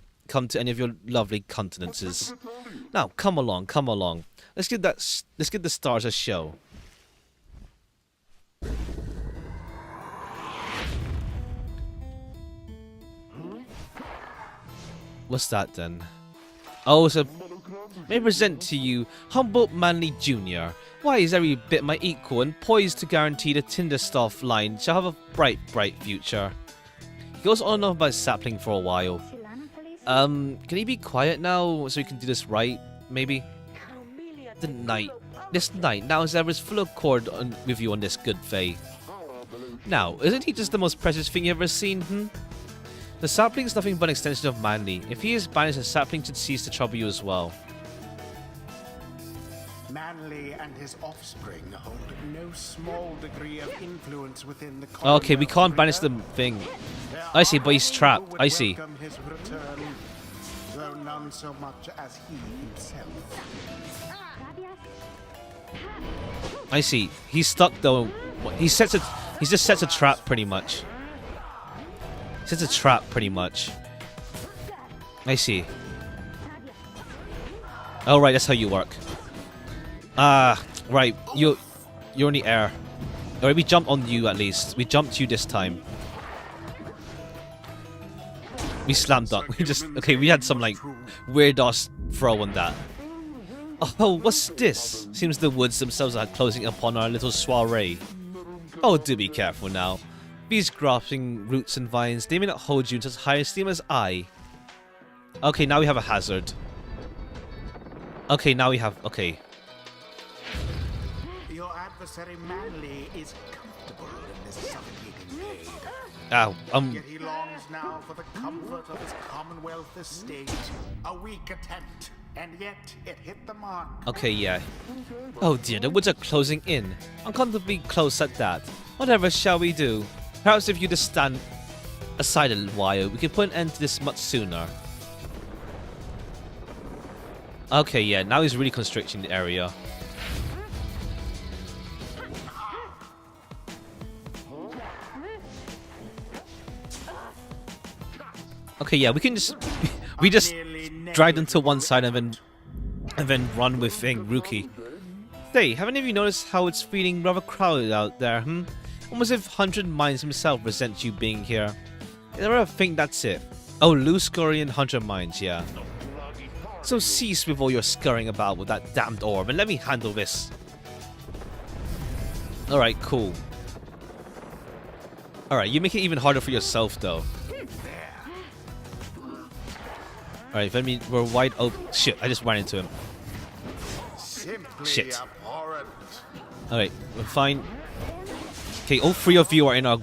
any of your lovely countenances. Now, come along, come along. Let's give the stars a show. What's that then? Oh, it's a... May I present to you Humboldt Manley Jr. Why, is every bit my equal and poised to guarantee the Tinderstaff line shall have a bright, bright future. He goes on and on about sapling for a while. Can he be quiet now so we can do this right, maybe? This night now as ever is full of accord with you on this good faith. Now, isn't he just the most precious thing you've ever seen, The sapling is nothing but an extension of Manly. If he is banished, the sapling should cease to trouble you as well. Manly and his offspring hold no small degree of influence within the Okay, we can't banish the thing. I see, but he's trapped. I see. His return, though none so much as he himself. I see. He's stuck though. He just sets a trap pretty much. Sets a trap pretty much. I see. Oh right, that's how you work. Ah, right. You're in the air. Alright, we jumped on you at least. We jumped you this time. We slam dunk. We just we had some like weird ass throw on that. Oh, what's this? Seems the woods themselves are closing upon our little soiree. Oh, do be careful now. These grasping roots and vines, they may not hold you in such high esteem as I. Okay, now we have a hazard. Okay, now we have... Okay. Your adversary Manly is comfortable in this suffocating glade. Ow, Yet he longs now for the comfort of his Commonwealth estate. A weak attempt, and yet it hit the mark. Okay, yeah. Oh dear, the woods are closing in. Uncomfortably close at that. Whatever shall we do? Perhaps if you just stand aside a little while, we can put an end to this much sooner. Okay, yeah, now he's really constricting the area. Okay, yeah, we can just... we just drag them to one side and then run with Rookie. Hey, haven't any of you noticed how it's feeling rather crowded out there, Almost as if 100 Minds himself resents you being here. I think that's it. Oh, loose scurry and 100 Minds, yeah. So cease with all your scurrying about with that damned orb and let me handle this. Alright, cool. Alright, you make it even harder for yourself though. Alright, let me... We're wide open. Shit, I just ran into him. Shit. Alright, we're fine. Okay, all three of you are in our...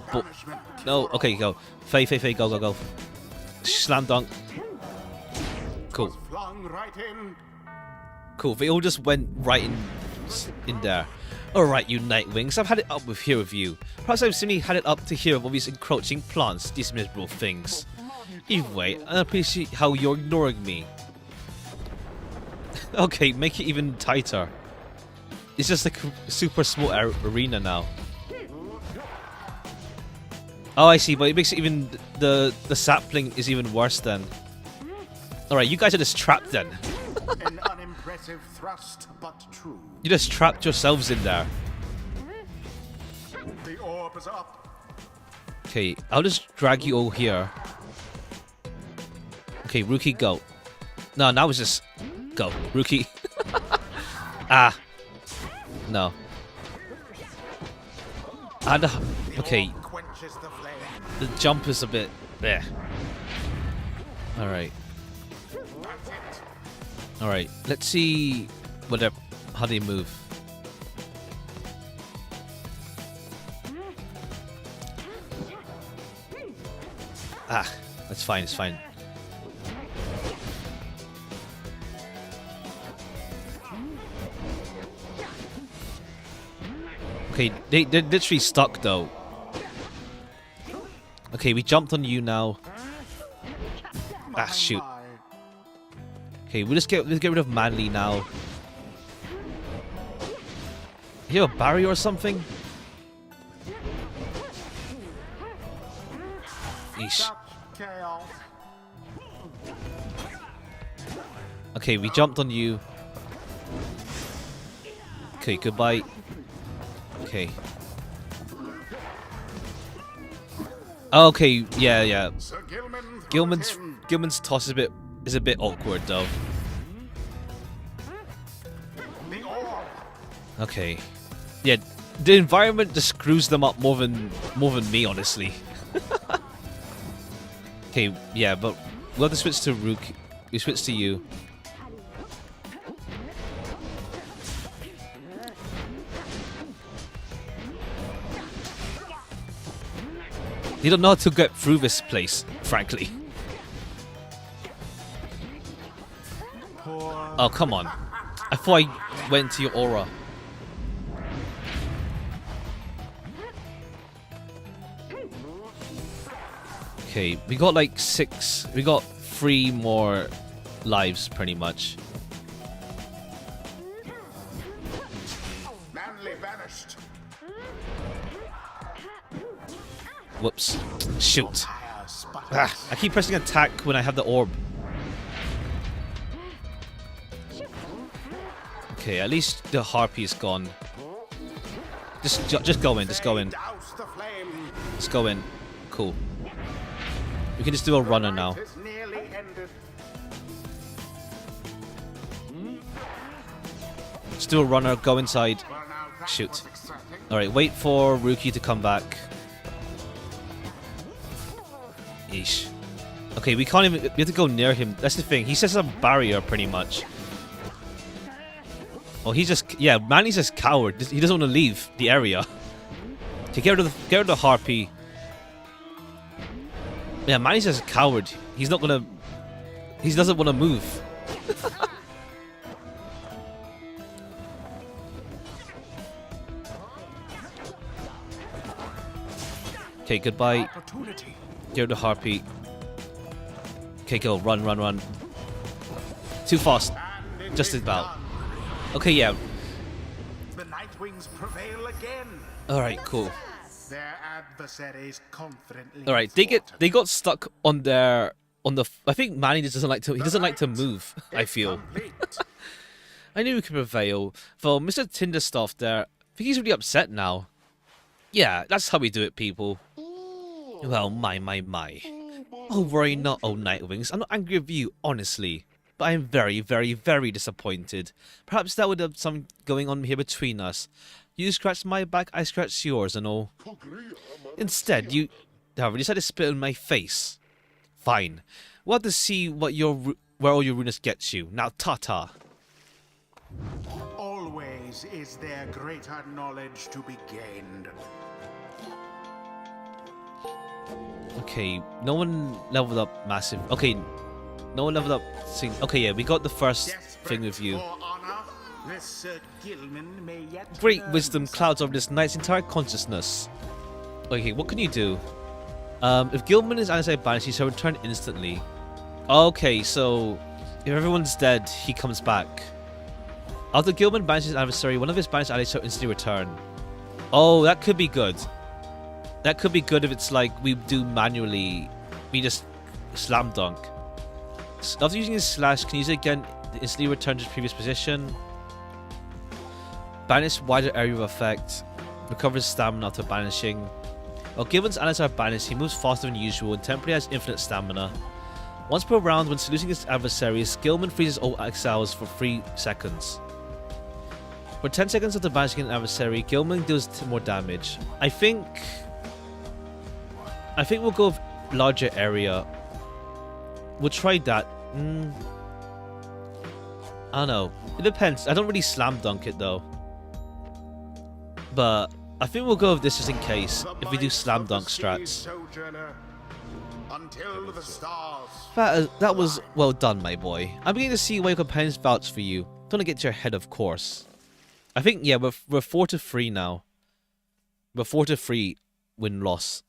No, okay, go. Faye, go. Slam dunk. Cool. Cool, they all just went right in there. Alright, you Nightwings, I've had it up with you. Perhaps I've simply had it up to here with all these encroaching plants, these miserable things. Either way, I appreciate how you're ignoring me. Okay, make it even tighter. It's just like a super small arena now. Oh, I see, but it makes it even... The sapling is even worse then. Alright, you guys are just trapped then. An unimpressive thrust, but true. You just trapped yourselves in there. The orb is up. Okay, I'll just drag you all here. Okay, Rookie, go. No, now it's just go. Rookie. Ah. No. And okay. Quenches the flame. The jump is a bit there. Alright. That's it. Alright. Let's see how they move. Ah, that's fine, it's fine. Okay, they're literally stuck though. Okay, we jumped on you now. Ah, shoot. Okay, let's get rid of Manly now. You have a barrier or something? Eesh. Chaos. Okay, we jumped on you. Okay, goodbye. Okay. Okay, yeah. Sir Gilman Gilman's toss is a bit awkward though. the orb. Okay. Yeah, the environment just screws them up more than me, honestly. Okay, yeah, but we'll have to switch to Rook. We switch to you. They don't know how to get through this place, frankly. Oh, come on. I thought I went to your aura. Okay, we got like 6. We got 3 more lives, pretty much. Manly vanished. Whoops. Shoot. Pyre spotted. Ah, I keep pressing attack when I have the orb. Okay, at least the harpy is gone. Just go in. Just go in. Douse the flame. Just go in. Cool. We can just do a runner now. It is nearly ended. Just do a runner. Go inside. Well, now that Shoot. was exciting. All right. Wait for Rookie to come back. Yeesh. Okay, we can't even. We have to go near him. That's the thing. He sets a barrier pretty much. Oh, he's just. Yeah, Manny's just coward. He doesn't want to leave the area. Okay, get rid of the harpy. Yeah, Manny's just a coward. He's not gonna. He doesn't want to move. Okay, goodbye. Opportunity. Get rid of the harpy. Okay, go. Run, run, run. Too fast. And it Just is about. done. Okay, yeah. The Nightwings prevail again. Alright, cool. Their adversaries confidently. Alright, they got stuck on their I think Manny just doesn't like to move, I feel. I knew we could prevail. Though Mr. Tinderstoff there, I think he's really upset now. Yeah, that's how we do it, people. Well, my. Oh, worry not, oh Nightwings. I'm not angry with you, honestly. But I am very, very, very disappointed. Perhaps that would have something going on here between us. You scratched my back, I scratched yours and all. Instead, you decided to spit in my face. Fine. We'll have to see where all your rudeness gets you. Now, ta-ta. Always is there greater knowledge to be gained. Okay, no one leveled up massive. Okay, no one leveled up. Okay, yeah, we got the first thing with you. For honor, this Sir Gilman may yet Great learn wisdom clouds over this knight's entire consciousness. Okay, what can you do? If Gilman is outside banished, he shall return instantly. Okay, so if everyone's dead, he comes back. After Gilman banishes his adversary, one of his banished allies shall instantly return. Oh, that could be good. That could be good if it's like we do manually. We just slam dunk. After using his slash, can you use it again to instantly return to his previous position? Banish wider area of effect. Recovers stamina after banishing. While Gilman's allies are banished, he moves faster than usual and temporarily has infinite stamina. Once per round, when saluting his adversaries, Gilman freezes all exiles for 3 seconds. For 10 seconds after banishing an adversary, Gilman deals more damage. I think we'll go with larger area. We'll try that. I don't know. It depends. I don't really slam dunk it though. But I think we'll go with this just in case if we do slam dunk strats. Until the stars. That was well done, my boy. I'm beginning to see why your companions vouch for you. Don't get to your head, of course. I think, yeah, we're 4-3 now. We're 4-3 win-loss.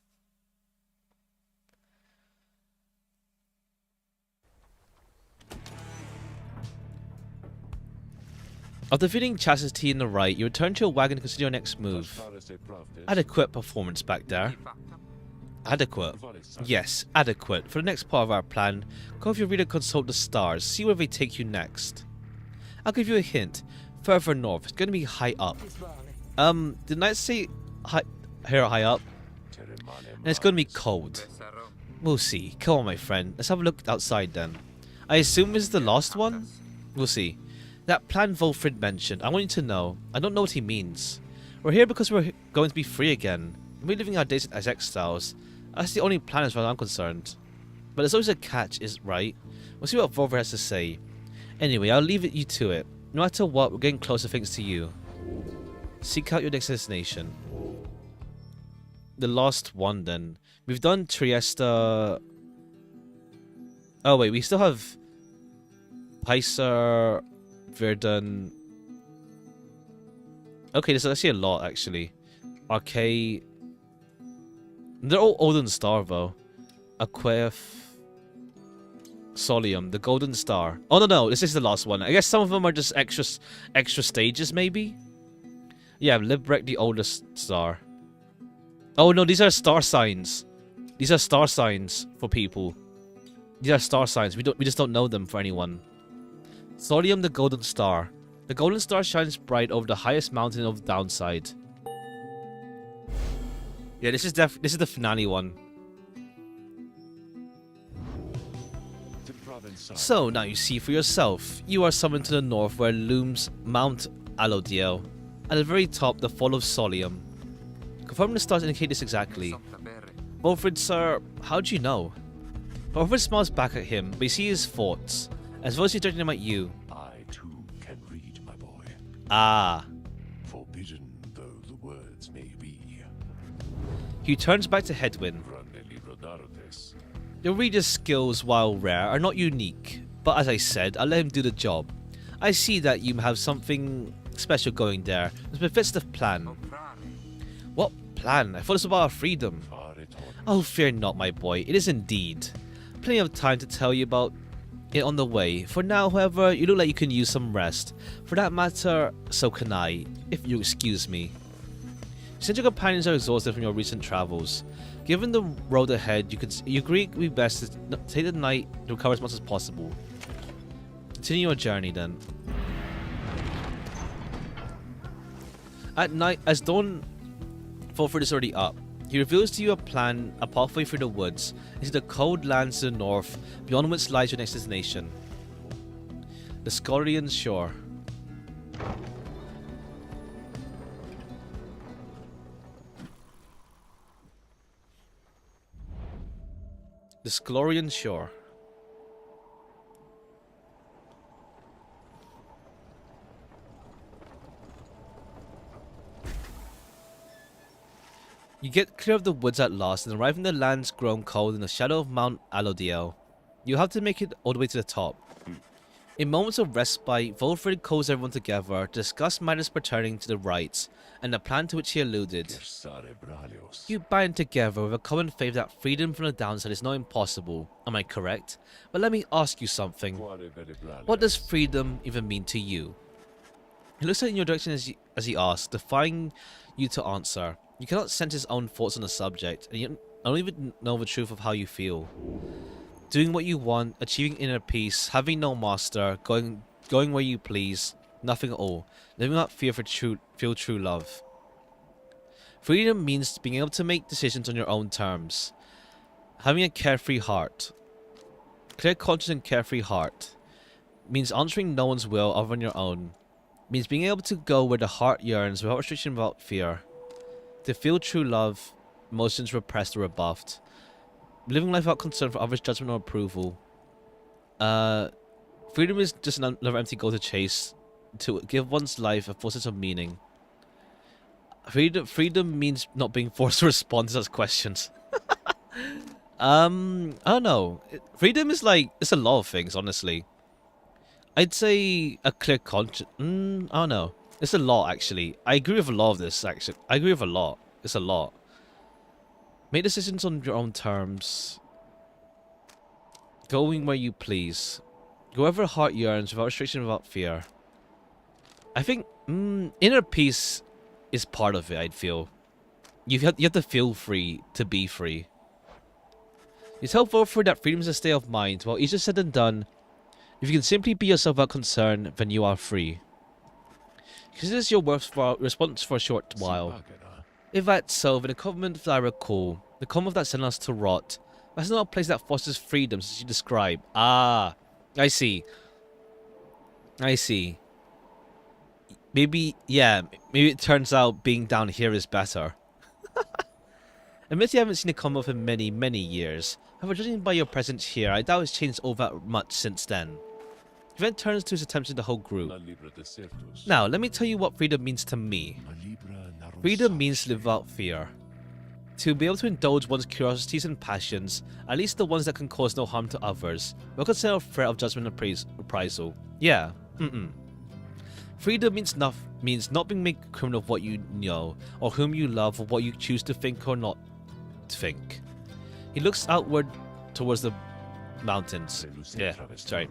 After defeating Chastity in the right, you return to your wagon to consider your next move. Adequate performance back there. Adequate. Yes, adequate. For the next part of our plan, go with your reader, consult the stars, see where they take you next. I'll give you a hint. Further north, it's going to be high up. Didn't I say high up? And it's going to be cold. We'll see. Come on, my friend. Let's have a look outside then. I assume this is the last one? We'll see. That plan Volfrid mentioned, I want you to know. I don't know what he means. We're here because we're going to be free again. We're living our days as exiles. That's the only plan as far as I'm concerned. But there's always a catch, is right? We'll see what Volfrid has to say. Anyway, I'll leave you to it. No matter what, we're getting closer thanks to you. Seek out your next destination. The last one then. We've done Trieste. Oh wait, we still have Pyre, Verdun. Okay, there's actually a lot actually. Arcade. They're all Olden Star though. Aquef. Solium, the Golden Star. Oh no, this is the last one. I guess some of them are just extra stages maybe? Yeah, Librek, the oldest star. Oh no, these are star signs. These are star signs for people. These are star signs. We just don't know them for anyone. Solium, the Golden Star. The Golden Star shines bright over the highest mountain of the downside. Yeah, this is the finale one. So now you see for yourself. You are summoned to the north where looms Mount Alodiel. At the very top, the fall of Solium. Confirm the stars indicate this exactly. Volfrid, sir, how do you know? Volfrid smiles back at him, but you see his thoughts, as well as he's directing them at you. I too can read, my boy. Ah. Forbidden though the words may be. He turns back to Hedwyn. Your reader's skills, while rare, are not unique, but as I said, I'll let him do the job. I see that you have something special going there, which befits the plan. What plan? I thought it was about our freedom. Oh, fear not, my boy, it is indeed. Plenty of time to tell you about it on the way. For now, however, you look like you can use some rest. For that matter, so can I, if you excuse me. Since your companions are exhausted from your recent travels, given the road ahead, you agree it would be best to take the night to recover as much as possible. Continue your journey then. At night, as dawn, Volfrid is already up. He reveals to you a plan, a pathway through the woods, into the cold lands to the north, beyond which lies your next destination. The Scorian Shore. The Scorian Shore. You get clear of the woods at last and arrive in the lands grown cold in the shadow of Mount Alodiel. You have to make it all the way to the top. In moments of respite, Volfrid calls everyone together to discuss matters pertaining to the rites and the plan to which he alluded. You bind together with a common faith that freedom from the downside is not impossible, am I correct? But let me ask you something. What does freedom even mean to you? He looks in your direction as he asks, defying you to answer. You cannot sense his own thoughts on the subject, and you don't even know the truth of how you feel. Doing what you want, achieving inner peace, having no master, going where you please, nothing at all, living without fear for feel true love. Freedom means being able to make decisions on your own terms, having a carefree heart. Clear conscience and carefree heart. Means answering no one's will other than your own. Means being able to go where the heart yearns without restriction, without fear. To feel true love, emotions repressed or rebuffed. Living life without concern for others' judgment or approval. Freedom is just another empty goal to chase. To give one's life a full sense of meaning. Freedom means not being forced to respond to such questions. I don't know. Freedom is like, it's a lot of things, honestly. I'd say a clear conscience. I don't know. It's a lot, actually. I agree with a lot of this, actually. I agree with a lot. It's a lot. Make decisions on your own terms. Going where you please. Go wherever heart yearns, without restriction, without fear. I think inner peace is part of it, I'd feel. You have to feel free to be free. You tell Volford that freedom is a state of mind. While easier said than done, if you can simply be yourself without concern, then you are free. Consider your worthwhile response for a short while. If that's so, then the Commonwealth that I recall, the Commonwealth that sent us to rot, that's not a place that fosters freedom as you describe. Ah, I see. I see. Maybe, yeah, maybe it turns out being down here is better. Admit you haven't seen a Commonwealth in many, many years. However, judging by your presence here, I doubt it's changed all that much since then. He then turns to his attention to the whole group. Now, let me tell you what freedom means to me. Freedom means to live without fear. To be able to indulge one's curiosities and passions, at least the ones that can cause no harm to others, without concern or threat of judgment and reprisal. Yeah, Freedom means not being made criminal of what you know, or whom you love, or what you choose to think or not think. He looks outward towards the mountains. Yeah, that's right.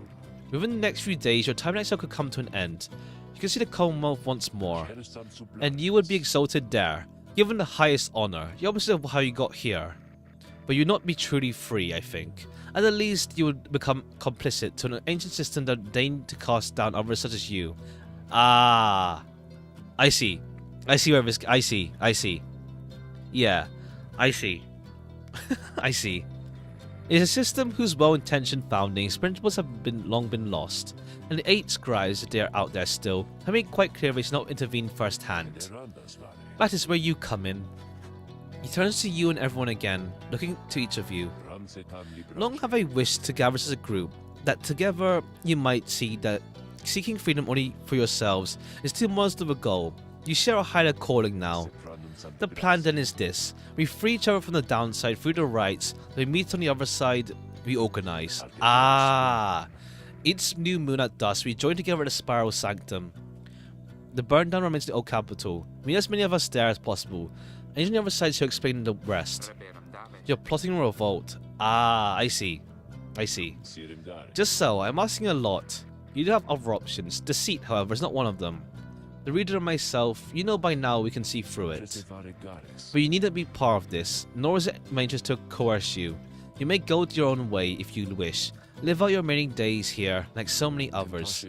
Within the next few days, your time in exile could come to an end. You can see the Commonwealth once more, and you would be exalted there, given the highest honor, the opposite of how you got here. But you'd not be truly free, I think. At the least, you would become complicit to an ancient system that deigned to cast down others such as you. Ah, I see. I see where this. I see. Yeah, I see. I see. It is a system whose well-intentioned foundings principles have long been lost, and the 8 scribes that are out there still have made quite clear they should not intervene firsthand. That is where you come in. He turns to you and everyone again, looking to each of you. Long have I wished to gather as a group, that together you might see that seeking freedom only for yourselves is too modest of a goal. You share a higher calling now. The plan then is this. We free each other from the downside through the rights. We meet on the other side. We organize. Ah. Each new moon at dusk, we join together at the Spiral Sanctum. The burn down remains the old capital. Meet as many of us there as possible. And on the other side, she'll explain the rest. You're plotting a revolt. Ah, I see. I see. Just so, I'm asking a lot. You do have other options. Deceit, however, is not one of them. The reader and myself, you know by now we can see through it. But you needn't be part of this, nor is it meant just to coerce you. You may go your own way if you wish. Live out your remaining days here, like so many others.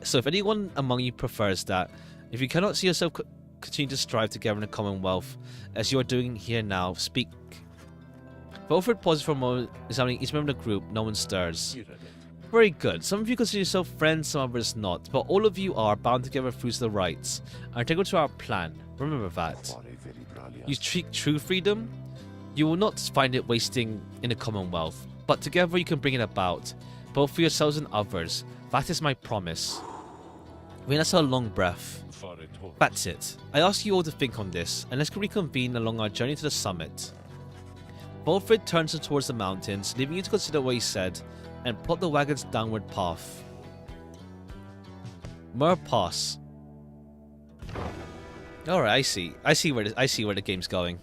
So if anyone among you prefers that, if you cannot see yourself continue to strive together in a commonwealth, as you are doing here now, speak. Wilfred pauses for a moment, examining each member of the group. No one stirs. Very good. Some of you consider yourself friends, some others not, but all of you are bound together through the rights, and integral to our plan. Remember that. You seek true freedom? You will not find it wasting in the Commonwealth, but together you can bring it about, both for yourselves and others. That is my promise. We let's have a long breath. That's it. I ask you all to think on this, and let's reconvene along our journey to the summit. Volfred turns towards the mountains, leaving you to consider what he said, and plot the wagon's downward path. Mer pass. Alright, I see. I see where the game's going.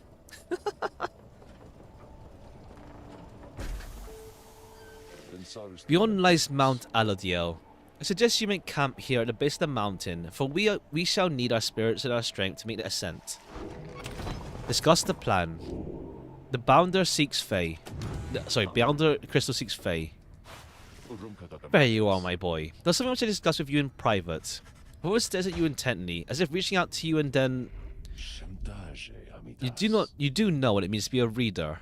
Beyond lies Mount Alodiel. I suggest you make camp here at the base of the mountain, for we shall need our spirits and our strength to make the ascent. Discuss the plan. The Bounder seeks Fae. Bounder Crystal seeks Fae. There you are, my boy. There's something which I discussed with you in private. Whoever stares at you intently, as if reaching out to you, and then you do know what it means to be a reader.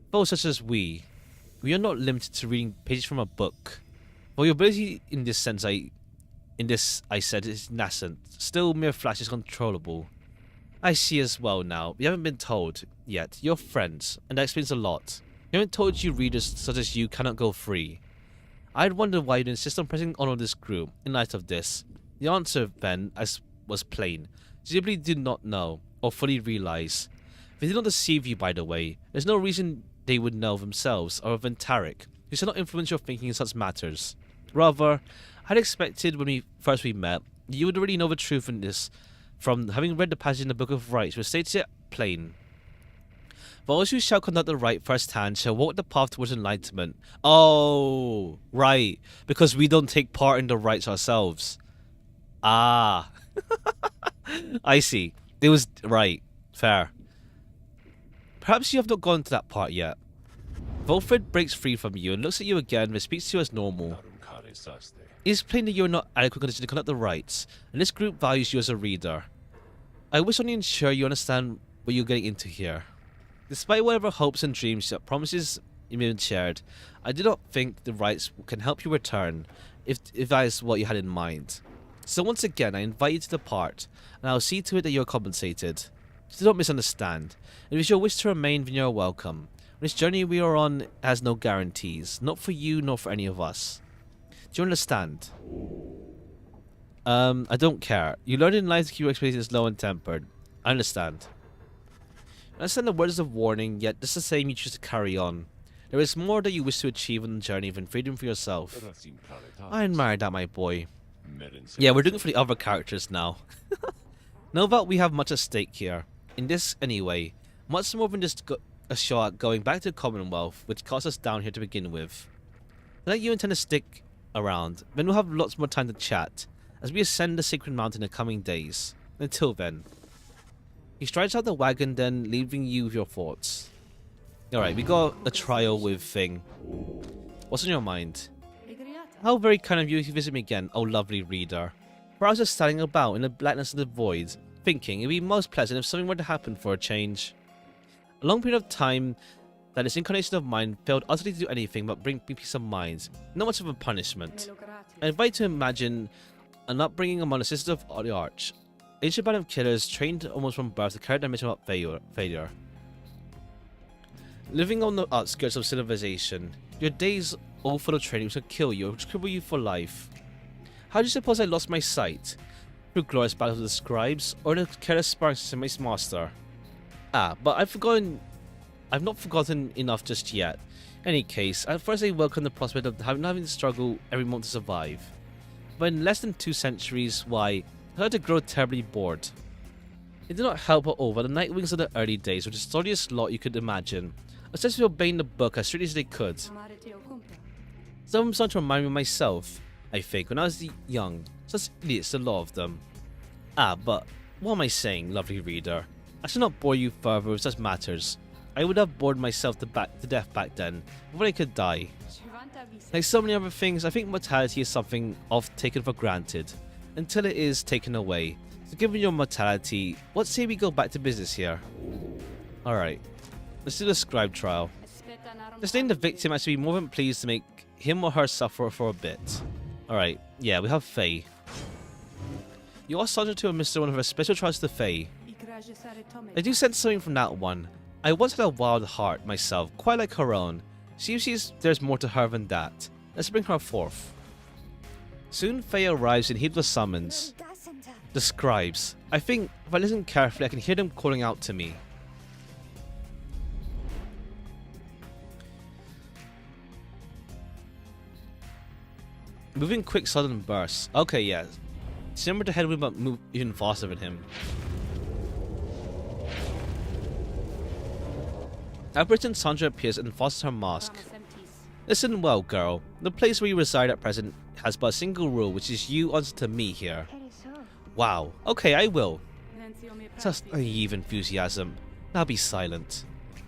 Those such as we. we are not limited to reading pages from a book. While your ability in this sense, I said, is nascent. Still, mere flash is controllable. I see as well now. You haven't been told yet. You're friends, and that explains a lot. You haven't told you readers such as you cannot go free. I'd wonder why you'd insist on pressing on this group in light of this. The answer, then, was plain. You simply did not know, or fully realize. They did not deceive you, by the way. There's no reason they would know themselves, or of Tarik, who should not influence your thinking in such matters. Rather, I'd expected when we first met, you would already know the truth in this, from having read the passage in the Book of Rites, which states it plain. Those who shall conduct the right firsthand shall walk the path towards enlightenment. Oh, right. Because we don't take part in the rites ourselves. Ah. I see. It was right. Fair. Perhaps you have not gone to that part yet. Volfred breaks free from you and looks at you again and speaks to you as normal. It is plain that you are not adequate condition to conduct the rites, and this group values you as a reader. I wish only to ensure you understand what you're getting into here. Despite whatever hopes and dreams that promises you may have shared, I do not think the rites can help you return, if that is what you had in mind. So once again, I invite you to depart, and I will see to it that you are compensated. Do not misunderstand. If you shall wish to remain, then you are welcome. This journey we are on has no guarantees, not for you nor for any of us. Do you understand? I don't care. You learned in life to keep your expectations low and tempered. I understand. I understand the words of warning, yet just the same you choose to carry on. There is more that you wish to achieve on the journey than freedom for yourself. I admire that, my boy. Yeah, we're doing it for the other characters now. Know that we have much at stake here. In this, anyway. Much more than just a shot at going back to the Commonwealth, which cost us down here to begin with. Now that you intend to stick around, then we'll have lots more time to chat, as we ascend the sacred mountain in the coming days. Until then. He strides out the wagon, then leaving you with your thoughts. Alright, we got a trial with Thing. What's on your mind? How very kind of you to visit me again, oh lovely reader. For I was just standing about in the blackness of the void, thinking it would be most pleasant if something were to happen for a change. A long period of time that this incarnation of mine failed utterly to do anything but bring me peace of mind, not much of a punishment. I invite you to imagine an upbringing among the sisters of the Arch, ancient band of killers trained almost from birth to carry their mission without failure. Living on the outskirts of civilization, your days all full of training which will kill you, which will cripple you for life. How do you suppose I lost my sight? Through glorious battles with the scribes, or the careless sparring of my master? Ah, but I've not forgotten enough just yet. In any case, at first I welcome the prospect of having to struggle every moment to survive. But in less than 2 centuries, why, I started to grow terribly bored. It did not help at all that the Nightwings of the early days were the stodgiest lot you could imagine, essentially obeying the book as strictly as they could. Some of them started to remind me of myself, I think, when I was young. Such idiots, a lot of them. Ah, but what am I saying, lovely reader? I shall not bore you further with such matters. I would have bored myself to death back then, before I could die. Like so many other things, I think mortality is something oft taken for granted, until it is taken away. So given your mortality, what say we go back to business here? Alright, let's do the scribe trial. Just name the victim, I should be more than pleased to make him or her suffer for a bit. Alright, yeah, we have Faye. You are subject to administer one of her special trials to Faye. I do sense something from that one. I once had a wild heart myself, quite like her own. Seems there's more to her than that. Let's bring her forth. Soon Faye arrives and heeds the summons. The scribes. I think if I listen carefully I can hear them calling out to me. Moving quick sudden bursts. Okay, yeah. Similar to Headwind but move even faster than him. Apparition Sandra appears and fosters her mask. Listen well, girl. The place where you reside at present has but a single rule, which is you answer to me here. Wow. Okay, I will. Such naive enthusiasm. Now be silent.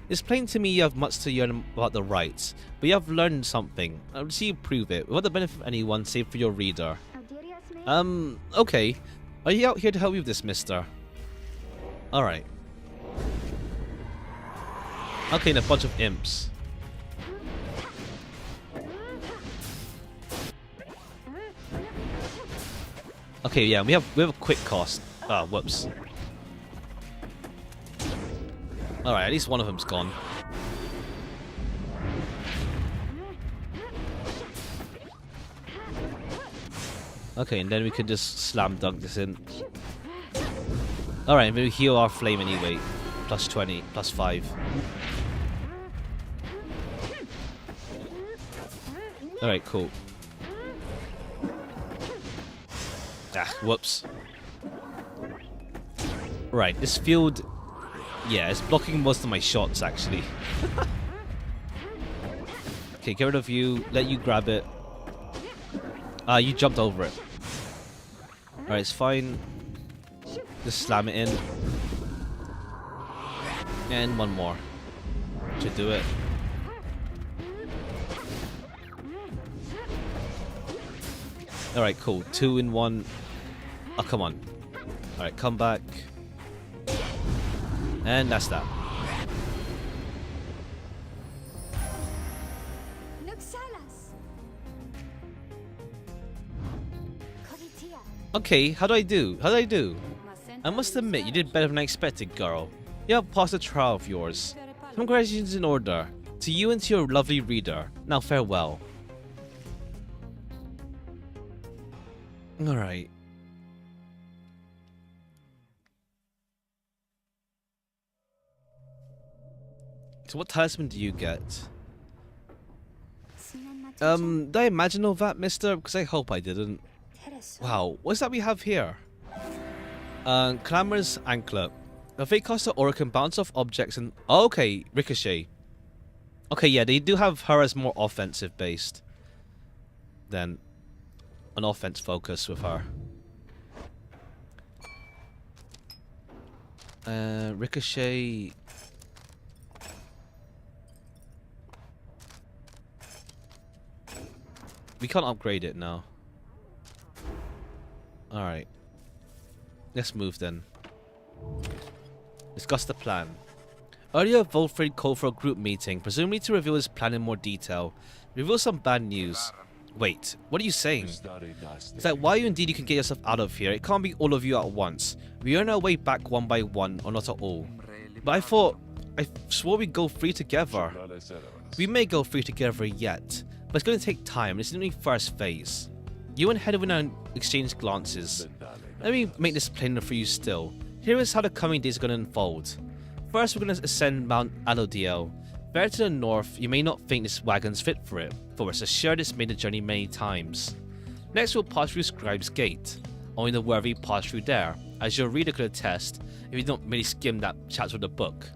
It's plain to me you have much to learn about the rites, but you have learned something. I'll see you prove it, without the benefit of anyone save for your reader. Okay. Are you out here to help you with this, mister? Alright. Okay, and a bunch of imps. Okay, yeah, we have a quick cost. Ah, whoops. Alright, at least one of them's gone. Okay, and then we can just slam dunk this in. Alright, we'll heal our flame anyway. Plus 20, plus 5. Alright, cool. Ah, whoops. Right, this field... Yeah, it's blocking most of my shots, actually. Okay, get rid of you. Let you grab it. Ah, you jumped over it. Alright, it's fine. Just slam it in. And one more. Should do it. Alright, cool. 2 in 1. Oh, come on. Alright, come back. And that's that. Okay, how do I do? How did I do? I must admit, you did better than I expected, girl. You have passed a trial of yours. Congratulations in order. To you and to your lovely reader. Now farewell. Alright. So what talisman do you get? Did I imagine all that, mister? Because I hope I didn't. Wow, what's that we have here? Clamorous Anklet. A fake caster aura can bounce off objects and... Oh, okay, Ricochet. Okay, yeah, they do have her as more offensive based than an offense focus with her. Ricochet... We can't upgrade it now. Alright. Let's move then. Discuss the plan. Earlier, Volfred called for a group meeting, presumably to reveal his plan in more detail. Reveal some bad news. Wait, what are you saying? Is that why you indeed you can get yourself out of here? It can't be all of you at once. We earn our way back one by one, or not at all. But I swore we'd go free together. We may go free together yet, but it's going to take time. This is only first phase. You and Hedwin exchange glances. Let me make this plainer for you still. Here is how the coming days are going to unfold. First, we're going to ascend Mount Alodiel. There to the north, you may not think this wagon's fit for it, for it's assured it's made the journey many times. Next, we'll pass through Scribe's Gate. Only the worthy pass through there, as your reader could attest if you don't merely skim that chapter of the book.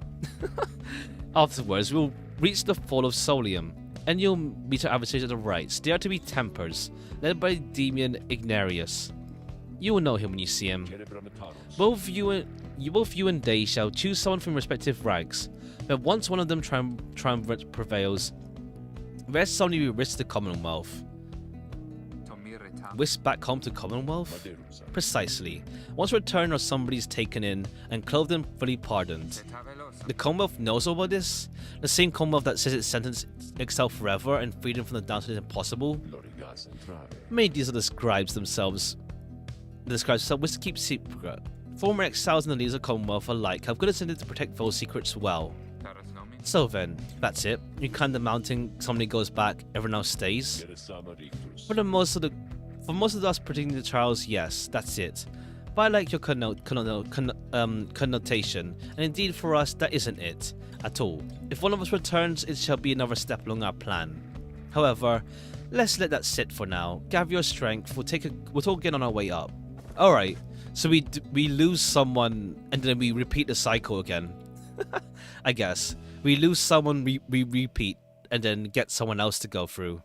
Afterwards, we'll reach the Fall of Solium, and you'll meet our adversaries at the right. They are to be Tempers, led by Demian Ignarius. You will know him when you see him. Both you and they shall choose someone from respective ranks, but once one of them triumvirate prevails, there's somebody who risks the Commonwealth. Whisk back home to Commonwealth? Precisely. Once returned or somebody's taken in and clothed and fully pardoned. The Commonwealth knows about this? The same Commonwealth that says it's sentenced exile forever and freedom from the downside is impossible? Many these are the scribes themselves. The scribes wish to keep secret. Former exiles and the leaders of Commonwealth alike have good incentive to protect those secrets well. So then, that's it. You climb the mountain, somebody goes back, everyone else stays. For most of us predicting the trials, yes, that's it. But I like your connotation, and indeed for us, that isn't it at all. If one of us returns, it shall be another step along our plan. However, let's let that sit for now. Gather your strength. We'll talk again on our way up. All right. So we lose someone, and then we repeat the cycle again. I guess we lose someone, we repeat, and then get someone else to go through.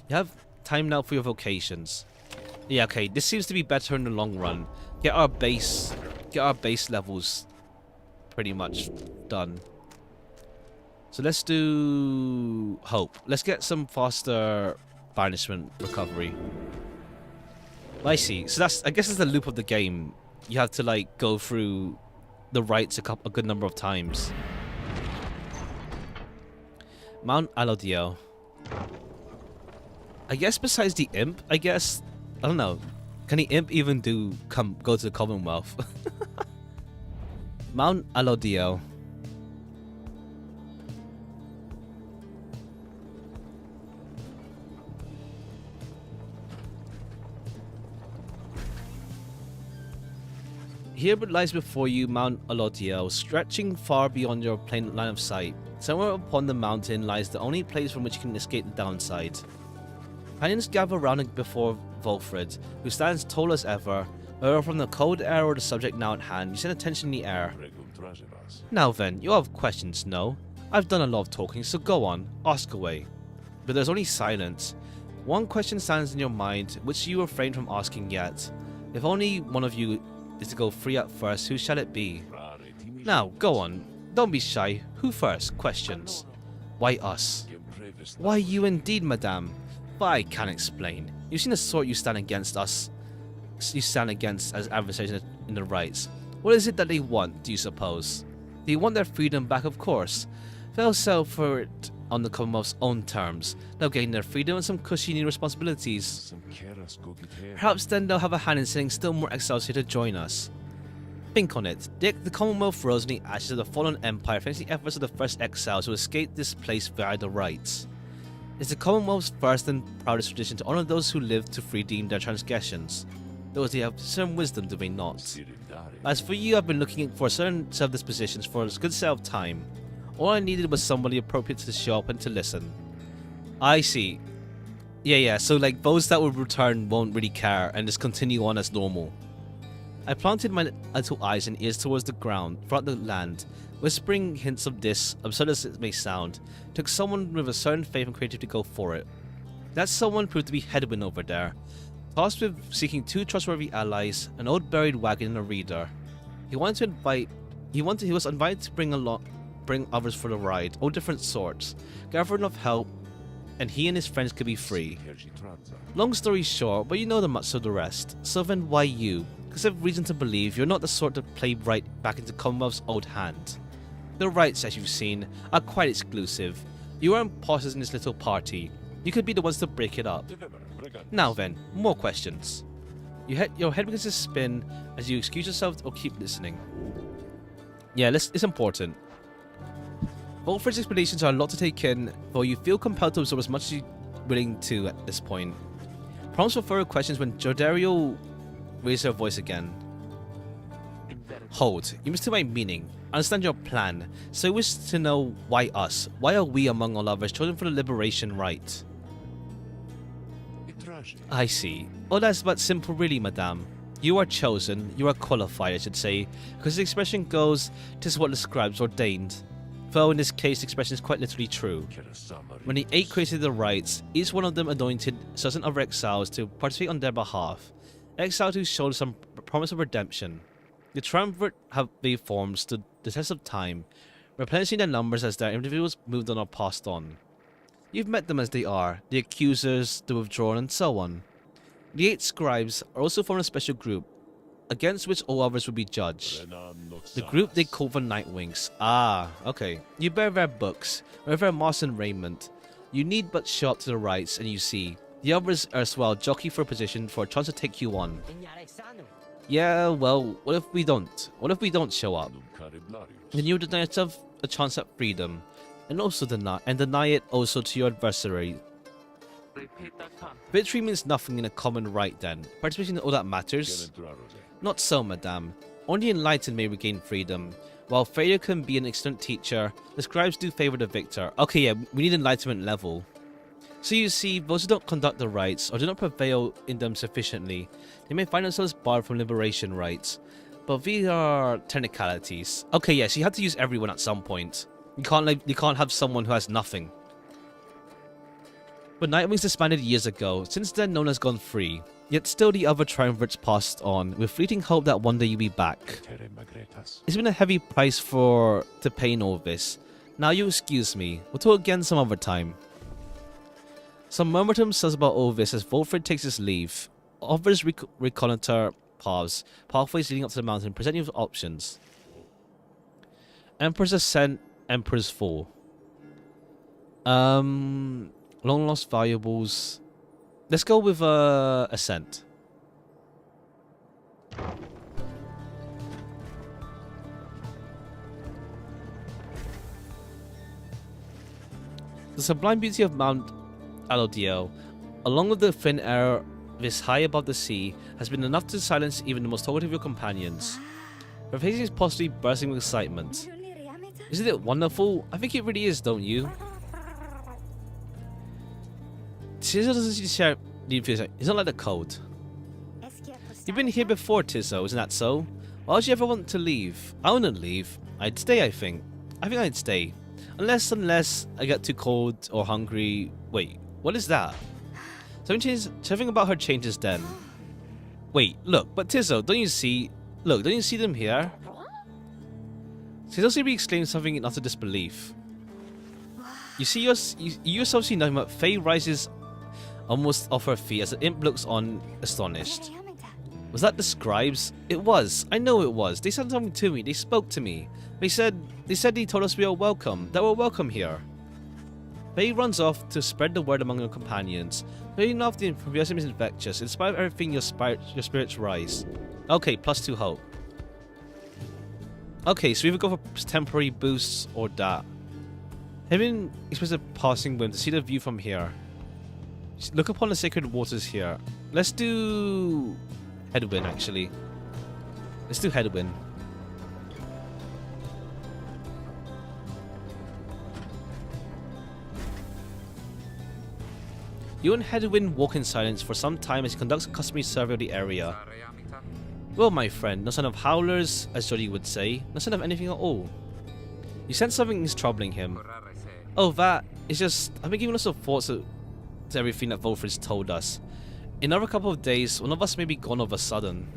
You have time now for your vocations. Yeah, okay. This seems to be better in the long run. Get our base levels pretty much done. So let's do hope. Let's get some faster banishment recovery. I see. So I guess it's the loop of the game. You have to like go through the rites a good number of times. Mount Alodiel. I guess besides the imp, I don't know. Can the imp even go to the Commonwealth? Mount Alodio. Here lies before you Mount Alodio, stretching far beyond your plain line of sight. Somewhere upon the mountain lies the only place from which you can escape the downside. Companions gather round before Volfred, who stands tall as ever. Whether from the cold air or the subject now at hand, you send attention in the air. Now then, you have questions, no? I've done a lot of talking, so go on, ask away. But there's only silence. One question stands in your mind, which you refrain from asking yet. If only one of you is to go free at first, who shall it be? Now, go on. Don't be shy. Who first? Questions. Why us? Why you indeed, madame? But I can't explain. You've seen the sort you stand against us. You stand against as adversaries in the rights. What is it that they want, do you suppose? They want their freedom back, of course. They'll sell for it on the Commonwealth's own terms. They'll gain their freedom and some cushy new responsibilities. Perhaps then they'll have a hand in sending still more exiles here to join us. Think on it. The Commonwealth rose in the ashes of the fallen empire thanks to the efforts of the first exiles who escaped this place via the rights. It's the Commonwealth's first and proudest tradition to honor those who lived to redeem their transgressions. Those they have some wisdom, do they not? As for you, I've been looking for certain set of dispositions for a good set of time. All I needed was somebody appropriate to show up and to listen. I see. Yeah, so like those that will return won't really care and just continue on as normal. I planted my little eyes and ears towards the ground, throughout the land, whispering hints of this, absurd as it may sound, took someone with a certain faith and creativity to go for it. That someone proved to be Hedwin over there, tasked with seeking two trustworthy allies, an old buried wagon and a reader. He was invited to bring others for the ride, all different sorts, gather enough help, and he and his friends could be free. Long story short, but you know the much of the rest, so then why you? Because I have reason to believe you're not the sort to play right back into Commonwealth's old hand. The rights, as you've seen, are quite exclusive. You are imposters in this little party. You could be the ones to break it up. Now then, more questions. Your head begins to spin as you excuse yourself or keep listening. Yeah, it's important. Volfred's explanations are a lot to take in, though you feel compelled to absorb as much as you're willing to at this point. Prompts for further questions when Jordario raised her voice again. Hold, you must to my meaning. I understand your plan, so I wish to know why us? Why are we among all others chosen for the liberation right? I see. Oh, that's but simple really, madame. You are chosen, you are qualified, I should say, because the expression goes, 'tis what the scribes ordained. Though in this case the expression is quite literally true. When the eight created the rights, each one of them anointed certain other exiles to participate on their behalf. Exiles who showed some promise of redemption. The triumvirate have they formed stood the test of time, replenishing their numbers as their individuals moved on or passed on. You've met them as they are, the accusers, the withdrawn, and so on. The eight scribes are also formed a special group, against which all others will be judged. The group they call the Nightwings. Ah, okay. You bear their books, wear their masks and raiment. You need but show up to the rights, and you see. The others erstwhile jockey for a position for a chance to take you on. Yeah, well, what if we don't? What if we don't show up? Then you deny yourself a chance at freedom, and also deny it also to your adversary. Victory means nothing in a common right then. Participation in all that matters? Not so, madame. Only enlightened may regain freedom. While failure can be an excellent teacher, the scribes do favor the victor. Okay, yeah, we need enlightenment level. So you see, those who don't conduct the rites, or do not prevail in them sufficiently, they may find themselves barred from liberation rites. But these are technicalities. Okay, yes, you have to use everyone at some point. You can't have someone who has nothing. But Nightwings disbanded years ago. Since then, no one has gone free. Yet still the other triumvirates passed on, with fleeting hope that one day you'll be back. It's been a heavy price to pay in all this. Now you excuse me. We'll talk again some other time. Some murmur to themselves about all this as Volfred takes his leave. Others reconnoiter pathways leading up to the mountain, presenting you with options. Emperor's Ascent, Emperor's Fall. Long lost valuables. Let's go with Ascent. The sublime beauty of Mount Alodiel, along with the thin air this high above the sea, has been enough to silence even the most talkative of your companions. Her face is possibly bursting with excitement. Isn't it wonderful? I think it really is, don't you? Tizzo doesn't share the enthusiasm. It's not like the cold. You've been here before, Tizzo, isn't that so? Why would you ever want to leave? I wouldn't leave. I'd stay, I think. I think I'd stay. Unless I get too cold or hungry. Wait, what is that? Something about her changes then. Wait, look, but Tizzo, don't you see? Look, don't you see them here? Tizzo seems to be exclaiming something in utter disbelief. You see you yourself see nothing but Faye rises almost off her feet as the imp looks on, astonished. Was that the scribes? It was. I know it was. They said something to me. They spoke to me. They said they told us we are welcome. That we're welcome here. Faye runs off to spread the word among her companions. Feeding off the enthusiasm is infectious. In spite of everything, your spirits rise. Okay, +2 hope. Okay, so we either go for temporary boosts or that. Having expressed a passing whim to see the view from here. Look upon the sacred waters here. Let's do headwind, actually. Let's do headwind. You and Headwind walk in silence for some time as he conducts a customary survey of the area. Well, my friend, no sign of howlers, as Jody would say. No sign of anything at all. You sense something is troubling him. Oh, that is just... I've been giving lots of thoughts to everything that Volfrid's told us. In another couple of days, one of us may be gone all of a sudden.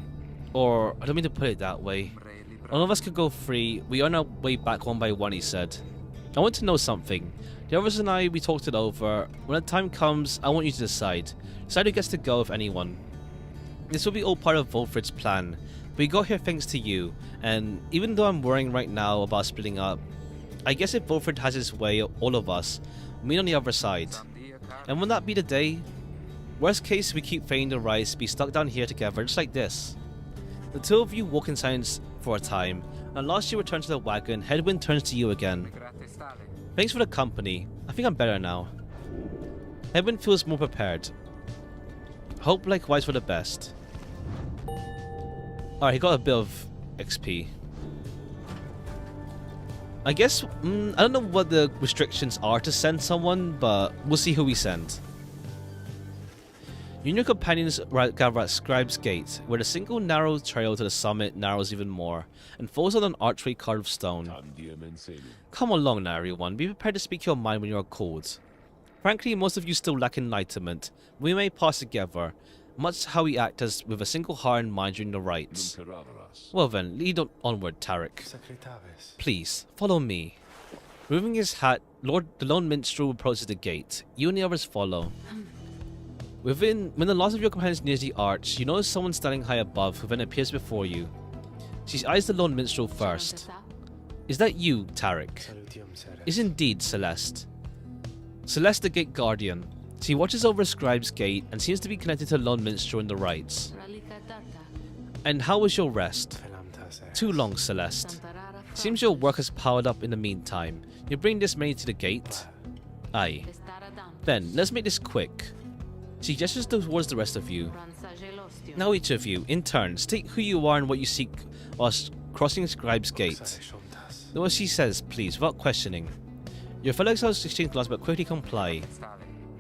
Or, I don't mean to put it that way. One of us could go free. We earn our way back one by one, he said. I want to know something. The others and I, we talked it over. When the time comes, I want you to decide. Decide who gets to go, if anyone. This will be all part of Volfrid's plan. We got here thanks to you, and even though I'm worrying right now about splitting up, I guess if Volfrid has his way, all of us, meet on the other side. And will that be the day? Worst case, we keep feigning the rise, be stuck down here together, just like this. The two of you walk in silence for a time, and last you return to the wagon, Headwind turns to you again. Thanks for the company. I think I'm better now. Headwind feels more prepared. Hope likewise for the best. Alright, he got a bit of XP. I guess, I don't know what the restrictions are to send someone, but we'll see who we send. You and your companions gather at Scribe's Gate, where the single narrow trail to the summit narrows even more, and falls on an archway carved of stone. Come along now, everyone. Be prepared to speak your mind when you are called. Frankly, most of you still lack enlightenment. We may pass together, much how we act as with a single heart and mind during the rites. Well then, lead onward, Tarek. Please, follow me. Removing his hat, the lone minstrel approaches the gate. You and the others follow. When the last of your companions nears the arch, you notice someone standing high above who then appears before you. She eyes the lone minstrel first. Is that you, Tarek? Is indeed Celeste. Celeste, the gate guardian. She watches over Scribe's Gate and seems to be connected to the lone minstrel in the rites. And how was your rest? Too long, Celeste. Seems your work has powered up in the meantime. You bring this many to the gate? Aye. Then, let's make this quick. She gestures towards the rest of you. Now each of you, in turn, state who you are and what you seek whilst crossing Scribe's Gate. Know what she says, please, without questioning. Your fellow exiles exchange glances but quickly comply.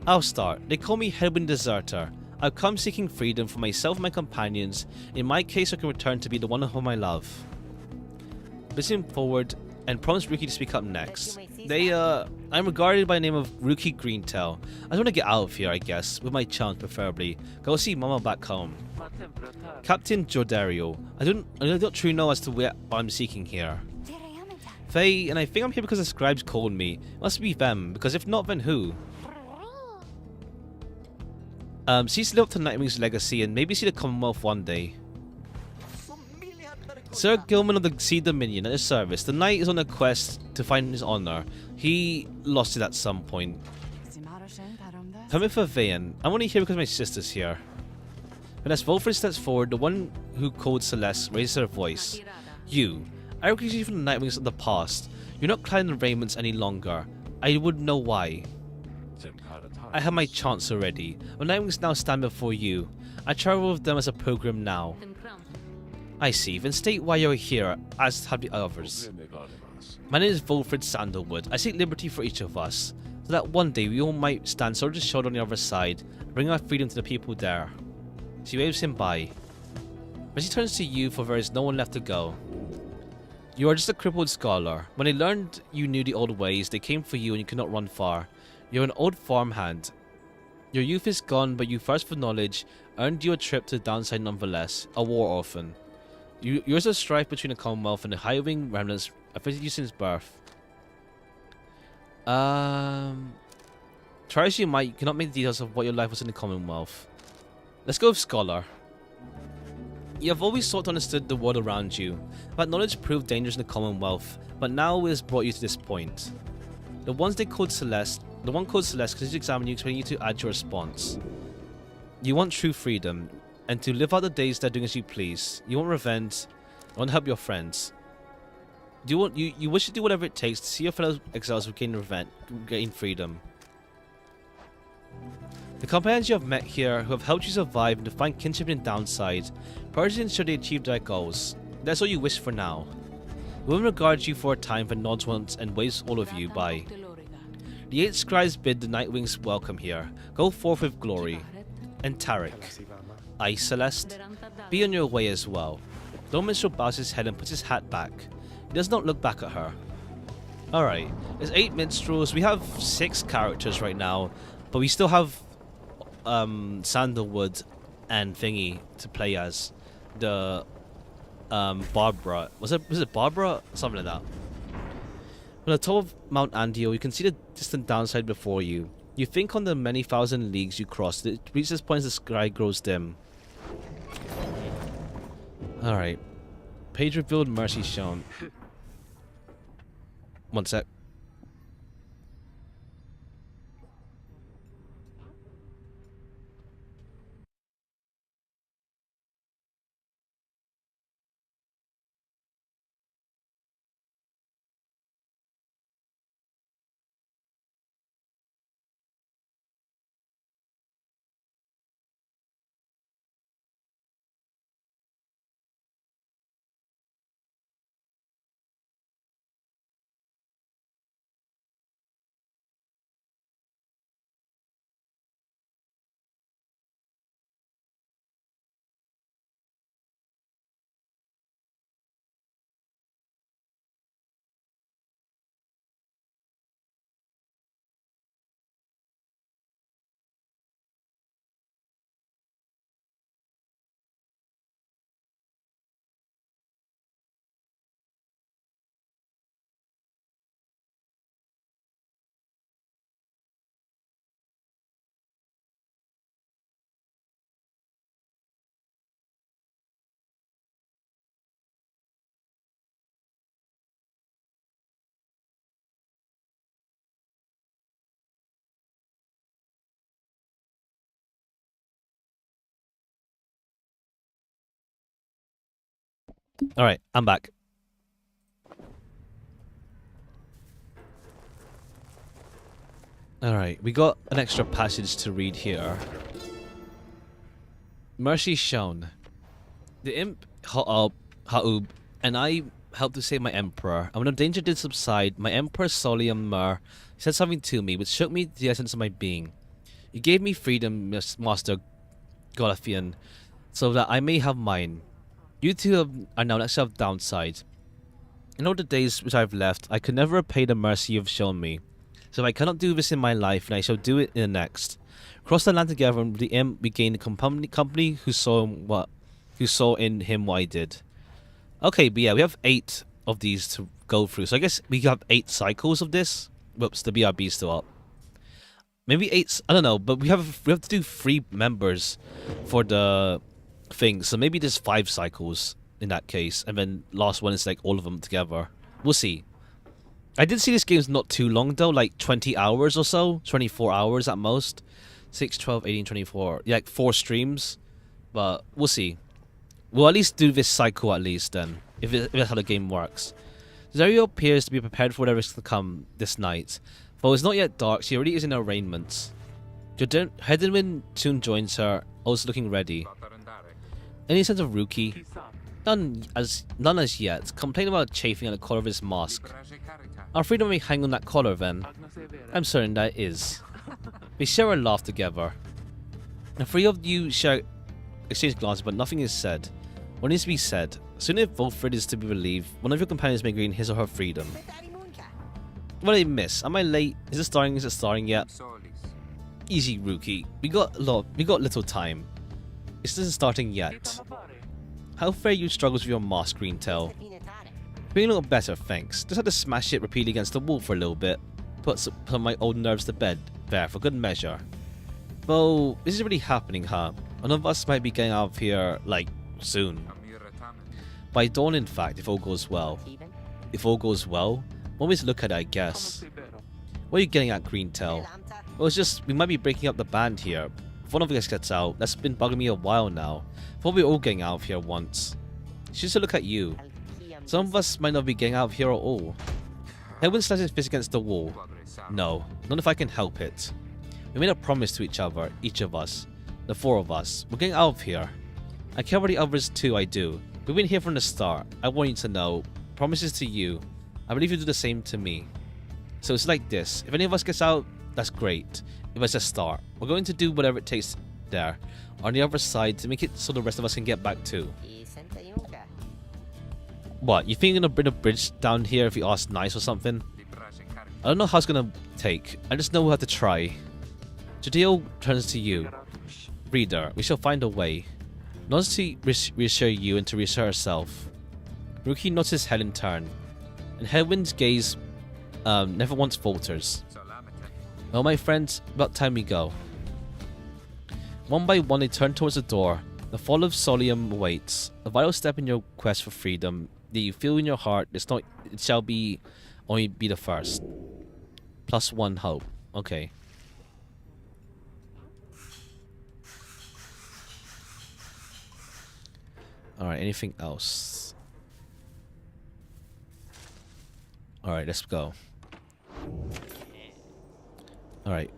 I'll start. They call me Headwind Deserter. I've come seeking freedom for myself and my companions. In my case, I can return to be the one whom I love. Listen forward and promise Ruki to speak up next. I'm regarded by the name of Ruki Greentail. I just want to get out of here, I guess, with my chance preferably. Go see Mama back home. Captain Jordario. I don't truly know as to what I'm seeking here. Faye, and I think I'm here because the scribes called me. It must be them, because if not, then who? She's lived up to Nightwing's legacy and maybe see the Commonwealth one day. Sir Gilman of the Sea Dominion at his service. The knight is on a quest to find his honor. He lost it at some point. Coming for Vayan. I'm only here because my sister's here. When as Volfred steps forward, the one who called Celeste raises her voice. You. I recognize you from the Nightwings of the past. You're not clad in the raiments any longer. I would know why. I have my chance already. The Nightwings now stand before you. I travel with them as a pilgrim now. I see. Then state why you're here, as have the others. My name is Volfred Sandalwood. I seek liberty for each of us, so that one day we all might stand shoulder to shoulder on the other side, and bring our freedom to the people there. She waves him by. When she turns to you, for there is no one left to go. You are just a crippled scholar. When they learned you knew the old ways, they came for you and you could not run far. You're an old farmhand. Your youth is gone, but your thirst for knowledge earned you a trip to the downside nonetheless, a war orphan. Yours is a strife between the Commonwealth and the High-Wing remnants affected you since birth. Try as you might, you cannot make the details of what your life was in the Commonwealth. Let's go with Scholar. You have always sought to understand the world around you. That knowledge proved dangerous in the Commonwealth, but now it has brought you to this point. The one called Celeste continues to examine you, expecting you to add your response. You want true freedom, and to live out the days that are doing as you please. You want revenge, you want to help your friends. You wish to do whatever it takes to see your fellow exiles gain freedom. The companions you have met here who have helped you survive and to find kinship in downside, purge ensure they achieve their goals. That's all you wish for now. The woman regards you for a time but nods once and waves all of you by. The 8 scribes bid the Nightwings welcome here. Go forth with glory. And Tarek. Aye, Celeste. Be on your way as well. The minstrel bows his head and puts his hat back. He does not look back at her. Alright, there's 8 minstrels. We have 6 characters right now, but we still have Sandalwood and Thingy to play as. The Barbara. Was it Barbara? Something like that. On the top of Mount Andio, you can see the distant downside before you. You think on the many thousand leagues you crossed. It reaches this point as the sky grows dim. Alright. Page revealed, mercy shown. One sec. Alright, I'm back. Alright, we got an extra passage to read here. Mercy shown. The imp Ha'ub and I helped to save my emperor, and when the danger did subside, my emperor Solium Mer said something to me which shook me to the essence of my being. You gave me freedom, Master Golathian, so that I may have mine. You two are now next to have downside. In all the days which I have left, I could never repay the mercy you have shown me. So if I cannot do this in my life, then I shall do it in the next. Cross the land together, and with the imp we gain a company who saw in him what I did. Okay, but yeah, we have 8 of these to go through. So I guess we have 8 cycles of this. Whoops, the BRB's still up. Maybe 8. I don't know, but we have to do 3 members for the thing, so maybe there's 5 cycles in that case, and then last one is like all of them together. We'll see. I did see this game's not too long though, like 20 hours or so, 24 hours at most. 6, 12, 18, 24, yeah, like 4 streams. but we'll see. We'll at least do this cycle at least then, if that's how the game works. Zario appears to be prepared for whatever is to come this night. Though it's not yet dark, she already is in her arraignments. Headwind soon joins her, also looking ready. Any sense of Rookie? None as yet. Complain about chafing at the collar of his mask. Our freedom may hang on that collar then. I'm certain that it is. They share a laugh together. The three of you exchange glances, but nothing is said. What needs to be said? Soon if Wilfred is to be believed, one of your companions may gain his or her freedom. What did I miss? Am I late? Is it starting? Is it starting yet? Easy, Rookie. We got little time. It isn't starting yet. How fair you struggles with your mask, Greentail. Feeling a little better, thanks. Just had to smash it repeatedly against the wall for a little bit. Put some of my old nerves to bed, there, for good measure. Though, this is really happening, huh? One of us might be getting out of here, like, soon. By dawn, in fact, if all goes well. If all goes well? One way to look at it, I guess. What are you getting at, Greentail? Well, it's just, we might be breaking up the band here. If one of us gets out, that's been bugging me a while now. Thought we were all getting out of here once. It's just to look at you. Some of us might not be getting out of here at all. Headwind slams his fist against the wall. No, not if I can help it. We made a promise to each other, each of us. The four of us. We're getting out of here. I care about the others too, I do. We've been here from the start. I want you to know. Promises to you. I believe you do the same to me. So it's like this. If any of us gets out, that's great. If it's a start, we're going to do whatever it takes there, on the other side, to make it so the rest of us can get back too. What, you think you're gonna bring a bridge down here if you ask nice or something? I don't know how it's gonna take. I just know we'll have to try. Jadeo turns to you. Reader, we shall find a way. Nods to reassure you and to reassure herself. Rookie nods his head in turn, and Headwind's gaze never once falters. Well, my friends, about time we go. One by one they turn towards the door. The fall of Solium awaits. A vital step in your quest for freedom that you feel in your heart. It shall be only be the first. +1 hope. Okay. Alright, anything else? Alright, let's go. Alright.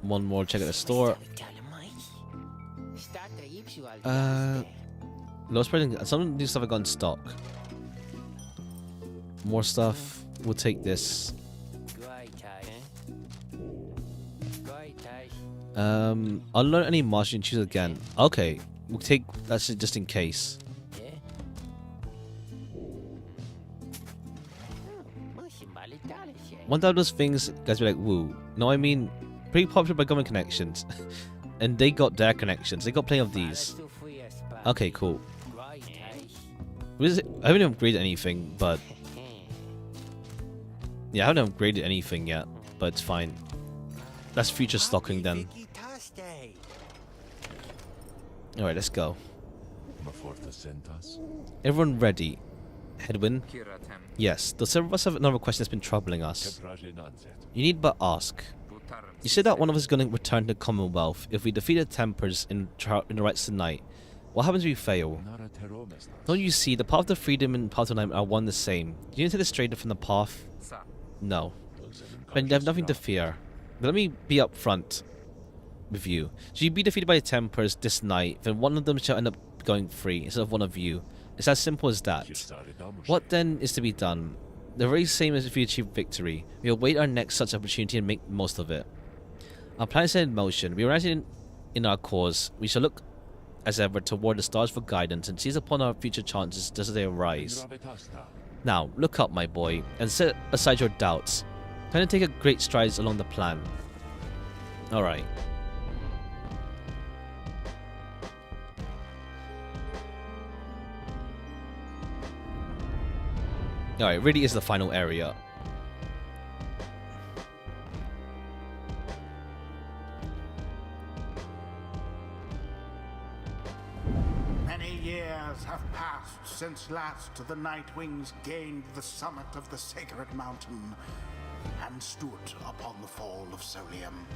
One more check at the store. Lowest pricing. Some of new stuff I got in stock. More stuff. We'll take this. I'll learn any martial and choose again. Okay. We'll take that shit just in case. One of those things, guys be like, woo. No, I mean, pretty popular by government connections. And they got their connections. They got plenty of these. Okay, cool. I haven't upgraded anything, but... Yeah, I haven't upgraded anything yet, but it's fine. That's future stocking then. Alright, let's go. Everyone ready? Headwind? Yes, the several of us have another question that's been troubling us. You need but ask. You said that one of us is going to return to the Commonwealth if we defeat the Tempers in the rights tonight. What happens if we fail? Don't you see, the path to freedom and path to night are one the same. Do you need to take straight from the path? No. Then you have nothing to fear. But let me be up front with you. Should you be defeated by the Tempers this night, then one of them shall end up going free instead of one of you. It's as simple as that. What then is to be done? The very same as if we achieve victory. We await our next such opportunity and make the most of it. Our plan is set in motion. We are united in our cause. We shall look as ever toward the stars for guidance and seize upon our future chances just as they arise. Now, look up, my boy, and set aside your doubts. Try to take a great strides along the plan. Alright. Alright, really is the final area. Many years have passed since last the Nightwings gained the summit of the sacred mountain and stood upon the fall of Solium.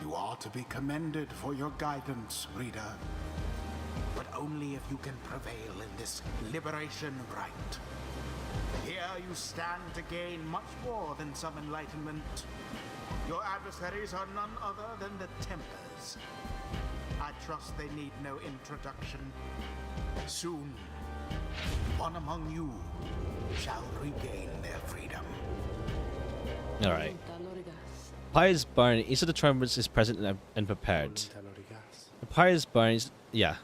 You are to be commended for your guidance, reader. only if you can prevail in this liberation rite. Here you stand to gain much more than some enlightenment. Your adversaries are none other than the Tempers. I trust they need no introduction. Soon, one among you shall regain their freedom. Alright. Pyre's burn. Each of the tremors is present and prepared. The Pyre's burns. Yeah.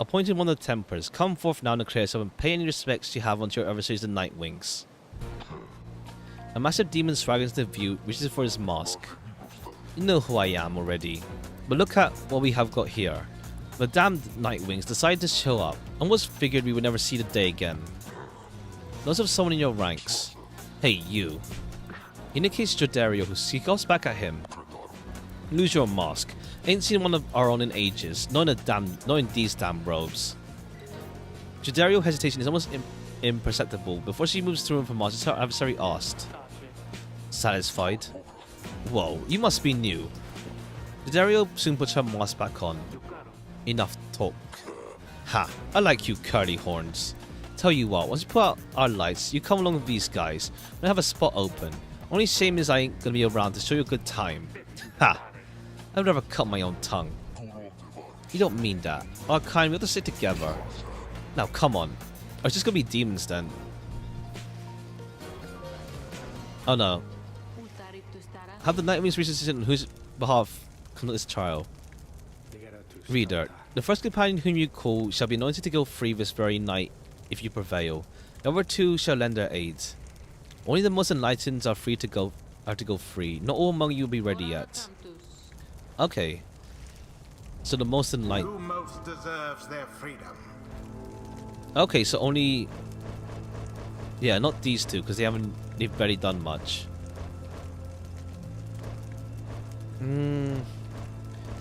Appointing one of the Tempers. Come forth now and clear yourself and pay any respects you have unto your adversaries, the Nightwings. A massive demon swaggers into view, reaches for his mask. You know who I am already. But look at what we have got here. The damned Nightwings decided to show up. Almost figured we would never see the day again. Those of someone in your ranks. Hey, you. Indicates Jodario, who scoffs back at him. Lose your mask. Ain't seen one of our own in ages. Not in these damn robes. Jodario's hesitation is almost imperceptible. Before she moves through information, her adversary asked. Satisfied? Whoa, you must be new. Jodario soon puts her mask back on. Enough talk. Ha, I like you curly horns. Tell you what, once you put out our lights, you come along with these guys. I have a spot open. Only shame is I ain't gonna be around to show you a good time. Ha! I'd rather cut my own tongue. You don't mean that. Our kind, we have to stick together. Now, come on. Or it's just gonna be demons then. Oh no. Have the Nightwings reach a decision on whose behalf conduct this trial. Reader, the first companion whom you call shall be anointed to go free this very night if you prevail. The other two shall lend their aid. Only the most enlightened are to go free. Not all among you will be ready yet. Okay. So the most enlightened. Who most deserves their freedom? Okay, so only. Yeah, not these two because they've barely done much.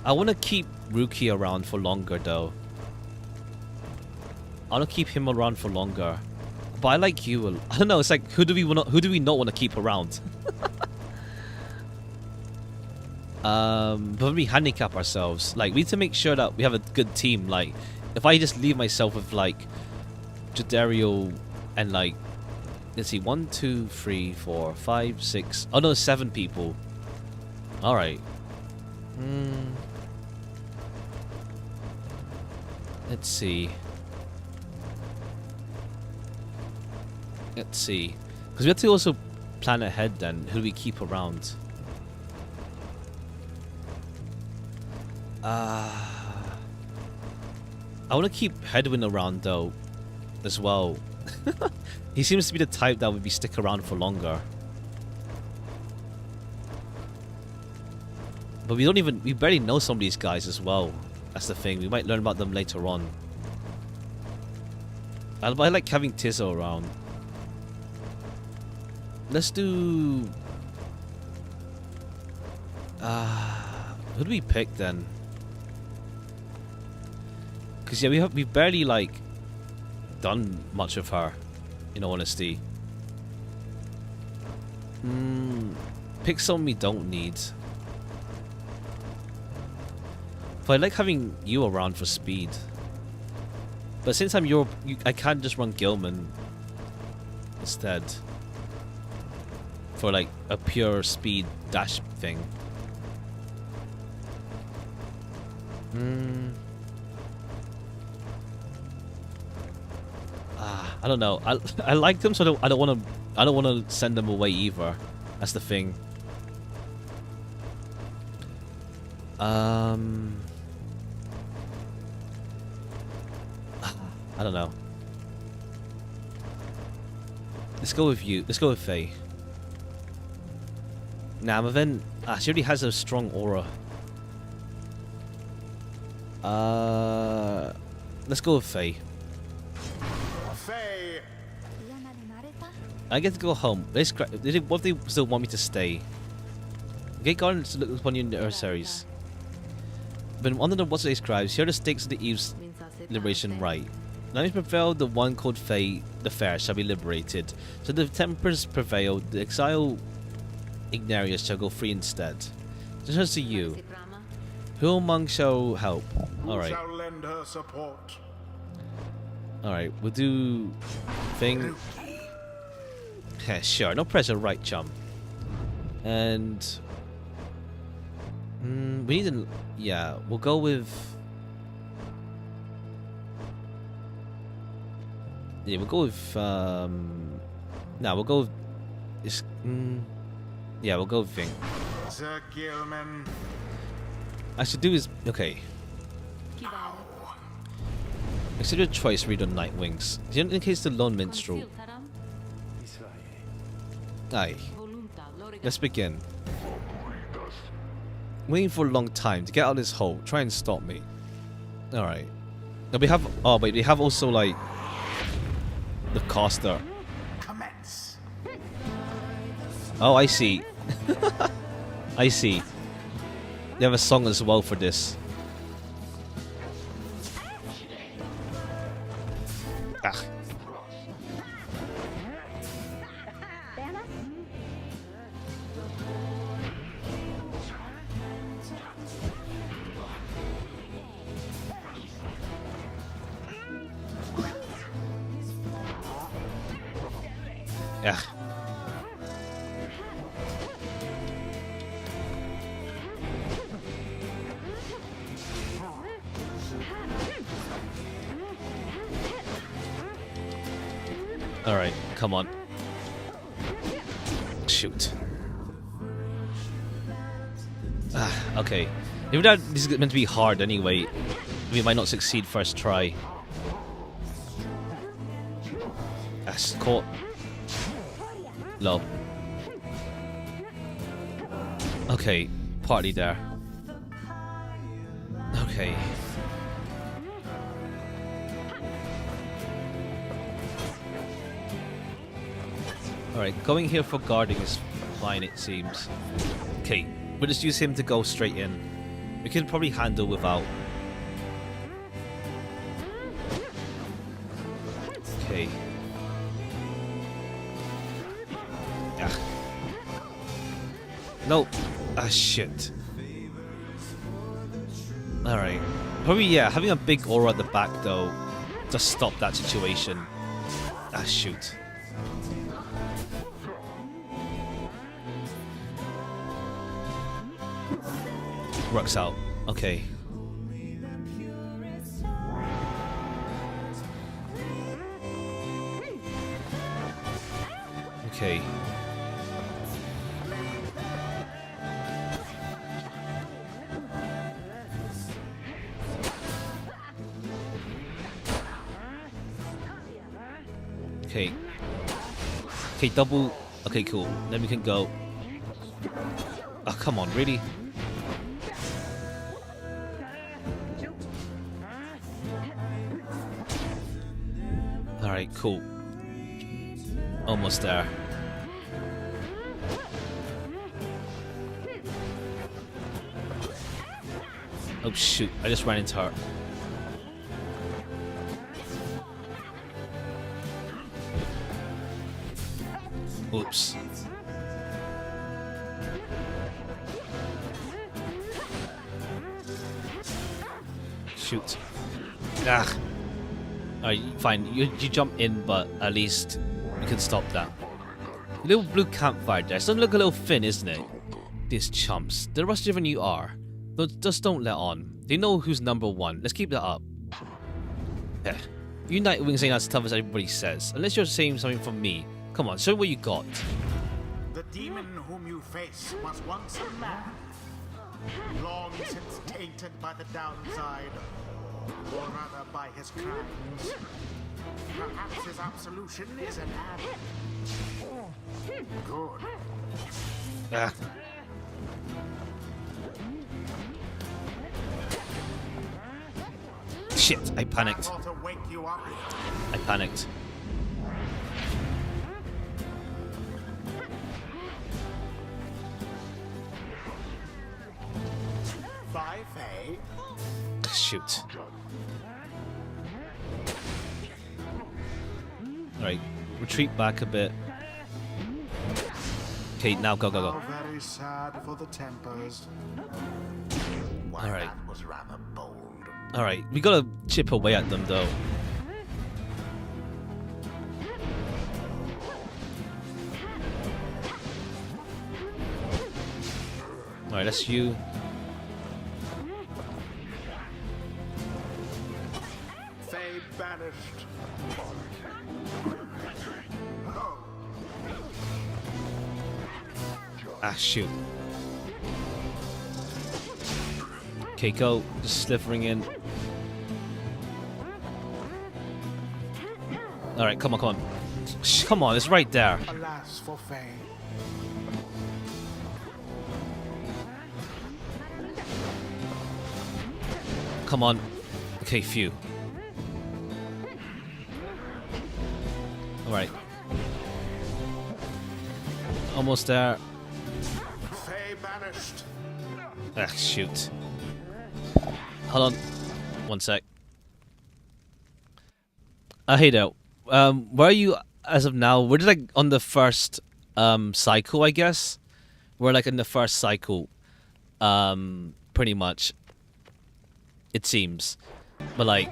I want to keep Ruki around for longer though. I want to keep him around for longer. But I like you. I don't know. It's like who do we not want to keep around? But we handicap ourselves. Like we need to make sure that we have a good team. Like if I just leave myself with like Jodario and like let's see 1, 2, 3, 4, 5, 6. Oh no, 7 people. All right. Let's see. Let's see. Because we have to also plan ahead then. Who do we keep around? I want to keep Hedwin around though. As well. He seems to be the type that would be stick around for longer. But we barely know some of these guys as well. That's the thing. We might learn about them later on. I like having Tizzo around. Let's do... who do we pick then? Because yeah, we've barely like done much of her, in all honesty. Pick someone we don't need. But I like having you around for speed. But since I'm I can't just run Gilman instead. For like a pure speed dash thing. I don't know. I like them, so I don't want to send them away either. That's the thing. I don't know. Let's go with you. Let's go with Faye. Nah, but then she already has a strong aura. Let's go with Faye. Faye. I get to go home. What if they still want me to stay? Get Garden to look upon your adversaries. But under the what's describes, here are the stakes of the Eve's liberation rite. Now if prevail, the one called Faye, the fair, shall be liberated. So the Tempers prevail, the exile Ignarius shall go free instead. Just as to you. Who among shall help? Alright. Who shall lend lend her support. Alright, we'll do thing. Yeah, sure, no pressure, right, chum. And we need to, yeah, we'll go with, yeah, we'll go with no, we'll go with this, yeah, we'll go with thing. Sir Gilman. I should do is okay. Consider choice read on Night Wings. In case the lone minstrel. Aye. Let's begin. Waiting for a long time to get out of this hole. Try and stop me. Alright. Now we have, oh wait, we have also like the caster. Commence. Oh, I see. I see. They have a song as well for this. Ah. Yeah. All right, come on. Shoot. Ah, okay. Even though this is meant to be hard anyway, we might not succeed first try. That's caught. Low. Okay, partly there. Okay. Alright, going here for guarding is fine, it seems. Okay, we'll just use him to go straight in. We can probably handle without. Okay. Ah. Nope. Ah, shit. Alright. Probably, yeah, having a big aura at the back, though, just stop that situation. Ah, shoot. Works out. Okay. Okay. Okay. Okay, double. Okay, cool. Then we can go. Oh, come on, really? Alright, cool. Almost there. Oh shoot, I just ran into her. Oops. Shoot. Ah. Alright, fine. You jump in, but at least you can stop that. A little blue campfire there. It's starting to look a little thin, isn't it? These chumps. They're rustier than you are. But just don't let on. They know who's number one. Let's keep that up. Yeah. You Night Wings ain't as tough as everybody says. Unless you're saying something from me. Come on, show what you got. The demon whom you face was once a man, long since tainted by the downside, or rather by his crimes. Perhaps his absolution is an add. Good. Ah. Shit, I panicked. I to wake you up. I panicked. Bye, Faye. Shoot. Alright, retreat back a bit. Okay, now go, go, go. How very sad for the tempers. All right. That was rather bold. Alright, we gotta chip away at them though. Alright, that's you. Fey banished. Ah, shoot. Keiko just slithering in. Alright, come on, come on. Come on, it's right there. Alas for Fey. Come on. Okay, phew. Alright. Almost there. Fey banished. Ah, shoot. Hold on. One sec. Hey there. Where are you as of now? We're just like on the first cycle, I guess. We're like in the first cycle. Pretty much. It seems. But like,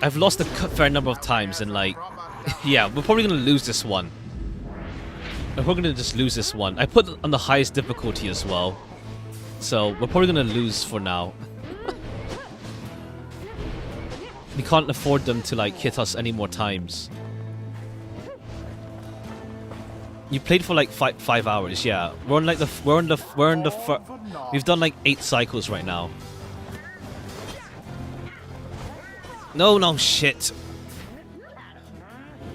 I've lost a fair number of times and like, yeah, we're probably gonna lose this one. We're probably gonna just lose this one. I put it on the highest difficulty as well. So we're probably gonna lose for now. We can't afford them to like hit us any more times. You played for like 5 hours, yeah. We're on like we've done like 8 cycles right now. No, shit.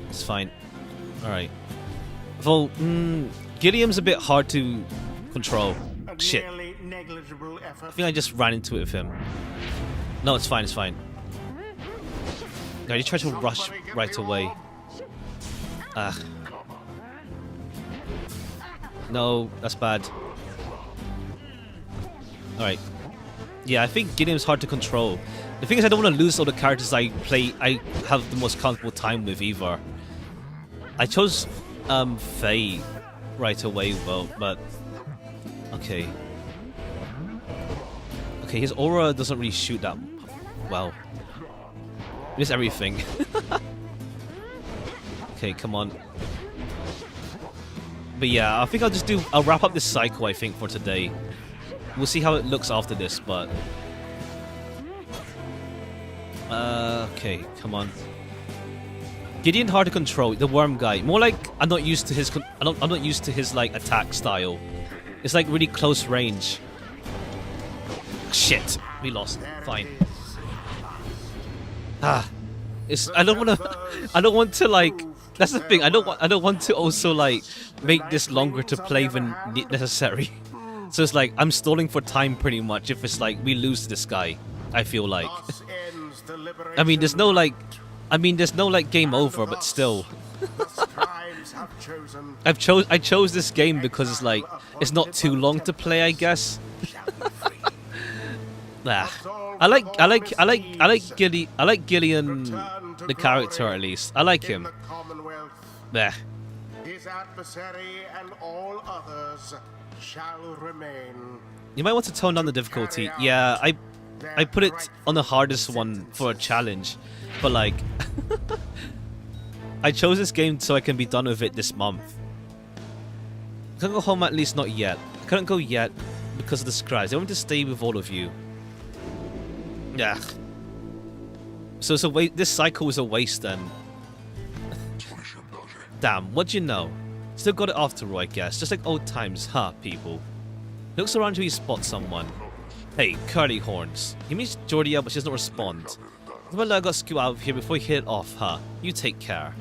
It's fine. Alright. Well, Gideon's a bit hard to control. Shit. I think I just ran into it with him. No, it's fine, it's fine. No, you tried to rush right away. Ah. No, that's bad. Alright. Yeah, I think Gideon's hard to control. The thing is, I don't want to lose all the characters I have the most comfortable time with either. I chose Faye right away, well, but okay. Okay, his aura doesn't really shoot that well. Miss everything. Okay, come on. But yeah, I think I'll wrap up this cycle, I think, for today. We'll see how it looks after this, but okay, come on. Gideon hard to control, the worm guy. More like I'm not used to his like attack style. It's like really close range. Shit, we lost. Fine. I don't want to like. That's the thing. I don't want to also like make this longer to play than necessary. So it's like I'm stalling for time pretty much. If it's like we lose this guy, I feel like. I mean, there's no like game over, but still. I chose this game because it's like it's not too long to play, I guess. I like Gillian, the character at least. I like him. There. His adversary and all others shall remain. You might want to tone down the difficulty. Yeah, I put it on the hardest one for a challenge, but like I chose this game so I can be done with it this month. I can't go home, at least not yet. I couldn't go yet because of the scribes. I want to stay with all of you. Yeah. So it's a waste. This cycle was a waste then. Damn, what'd you know? Still got it after all, I guess. Just like old times, huh, people? Looks around till he spots someone. Hey, curly horns. He meets Jordia, but she doesn't respond. Well, I got scoot out of here before you hit it off, huh? You take care.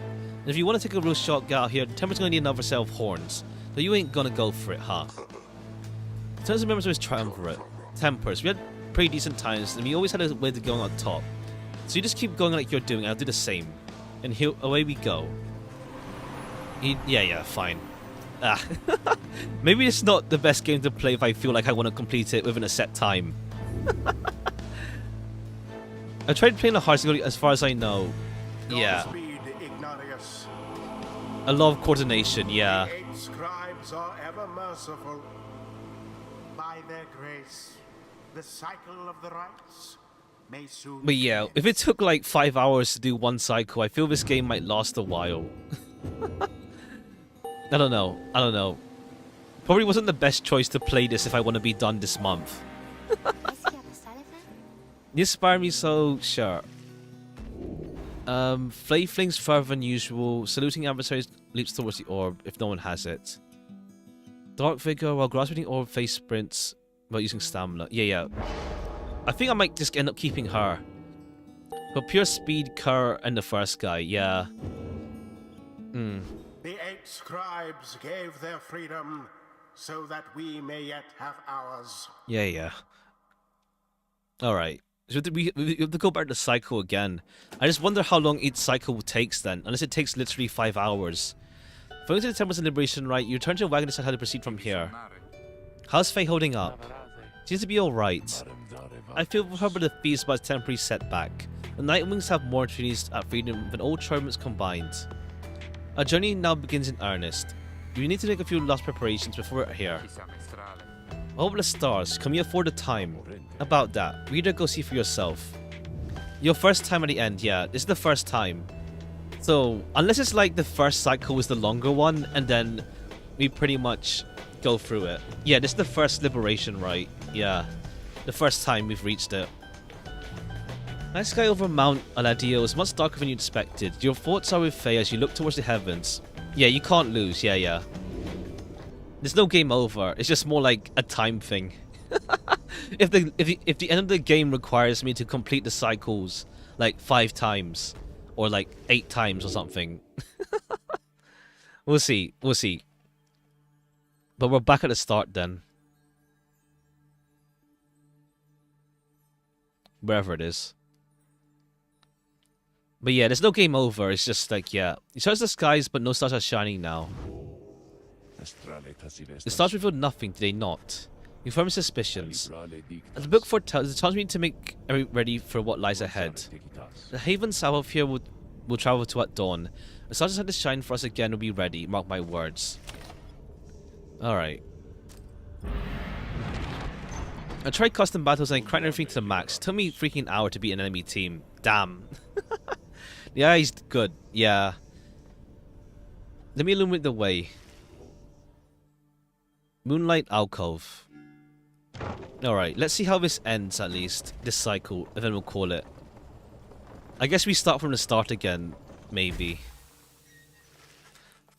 And if you want to take a real shot, get out here. Temper's gonna need another set of horns. Though you ain't gonna go for it, huh? Turns members of his triumvirate. Tempers. We had pretty decent times, and we always had a way to go on top. So you just keep going like you're doing, and I'll do the same. And here, away we go. Yeah, fine. Maybe it's not the best game to play if I feel like I want to complete it within a set time. I tried playing the hard difficulty as far as I know. Yeah. A lot of coordination, yeah. The 8 scribes are ever merciful. By their grace, the cycle of the rites may soon But yeah, if it took like 5 hours to do one cycle, I feel this game might last a while. I don't know. I don't know. Probably wasn't the best choice to play this if I want to be done this month. You inspire me so sure. Flay flings further than usual. Saluting adversaries leaps towards the orb if no one has it. Dark Vigor while grasping the orb face sprints while using stamina. Yeah. I think I might just end up keeping her. But pure speed, Kerr, and the first guy, yeah. The 8 scribes gave their freedom so that we may yet have ours. Yeah. Alright. So we have to go back to the cycle again. I just wonder how long each cycle takes then, unless it takes literally 5 hours. Following to the Temple's Liberation Rite, you return to your wagon to decide how to proceed from here. How's Faye holding up? Seems to be alright. I feel for her, but the feast about a temporary setback. The Nightwings have more opportunities at freedom than all tournaments combined. Our journey now begins in earnest. We need to make a few last preparations before we're here. All the stars, can we afford the time? About that, reader, go see for yourself. Your first time at the end, yeah, this is the first time. So, unless it's like the first cycle is the longer one, and then we pretty much go through it. Yeah, this is the first liberation, right? Yeah, the first time we've reached it. Night sky over Mount Aladio is much darker than you expected. Your thoughts are with Faye as you look towards the heavens. Yeah, you can't lose, yeah. There's no game over, it's just more like a time thing. If the end of the game requires me to complete the cycles like 5 times, or like 8 times or something. We'll see. But we're back at the start then. Wherever it is. But yeah, there's no game over, it's just like, yeah. You search the skies, but no stars are shining now. The stars revealed nothing, did they not? You firm suspicions. As the book foretells, it tells me to make ready for what lies ahead. The haven south of here will travel to at dawn. The stars decide to shine for us again will be ready, mark my words. Alright. I tried custom battles and I cranked everything to the max. It took me freaking an hour to beat an enemy team. Damn. Yeah, he's good. Yeah. Let me illuminate the way. Moonlight Alcove. Alright, let's see how this ends at least. This cycle, and then we'll call it. I guess we start from the start again, maybe.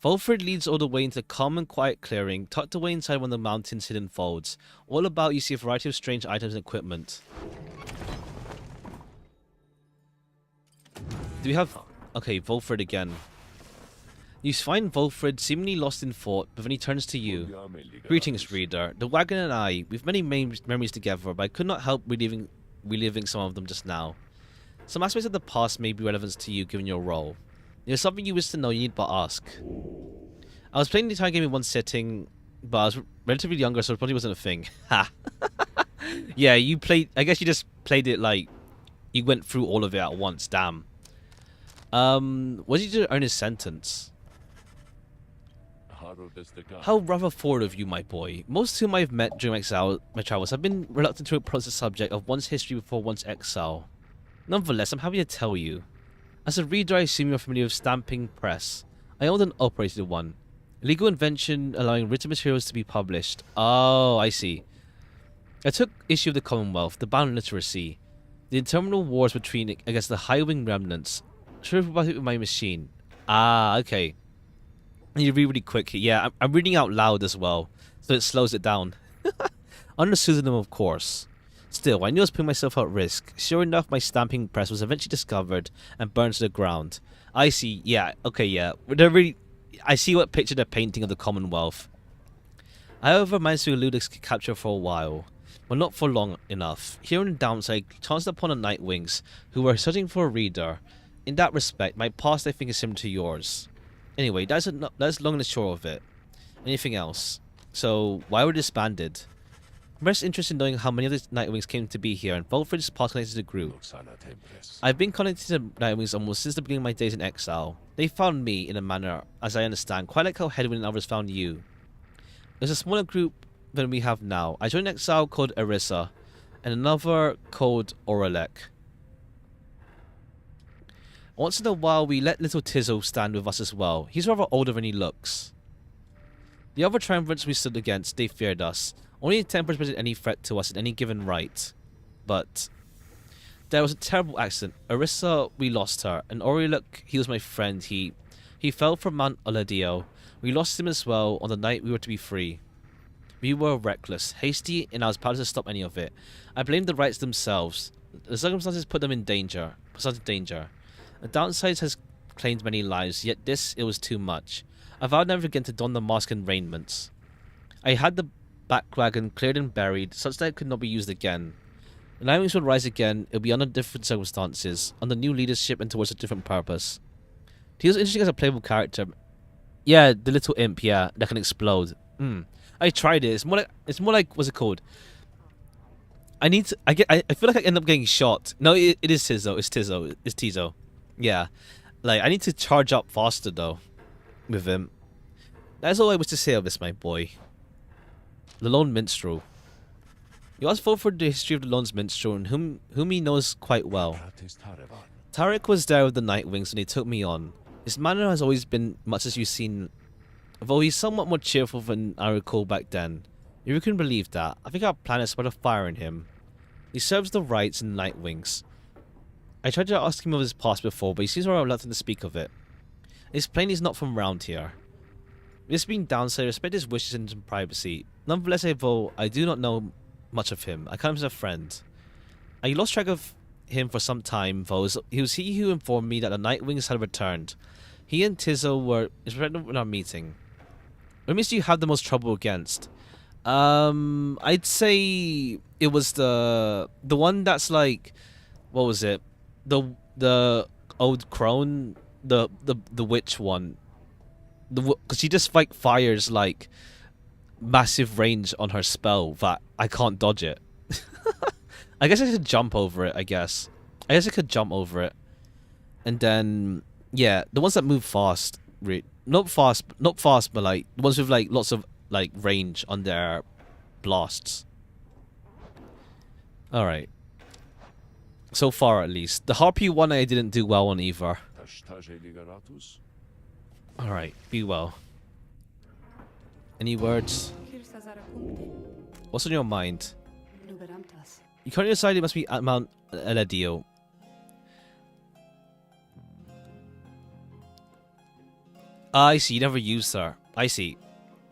Volfred leads all the way into a calm and quiet clearing, tucked away inside one of the mountain's hidden folds. All about you see a variety of strange items and equipment. Do we have... Okay, Volfred again. You find Volfred seemingly lost in thought, but then he turns to you. Greetings, reader. The wagon and I, we've many memories together, but I could not help reliving some of them just now. Some aspects of the past may be relevant to you given your role. There's something you wish to know, you need but ask. I was playing the entire game in one sitting, but I was relatively younger, so it probably wasn't a thing. Ha! Yeah, you played... I guess you just played it like... You went through all of it at once, damn. What did you do to earn his sentence? How rather forward of you, my boy. Most whom I've met during my travels have been reluctant to approach the subject of one's history before one's exile. Nonetheless, I'm happy to tell you. As a reader, I assume you're familiar with stamping press. I owned and operated one. A legal invention allowing written materials to be published. Oh, I see. I took issue of the Commonwealth, the bound literacy, the interminable wars between against the high-wing remnants. Sure about it with my machine. Ah, okay. And you read really quick. Yeah, I'm reading out loud as well, so it slows it down. Under pseudonym, of course. Still, I knew I was putting myself at risk. Sure enough, my stamping press was eventually discovered and burned to the ground. I see. Yeah, okay, yeah. They're really... I see what picture they're painting of the Commonwealth. I however managed to elude its capture for a while, but not for long enough. Here in Downs, I chanced upon the Nightwings, who were searching for a reader. In that respect, my past I think is similar to yours. Anyway, that's long and the short of it. Anything else? So, why were disbanded? I'm most interested in knowing how many of the Nightwings came to be here, and Volfred is part connected to the group. I've been connected to the Nightwings almost since the beginning of my days in exile. They found me, in a manner, as I understand, quite like how Hedwin and others found you. There's a smaller group than we have now. I joined exile called Erissa, and another called Oralek. Once in a while, we let little Tizzo stand with us as well. He's rather older than he looks. The other triumvirates we stood against, they feared us. Only the Templars presented any threat to us at any given right. But there was a terrible accident. Arissa, we lost her. And Aurelic, he was my friend. He fell from Mount Oladio. We lost him as well on the night we were to be free. We were reckless, hasty, and I was powerless to stop any of it. I blamed the rights themselves. The circumstances put them in danger. The downside has claimed many lives, yet this, it was too much. I vowed never again to don the mask and raiments. I had the back wagon cleared and buried, such that it could not be used again. The Nightwings will rise again. It will be under different circumstances, under new leadership and towards a different purpose. Teal's interesting as a playable character. Yeah, the little imp, yeah, that can explode. I tried it. It's more like what's it called? I feel like I end up getting shot. No, it is Tizzo. It's Tizzo. Yeah. Like, I need to charge up faster though with him. That's all I was to say of this, my boy. The Lone Minstrel. You asked for the history of the Lone Minstrel, and whom he knows quite well. Tarek was there with the Nightwings when he took me on. His manner has always been much as you've seen, although he's somewhat more cheerful than I recall back then. If you can believe that, I think our plan is to put a fire in him. He serves the rights in Nightwings. I tried to ask him of his past before, but he seems rather reluctant to speak of it. It's plain he's not from around here. This being downside, I respect his wishes and some privacy. Nonetheless, although I do not know much of him, I count him as a friend. I lost track of him for some time, though. It was he who informed me that the Nightwings had returned. He and Tizzo were present in our meeting. What means do you have the most trouble against? I'd say it was the one that's like, what was it? The old crone, the witch one. Because she just like fires like massive range on her spell that I can't dodge it. I guess I could jump over it. I guess I could jump over it, and then yeah, the ones that move fast, not fast, but like the ones with like lots of like range on their blasts. All right. So far, at least. The Harpy one I didn't do well on either. Alright, be well. Any words? What's on your mind? You currently decide it must be at Mount Eladio. I see, you never used her. I see.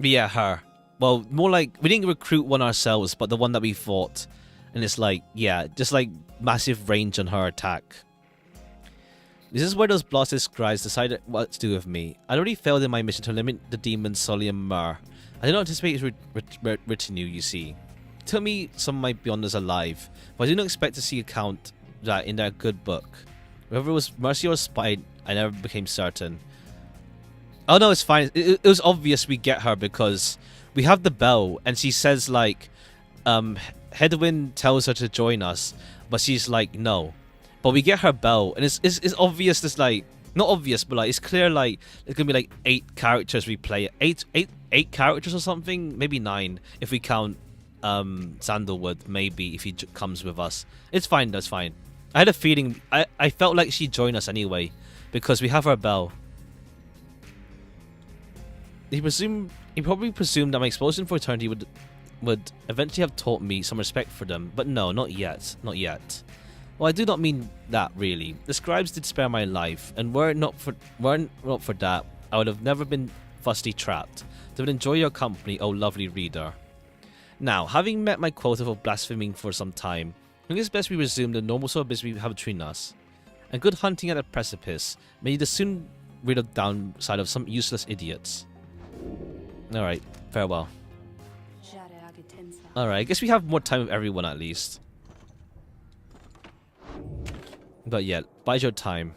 But yeah, her. Well, more like, we didn't recruit one ourselves, but the one that we fought. And it's like, yeah, just like massive range on her attack. This is where those blasted scribes decided what to do with me. I already failed in my mission to limit the demons Sully and Mur. I did not anticipate his retinue, you see. It took me some of my beyonders alive, but I did not expect to see a count that in their good book. Whether it was mercy or spite, I never became certain. Oh no, it's fine. It was obvious we get her because we have the bell, and she says like, Headwind tells her to join us, but she's like, no. But we get her bell, and it's obvious. It's like, not obvious, but like it's clear. Like it's gonna be like 8 characters we play. Eight characters or something, maybe 9 if we count Sandalwood. Maybe if he comes with us, it's fine. That's fine. I had a feeling. I felt like she'd join us anyway because we have her bell. He probably presumed that my explosion for eternity would eventually have taught me some respect for them, but no, not yet. Not yet. Well, I do not mean that, really. The scribes did spare my life, and were it not for that, I would have never been thusly trapped. They would enjoy your company, oh lovely reader. Now, having met my quota of blaspheming for some time, I think it's best we resume the normal sort of business we have between us. And good hunting at a precipice may the soon rid of downside of some useless idiots. Alright, farewell. Alright, I guess we have more time with everyone at least. But yeah, bide your time.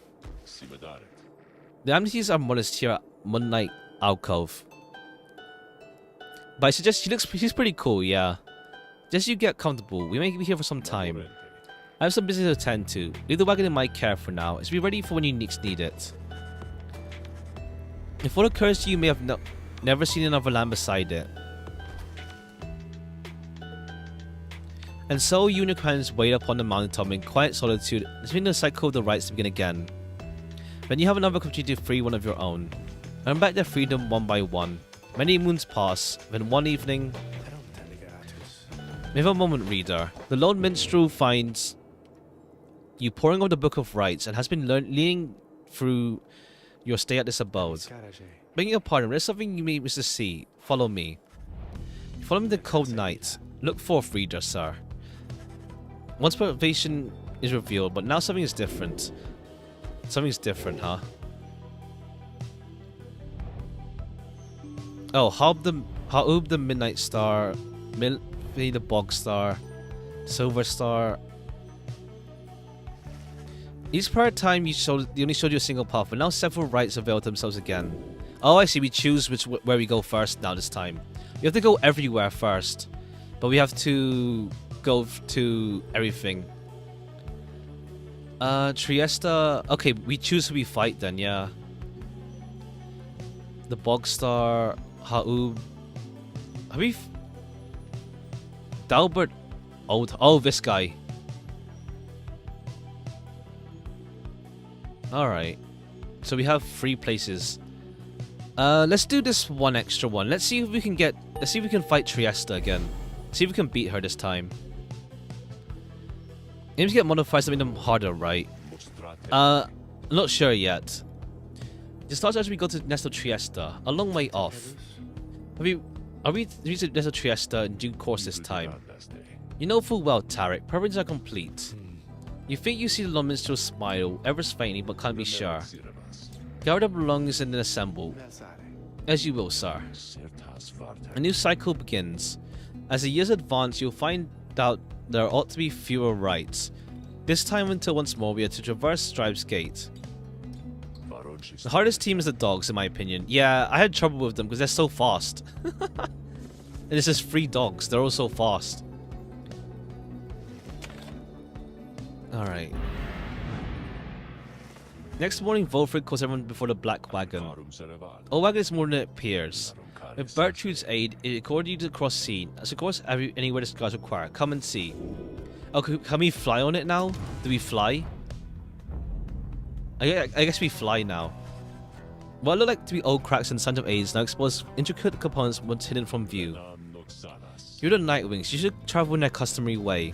The amenities are modest here at Moonlight Alcove. But I suggest she's pretty cool, yeah. Just you get comfortable. We may be here for some time. I have some business to attend to. Leave the wagon in my care for now. It's be ready for when you next need it. If what occurs to you may have never seen another land beside it. And so unicorns wait upon the mountaintop in quiet solitude, letting the cycle of the rites to begin again. Then you have another opportunity to free one of your own. Earn back their freedom one by one. Many moons pass, then one evening... We have a moment, reader. The lone minstrel finds you poring over the Book of Rites and has been leaning through your stay at this abode. Begging your pardon, there's something you may wish to see. Follow me. Follow me the cold night. Look forth, reader, sir. Once motivation is revealed, but now something is different. Something's different, huh? Oh, Ha'ub the Midnight Star, the Bog Star, Silver Star. Each prior time you only showed you a single path, but now several rights avail themselves again. Oh, I see. We choose where we go first now this time. We have to go everywhere first, but we have to go to everything. Triesta. Okay, we choose who we fight then. Yeah. The Bog Star, Ha'ub. Have we? Dalbert. Oh, this guy. Alright. So we have 3 places. Let's do this one extra one. Let's see if we can get... Let's see if we can fight Triesta again. See if we can beat her this time. Aims to get modifiers to make them harder, right? I'm not sure yet. It starts as we go to Nest of Triesta. A long way off. Are we reaching Nest of Triesta in due course this time? You know full well, Tarek. Preparations are complete. You think you see the lone minstrel smile, ever faintly, but can't be sure. Gather up belongings and then assemble. As you will, sir. A new cycle begins. As the years advance, you'll find out there ought to be fewer rights. This time until once more we are to traverse Stripe's Gate. The hardest team is the dogs, in my opinion. Yeah, I had trouble with them because they're so fast. And it's just 3 dogs. They're all so fast. Alright. Next morning, Volfrid calls everyone before the Black Wagon. Old wagon is more than it appears. With Bertrude's aid, it accorded you to cross sea, as of course anywhere the scars require. Come and see. Oh, can we fly on it now? Do we fly? I guess we fly now. What looked like to be old cracks and signs of age now expose intricate components once hidden from view. You're the Nightwings. You should travel in their customary way.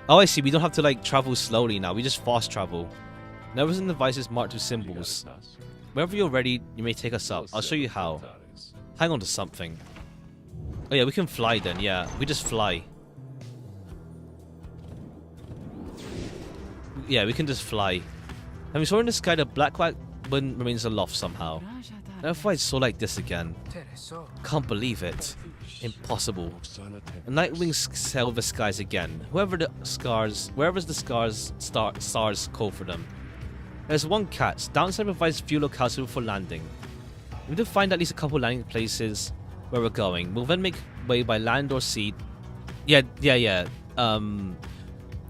Oh, I see. We don't have to like travel slowly now. We just fast travel. Numbers and devices marked with symbols. Whenever you're ready, you may take us up. I'll show you how. Hang on to something. Oh yeah, we can fly then. Yeah, we just fly. Yeah, we can just fly. And we saw in the sky the Black Wagon remains aloft somehow. Never thought I saw like this again. Can't believe it. Impossible. The Nightwings sail the skies again. Wherever the stars call for them. There's one catch. Downside provides few locales for landing. We need to find at least a couple landing places where we're going. We'll then make way by land or sea. Yeah. Yeah,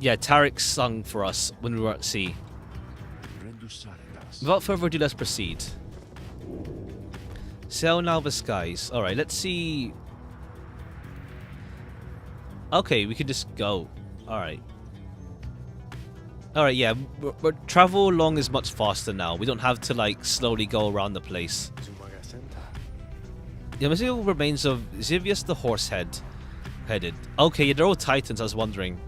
Tarek sung for us when we were at sea. Without further ado, let's proceed. Sail now the skies. Alright, let's see. Okay, we can just go. Alright. Alright, yeah. Travel along is much faster now. We don't have to, like, slowly go around the place. The mystical remains of Xivius the Horse-headed. Okay, yeah, they're all Titans, I was wondering.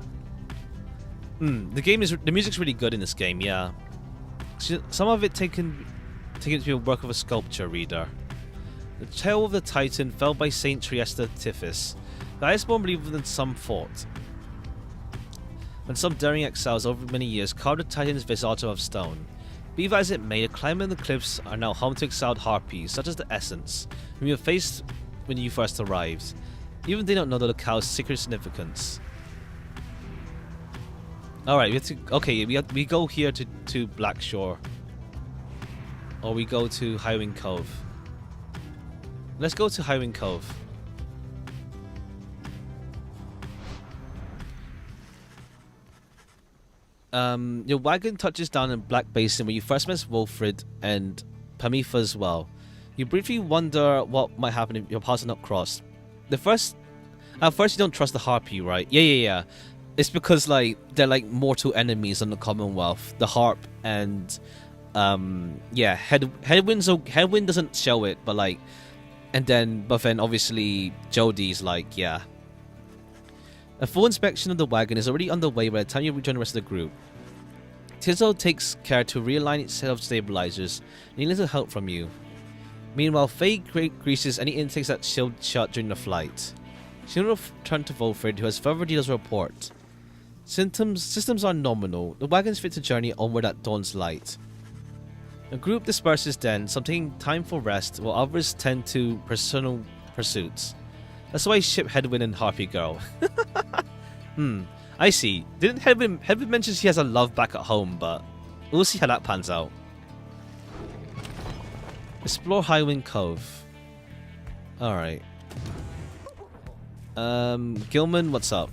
The music's really good in this game, yeah. Some of it taken to be a work of a sculpture, reader. The tale of the Titan fell by Saint Triesta Tiphys. The highest born believer than some thought. When some daring exiles over many years carved the Titan's visage of stone. Be that as it may, the climber and the cliffs are now home to exiled harpies, such as the Essence, whom you faced when you first arrived. Even they don't know the locale's secret significance. Alright, we have to... Okay, we go here to Blackshore. Or we go to Highwing Cove. Let's go to Highwing Cove. Your wagon touches down in Black Basin where you first met Wolfrid and Pamitha as well. You briefly wonder what might happen if your paths are not crossed. At first you don't trust the Harpy, right? Yeah. It's because like they're like mortal enemies on the Commonwealth. The Harp and Yeah, Headwind doesn't show it, but like, but then obviously Jodie's like, yeah. A full inspection of the wagon is already underway by the time you rejoin the rest of the group. Tizzle takes care to realign its set of stabilizers, needing little help from you. Meanwhile, Faye greases any intakes that shield shut during the flight. She will return to Volfred, who has further details to report. Systems are nominal. The wagons fit to journey onward at dawn's light. The group disperses then, some taking time for rest, while others tend to personal pursuits. That's why I ship Headwind and Harpy Girl. I see. Didn't Headwind mention she has a love back at home, but we'll see how that pans out. Explore Highwind Cove. Alright. Gilman, what's up?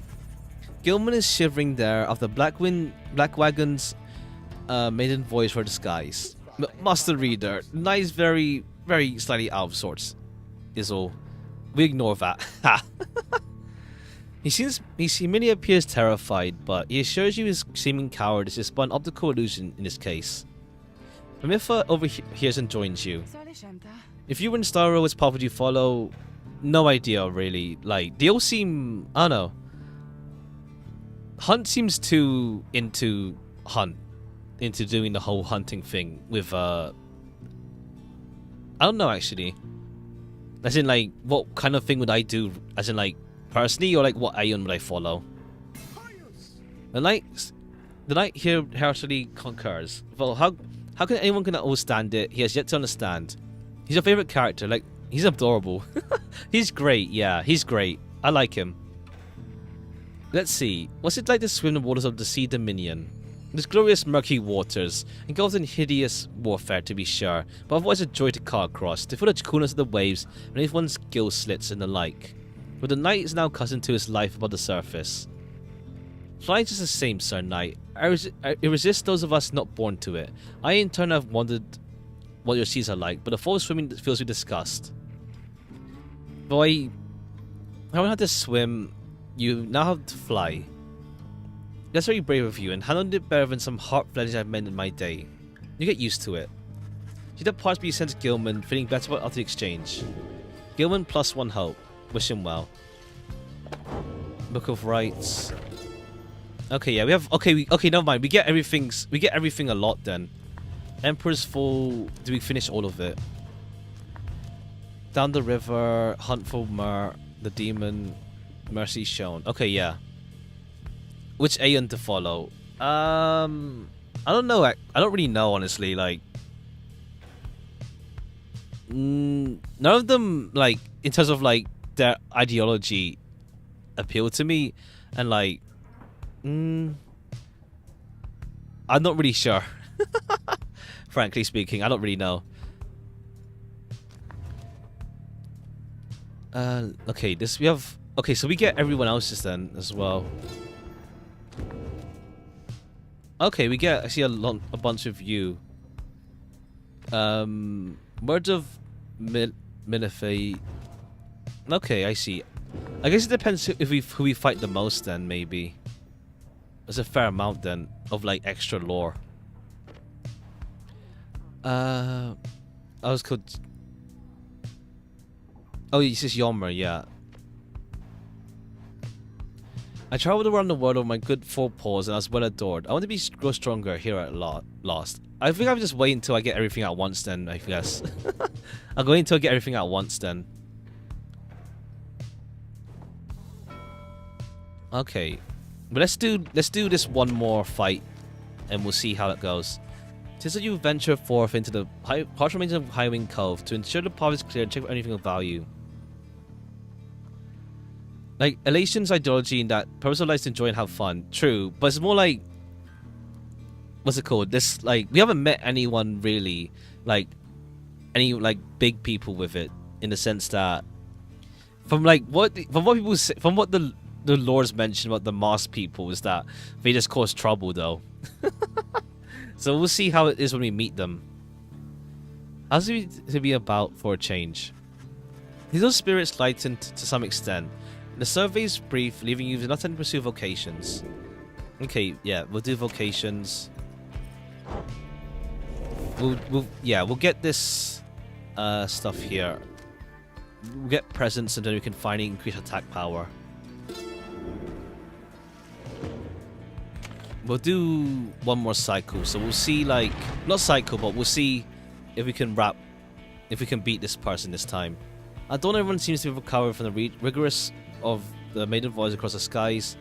Gilman is shivering there after Black Wagon's maiden voyage for disguise. Master Reader, nice, very, very slightly out of sorts. Is all. We ignore that. He seemingly appears terrified, but he assures you his seeming cowardice is but an optical illusion in this case. Mamifa overhears and joins you. If you were in Starro, which path would you follow? No idea, really. Like, they all seem... I don't know. Hunt seems too into doing the whole hunting thing with, I don't know, actually. As in, like, what kind of thing would I do? As in, like, personally, or like, what Aeon would I follow? The knight here heartily concurs. Well, how can anyone can understand it? He has yet to understand. He's your favorite character. Like, he's adorable. He's great. Yeah, he's great. I like him. Let's see. What's it like to swim in the waters of the Sea Dominion? These glorious murky waters, engulfed in hideous warfare to be sure, but otherwise a joy to car across, to feel the coolness of the waves beneath one's gill slits and the like. But the Knight is now accustomed to his life above the surface. Flying is the same, Sir Knight. I resist those of us not born to it. I in turn have wondered what your seas are like, but the fall of swimming fills me disgust. Though I haven't had to swim, you now have to fly. That's very brave of you, and handled it better than some heart-fledging I've met in my day. You get used to it. She departs, but you sense Gilman, feeling better about after the exchange. Gilman +1 hope. Wish him well. Book of Rights. Okay, yeah, we have... Okay, never mind. We get everything a lot, then. Emperor's Fall... Do we finish all of it? Down the river, hunt for the demon, mercy shown. Okay, yeah. Which Aeon to follow? I don't know. I don't really know, honestly. Like, none of them, like, in terms of like their ideology, appeal to me, and like, I'm not really sure. Frankly speaking, I don't really know. Okay, we have. Okay, so we get everyone else's then as well. Okay, we get actually a bunch of you. Words of Minifei. Okay, I see. I guess it depends who we fight the most then, maybe. There's a fair amount then of like extra lore. I was called. Oh, it's just Yomer, yeah. I traveled around the world on my good 4 paws and I was well adored. I want to grow stronger here at last. I think I'll just wait until I get everything at once then, I guess. I'll go until I get everything at once then. Okay. But let's do this one more fight and we'll see how it goes. Tis that you venture forth into the harsh remains of Highwind Cove to ensure the path is clear and check for anything of value. Like, Elation's ideology in that purpose of life is to enjoy and have fun. True, but it's more like... What's it called? This, like, we haven't met anyone really, like, any, like, big people with it. In the sense that... From what people say, from what the lores mention about the Mars people is that they just cause trouble, though. So we'll see how it is when we meet them. How's it to be about for a change? These are spirits lightened to some extent. The survey's brief, leaving you with nothing to pursue vocations. Okay, yeah, we'll do vocations. we'll get this stuff here. We'll get presents and then we can finally increase attack power. We'll do one more cycle, so we'll see, like, not cycle, but we'll see if we can beat this person this time. Although everyone seems to have recovered from the rigorous of the maiden voyage across the skies,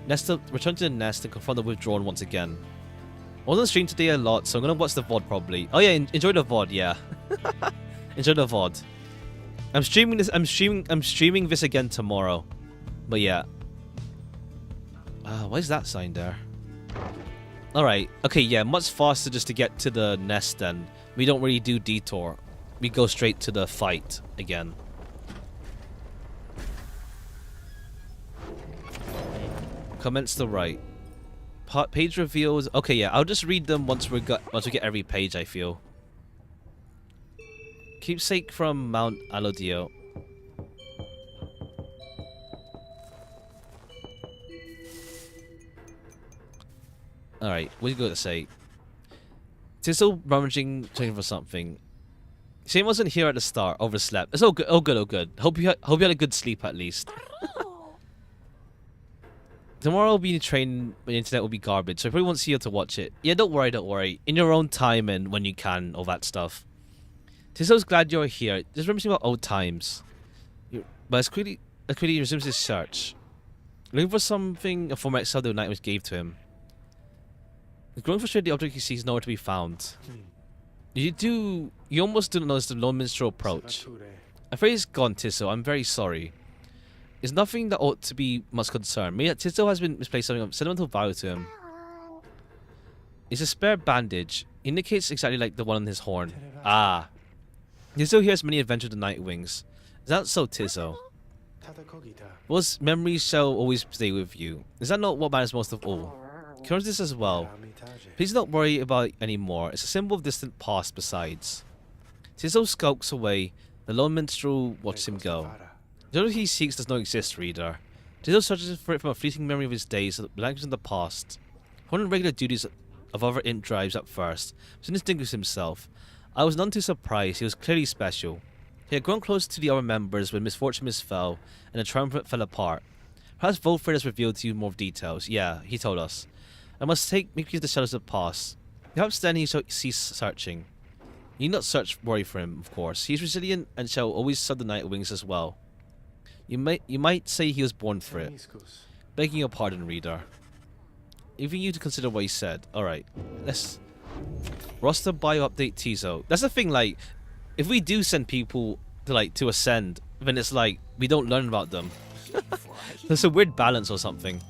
return to the nest and confront the withdrawn once again. I wasn't streaming today a lot, so I'm gonna watch the VOD probably. Oh yeah, enjoy the VOD, yeah. Enjoy the VOD. I'm streaming this again tomorrow. But yeah. Why is that sign there? Alright, okay, yeah, much faster just to get to the nest then. We don't really do detour. We go straight to the fight again. Comments the right. Page reveals. Okay, yeah, I'll just read them once we get every page, I feel. Keepsake from Mount Alodio. Alright, what are you going to say? Tizzle rummaging, checking for something. Shane wasn't here at the start, overslept. It's all good, all good. Hope you had a good sleep at least. Tomorrow will be training, the internet will be garbage, so I probably won't see you to watch it. Yeah, don't worry. In your own time and when you can, all that stuff. Tizzle's glad you're here. Just remembering about old times. But as quickly resumes his search. Looking for something a former exile the night gave to him. Growing frustrated, the object he sees is nowhere to be found. You almost didn't notice the lone minstrel approach. I'm afraid he's gone, Tizzle. I'm very sorry. It's nothing that ought to be much concern. Maybe that Tizzle has been misplaced something of sentimental value to him. It's a spare bandage. Indicates exactly like the one on his horn. Ah. Tizzle here has many adventures with the Nightwings. Is that so, Tizzle? Those memories shall always stay with you. Is that not what matters most of all? Consider this as well. Please don't worry about it anymore. It's a symbol of distant past besides. Tizzle skulks away. The lone minstrel watches him go. The other he seeks does not exist, reader. Tizzle searches for it from a fleeting memory of his days that belongs in the past. One of the regular duties of other int drives at first, but soon distinguished himself. I was none too surprised. He was clearly special. He had grown close to the other members when misfortune misfell and the triumvirate fell apart. Perhaps Volfred has revealed to you more details. Yeah, he told us. I must make use of the shadows of the past. Perhaps then he shall cease searching. You need not worry for him, of course. He is resilient and shall always serve the Nightwings as well. You might say he was born for it. Begging your pardon, reader. Leaving you to consider what he said. Alright, let's... Roster bio update Tizo. That's the thing, like, if we do send people to ascend, then it's like, we don't learn about them. There's a weird balance or something.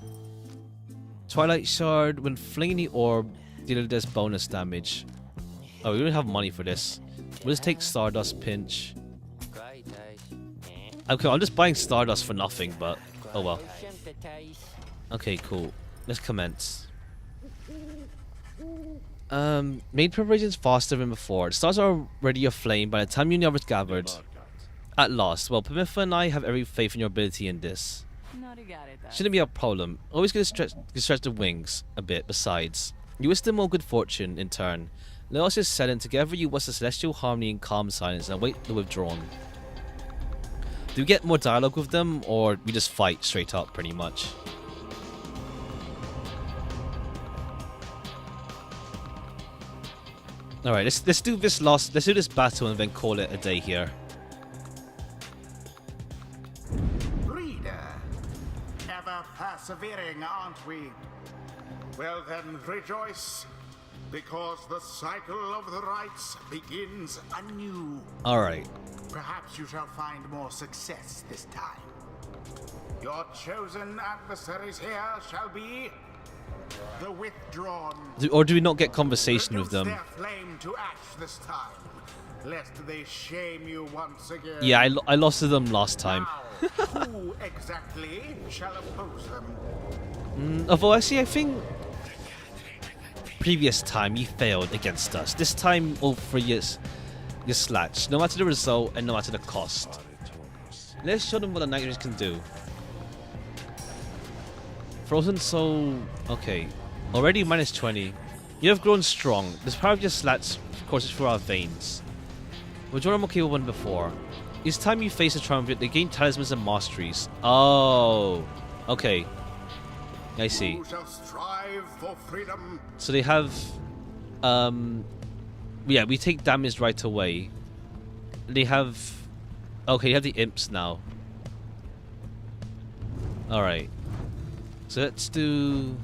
Twilight Shard, when flinging the orb, deal this bonus damage. Oh, we don't have money for this. We'll just take Stardust Pinch. Okay, I'm just buying Stardust for nothing, but oh well. Okay, cool. Let's commence. Made preparations faster than before. The stars are already aflame by the time you and the others gathered. At last. Well, Pamitha and I have every faith in your ability in this. Shouldn't be a problem. Always gonna stretch the wings a bit, besides. You wish them all good fortune in turn. Let us just set in together you watch the celestial harmony in calm silence and await the withdrawn. Do we get more dialogue with them, or we just fight straight up pretty much? Alright, let's do this battle and then call it a day here. Persevering, aren't we? Well then, rejoice, because the cycle of the rites begins anew. Alright. Perhaps you shall find more success this time. Your chosen adversaries here shall be the withdrawn. Or do we not get conversation with them? Their flame to ash this time, lest they shame you once again. Yeah, I lost to them last time. Now, who exactly shall oppose them? Although actually, I think previous time you failed against us. This time, all three years, you slatch. No matter the result and no matter the cost. Let's show them what the Nightwings can do. Frozen Soul. Okay, already minus 20. You have grown strong. This power of your slats courses through our veins. We'll join our more capable one before. Each time you face a triumvirate, they gain talismans and masteries. Oh, okay. I see. Who shall strive for freedom? So they have, yeah, we take damage right away. They have, okay, they have the imps now. Alright. So let's do,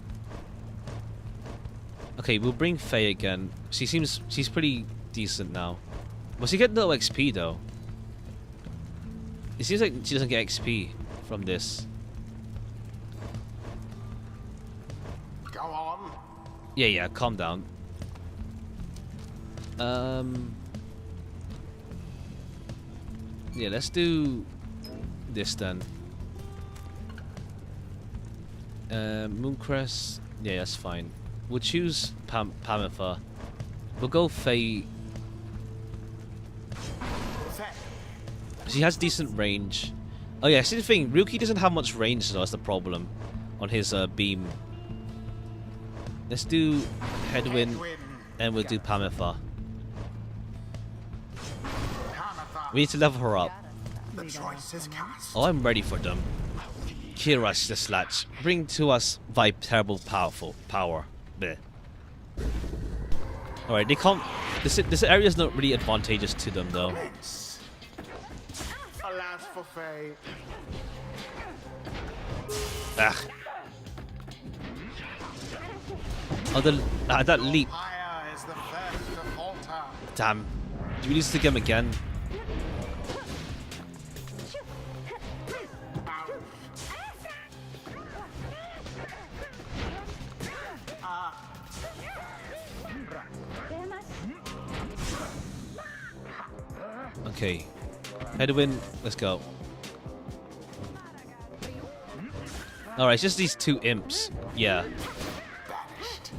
okay, we'll bring Faye again. She's pretty decent now. Will she get no XP though? It seems like she doesn't get XP from this. Go on. Yeah, calm down. Yeah, let's do this then. Mooncrest. Yeah, that's fine. We'll choose Pamitha. We'll go Faye. She has decent range. Oh yeah, see the thing, Ryuki doesn't have much range, so that's the problem on his beam. Let's do Headwind, and we'll do Pamitha. We need to level her up. The choice is cast. Oh, I'm ready for them. Kirash the Slatch. Bring to us thy terrible power. Bleh. Alright, they can't. This area is not really advantageous to them though. Alas for Faye. Ah. Oh, that leap. Pyre is the first to falter. Damn. Do we need to get him again? Okay. Headwind, let's go. Alright, it's just these two imps. Yeah.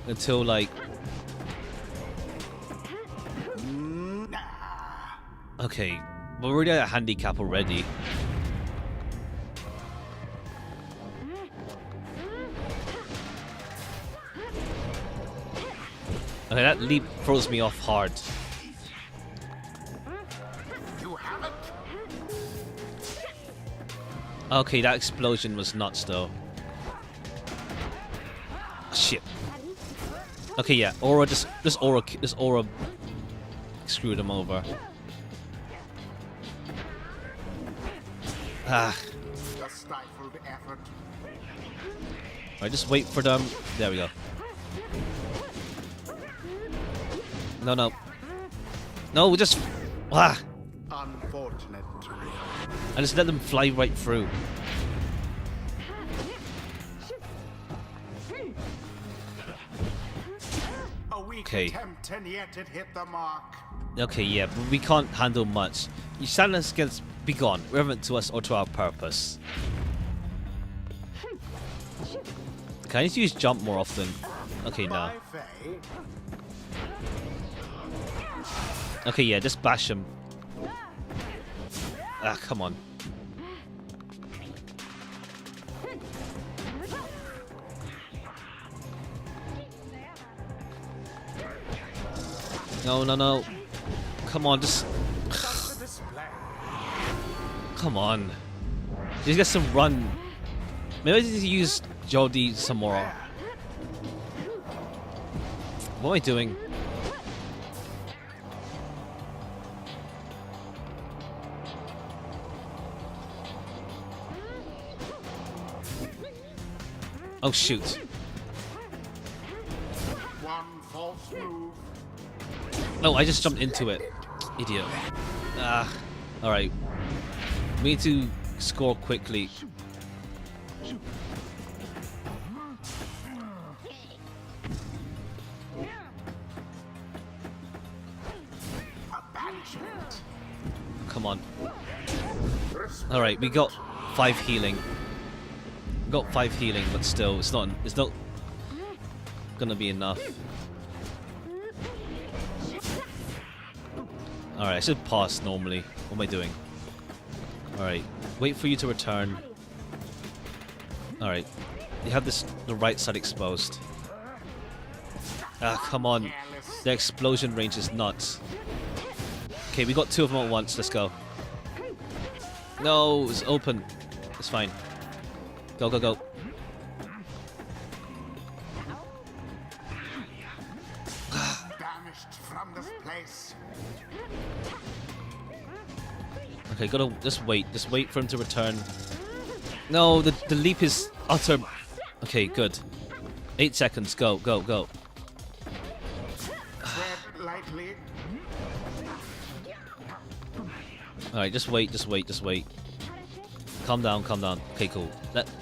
Until like... Okay. We're already at a handicap already. Okay, that leap throws me off hard. Okay, that explosion was nuts though. Shit. Okay, yeah, Aura this Aura screwed him over. Ah. Alright, just wait for them. There we go. No. No, we just Unfortunate. I just let them fly right through. A weak Okay. attempt and yet it hit the mark. Okay, yeah, but we can't handle much. You silence gets be gone, relevant to us or to our purpose. Okay, I need to use jump more often. Okay, no. Bye, Faye. Okay, yeah, just bash him. Ah, come on. No. Come on, just... Come on. Just get some run. Maybe I need to use Jody some more. What am I doing? Oh shoot. One false move. No, I just jumped into it. Idiot. Ah. Alright. We need to score quickly. Come on. Alright, we got 5 healing. We got 5 healing, but still, it's not gonna be enough. Alright, I should pass normally. What am I doing? Alright, wait for you to return. Alright, you have the right side exposed. Ah, come on. this. The explosion range is nuts. Okay, we got 2 of them at once. Let's go. No, it's open. It's fine. Go, go, go. Banished from this place. Okay, gotta just wait. Just wait for him to return. No, the leap is utter. Okay, good. 8 seconds. Go, go, go. Tread lightly. Alright, just wait, just wait, just wait. Calm down, calm down. Okay, cool.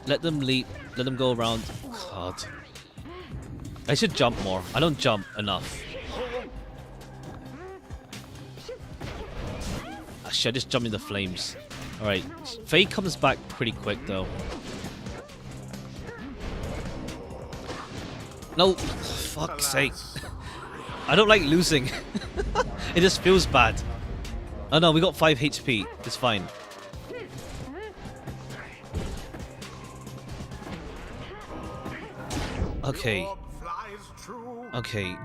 Let them leap. Let them go around. God. I should jump more. I don't jump enough. Ah, shit, I just jumped in the flames. Alright. Faye comes back pretty quick though. No! Fuck's sake. I don't like losing. It just feels bad. Oh no, we got 5 HP. It's fine. Okay. Orb flies true. Okay.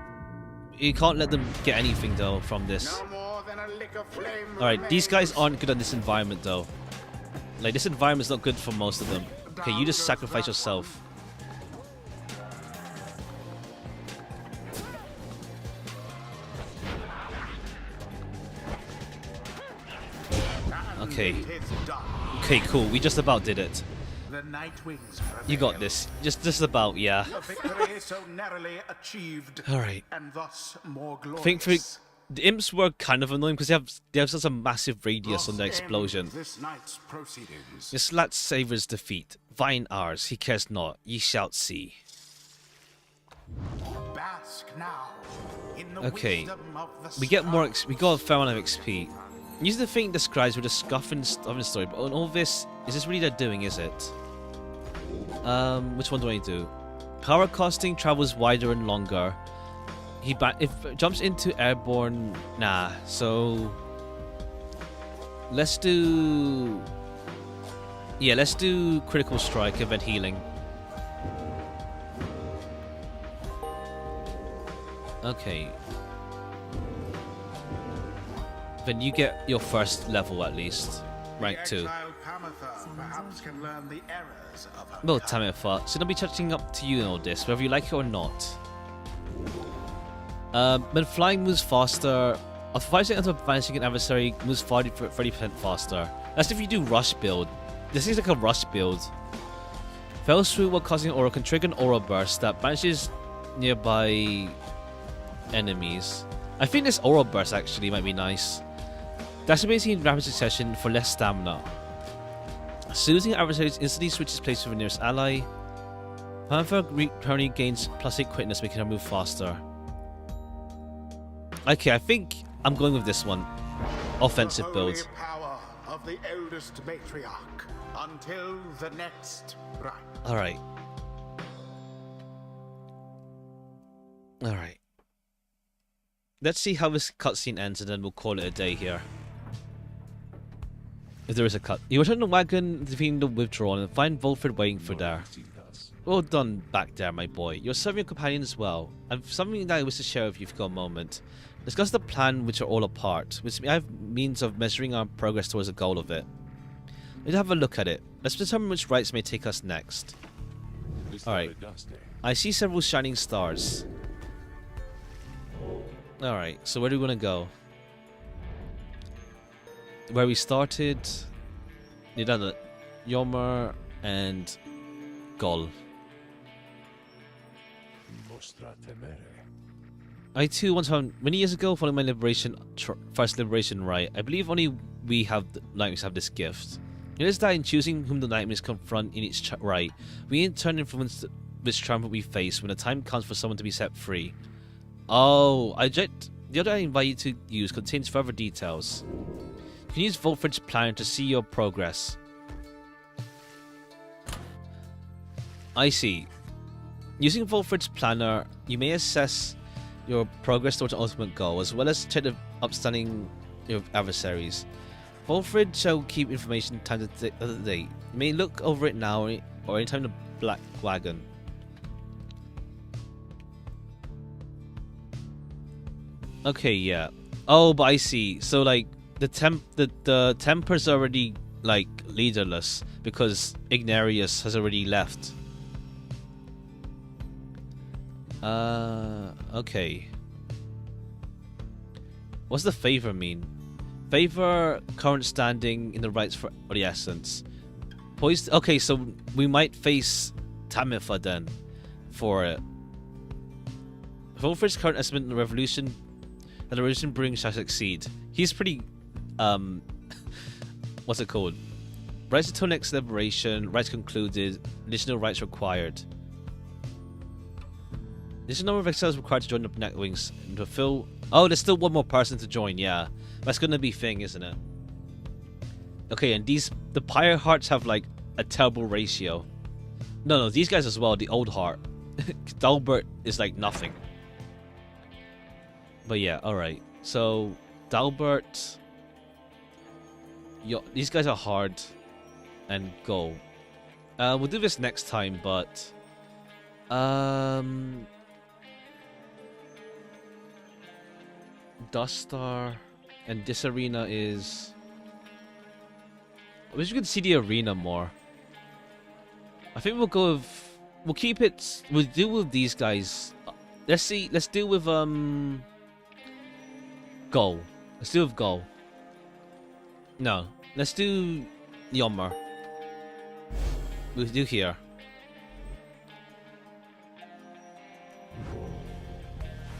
You can't let them get anything though from this. No more than a lick of flame. Alright, these guys remains. aren't good at this environment though. Like, this environment's not good for most of them. Okay, you just sacrifice yourself. Okay. It is done. Okay, cool. We just about did it. The night wings You got prevail. this. Just about, yeah. A victory so narrowly achieved. Alright. And thus more glorious. Thankfully, the imps were kind of annoying because they have such a massive radius on the Thus explosion. ends This night's proceedings. This lad savors defeat. Vine ours, he cares not. Ye shall see. Bask now in the Okay. wisdom of the We get more. stars. We got a fair amount of XP. Use the thing describes with a scuffing stuff in the story, but on all this, is this really they're doing? Is it? Which one do I do? Power casting travels wider and longer. If jumps into airborne, nah. So let's do. Yeah, let's do critical strike, event healing. Okay. Then you get your first level at least. Rank 2. The exiled Pamatha perhaps can learn the errors of her Well, kind. Tamifa, so I'll be touching up to you in all this, whether you like it or not. When flying moves faster, after 5 seconds of vanishing an adversary moves 30% faster. That's if you do rush build. This is like a rush build. Fell through while causing an aura can trigger an aura burst that banishes nearby enemies. I think this aura burst actually might be nice. That's basically in rapid succession for less stamina. Losing adversaries instantly switches places with the nearest ally. Panther currently gains +8 quickness, making her move faster. Okay, I think I'm going with this one. Offensive The build. holy power of the eldest matriarch until the next rite. Alright. Alright. Let's see how this cutscene ends and then we'll call it a day here. If there is a cut. You return the wagon, defeating the withdrawn, and find Volfred waiting for there. Well done back there, my boy. You're serving your companion as well. And something that I wish to share with you if you've got a moment. Discuss the plan which are all apart, which I have means of measuring our progress towards the goal of it. Let's have a look at it. Let's determine which rites may take us next. Alright. I see several shining stars. Alright, so where do we want to go? Where we started, Yomer and Gol. I too once found many years ago, following my first liberation rite. I believe only we have nightmares have this gift. It is that in choosing whom the nightmares confront in each rite, we in turn influence which triumph we face when the time comes for someone to be set free. Oh, the other I invite you to use contains further details. You can use Volfred's planner to see your progress. I see. Using Volfred's planner, you may assess your progress towards the ultimate goal, as well as check the upstanding your adversaries. Volfred shall keep information time of the day. You may look over it now or anytime the Black Wagon. Okay, yeah. Oh, but I see. So like the temper's already like leaderless because Ignarius has already left. Okay. What's the favor mean? Favor current standing in the rights for the essence. Poised. Okay, so we might face Tamifa then for it. Vote for his current estimate in the revolution. The revolution brewing shall succeed. He's pretty. What's it called? Rights until next liberation. Rights concluded. Additional rights required. Additional number of exiles required to join the Nightwings and fulfill. Oh, there's still one more person to join. Yeah, that's gonna be thing, isn't it? Okay, and the Pyre hearts have like a terrible ratio. No, these guys as well. The old heart. Dalbert is like nothing. But yeah, alright. So, Dalbert. These guys are hard. And go. We'll do this next time, but. Dustar. And this arena is. I wish we could see the arena more. I think we'll go with. We'll keep it. We'll deal with these guys. Let's deal with Go. Let's do with Go. No. Let's do Yommer. We'll do here.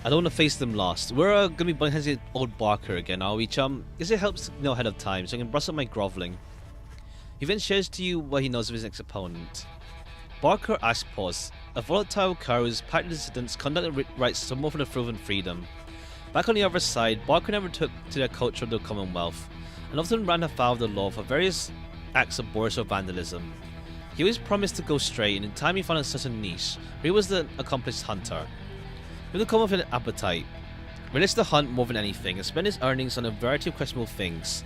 I don't want to face them last. We're gonna be bumping heads with old Barker again, are we, chum? Because it helps to know ahead of time, so I can brush up my groveling. He then shares to you what he knows of his next opponent. Barker Ashpos, a volatile cur whose packed dissidents conducted rights somewhat for the thrill and freedom. Back on the other side, Barker never took to their culture of the Commonwealth, and often ran afoul of the law for various acts of boorish or vandalism. He always promised to go straight, and in time he found a certain niche, where he was the accomplished hunter. He would come with an appetite, relished the hunt more than anything, and spent his earnings on a variety of questionable things.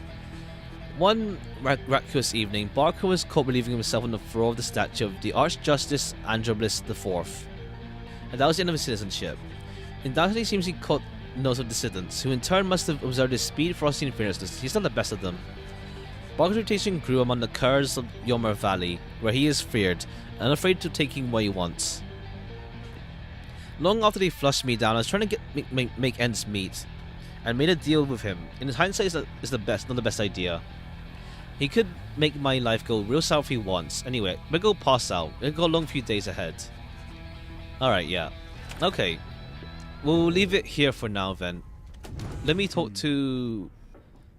One miraculous evening, Barker was caught believing himself on the floor of the statue of the Archjustice Androblus IV, and that was the end of his citizenship. Undoubtedly seems he caught nose of dissidents, who in turn must have observed his speed, ferocity, and fearlessness. He's not the best of them. Barker's reputation grew among the curs of Yomer Valley, where he is feared, and unafraid to taking what he wants. Long after they flushed me down, I was trying to make ends meet, and made a deal with him. In his hindsight, is the best, not the best idea. He could make my life go real south if he wants. Anyway, we'll go pass out. We'll go a long few days ahead. Alright, yeah. Okay. We'll leave it here for now then. Let me talk to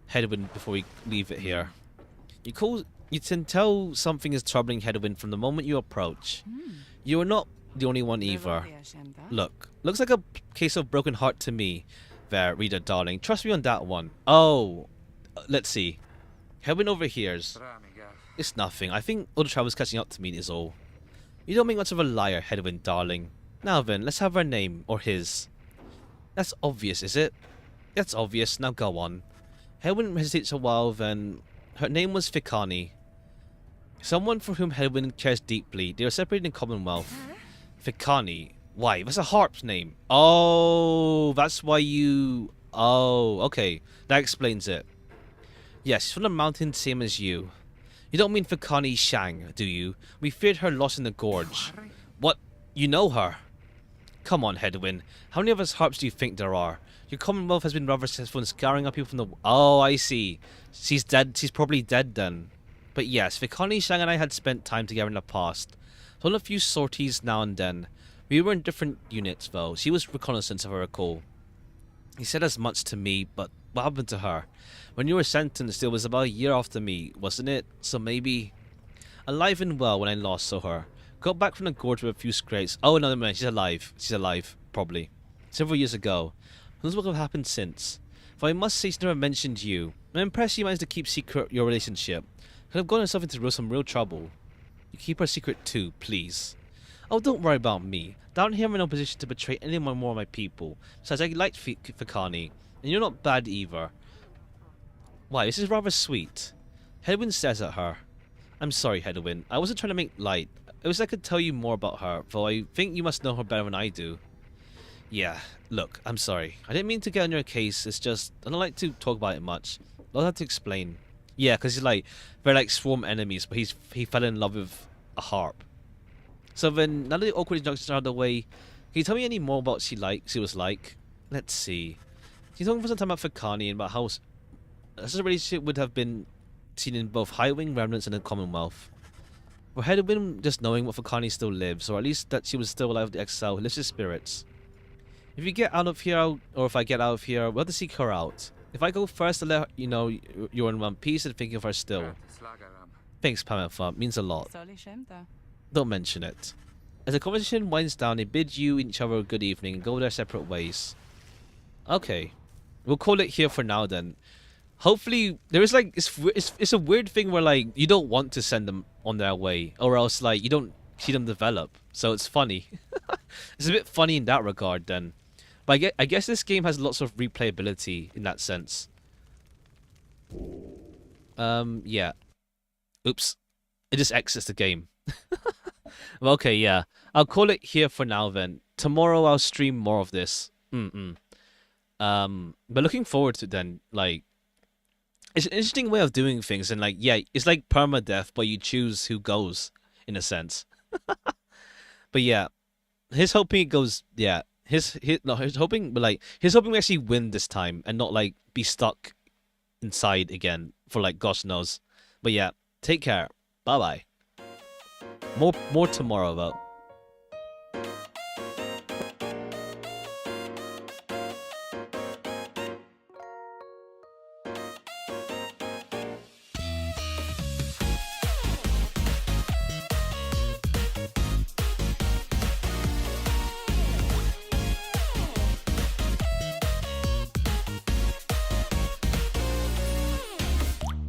Headwind before we leave it here. You can tell something is troubling Headwind from the moment you approach. You are not the only one either. Looks like a case of broken heart to me there, reader darling. Trust me on that one. Oh, let's see. Headwind overhears. It's nothing. I think all the travel's catching up to me is all. You don't make much of a liar, Headwind darling. Now then, let's have her name, or his. That's obvious, is it? That's obvious, now go on. Headwind hesitates a while, then. Her name was Fikani. Someone for whom Headwind cares deeply. They are separated in Commonwealth. Fikani. Why? That's a harp's name. Oh, that's why you... Oh, okay. That explains it. Yes, she's from the mountain, same as you. You don't mean Fikani Shang, do you? We feared her lost in the gorge. What? You know her? Come on, Headwind. How many of us harps do you think there are? Your Commonwealth has been rather successful in scouring up people from the... Oh, I see. She's dead. She's probably dead then. But yes, Fikani Shang and I had spent time together in the past. On a few sorties now and then. We were in different units, though. She was reconnaissance, if I recall. He said as much to me, but what happened to her? When you were sentenced, it was about a year after me, wasn't it? So maybe... Alive and well when I last saw her. Got back from the gorge with a few scrapes. Oh, no, man, she's alive. She's alive, probably. Several years ago. Who knows what could have happened since? For I must say she never mentioned you. I'm impressed you managed to keep secret your relationship. Could have gotten herself into some real trouble. You keep her secret too, please. Oh, don't worry about me. Down here I'm in no position to betray any more of my people. Besides, I liked Fikani. And you're not bad either. Why, this is rather sweet. Headwind stares at her. I'm sorry, Headwind. I wasn't trying to make light. I wish I could tell you more about her, though I think you must know her better than I do. Yeah, look, I'm sorry. I didn't mean to get on your case. It's just I don't like to talk about it much. I'll have to explain. Yeah, because he's like they're like swarm enemies, but he fell in love with a harp. So then, now that the awkward introductions are out of the way, can you tell me any more about what she was like? Let's see. Can you talk for some time about Fakani and about how such a relationship would have been seen in both Highwing Remnants and the Commonwealth? Or had it been just knowing what Fakani still lives, or at least that she was still alive with the exile who lifts his spirits? If you get out of here, or if I get out of here, we'll have to seek her out. If I go first, I'll let her, you know you're in one piece and thinking of her still. Thanks, Pamafa. Means a lot. Don't mention it. As the conversation winds down, they bid you each other a good evening and go their separate ways. Okay. We'll call it here for now then. Hopefully, there is like, it's a weird thing where like, you don't want to send them on their way. Or else like, you don't see them develop. So it's funny. It's a bit funny in that regard then. But I guess this game has lots of replayability in that sense. Yeah. Oops. It just exits the game. Well, okay, yeah. I'll call it here for now then. Tomorrow I'll stream more of this. But looking forward to it then. Like, it's an interesting way of doing things, and like, yeah, it's like permadeath, but you choose who goes, in a sense. But yeah, he's hoping it goes. Yeah, he's hoping, but like, he's hoping we actually win this time and not like be stuck inside again for like gosh knows. But yeah, take care. Bye bye. More tomorrow though.